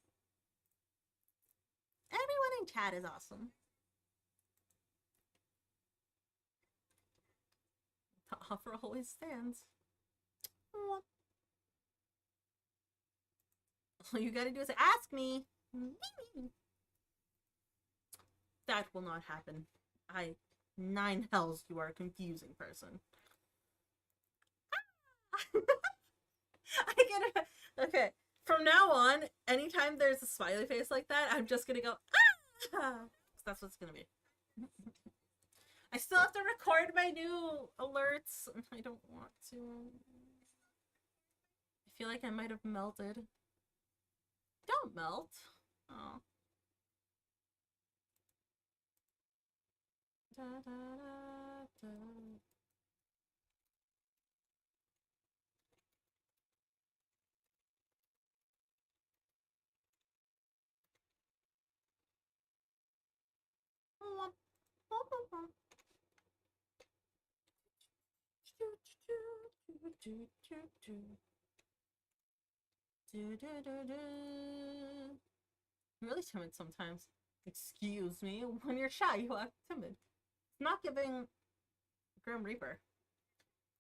Everyone in chat is awesome. The offer always stands. All you gotta do is ask me. That will not happen. Nine hells, you are a confusing person. I get it. Okay, from now on, anytime there's a smiley face like that, I'm just gonna go, ah! That's what it's gonna be. I still have to record my new alerts. I don't want to. I feel like I might have melted. Don't melt. Oh. Da, da, da, da. I'm really timid sometimes. Excuse me. When you're shy, you act timid. It's not giving Grim Reaper.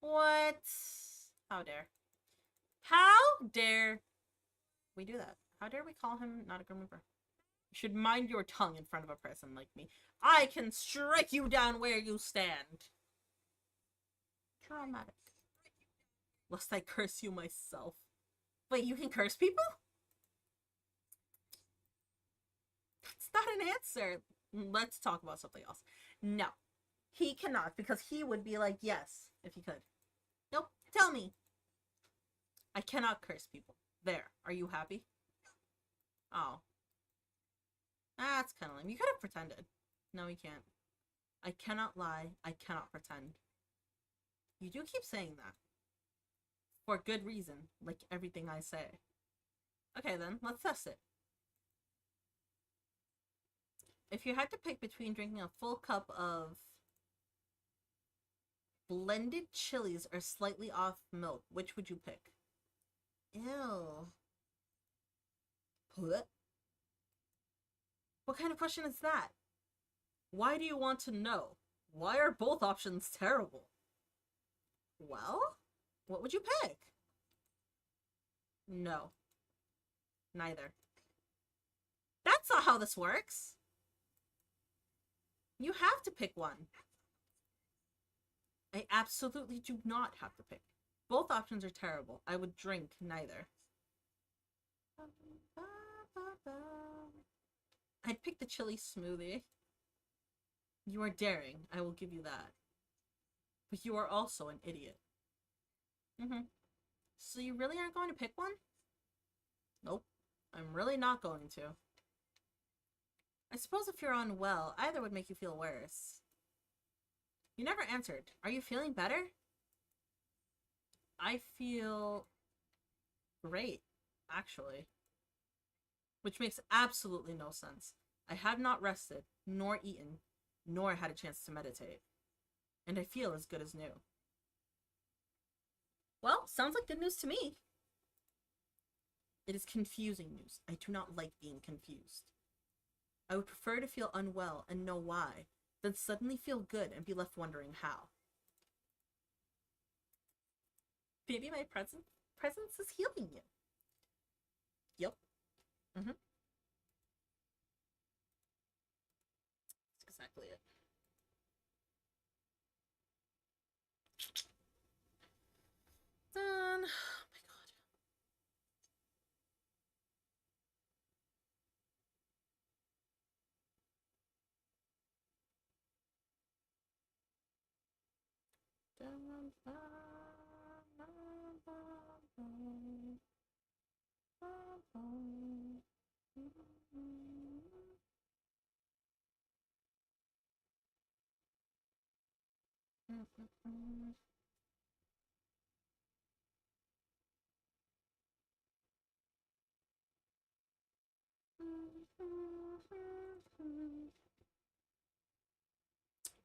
What? How dare? How dare we do that? How dare we call him not a Grim Reaper? You should mind your tongue in front of a person like me. I can strike you down where you stand. Traumatic. Lest I curse you myself. Wait, you can curse people? That's not an answer. Let's talk about something else. No. He cannot, because he would be like, yes, if he could. Nope. Tell me. I cannot curse people. There. Are you happy? Oh. That's kind of lame. You could have pretended. No, you can't. I cannot lie. I cannot pretend. You do keep saying that. For good reason. Like everything I say. Okay then, let's test it. If you had to pick between drinking a full cup of blended chilies or slightly off milk, which would you pick? Ew. What kind of question is that? Why do you want to know? Why are both options terrible? Well, what would you pick? No. Neither. That's not how this works. You have to pick one. I absolutely do not have to pick. Both options are terrible. I would drink neither. I'd pick the chili smoothie. You are daring. I will give you that. But you are also an idiot. So you really aren't going to pick one? Nope. I'm really not going to. I suppose if you're unwell, either would make you feel worse. You never answered. Are you feeling better? I feel great, actually. Which makes absolutely no sense. I have not rested, nor eaten, nor had a chance to meditate. And I feel as good as new. Well, sounds like good news to me. It is confusing news. I do not like being confused. I would prefer to feel unwell and know why, than suddenly feel good and be left wondering how. Maybe my presence is healing you. Yep. That's exactly it. Done. Oh my god.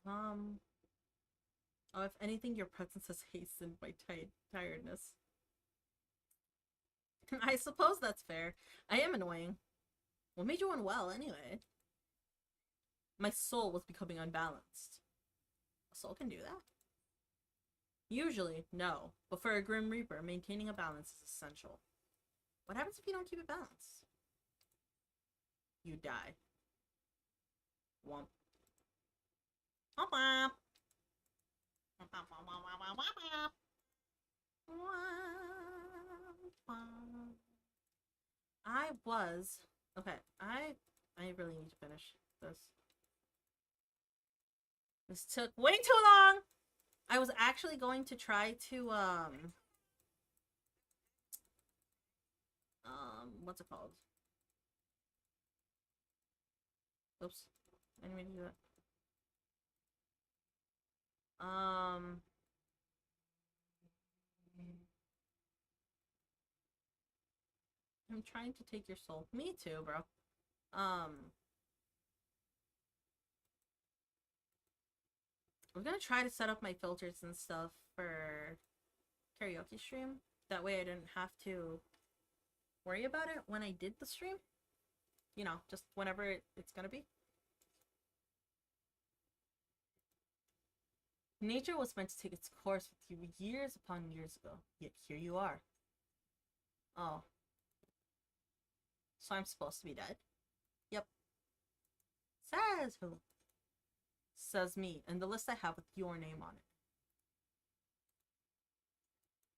Oh, if anything, your presence has hastened my tiredness. I suppose that's fair. I am annoying. What made you unwell, anyway? My soul was becoming unbalanced. A soul can do that? Usually, no. But for a Grim Reaper, maintaining a balance is essential. What happens if you don't keep it balanced? You die. Womp. Womp womp. I was okay. I really need to finish this. This took way too long. I was actually going to try to what's it called? Oops. I didn't mean to do that. I'm trying to take your soul. Me too, bro. We're gonna try to set up my filters and stuff for karaoke stream. That way I didn't have to worry about it when I did the stream. You know, just whenever it's gonna be. Nature was meant to take its course with you years upon years ago, yet here you are. Oh. So I'm supposed to be dead? Yep. Says who? Says me, and the list I have with your name on it.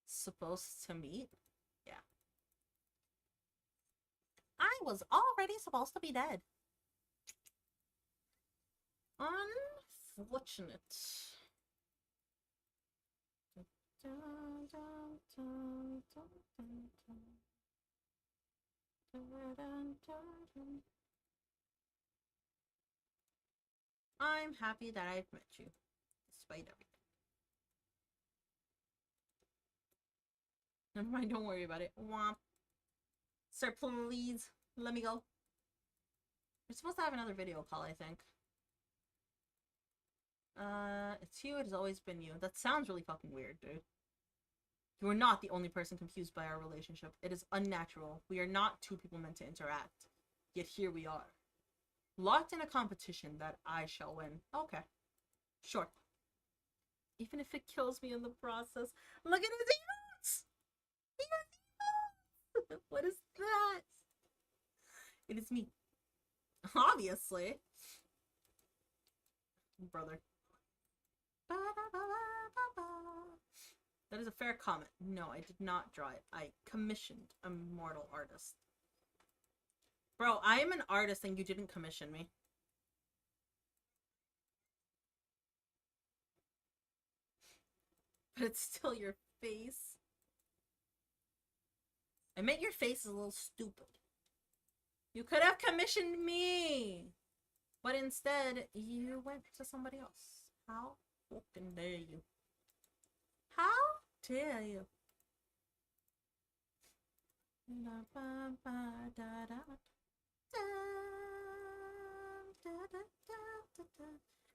Supposed to meet? Yeah. I was already supposed to be dead. Unfortunate. I'm happy that I've met you, despite everything. Never mind, don't worry about it. Womp. Sir, please, let me go. We're supposed to have another video call, I think. It's you, it has always been you. That sounds really fucking weird, dude. You are not the only person confused by our relationship. It is unnatural. We are not two people meant to interact. Yet here we are. Locked in a competition that I shall win. Okay. Sure. Even if it kills me in the process. Look at his emotes! He has emotes! What is that? It is me. Obviously. Brother. That is a fair comment. No, I did not draw it. I commissioned a mortal artist. Bro, I am an artist and you didn't commission me. But it's still your face. I meant your face is a little stupid. You could have commissioned me. But instead, you went to somebody else. How fucking dare you? How dare you?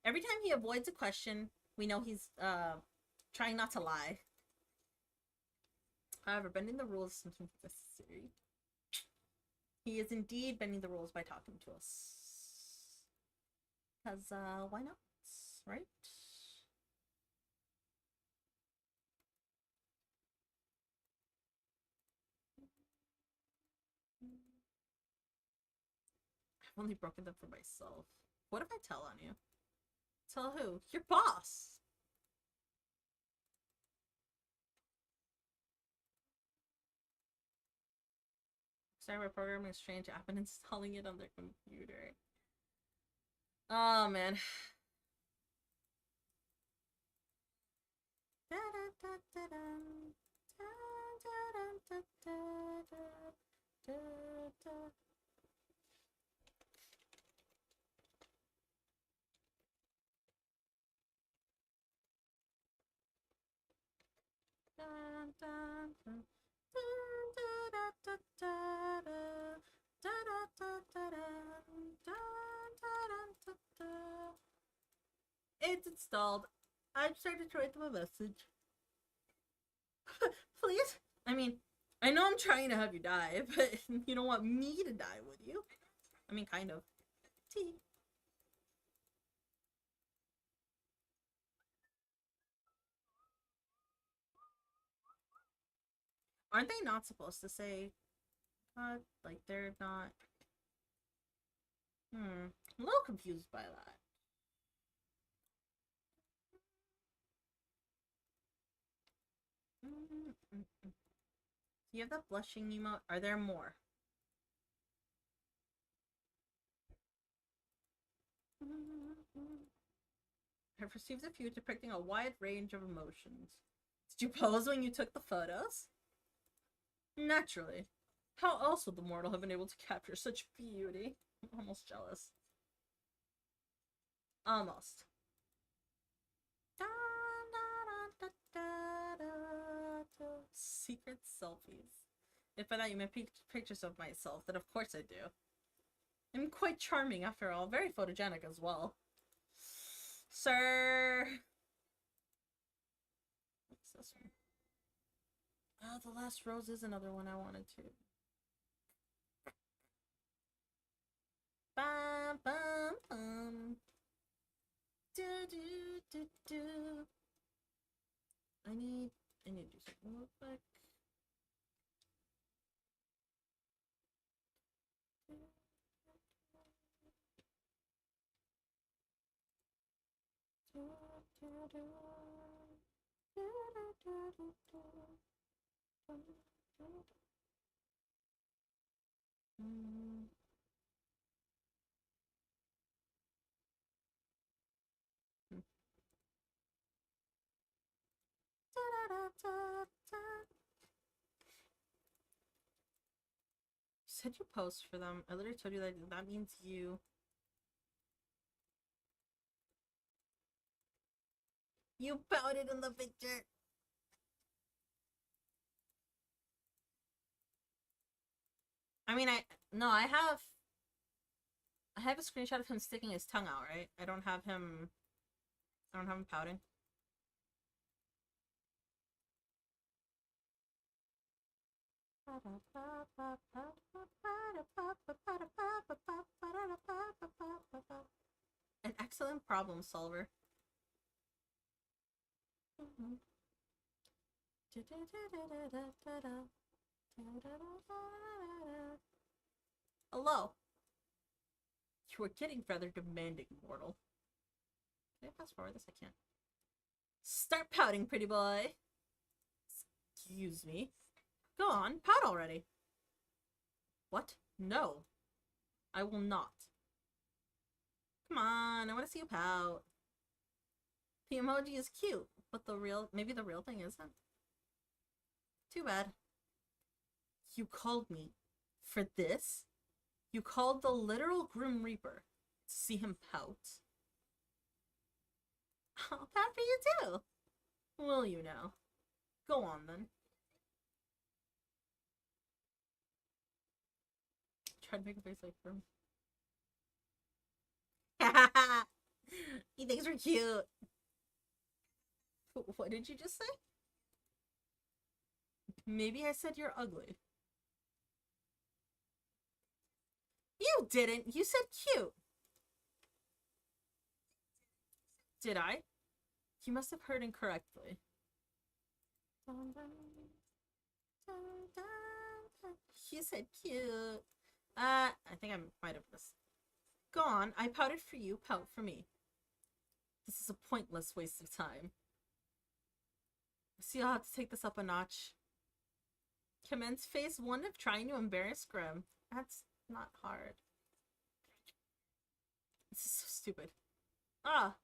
Every time he avoids a question, we know he's trying not to lie. However, bending the rules is something necessary. He is indeed bending the rules by talking to us. Because, why not? Right? I've only broken them for myself. What if I tell on you? Tell who? Your boss! Started by programming a strange app and installing it on their computer. Oh, man. It's installed. I'm starting to write them a message. Please? I mean, I know I'm trying to have you die, but you don't want me to die, would you? I mean, kind of. Tea. Aren't they not supposed to say like they're not? I'm a little confused by that. You have that blushing emote. Are there more? I perceived a few depicting a wide range of emotions. Did you pose when you took the photos? Naturally. How else would the mortal have been able to capture such beauty? I'm almost jealous. Almost. Secret selfies. If by that you meant pictures of myself, then of course I do. I'm quite charming after all, very photogenic as well. Sir! What's this one? Oh, the last rose is another one I wanted to. Bum, bum, bum. Do, do, do, do. I need to do something real quick. You said you post for them. I literally told you that means you. You pouted in the picture. I mean, I have a screenshot of him sticking his tongue out, right? I don't have him pouting. An excellent problem solver. Hello. You are getting rather demanding, mortal. Can I fast forward this? I can't. Start pouting, pretty boy. Excuse me. Go on, pout already. What? No. I will not. Come on, I want to see you pout. The emoji is cute, but maybe the real thing isn't. Too bad. You called me for this? You called the literal Grim Reaper to see him pout? I'll pout for you too. Will you now? Go on then. Try to make a face like him. He thinks we're cute. What did you just say? Maybe I said you're ugly. You didn't. You said cute. Did I? You must have heard incorrectly. You said cute. I think I might have missed. Go on. I pouted for you. Pout for me. This is a pointless waste of time. See, I'll have to take this up a notch. Commence phase 1 of trying to embarrass Grim. That's not hard. This is so stupid. What?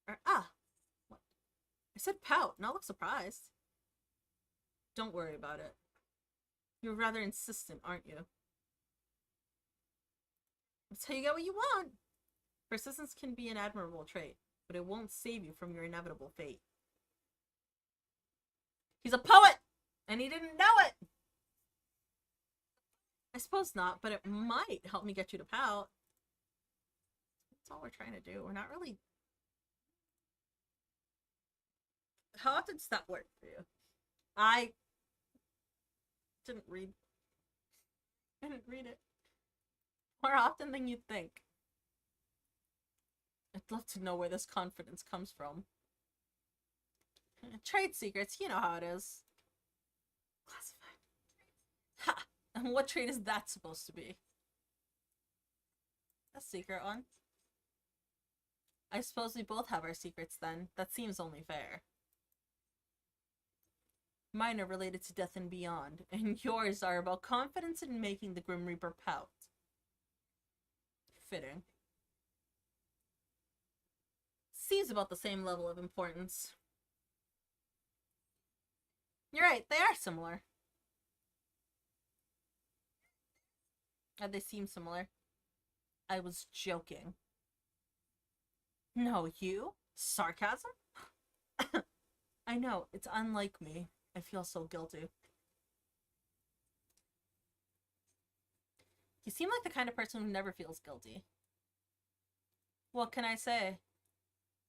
I said pout, not look surprised. Don't worry about it. You're rather insistent, aren't you? Until you get what you want. Persistence can be an admirable trait, but it won't save you from your inevitable fate. He's a poet! And he didn't know it! I suppose not, but it might help me get you to pout. That's all we're trying to do. We're not really How often does that work for you? I didn't read. I didn't read it. More often than you'd think. I'd love to know where this confidence comes from. Trade secrets, you know how it is. Classified. Ha! And what trade is that supposed to be? A secret one? I suppose we both have our secrets then. That seems only fair. Mine are related to death and beyond, and yours are about confidence in making the Grim Reaper pout. Fitting. Seems about the same level of importance. You're right, they are similar. They seem similar. I was joking. No, you? Sarcasm? I know, it's unlike me. I feel so guilty. You seem like the kind of person who never feels guilty. What can I say?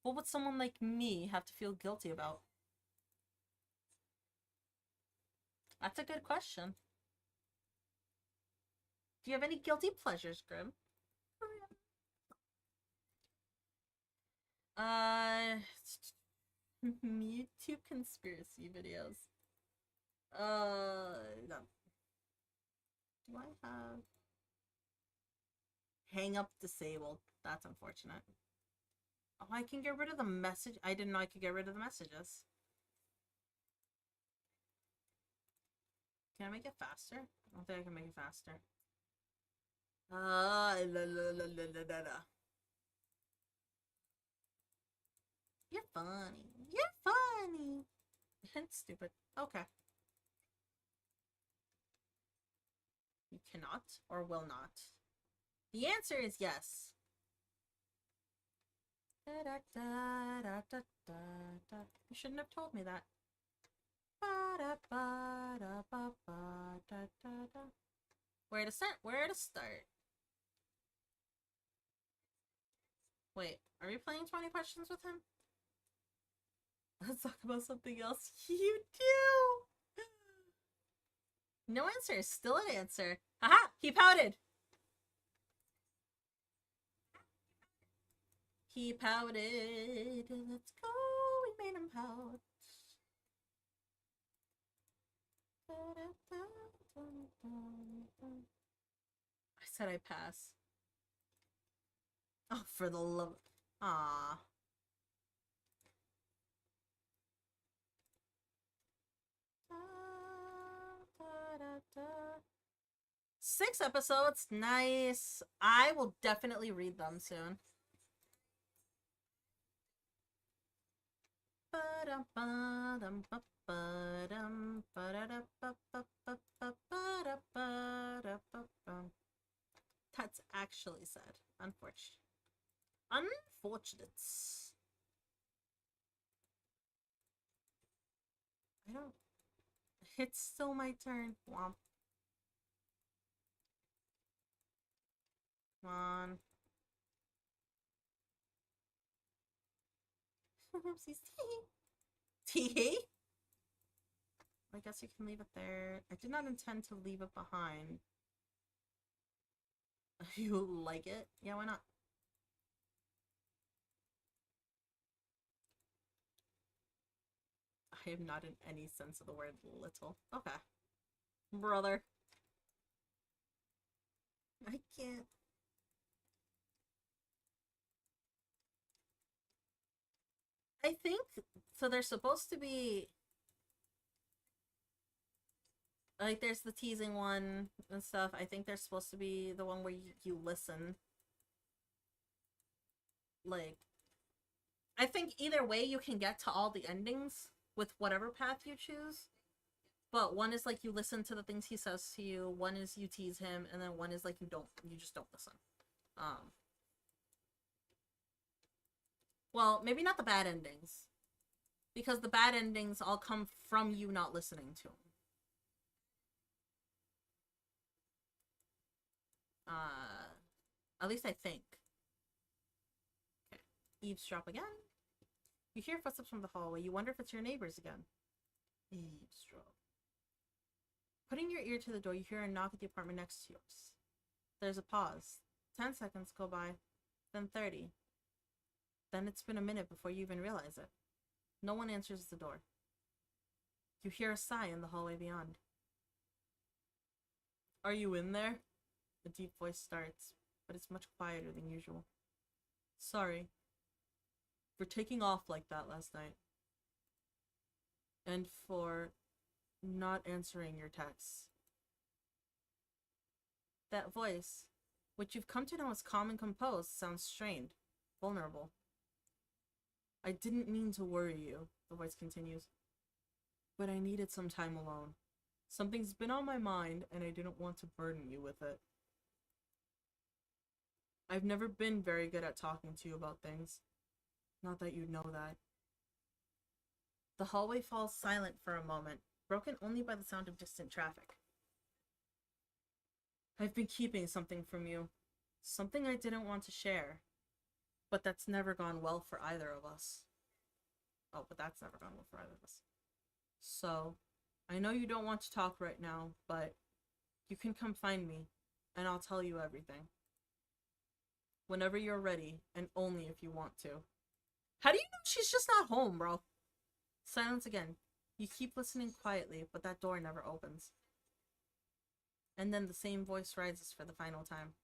What would someone like me have to feel guilty about? That's a good question. Do you have any guilty pleasures, Grim? YouTube conspiracy videos. No. Do I have... Hang up disabled. That's unfortunate. Oh, I can get rid of the message. I didn't know I could get rid of the messages. Can I make it faster? I don't think I can make it faster. You're funny. You're funny. It's stupid. Okay. You cannot or will not. The answer is yes. You shouldn't have told me that. Where to start? Where to start? Wait, are we playing 20 questions with him? Let's talk about something else. You do! No answer is still an answer. Haha! He pouted! He pouted. Let's go. We made him pout. I said I pass. Oh, for the love. Aww. Six episodes. Nice. I will definitely read them soon. That's actually sad. Unfortunate. Unfortunate. I don't... It's still my turn. Womp. Come on. Oopsies. Tee. I guess you can leave it there. I did not intend to leave it behind. You like it? Yeah, why not? I am not in any sense of the word little. Okay. Brother. I can't. I think, so they're supposed to be, like, there's the teasing one and stuff. I think they're supposed to be the one where you listen. Like, I think either way you can get to all the endings with whatever path you choose. But one is like you listen to the things he says to you, one is you tease him, and then one is like you just don't listen. Well, maybe not the bad endings. Because the bad endings all come from you not listening to him. At least I think. Okay. Eavesdrop again. You hear footsteps from the hallway. You wonder if it's your neighbors again. Eavesdrop. Putting your ear to the door, you hear a knock at the apartment next to yours. There's a pause. 10 seconds go by, then 30. Then it's been a minute before you even realize it. No one answers the door. You hear a sigh in the hallway beyond. Are you in there? A deep voice starts, but it's much quieter than usual. Sorry for taking off like that last night. And for not answering your texts. That voice, which you've come to know as calm and composed, sounds strained, vulnerable. I didn't mean to worry you, the voice continues. But I needed some time alone. Something's been on my mind, and I didn't want to burden you with it. I've never been very good at talking to you about things. Not that you know that. The hallway falls silent for a moment, broken only by the sound of distant traffic. I've been keeping something from you. Something I didn't want to share. But that's never gone well for either of us. Oh, but that's never gone well for either of us. So, I know you don't want to talk right now, but you can come find me, and I'll tell you everything. Whenever you're ready, and only if you want to. How do you know she's just not home, bro? Silence again. You keep listening quietly, but that door never opens. And then the same voice rises for the final time.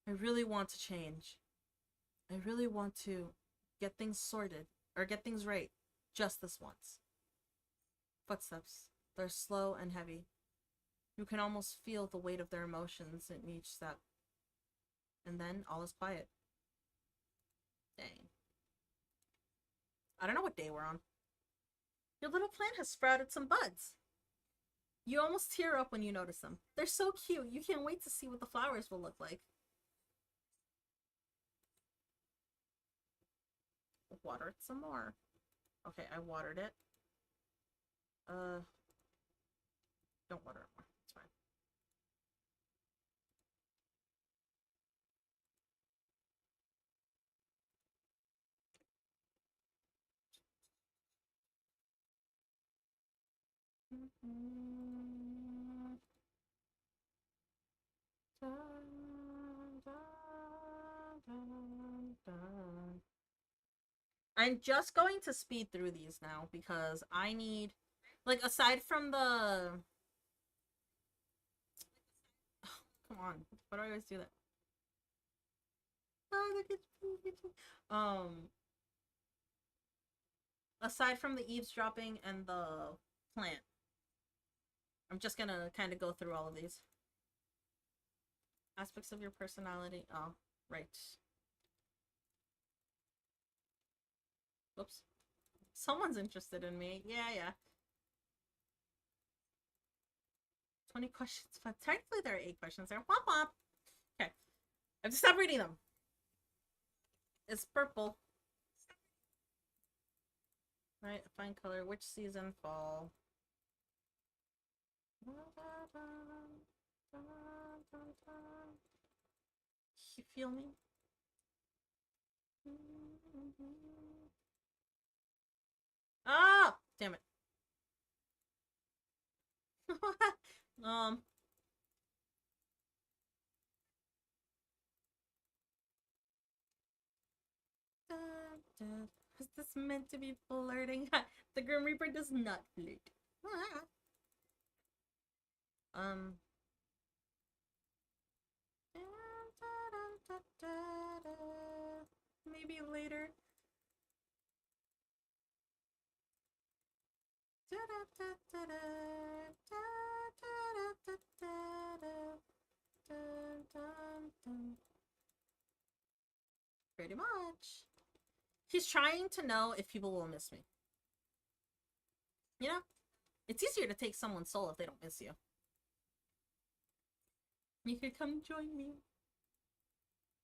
I really want to change. I really want to get things sorted, or get things right, just this once. Footsteps. They're slow and heavy. You can almost feel the weight of their emotions in each step. And then all is quiet. Dang. I don't know what day we're on. Your little plant has sprouted some buds. You almost tear up when you notice them. They're so cute. You can't wait to see what the flowers will look like. Water it some more. Okay, I watered it. Don't water it more. It's fine. I'm just going to speed through these now because I need, like, aside from the... Come on, why do I always do that? Aside from the eavesdropping and the plant, I'm just gonna kind of go through all of these. Aspects of your personality. Oh, right. Oops. Someone's interested in me. Yeah. 20 questions, but technically there are 8 questions there. Womp womp. Okay. I have to stop reading them. It's purple. Right, fine color. Which season? Fall. You feel me? Ah! Damn it. Is this meant to be flirting? The Grim Reaper does not flirt. Maybe later. Pretty much. He's trying to know if people will miss me. You know? It's easier to take someone's soul if they don't miss you. You could come join me.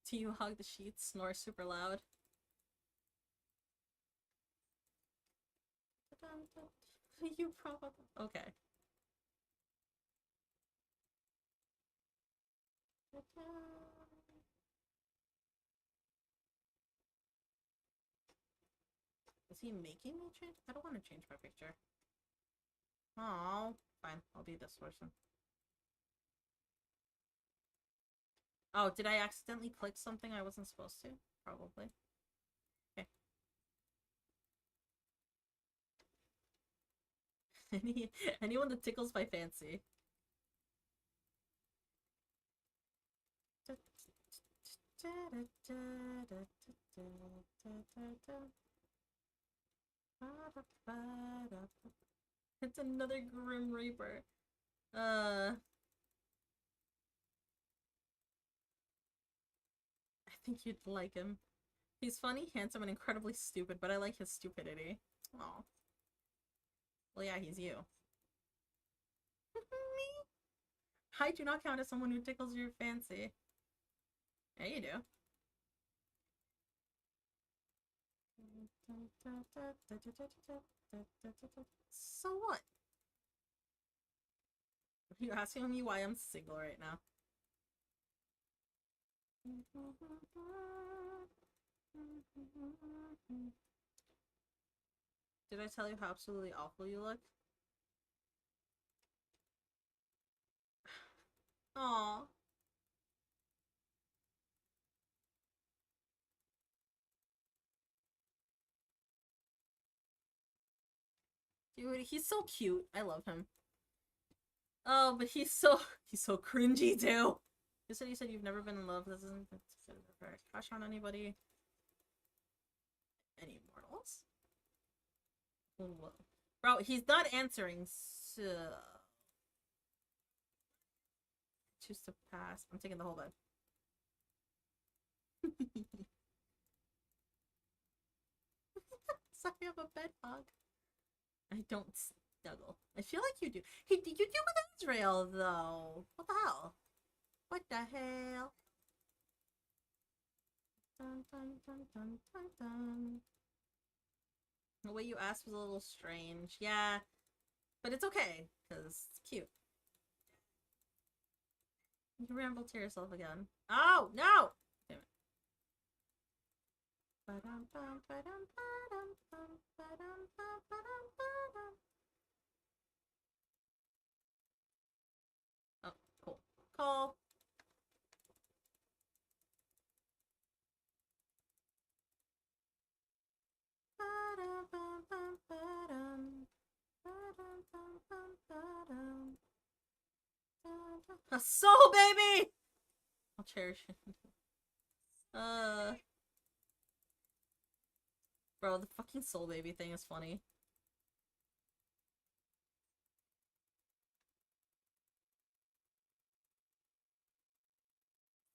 Do you hug the sheets, snore super loud? You probably... Okay. Is he making me change? I don't want to change my picture. Oh, fine. I'll be this person. Oh, did I accidentally click something I wasn't supposed to? Probably. Okay. Anyone that tickles my fancy. It's another Grim Reaper. I think you'd like him. He's funny, handsome, and incredibly stupid, but I like his stupidity. Oh. Well, yeah, he's you. Me? I do not count as someone who tickles your fancy. Yeah, you do. So what? You're asking me why I'm single right now. Did I tell you how absolutely awful you look? Aww. Dude, he's so cute. I love him. Oh, but he's so cringy too. You said you've never been in love. This isn't a crush on anybody. Any mortals? Whoa. Bro, he's not answering, so choose to pass. I'm taking the whole bed. Sorry, I'm a bed hog. I don't snuggle. I feel like you do. Hey, did you do with Israel though? What the hell? What the hell? Dun, dun, dun, dun, dun, dun. The way you asked was a little strange. Yeah, but it's okay because it's cute. You ramble to yourself again. Oh no! Damn it. Oh, cool. Call. A soul baby! I'll cherish it. Bro, the fucking soul baby thing is funny.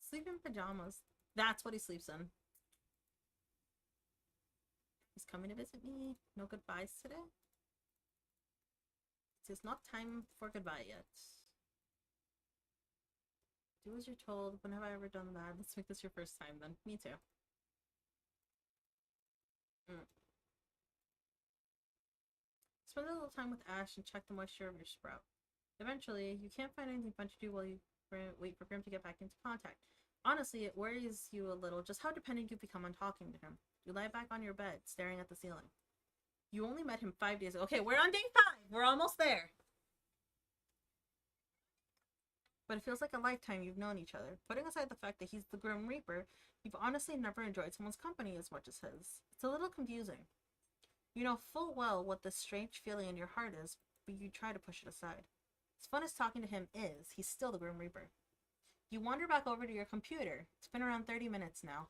Sleep in pajamas. That's what he sleeps in. He's coming to visit me. No goodbyes today? It's not time for goodbye yet. Do as you're told. When have I ever done that? Let's make this your first time then. Me too. Spend a little time with Ash and check the moisture of your sprout. Eventually, you can't find anything fun to do while you wait for Grim to get back into contact. Honestly, it worries you a little just how dependent you've become on talking to him. You lie back on your bed, staring at the ceiling. You only met him 5 days ago. Okay, we're on day 5. We're almost there. But it feels like a lifetime you've known each other. Putting aside the fact that he's the Grim Reaper, you've honestly never enjoyed someone's company as much as his. It's a little confusing. You know full well what this strange feeling in your heart is, but you try to push it aside. As fun as talking to him is, he's still the Grim Reaper. You wander back over to your computer. It's been around 30 minutes now.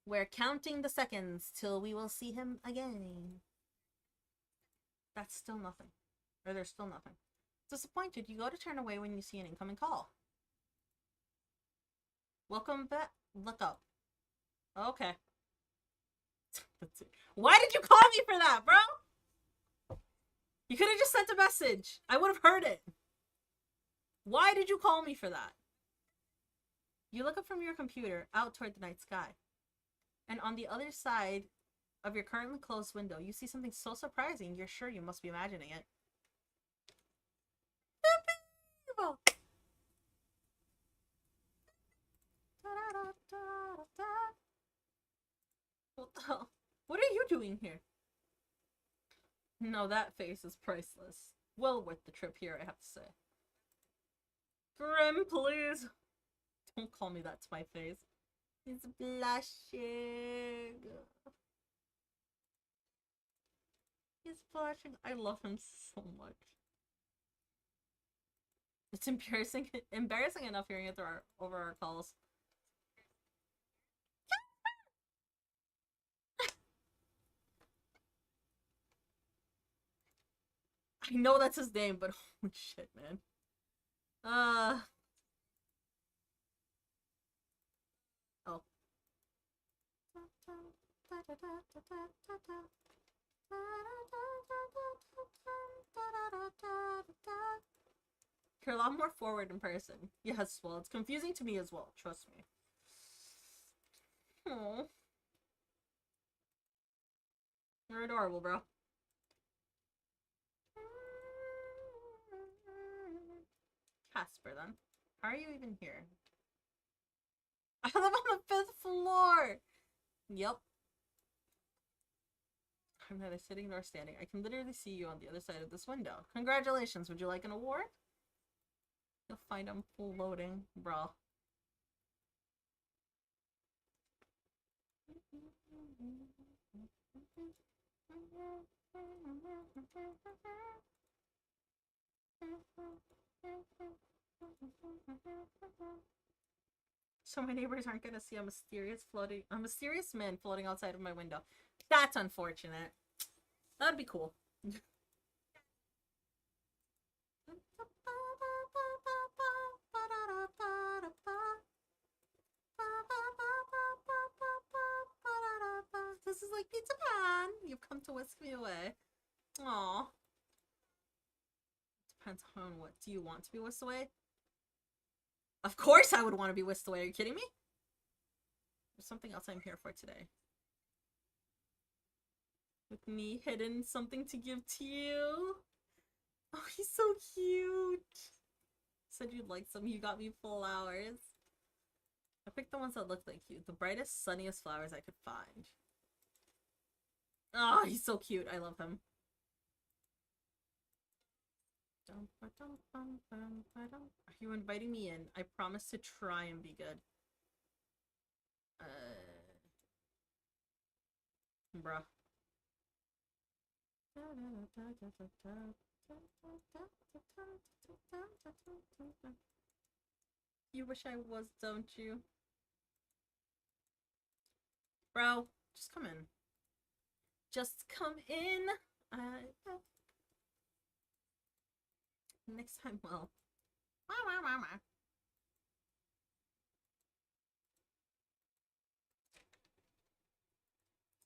We're counting the seconds till we will see him again. That's still nothing. Or there's still nothing. Disappointed, you go to turn away when you see an incoming call. Welcome back. Look up. Okay. Why did you call me for that, bro? You could have just sent a message. I would have heard it. Why did you call me for that? You look up from your computer out toward the night sky. And on the other side of your currently closed window, you see something so surprising you're sure you must be imagining it. What the hell? What are you doing here? No, that face is priceless. Well worth the trip here, I have to say. Grim, please. Don't call me that to my face. He's blushing. He's blushing. I love him so much. It's embarrassing enough hearing it over our calls. I know that's his name, but holy shit, man. Oh. You're a lot more forward in person. Yes, well, it's confusing to me as well, trust me. Aww. You're adorable, bro. Casper, then. How are you even here? I live on the 5th floor! Yep. I'm neither sitting nor standing. I can literally see you on the other side of this window. Congratulations, would you like an award? You'll find I'm floating, bro. So my neighbors aren't gonna see a mysterious man floating outside of my window. That's unfortunate. That'd be cool. This is like Pizza Man. You've come to whisk me away. Aww. Depends on what. Do you want to be whisked away? Of course I would want to be whisked away. Are you kidding me? There's something else I'm here for today. With me hidden, something to give to you. Oh, he's so cute. Said you'd like some. You got me flowers. I picked the ones that looked like you. The brightest, sunniest flowers I could find. Oh, he's so cute. I love him. Are you inviting me in? I promise to try and be good. Bruh. You wish I was, don't you? Bro, just come in. Just come in. Next time, well.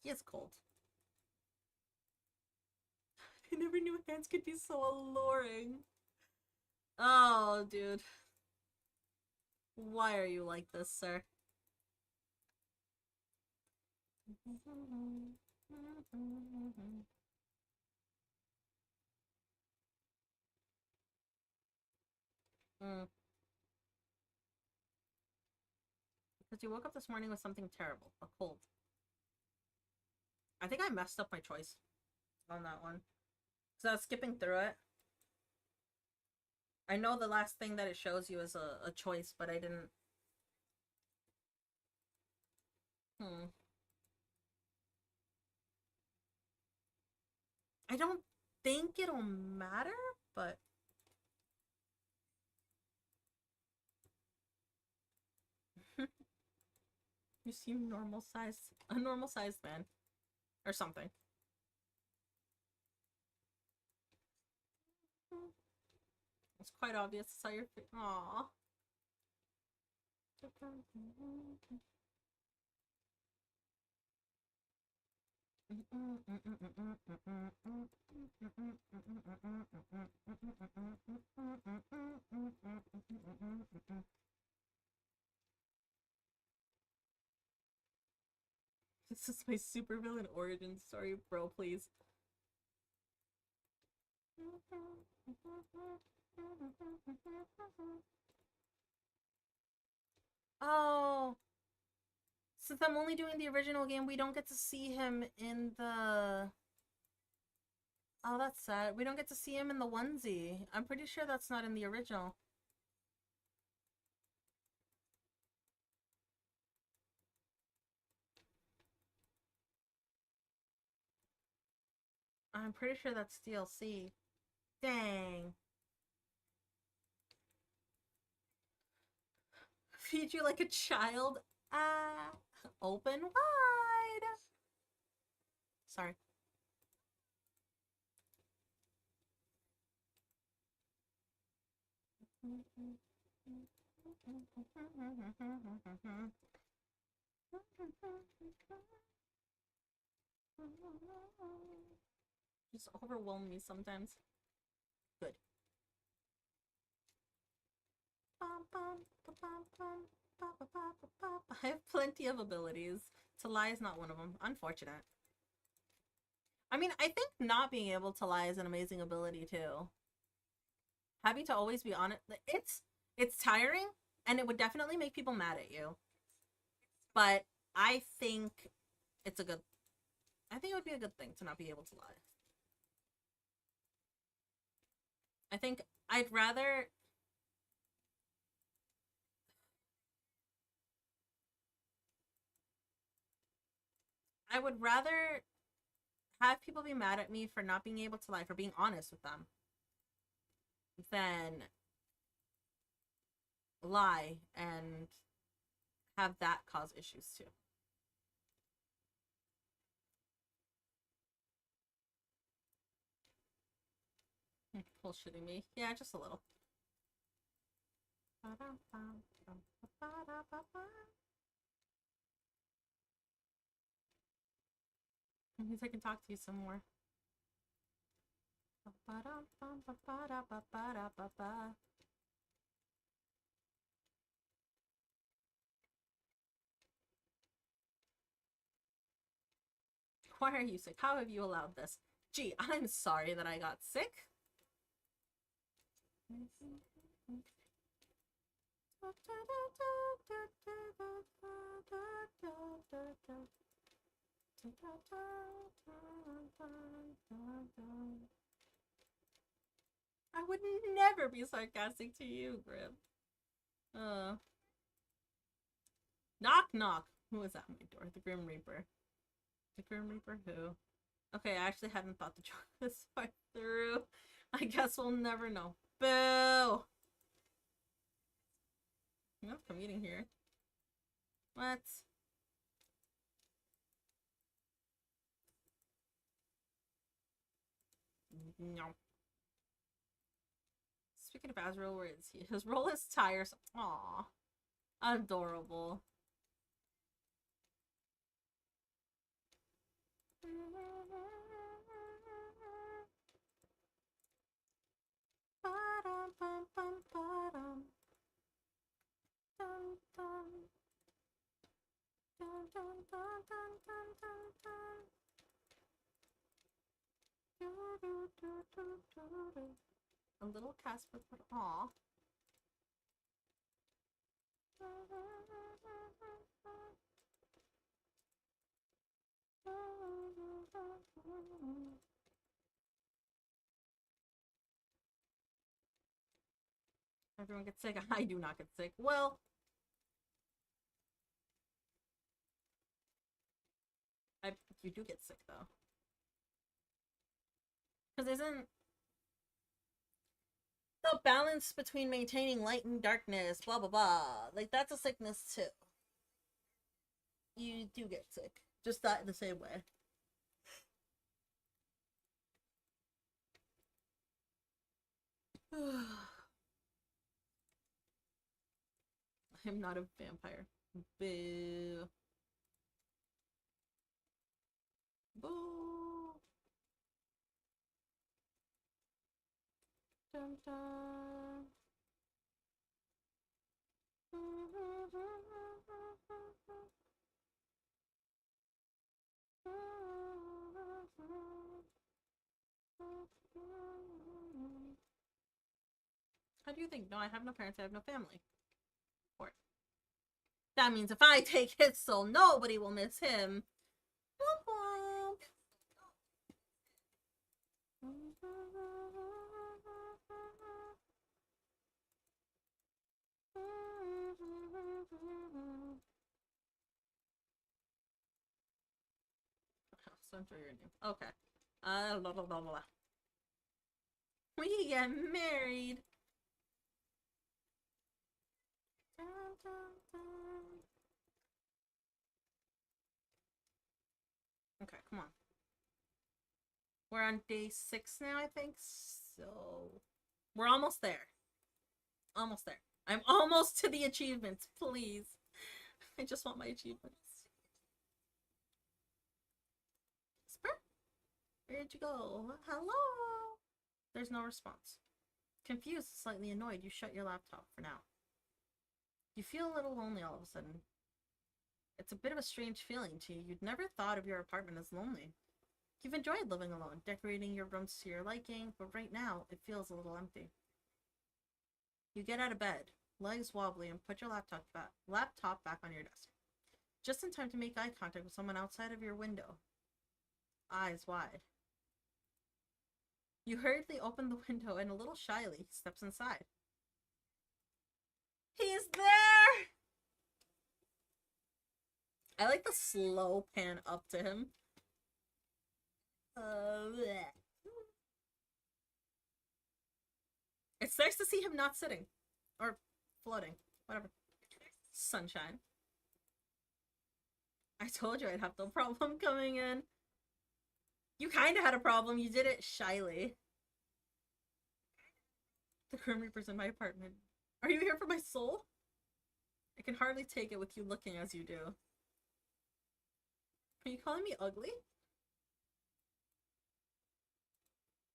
He is cold. I never knew hands could be so alluring. Oh, dude. Why are you like this, sir? Because you woke up this morning with something terrible. A cold. I think I messed up my choice on that one. Because I was skipping through it. I know the last thing that it shows you is a choice, but I didn't... I don't think it'll matter, but... You seem a normal sized man. Or something. It's quite obvious. I saw your face. Aww. This is my supervillain origin story, bro, please. Oh. Since I'm only doing the original game, we don't get to see him in the... Oh, that's sad. We don't get to see him in the onesie. I'm pretty sure that's not in the original. I'm pretty sure that's DLC. Dang. Feed you like a child. Ah, open wide. Sorry. Just overwhelm me sometimes. Good. I have plenty of abilities. To lie is not one of them. Unfortunate. I mean, I think not being able to lie is an amazing ability too. Having to always be honest, it's tiring, and it would definitely make people mad at you. But I think it's a good. I think it would be a good thing to not be able to lie. I think I'd rather. I would rather have people be mad at me for not being able to lie, for being honest with them, than lie and have that cause issues too. Bullshitting me. Yeah, just a little. Means I can talk to you some more. Why are you sick? How have you allowed this? Gee, I'm sorry that I got sick. I would never be sarcastic to you, Grim. Knock knock. Who is at my door? The Grim Reaper. The Grim Reaper who? Okay, I actually hadn't thought the joke this far through. I guess we'll never know. Boo! No, I'm eating here. What? No. Speaking of Azrael, where is he? His role is tiresome. Aww. Adorable. A little Casper, but aw. Everyone gets sick. I do not get sick. Well, you do get sick though. Because isn't the balance between maintaining light and darkness, blah blah blah, like that's a sickness too. You do get sick, just not in the same way. I'm not a vampire. Boo. Boo. Dun, dun. How do you think? No, I have no parents, I have no family. Or that means if I take his soul, nobody will miss him. enter your name. Okay. Blah, blah, blah, blah. We get married. Dun, dun, dun. Okay, come on. We're on day 6 now, I think. So we're almost there. Almost there. I'm almost to the achievements, please. I just want my achievements. Spur? Where'd you go? Hello? There's no response. Confused, slightly annoyed, you shut your laptop for now. You feel a little lonely all of a sudden. It's a bit of a strange feeling to you. You'd never thought of your apartment as lonely. You've enjoyed living alone, decorating your rooms to your liking, but right now, it feels a little empty. You get out of bed, legs wobbly, and put your laptop back on your desk. Just in time to make eye contact with someone outside of your window. Eyes wide. You hurriedly open the window and a little shyly, he steps inside. He's there! I like the slow pan up to him. It's nice to see him not sitting. Or floating. Whatever. Sunshine. I told you I'd have no problem coming in. You kinda had a problem. You did it shyly. The Grim Reaper's in my apartment. Are you here for my soul? I can hardly take it with you looking as you do. Are you calling me ugly?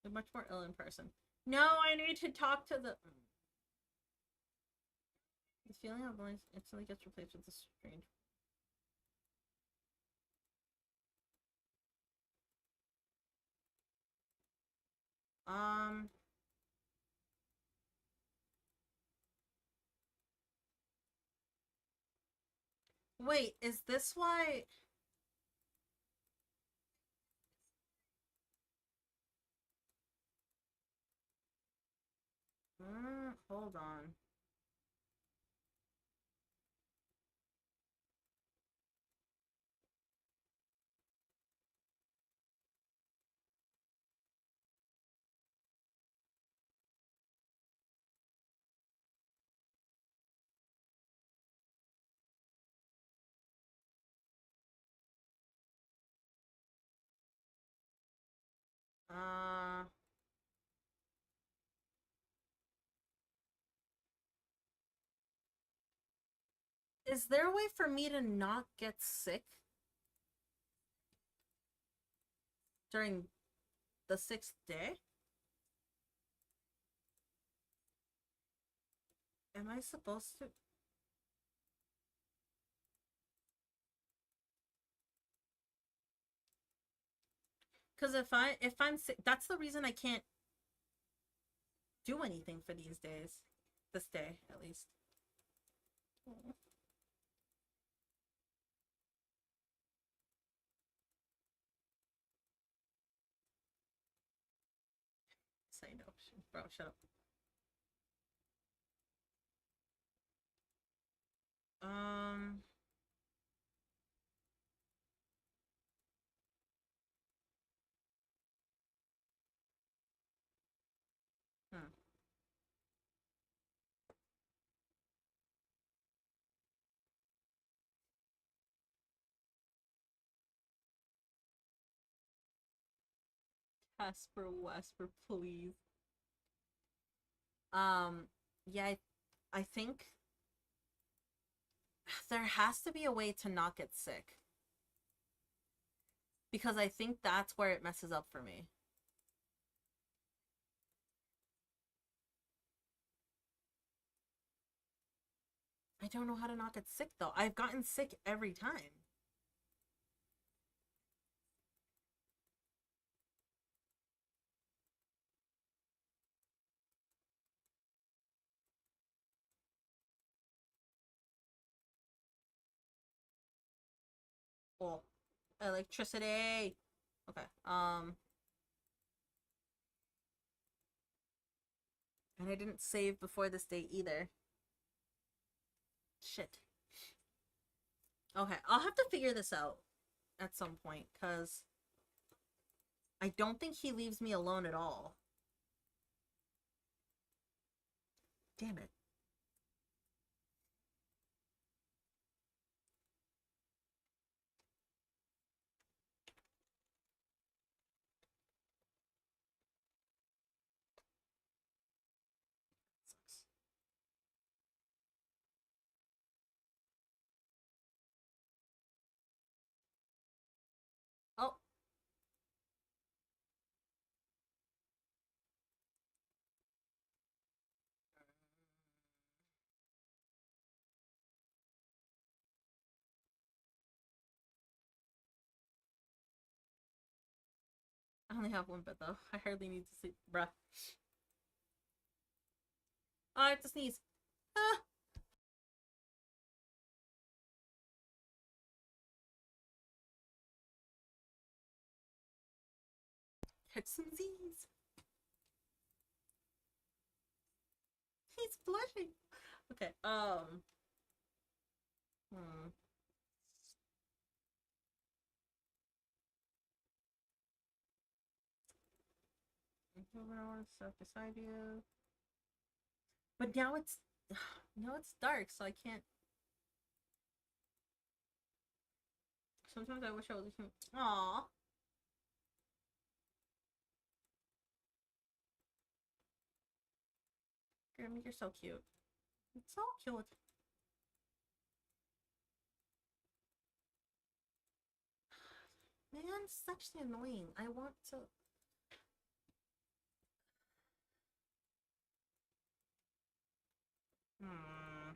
You're much more ill in person. No, I need to talk to the... This feeling of loneliness instantly gets replaced with this strange... Wait, is this why... hold on. Is there a way for me to not get sick during the 6th day? Am I supposed to? Because if I'm sick, that's the reason I can't do anything for these days. This day, at least. Oh. Say no, bro. Shut up. Casper Wesper, please. Yeah, I think there has to be a way to not get sick. Because I think that's where it messes up for me. I don't know how to not get sick, though. I've gotten sick every time. Oh, electricity. Okay, and I didn't save before this day either. Shit. Okay, I'll have to figure this out at some point, because I don't think he leaves me alone at all. Damn it. Sucks. Oh. I only have one bed though. I hardly need to sleep. Bruh. Oh, I have to sneeze. Ah! Catch some Z's. He's blushing. Okay, Hmm. Stuff beside you. But now it's dark, so I can't. Sometimes I wish I was. Aww. Grim, you're so cute. It's so cute. Man, such annoying. I want to. Hmm.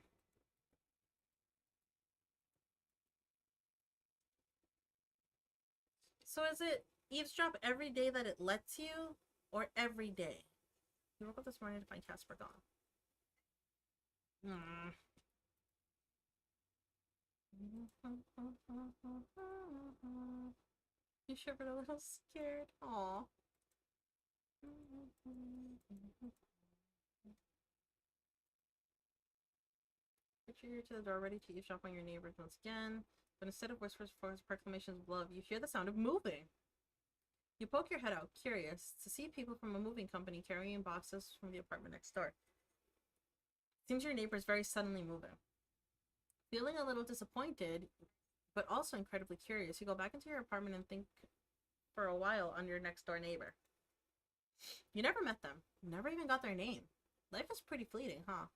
So is it eavesdrop every day that it lets you, or every day? You woke up this morning to find Casper gone. Hmm. You shivered a little scared. Aw. Picture you to the door, ready to eavesdrop on your neighbors once again. But instead of whispers, forced proclamations of love, you hear the sound of moving. You poke your head out, curious, to see people from a moving company carrying boxes from the apartment next door. Seems your neighbor is very suddenly moving. Feeling a little disappointed, but also incredibly curious, you go back into your apartment and think for a while on your next door neighbor. You never met them, never even got their name. Life is pretty fleeting, huh?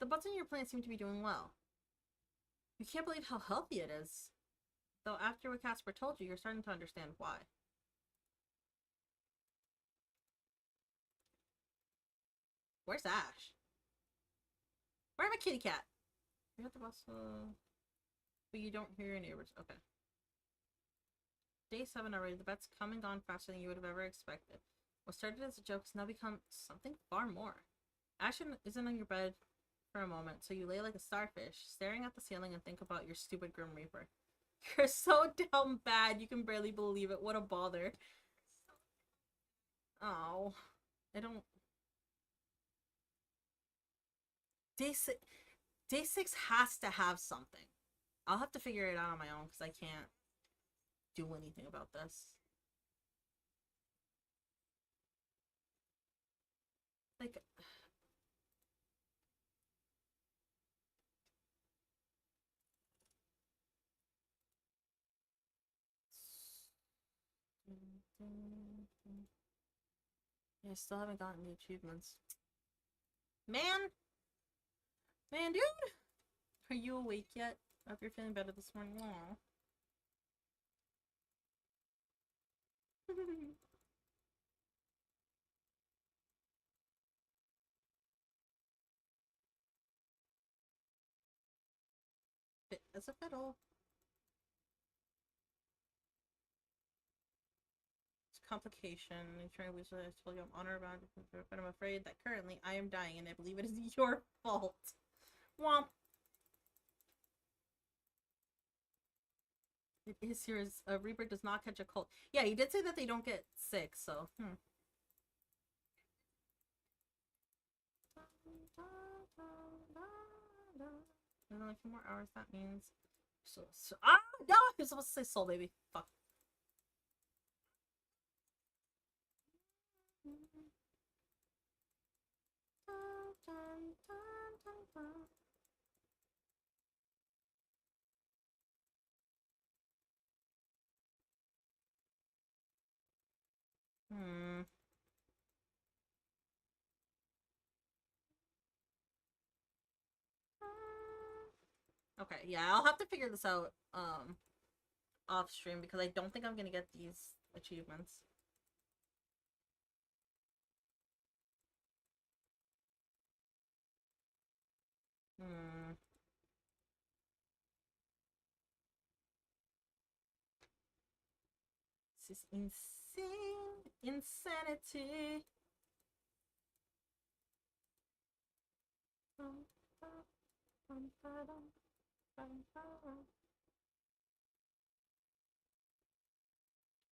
The buds in your plant seem to be doing well. You can't believe how healthy it is. Though after what Casper told you, you're starting to understand why. Where's Ash? Where's my kitty cat? You're at the bus, but you don't hear your neighbors. Okay. Day 7 already. The bet's come and gone faster than you would have ever expected. What started as a joke has now become something far more. Ash isn't on your bed for a moment, so you lay like a starfish, staring at the ceiling and think about your stupid Grim Reaper. You're so dumb bad, you can barely believe it. What a bother. Oh. I don't... Day 6 has to have something. I'll have to figure it out on my own because I can't do anything about this. Like... Yeah, I still haven't gotten the achievements. Man! Man, dude! Are you awake yet? I hope you're feeling better this morning. Aww. Fit as a fiddle. It's complication. I'm trying to lose what I told you I'm honored about it, but I'm afraid that currently I am dying and I believe it is your fault. Womp. It is yours. A Reaper does not catch a cold. Yeah, he did say that they don't get sick, so. There's only a few more hours. That means No, I was supposed to say soul baby. Fuck. Hmm. Okay, yeah, I'll have to figure this out off stream because I don't think I'm gonna get these achievements. Hmm. This is insane. Insanity.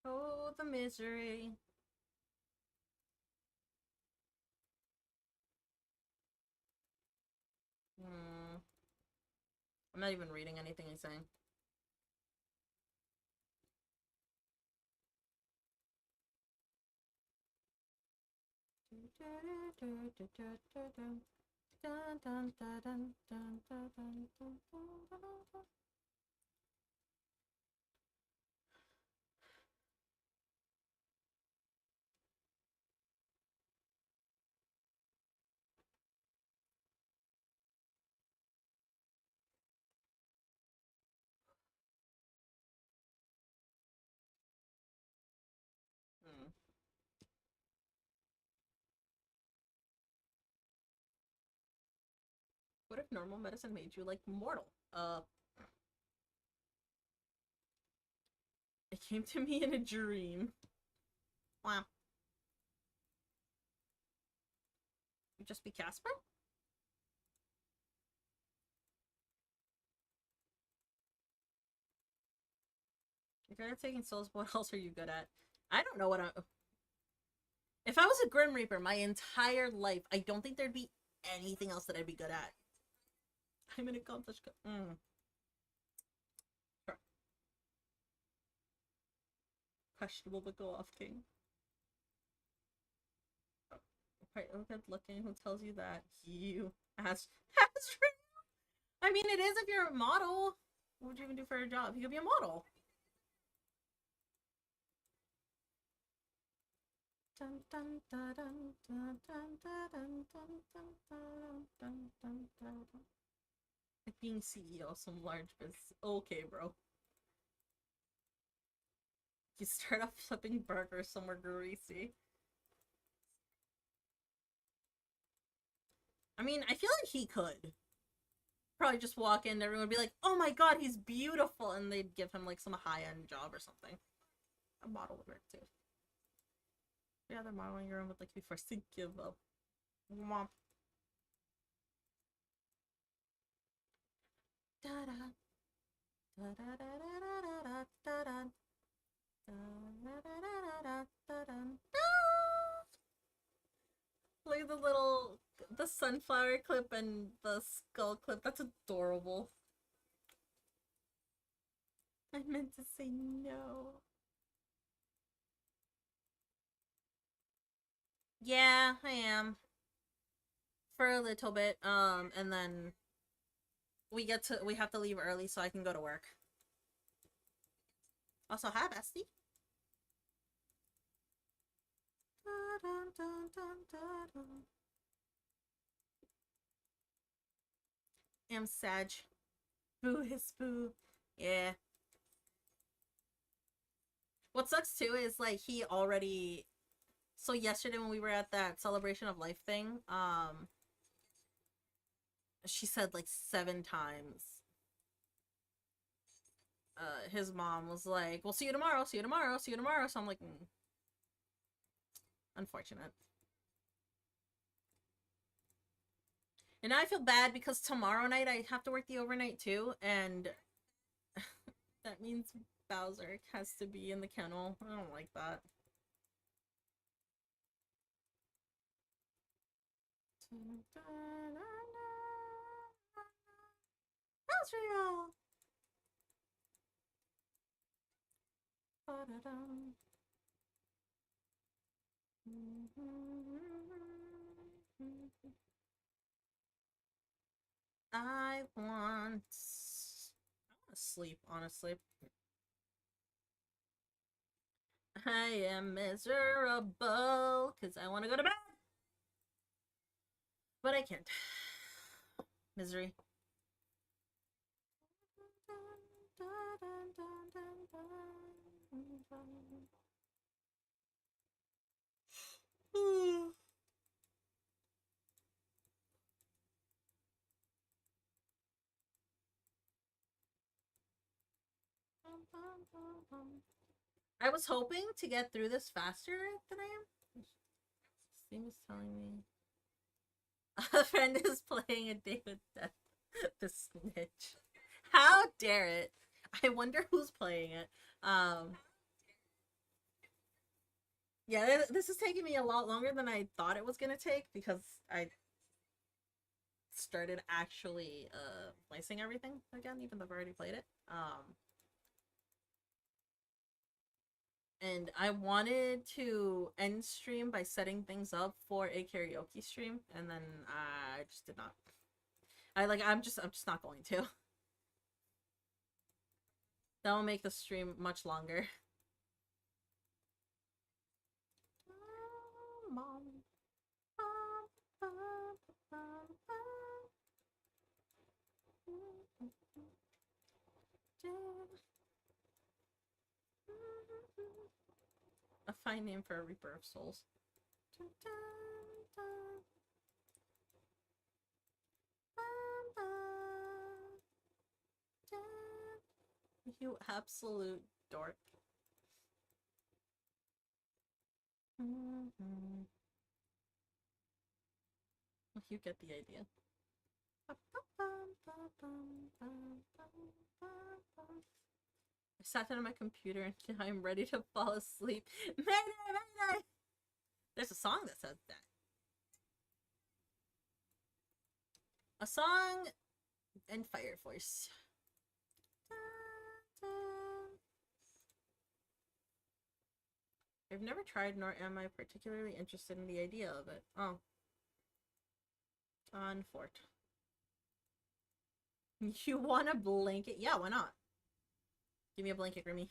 Oh, the misery. Hmm. I'm not even reading anything he's saying. Hmm. What if normal medicine made you like mortal? It came to me in a dream. Wow. You just be Casper? You're good at taking souls, what else are you good at? I don't know what I'm... If I was a Grim Reaper my entire life, I don't think there'd be anything else that I'd be good at. I'm an accomplished... Sure. Questionable but go off king. Quite good looking, who tells you that? You asked I mean, it is if you're a model. What would you even do for a job? You could be a model. Like being CEO of some large business. Okay, bro. You start off flipping burgers somewhere greasy. I mean, I feel like he could. Probably just walk in, everyone would be like, oh my god, he's beautiful, and they'd give him like some high-end job or something. A model would work too. Yeah, they're modeling your own would like to be forced to give up. Womp. Da-da. Da-da-da-da-da-da-da-da. Da-da-da-da-da-da-da. Look at the sunflower clip and the skull clip. That's adorable. I meant to say no. Yeah, I am. For a little bit. And then we have to leave early so I can go to work. Also, hi, bestie. I'm Sag. Boo his boo. Yeah. What sucks too is like he already so yesterday when we were at that celebration of life thing, she said like 7 times. His mom was like, "We'll see you tomorrow, see you tomorrow, see you tomorrow." So I'm like, unfortunate. And I feel bad because tomorrow night I have to work the overnight too, and that means Bowser has to be in the kennel. I don't like that. Bowser! I want to sleep, honestly. I am miserable because I want to go to bed. But I can't. Misery. I was hoping to get through this faster than I am. Steam is telling me a friend is playing a day with death. The snitch. How dare it? I wonder who's playing it. Yeah, this is taking me a lot longer than I thought it was gonna take because I started actually placing everything again, even though I've already played it. And I wanted to end stream by setting things up for a karaoke stream, and then I just did not. I'm just not going to. That will make the stream much longer. Mom. A fine name for a Reaper of Souls. You absolute dork. You get the idea. I sat down on my computer and I'm ready to fall asleep. Mayday, mayday! There's a song that says that. A song and Fire Force. I've never tried, nor am I particularly interested in the idea of it. Oh. On Fort. You want a blanket? Yeah, why not? Give me a blanket, Grimmy.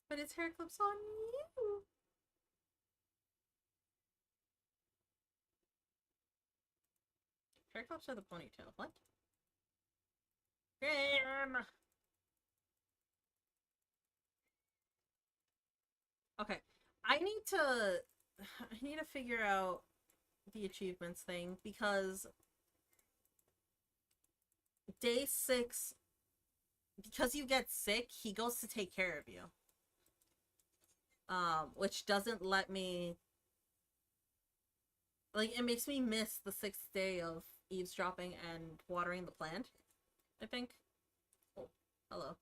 But it's hair clips on you. Hair clips are the ponytail. What? Grim! Okay. I need to figure out the achievements thing because day 6, because you get sick, he goes to take care of you. Which doesn't let me, like, it makes me miss the 6th day of eavesdropping and watering the plant, I think. Oh, hello.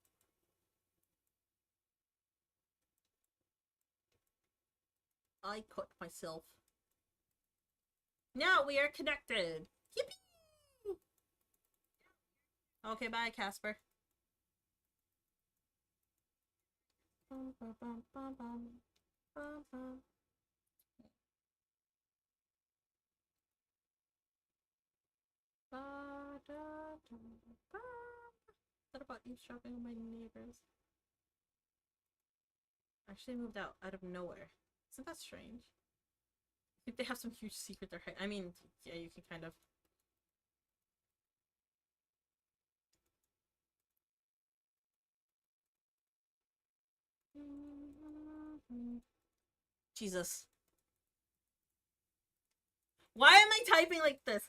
I cut myself. Now we are connected. Yippee! Okay, bye, Casper. What about eavesdropping on my neighbors? Actually moved out of nowhere. Isn't that strange? I think they have some huge secret they're hiding. I mean, yeah, you can kind of. Jesus. Why am I typing like this?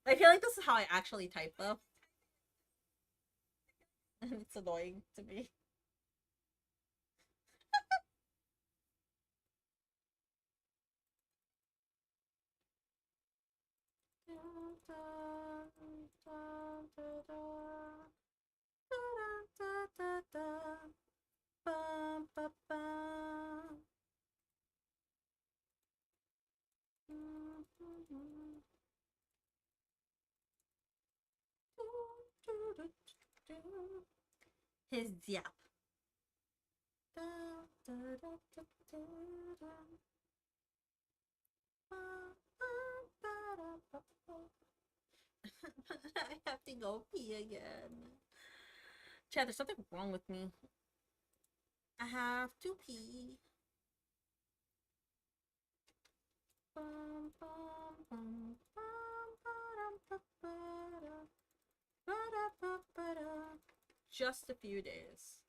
I feel like this is how I actually type, though. And it's annoying to me. His yap. I have to go pee again. Chad, there's something wrong with me. I have to pee. Just a few days.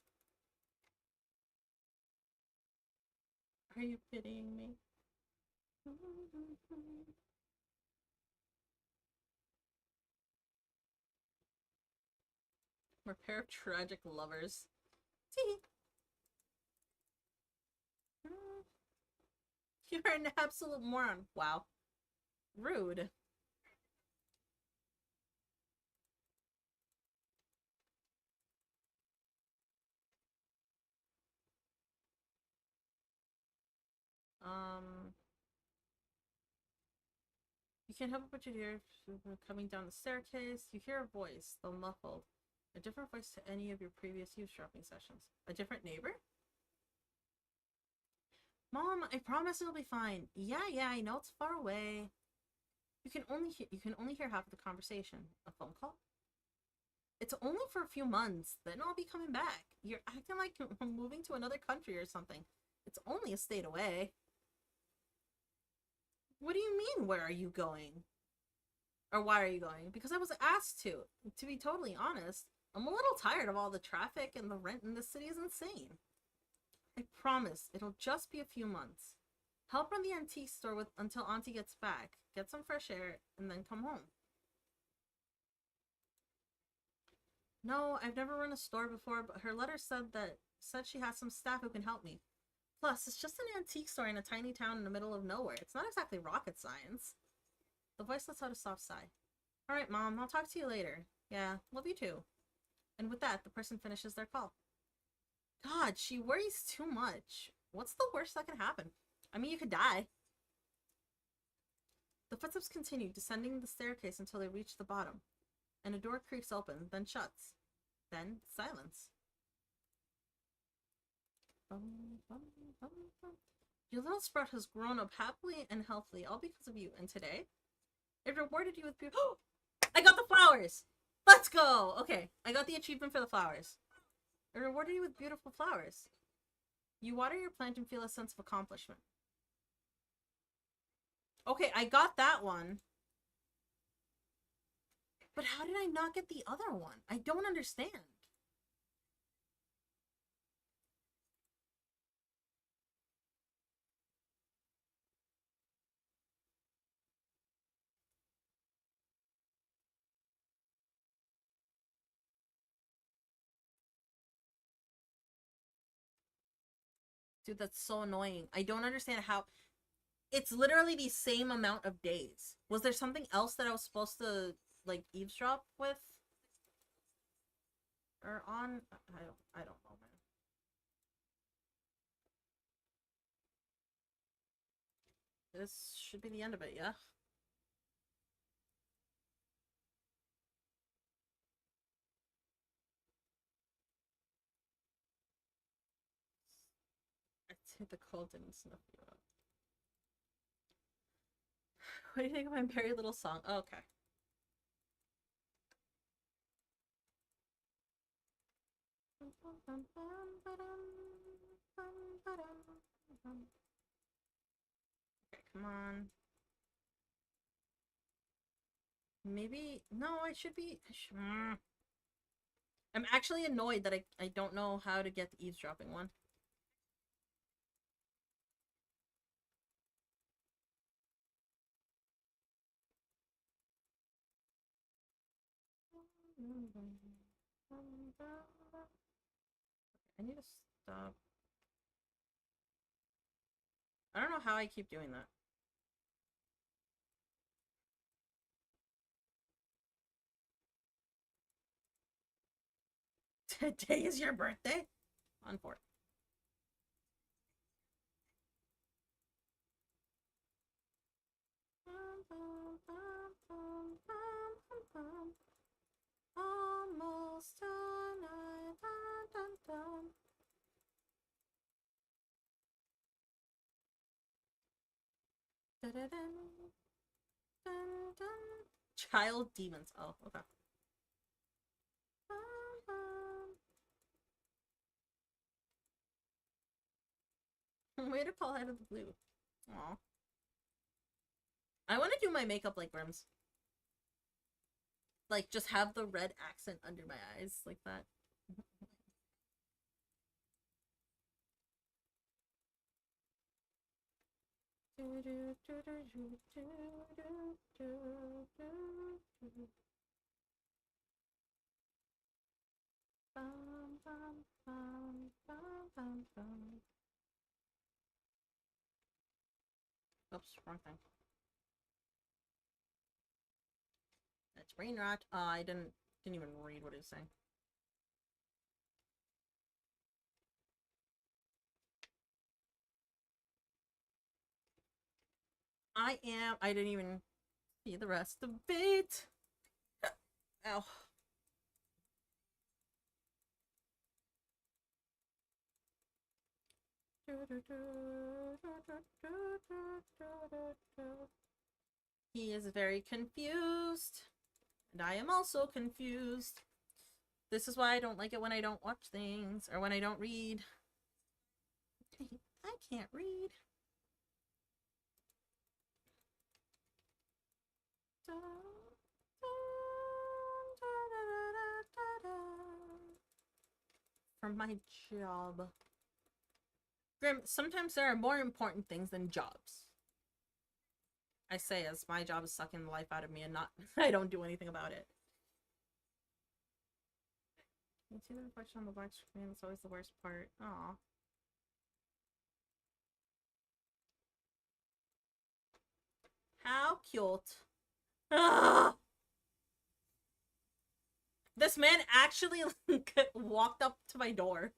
Are you pitying me? We're a pair of tragic lovers. You're an absolute moron. Wow. Rude. You can't help but you hear coming down the staircase. You hear a voice, though muffled. A different voice to any of your previous eavesdropping sessions. A different neighbor? Mom, I promise it'll be fine. Yeah, I know it's far away. You can only hear half of the conversation. A phone call? It's only for a few months, then I'll be coming back. You're acting like I'm moving to another country or something. It's only a state away. What do you mean, where are you going? Or why are you going? Because I was asked to. To be totally honest, I'm a little tired of all the traffic, and the rent in this city is insane. I promise, it'll just be a few months. Help run the antique store until Auntie gets back, get some fresh air, and then come home. No, I've never run a store before, but her letter said she has some staff who can help me. Plus, it's just an antique store in a tiny town in the middle of nowhere. It's not exactly rocket science. The voice lets out a soft sigh. Alright, Mom, I'll talk to you later. Yeah, love you too. And with that, the person finishes their call. God, she worries too much. What's the worst that can happen? I mean, you could die. The footsteps continue, descending the staircase until they reach the bottom. And a door creaks open, then shuts. Then, silence. Your little sprout has grown up happily and healthily, all because of you. And today, it rewarded you with beautiful... I got the flowers! Let's go! Okay, I got the achievement for the flowers. It rewarded you with beautiful flowers. You water your plant and feel a sense of accomplishment. Okay, I got that one. But how did I not get the other one? I don't understand. Dude, that's so annoying. I don't understand how... It's literally the same amount of days. Was there something else that I was supposed to, like, eavesdrop with? Or on? I don't know, man. This should be the end of it, yeah? I think the cold didn't snuff you out. What do you think of my very little song? Oh, okay. Okay, come on. Maybe... No, I should be... I'm actually annoyed that I don't know how to get the eavesdropping one. I need to stop. I don't know how I keep doing that. Today is your birthday? On 4th. Almost done. Child demons. Oh, okay. Way to call out of the blue. Aw. I want to do my makeup like Grimm's. Like, just have the red accent under my eyes, like that. Oops, wrong thing. That's brain rot. I didn't even read what he was saying. I didn't even see the rest of it. Ow. He is very confused. And I am also confused. This is why I don't like it when I don't watch things, or when I don't read. I can't read. For my job. Grim, sometimes there are more important things than jobs. I say as my job is sucking the life out of me and not I don't do anything about it. You see the reflection on the black screen, it's always the worst part. Aw. How cute. Ah! This man actually walked up to my door.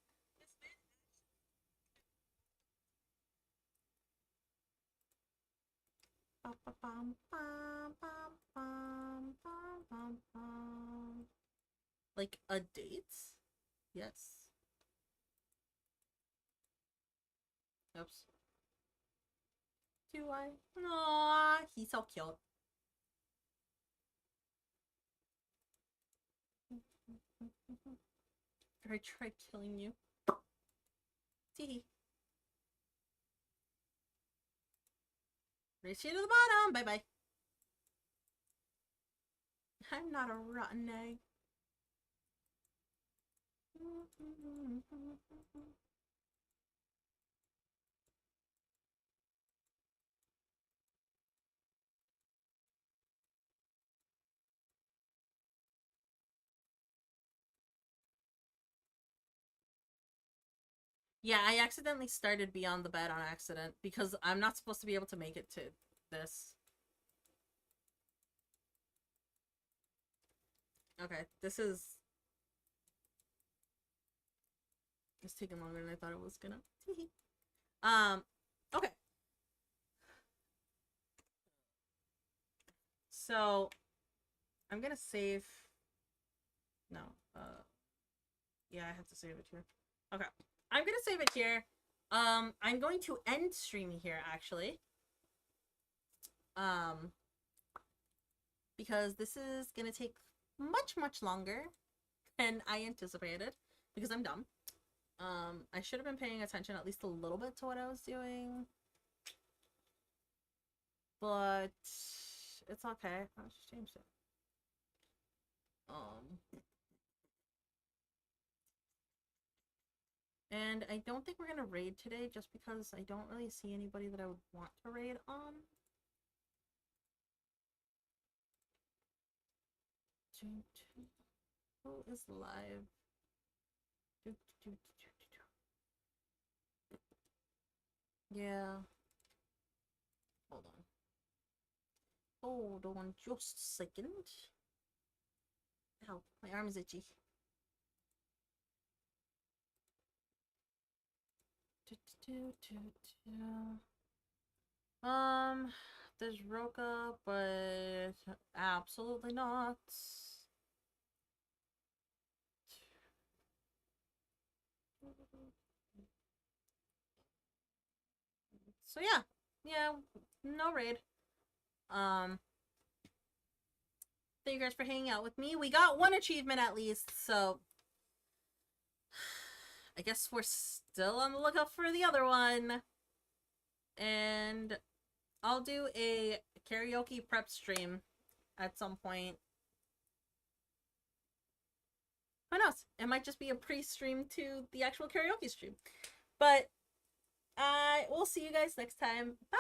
Like a date? Yes. Oops. Do I? Aww, he's so cute. I tried killing you. Teehee. Race you to the bottom. Bye bye. I'm not a rotten egg. Yeah, I accidentally started Beyond the Bed on accident because I'm not supposed to be able to make it to this. Okay, this is... It's taking longer than I thought it was gonna. Okay. So, I'm gonna save... No, yeah, I have to save it here. Okay. I'm gonna save it here. I'm going to end streaming here, actually. Because this is gonna take much longer than I anticipated, because I'm dumb. I should have been paying attention at least a little bit to what I was doing. But it's okay. I just changed it. And I don't think we're gonna raid today just because I don't really see anybody that I would want to raid on. Who is live? Yeah. Hold on. Hold on just a second. Ow, my arm is itchy. There's Roka, but absolutely not. So yeah, no raid. Thank you guys for hanging out with me. We got one achievement at least, so I guess we're still on the lookout for the other one. And I'll do a karaoke prep stream at some point. Who knows? It might just be a pre-stream to the actual karaoke stream. But we'll see you guys next time. Bye!